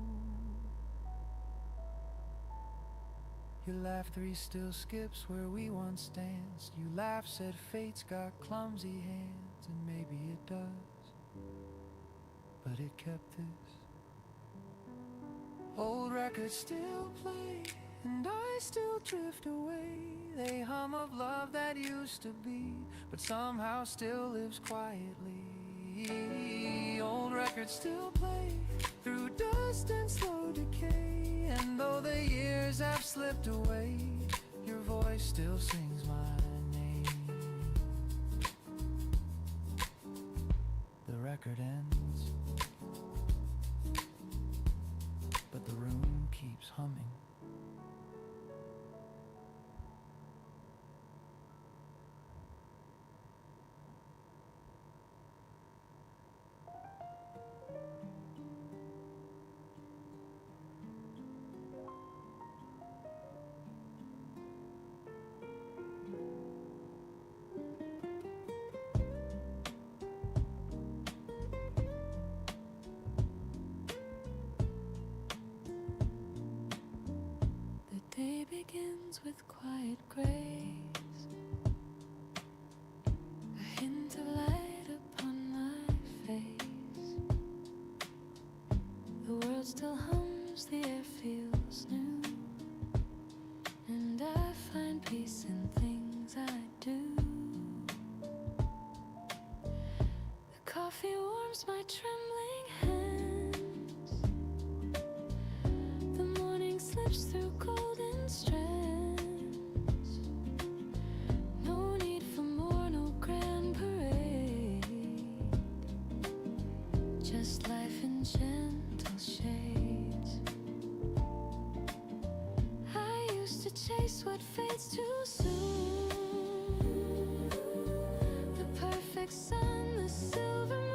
Your laugh 3 still skips where we once danced. You laugh, said fate's got clumsy hands, and maybe it does, but it kept this. Old records still play, and I still drift away. They hum of love that used to be, but somehow still lives quietly. Old records still play through dust and slow decay. And though the years have slipped away, your voice still sings my name. The record ends, but the room keeps humming. The day begins with quiet grace, a hint of light upon my face. The world still hums, the air feels new, and I find peace in things I do. The coffee warms my trembling hands. The morning slips through golden strands. No need for more, no grand parade, just life in gentle shades. I used to chase what fades too soon, the perfect sun, the silver moon.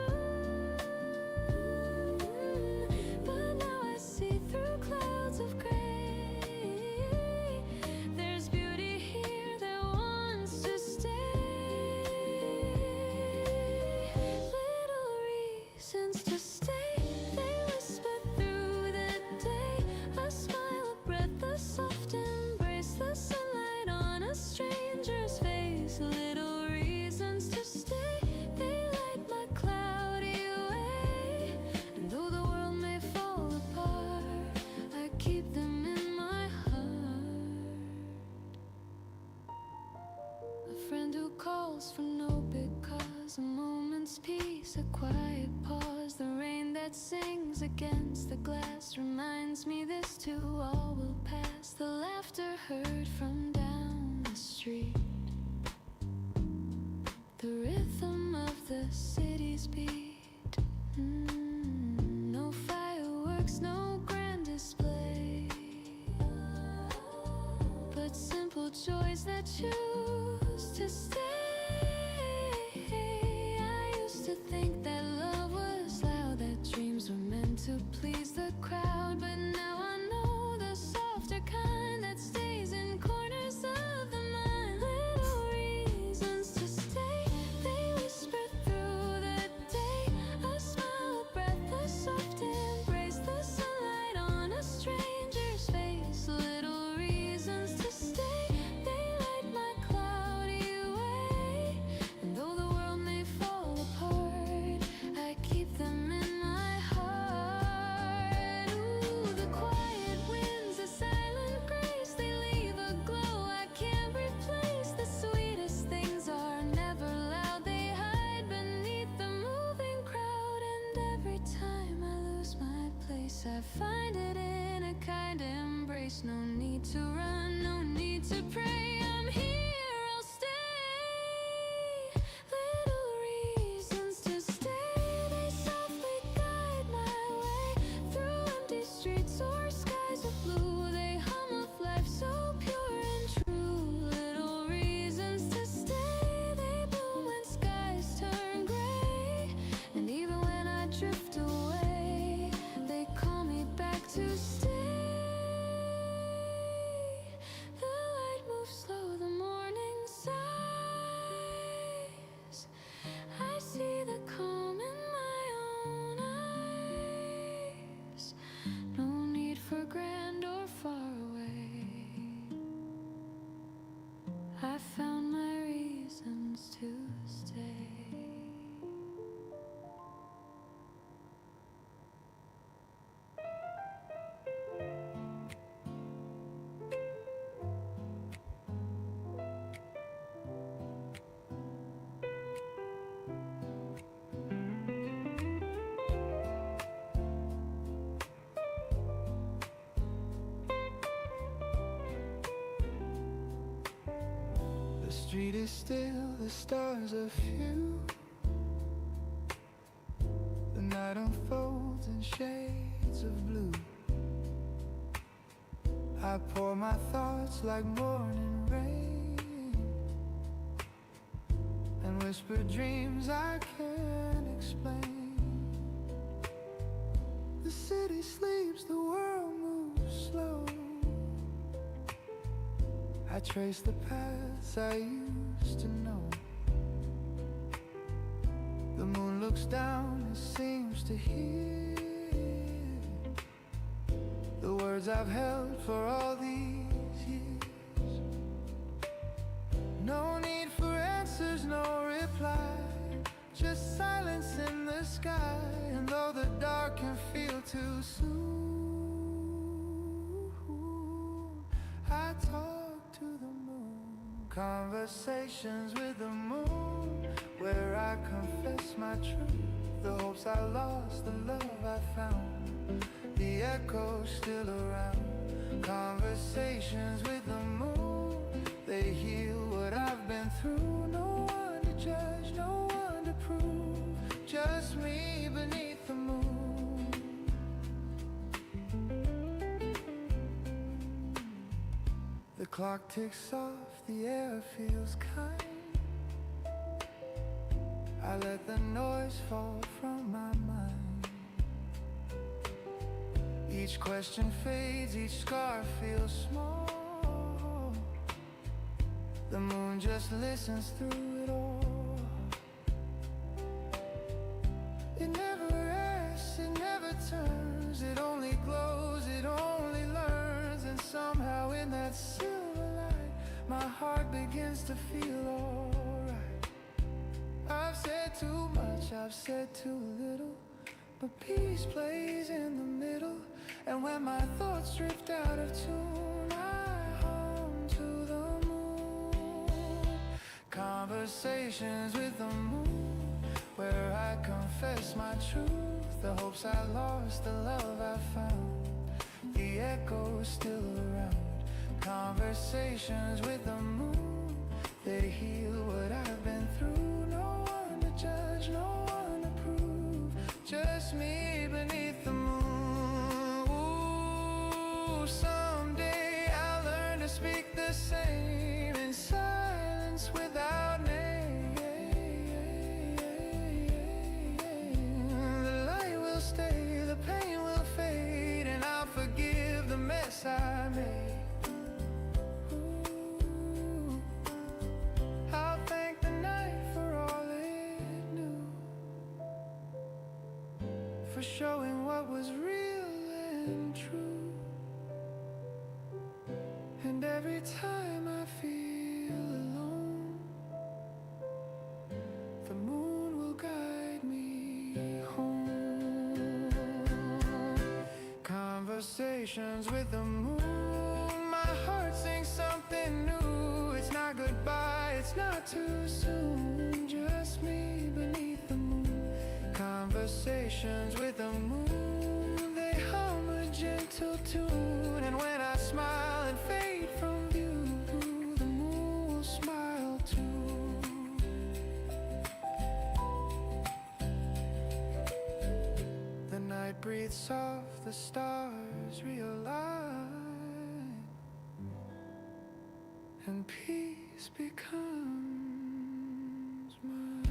But now I see through clouds of gray. There's beauty here that wants to stay. Little reasons to stay, they whisper through the day. A smile, a breath, a soft embrace, the sunlight on a stranger's face. Little reasons to stay, they light my cloudy way. And though the world may fall apart, I keep them in my heart. A friend who calls for no big cause, a moment's peace, a quiet pause. The rain that sings against the glass reminds me this too all will pass. The laughter heard from down the street, the rhythm of the city's beat. No fireworks, no grand display, but simple joys that choose to stay. I used to think that love was loud, that dreams were meant to please the crowd, but now I know the softer kind that stays in corners of the mind. Little reasons to stay, they whisper through the day. A smile, a there's no need to run, no need to pray. I'm here, I'll stay. Little reasons to stay, they softly guide my way through empty streets or skies of blue. They hum of life so pure and true. Little reasons to stay, they bloom when skies turn gray. And even when I drift away, they call me back to stay. The light moves slow, the morning sighs. I see the calm in my own eyes. No need for grand or far away. I found my reasons to stay. The street is still, the stars are few. The night unfolds in shades of blue. I pour my thoughts like morning rain and whisper dreams I can't explain. The city sleeps, the world moves slow. I trace the paths I used to know. The moon looks down and seems to hear the words I've held for all these years. No need for answers, no reply, just silence in the sky. And though the dark can feel too soon, I talk to the moon. Conversations with the moon, where I confess my truth, the hopes I lost, the love I found, the echoes still around. Conversations with the moon, they heal what I've been through. No one to judge, no one to prove, just me beneath the moon. The clock ticks off, the air feels kind. I let the noise fall from my mind. Each question fades, each scar feels small. The moon just listens through it all. It never rests, it never turns. It only glows, it only learns. And somehow in that silver light, my heart begins to feel alright. I've said too much, I've said too little, but peace plays in the middle. And when my thoughts drift out of tune, I hum to the moon. Conversations with the moon, where I confess my truth, the hopes I lost, the love I found, the echoes still around. Conversations with the moon, they heal what I've been through. No one to judge, no one to prove, just me beneath the moon. Ooh, someday I'll learn to speak the same in silence without name. The light will stay, the pain will fade, and I'll forgive the mess I made. I'll thank the night for all it knew, for showing what was real and true. And every time I feel alone, the moon will guide me home. Conversations with the moon, my heart sings something new. It's not goodbye, it's not too soon, just me beneath the moon. Conversations with the moon, they hum a gentle tune. And when I smile, light breathes off, the stars realign, and peace becomes mine.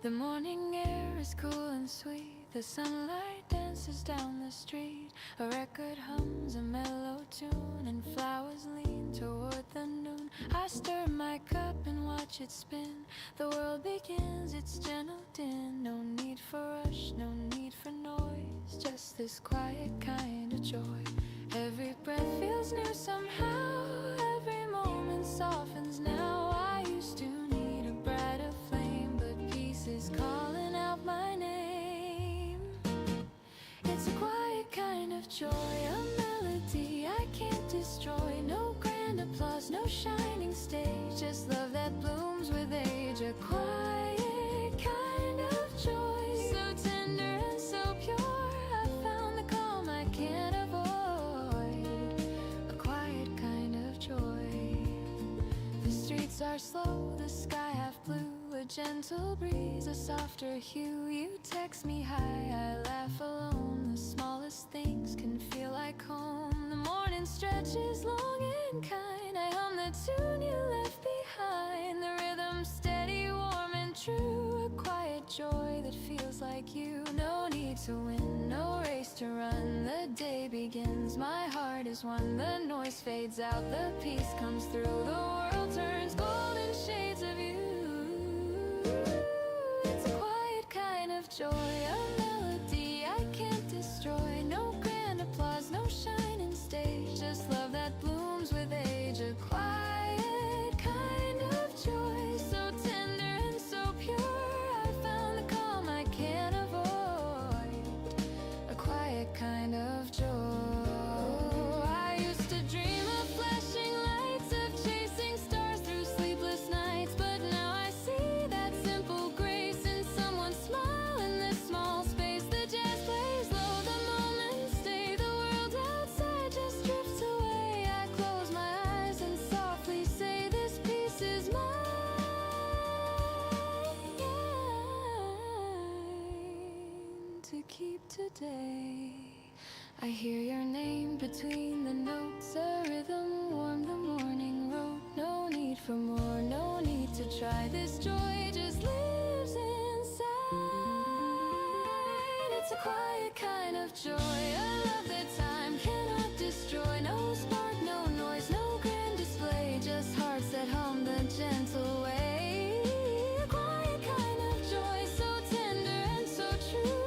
The morning air is cool and sweet. The sunlight dances down the street. A record hums a mellow tune, and flowers lean toward the noon. I stir my cup and watch it spin. The world begins its gentle din. No need for rush, no need for noise, just this quiet kind of joy. Every breath feels new somehow. Every moment softens now. I used to need a brighter flame, but peace is calling out my name. It's a quiet kind of joy, a melody I can't destroy. No grand applause, no shining stage, just love that blooms with age. A quiet kind of joy, so tender and so pure. I found the calm I can't avoid. A quiet kind of joy. The streets are slow, the sky half blue, a gentle breeze, a softer hue. You text me hi, I laugh alone. The smallest things can feel like home. The morning stretches long and kind. I hum the tune you left behind. The rhythm steady, warm and true. A quiet joy that feels like you. No need to win, no race to run. The day begins, my heart is one. The noise fades out, the peace comes through. The world turns golden shades of you. It's a quiet kind of joy, a melody I can't destroy. No grand applause, no shining stage, just love that blooms with age. A quiet kind of joy, so tender and so pure. I found the calm I can't avoid. A quiet kind of joy. I used to dream of flashing lights, of chasing stars through sleepless nights, but now I see that simple grace in someone's smile. In this small space, the jazz plays low, the moments stay. The world outside just drifts away. I close my eyes and softly say, this peace is mine to keep today. I hear your name between the notes, a rhythm warm the morning road. No need for more, no need to try. This joy just lives inside. It's a quiet kind of joy, a love that time cannot destroy. No spark, no noise, no grand display, just hearts that hum the gentle way. A quiet kind of joy, so tender and so true.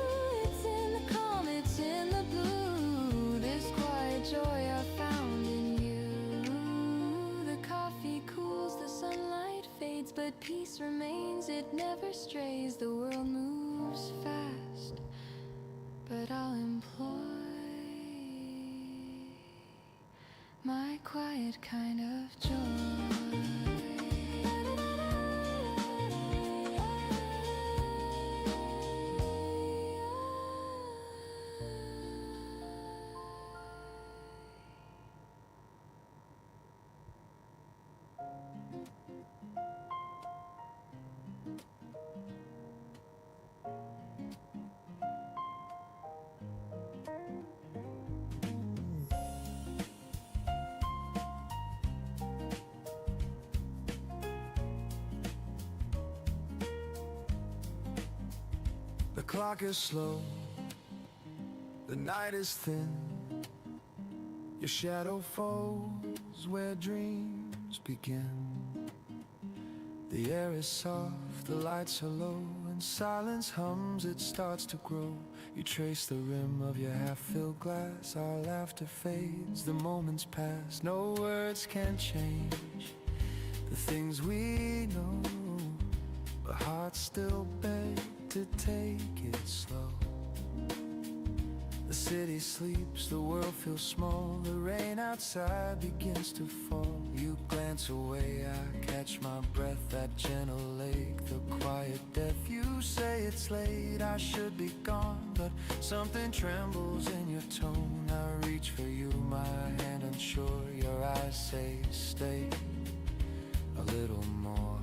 It's in the calm, it's in the blue. This quiet joy I found in you. The coffee cools, the sunlight fades, but peace remains, it never strays. The world moves fast, but I'll employ my quiet kind of joy. The clock is slow, the night is thin. Your shadow falls where dreams begin. The air is soft, the lights are low, and Silence hums, it starts to grow. You trace the rim of your half-filled glass. Our laughter fades, the moments pass. No words can change the things we know, but hearts still beg to take it slow. The city sleeps, the world feels small. The rain outside begins to fall. You glance away, I catch my breath. That gentle lake, the quiet death. You say it's late, I should be gone, but something trembles in your tone. I reach for you, my hand unsure. Your eyes say stay a little more.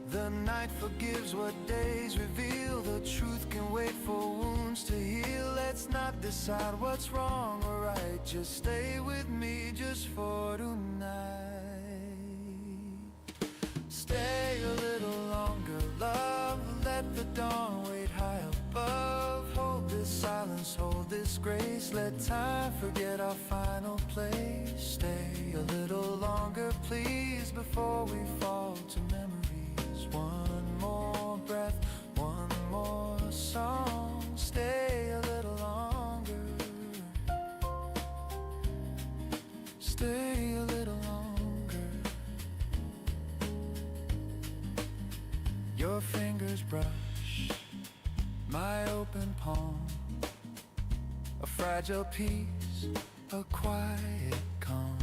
The night forgives what days reveal. The truth can wait for wounds to heal. Let's not decide what's wrong or right. Just stay with me just for tonight. Stay a little longer, love. Let the dawn wait high above. Hold this silence, hold this grace. Let time forget our final place. Stay a little longer, please, before we fall to memories. One more breath, one more song. Stay a little longer. Stay a little longer. Your fingers brush my open palm. A fragile piece, a quiet calm.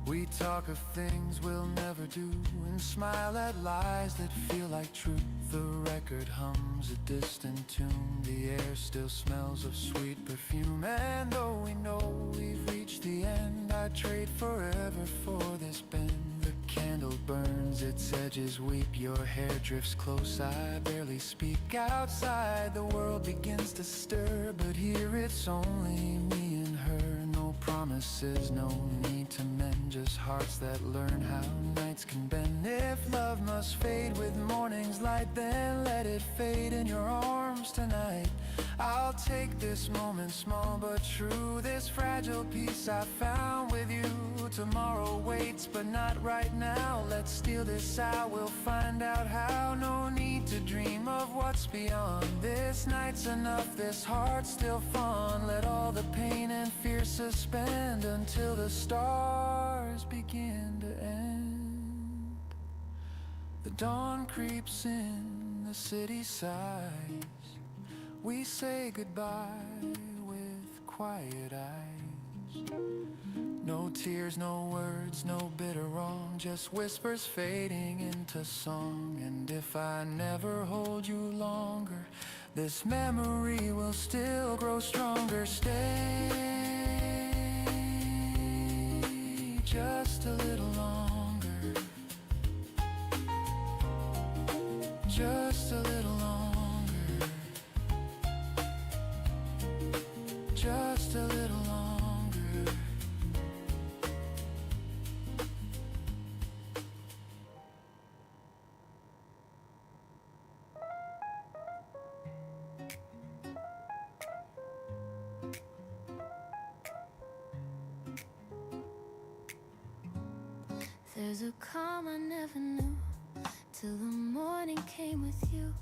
We talk of things we'll never do and smile at lies that feel like truth. The record hums a distant tune. The air still smells of sweet perfume. And though we know we've reached the end, I'd trade forever for this bend. The candle burns, its edges weep. Your hair drifts close, I barely speak. Outside the world begins to stir, but here it's only me and her. No promises, no need to mend, just hearts that learn how nights can bend. If love must fade with morning's light, then let it fade in your arms tonight. I'll take this moment, small but true, this fragile piece I found with you. Tomorrow waits, but not right now. Let's steal this out, we'll find out how. No need to dream of what's beyond. This night's enough, this heart's still fun. Let all the pain and fear suspend until the stars begin to end. The dawn creeps in, the city sighs. We say goodbye with quiet eyes. No tears, no words, no bitter wrong, just whispers fading into song. And if I never hold you longer, this memory will still grow stronger. Stay just a little longer. Just a little longer. Just a little longer. There's a calm I never knew till the morning came with you.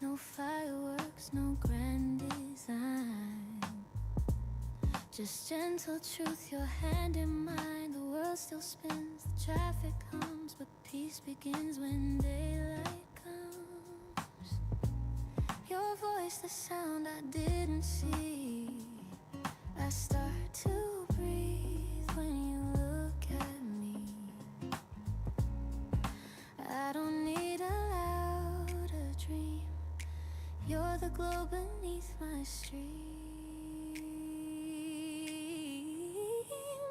No fireworks, no grand design, just gentle truth, your hand in mine. The world still spins, the traffic hums, but peace begins when daylight comes. Your voice, the sound I didn't see. I start to breathe when you look at me. I don't need a louder dream. You're the glow beneath my stream.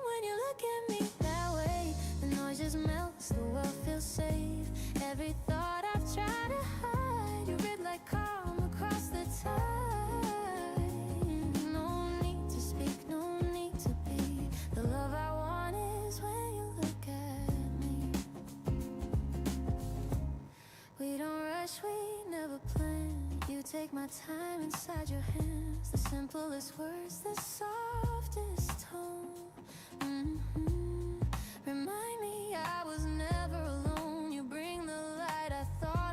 When you look at me that way, the noise just melts, the world feels safe. Every thought I've tried to hide, you rip like calm across the tide. No need to speak, no need to be. The love I want is when you look at me. We don't rush, we never plan. You take my time inside your hands. The simplest words, the softest tone. Remind me I was never alone. You bring the light I thought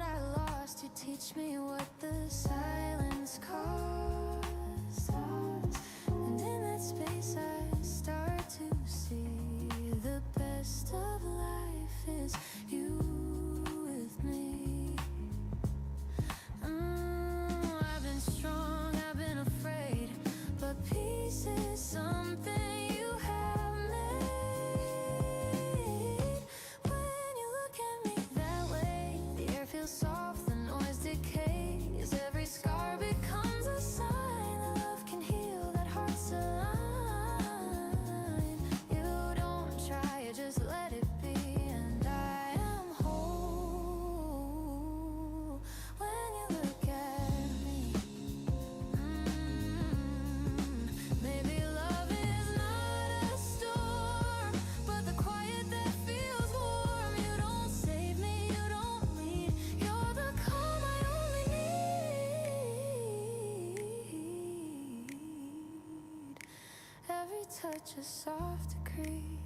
touch a soft decree.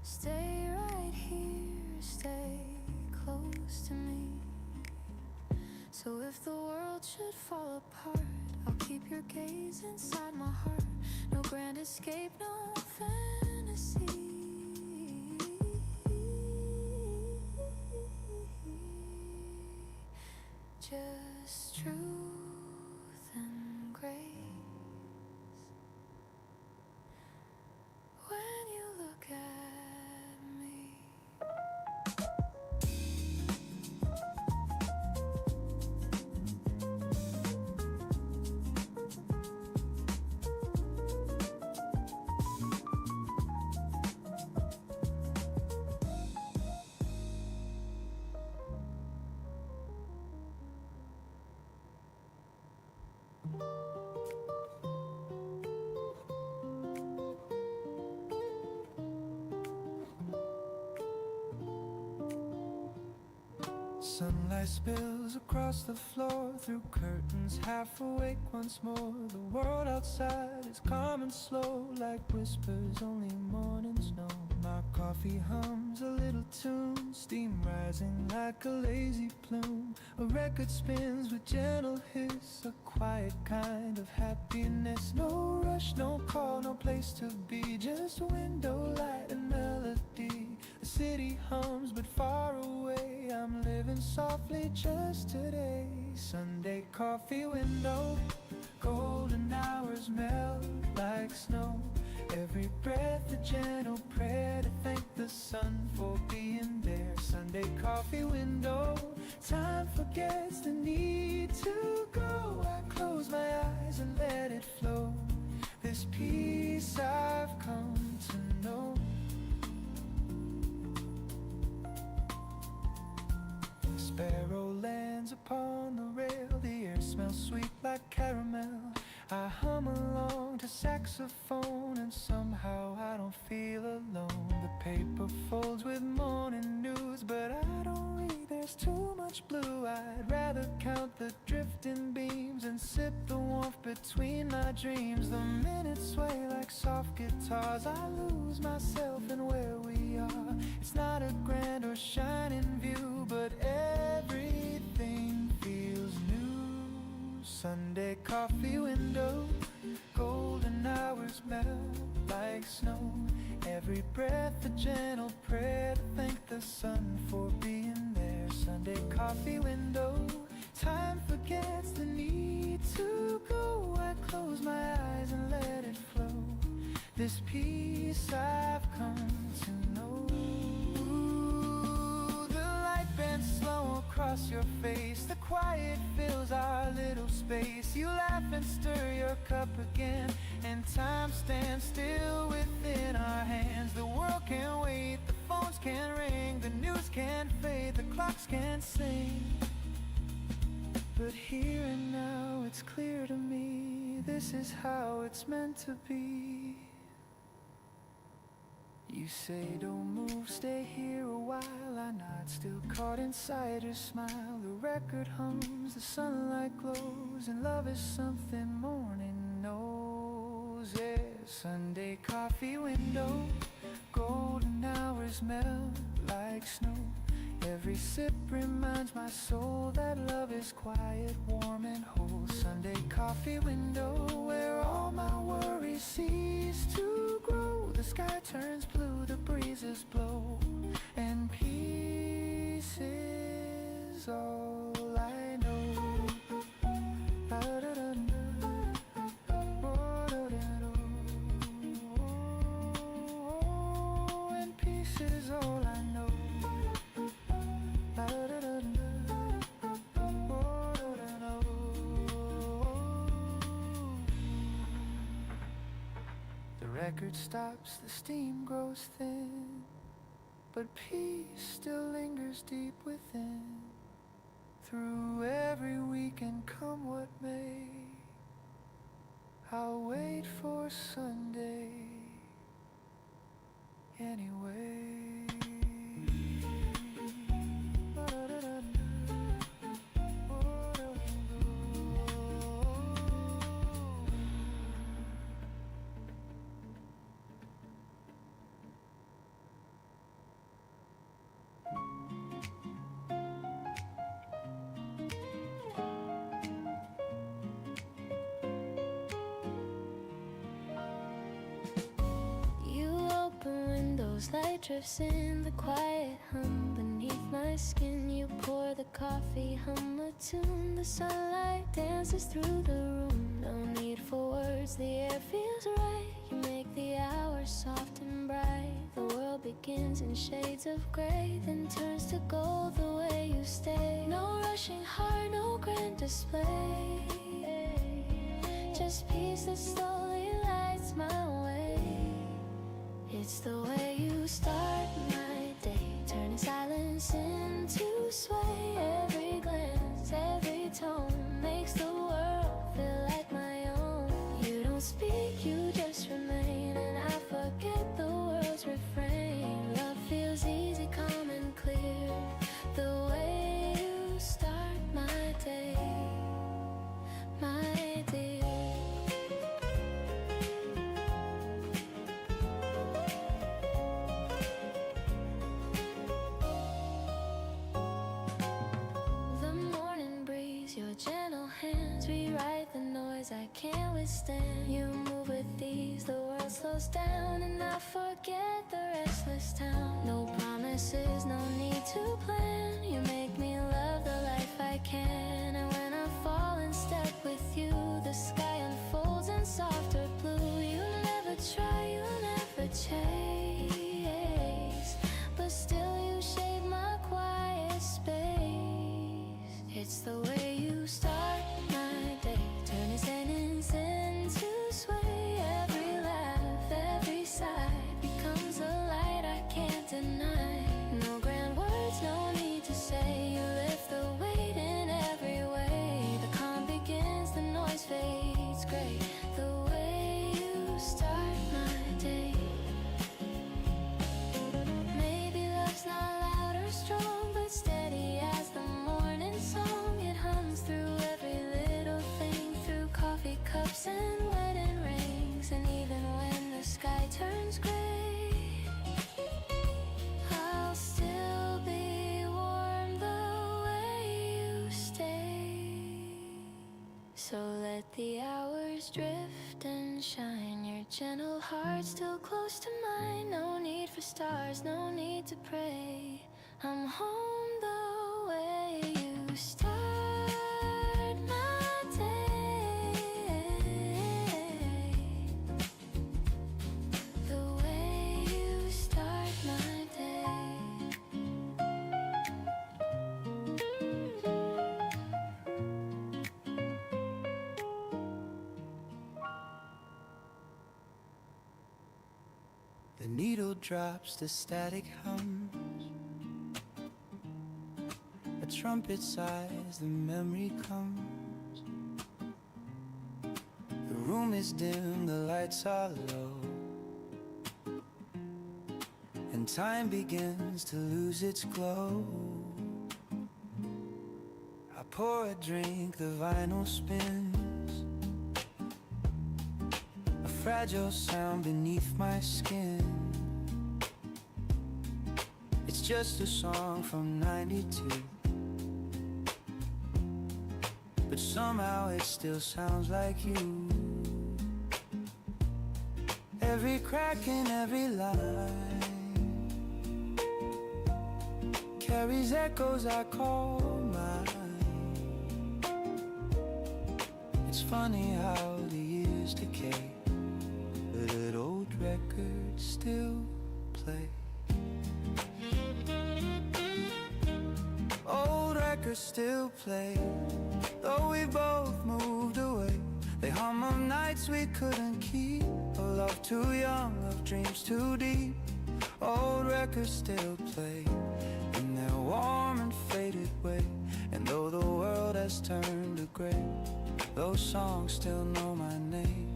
Stay right here, stay close to me. So if the world should fall apart, I'll keep your gaze inside my heart. No grand escape, no fantasy. Just truth and grace. When you look at me, Sunlight spills across the floor through curtains, half awake once more. The world outside is calm and slow, like whispers only mornings know. My coffee hums a little tune, steam rising like a lazy plume. A record spins with gentle hiss, a quiet kind of happiness. No rush, no call, no place to be, just window light and melody. The city hums but far away, I'm living softly just today. Sunday coffee window, golden hours melt like snow. Every breath a gentle prayer to thank the sun for being there. Sunday coffee window, time forgets the need to go. I close my eyes and let it flow. This peace I've come to know. Sparrow lands upon the rail, the air smells sweet like caramel. I hum along to saxophone and somehow I don't feel alone. The paper folds with morning news, but I don't read, there's too much blue. I'd rather count the drifting beams and sip the warmth between my dreams. The minutes sway like soft guitars, I lose myself in where we are. It's not a grand or shining view, but everything feels new. Sunday coffee window, golden hours melt like snow. Every breath a gentle prayer to thank the sun for being there. Sunday coffee window, time forgets the need to go. I close my eyes and let it flow. This peace I've come to know. Ooh, the light bends slow across your face, the quiet fills our little space. You laugh and stir your cup again, and time stands still within our hands. The world can't wait, the phones can't ring, the news can't fade, the clocks can't sing. But here and now it's clear to me, this is how it's meant to be. You say don't move, stay here a while. I nod, still caught inside your smile. The record hums, the sunlight glows, and love is something morning knows. Yeah, Sunday coffee window, golden hours melt like snow. Every sip reminds my soul that love is quiet, warm and whole. Sunday coffee window, where all my worries cease to grow. The sky turns blue, the breezes blow, and peace is all I know. And peace is all I know. The record stops, the steam grows thin, but peace still lingers deep within. Through every weekend, come what may, I'll wait for Sunday anyway. Candles, light drifts in the quiet hum beneath my skin. You pour the coffee, hum a tune. The sunlight dances through the room. No need for words, the air feels right. You make the hours soft and bright. The world begins in shades of gray, then turns to gold the way you stay. No rushing heart, no grand display, just peace that slowly lights my way. It's the way you start my day, turning silence into sway. Every glance, every tone makes the world feel like my own. You don't speak, you just remain, and I forget the world's refrain. Love feels easy, calm and clear, the way you start my day, my dear. Your gentle hands rewrite the noise I can't withstand. You move with ease, the world slows down, and I forget the restless town. No promises, no need to plan. You make me love the life I can. And when I fall in step with you, the sky unfolds in softer blue. You never try, you never chase, but still you shade my quiet space. It's the way you start my day, turning sentence into sway. Every laugh, every sigh becomes a light I can't deny. No grand words, no need to say. You lift the weight in every way. The calm begins, the noise fades gray. The way you start my day. Maybe love's not loud or strong, but steady as the morning song. It hums through every little thing, through coffee cups and wedding rings. And even when the sky turns gray, I'll still be warm the way you stay. So let the hours drift and shine, your gentle heart still close to mine. No need for stars, no need to pray. I'm home the way you start my day, the way you start my day. The needle drops, the static hums. A trumpet sighs, the memory comes. The room is dim, the lights are low, and time begins to lose its glow. I pour a drink, the vinyl spins, a fragile sound beneath my skin. It's just a song from '92, but somehow it still sounds like you. Every crack in every line carries echoes I call mine. It's funny how the years decay, but old records still play. Old records still play, though we both moved away. They hum of nights we couldn't keep, of love too young, of dreams too deep. Old records still play in their warm and faded way. And though the world has turned to gray, those songs still know my name.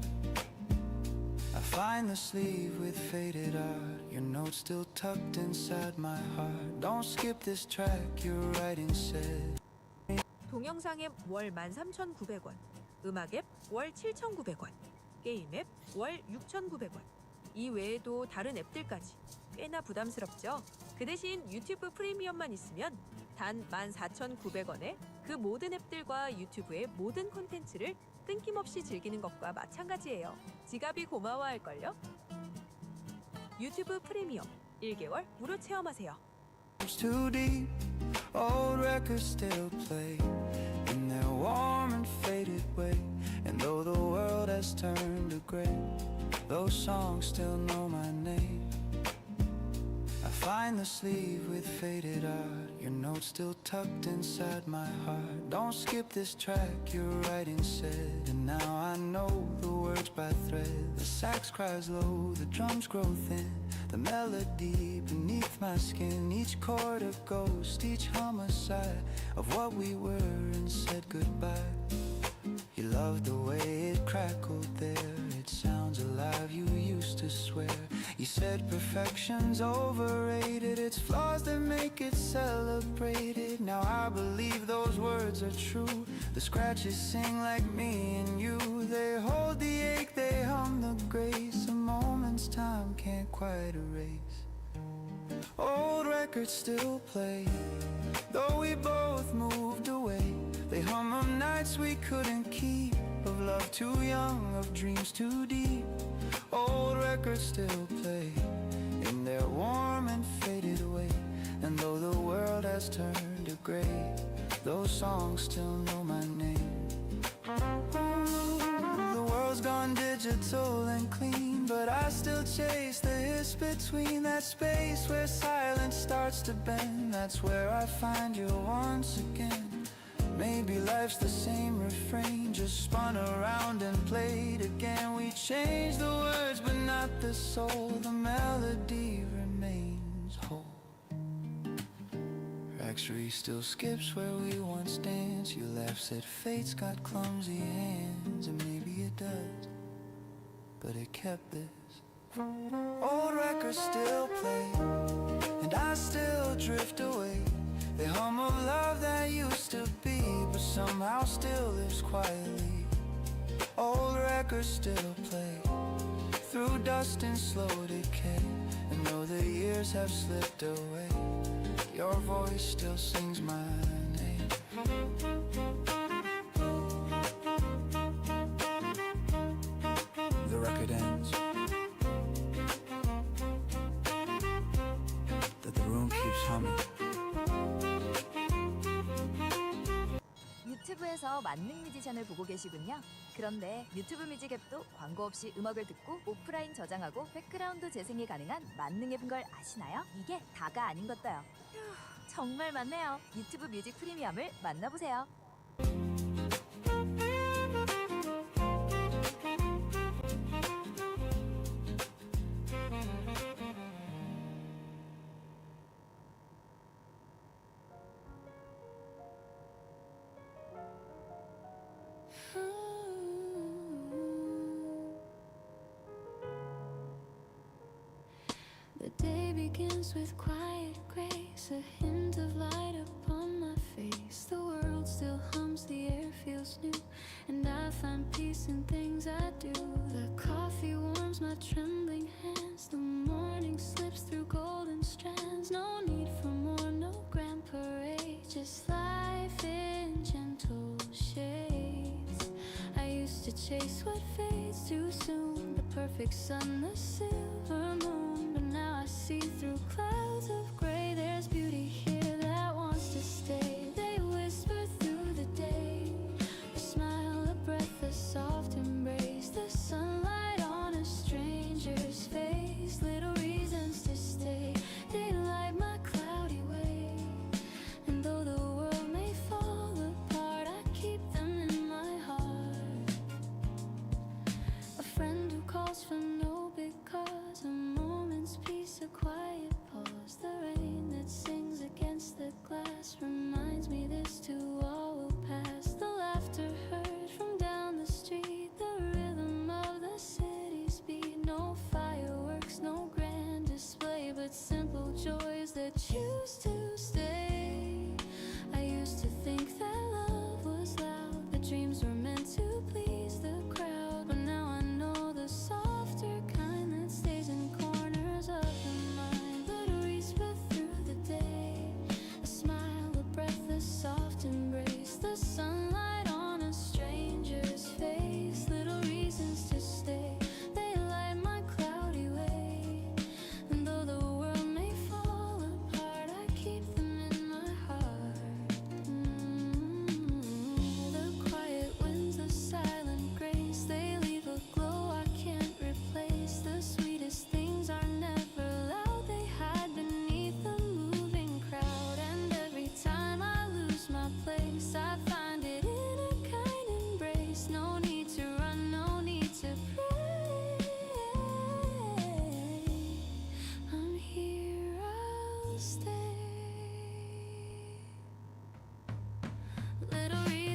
I find the sleeve with faded art, your notes still tucked inside my heart. Don't skip this track, your writing said. 동영상 앱 월 13,900원, 음악 앱 월 7,900원, 게임 앱 월 6,900원. 이 외에도 다른 앱들까지 꽤나 부담스럽죠? 그 대신 유튜브 프리미엄만 있으면 단 14,900원에 그 모든 앱들과 유튜브의 모든 콘텐츠를 끊김없이 즐기는 것과 마찬가지예요. 지갑이 고마워할걸요? 유튜브 프리미엄 1개월 무료 체험하세요. It's too deep, old records still play in their warm and faded way. And though the world has turned to gray, those songs still know my name. I find the sleeve with faded art, your notes still tucked inside my heart. Don't skip this track, your writing said, and now I know the words by thread. The sax cries low, the drums grow thin, the melody beneath my skin. Each chord a ghost, each homicide of what we were and said goodbye. You loved the way it crackled there, it sounds alive, you used to swear. You said perfection's overrated, it's flaws that make it celebrated. Now I believe those words are true. The scratches sing like me and you. They hold the ache, they hum the grace. A moment's time can't quite erase. Old records still play, though we both moved away. They hum of nights we couldn't keep, of love too young, of dreams too deep. Old records still play in their warm and faded way. And though the world has turned to gray, those songs still know my name. The world's gone digital and clean, but I still chase the hiss between. That space where silence starts to bend, that's where I find you once again. Maybe life's the same refrain, just spun around and played again. We changed the words but not the soul, the melody remains whole. Rhapsody still skips where we once danced. You laughed, said fate's got clumsy hands, and maybe it does, but it kept this. Old records still play, and I still drift away. They hum of love that used to be, but somehow still lives quietly. Old records still play through dust and slow decay. And though the years have slipped away, your voice still sings my name. The record ends, but the room keeps humming. 유튜브에서 만능 뮤지션을 보고 계시군요. 그런데 유튜브 뮤직 앱도 광고 없이 음악을 듣고 오프라인 저장하고 백그라운드 재생이 가능한 만능 앱인 걸 아시나요? 이게 다가 아닌 것도요. 정말 많네요. 유튜브 뮤직 프리미엄을 만나보세요. The day begins with quiet grace, a hint of light upon my face. The world still hums, the air feels new, and I find peace in things I do. The coffee warms my trembling hands, the morning slips through golden strands. No need for more, no grand parade, just life in gentle shades. I used to chase what fades too soon, the perfect sun, the silver moon, but now I see through clouds of gray. There's beauty here that wants to stay. They whisper through the day, a smile, a breath, a soft embrace, the sunlight on a stranger's face. Little reasons to stay, they light my cloudy way. And though the world may fall apart, I keep them in my heart. A friend who calls for no big cause, a moment's peace, a quiet pause. The rain that sings against the glass reminds me this too all will pass. The laughter heard from down the street, the rhythm of the city's beat. No fireworks, no grand display, but simple joys that choose to stay. I used to think that love was loud, that dreams were meant to please the crowd, but now I know the softer kind that stays in corners of the mind. Little whisper through the day, a smile, a breath, a soft embrace, the sunlight on a stranger's face. Little reasons to stay, they light my cloudy way. And though the world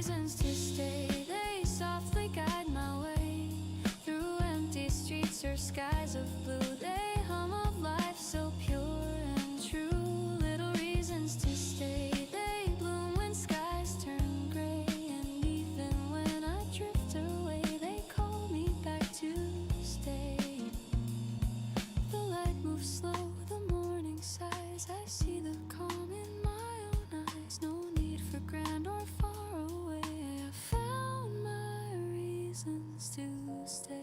reasons to stay. They softly guide my way through empty streets or skies of blue. They hum of life so pure and true. Little reasons to stay. They bloom when skies turn gray, and even when I drift away, they call me back to stay. The light moves slow, the morning sighs. I see the calm in my own eyes. No need for grand or far away. I found my reasons to stay.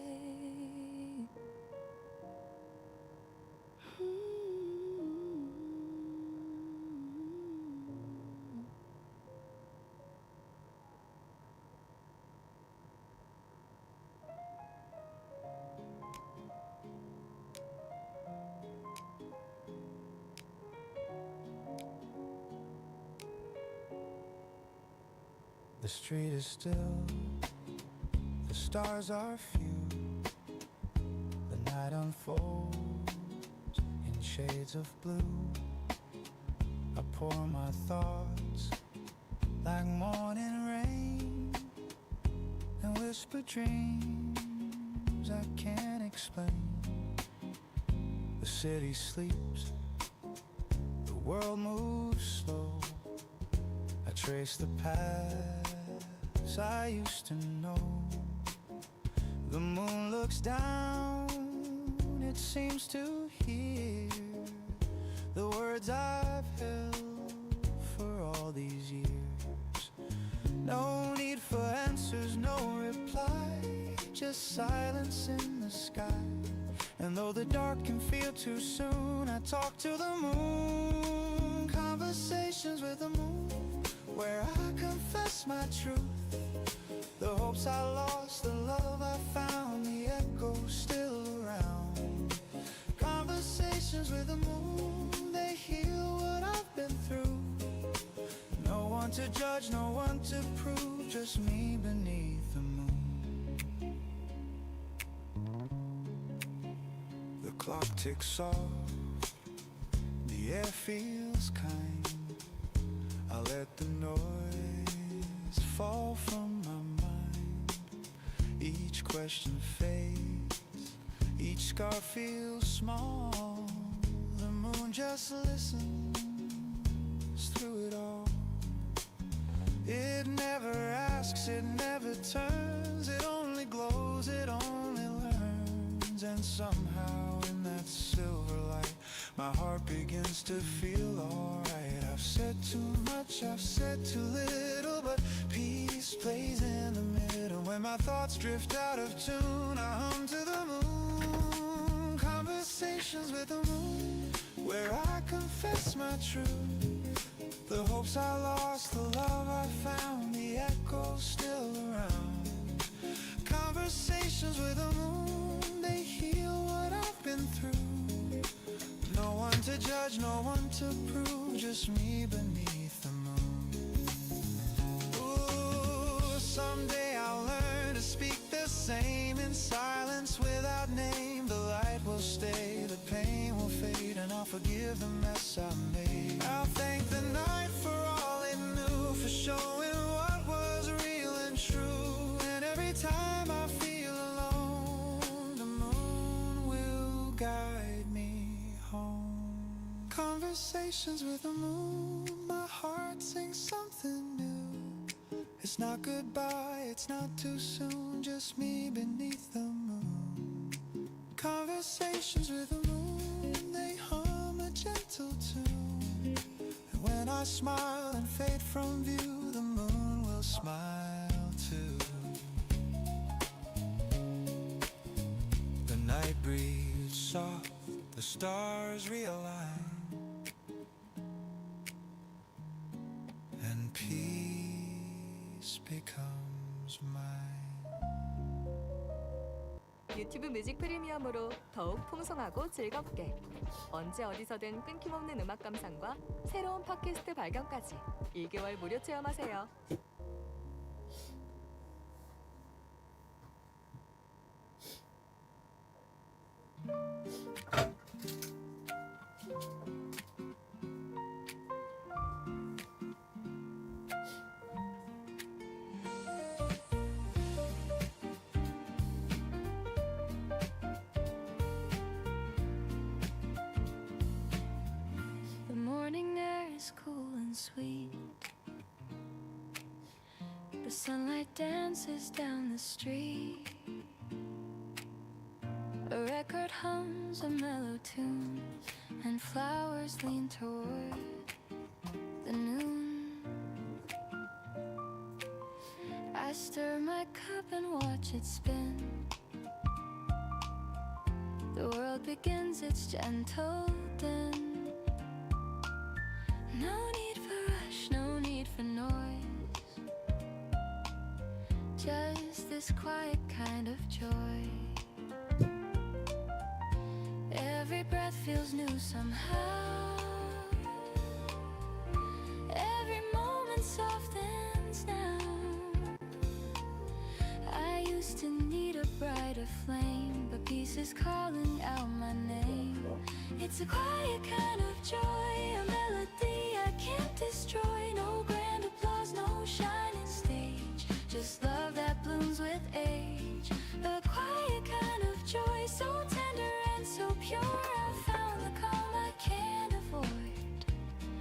The street is still, the stars are few. The night unfolds in shades of blue. I pour my thoughts like morning rain and whisper dreams I can't explain. The city sleeps, the world moves slow. I trace the paths I used to know. The moon looks down, it seems to hear the words I've held for all these years. No need for answers, no reply, just silence in the sky. And though the dark can feel too soon, I talk to the moon. Conversations with the moon, where I confess my truth. The hopes I lost, the love I found, the echo still around. Conversations with the moon, they heal what I've been through. No one to judge, no one to prove, just me beneath the moon. The clock ticks off, the air feels kind. I let the noise fall from my mind. Each question fades, each scar feels small. The moon just listens through it all. It never asks, it never turns. It only glows, it only learns. And somehow in that silver light, my heart begins to feel alright. I've said too much, I've said too little, but peace plays in the middle. When my thoughts drift out of tune, I hum to the moon. Conversations with the moon, where I confess my truth. The hopes I lost, the love I found, the echoes still around. Conversations with the moon, they heal what I've been through. No one to judge, no one to prove, just me beneath the moon. Ooh, someday I'll learn to speak the same in silence without name. The light will stay, the pain will fade, and I'll forgive the mess I made. I'll thank the night for all it knew, for showing what was real and true. And every time I feel alone, the moon will guide me home. Conversations with the moon, my heart sings something new. It's not goodbye, it's not too soon, just me beneath the moon. Conversations with the moon, they hum a gentle tune. And when I smile and fade from view, the moon will smile too. The night breeze soft, the stars realign, and peace becomes mine. 유튜브 뮤직 프리미엄으로 더욱 풍성하고 즐겁게 언제 어디서든 끊김없는 음악 감상과 새로운 팟캐스트 발견까지 1개월 무료 체험하세요. sweet. The sunlight dances down the street. A record hums a mellow tune, and flowers lean toward the noon. I stir my cup and watch it spin. The world begins its gentle din. No need for rush, no need for noise. Just this quiet kind of joy. Every breath feels new somehow. Every moment softens now. I used to need a brighter flame, but peace is calling out my name. It's a quiet kind of joy, a melody I can't destroy.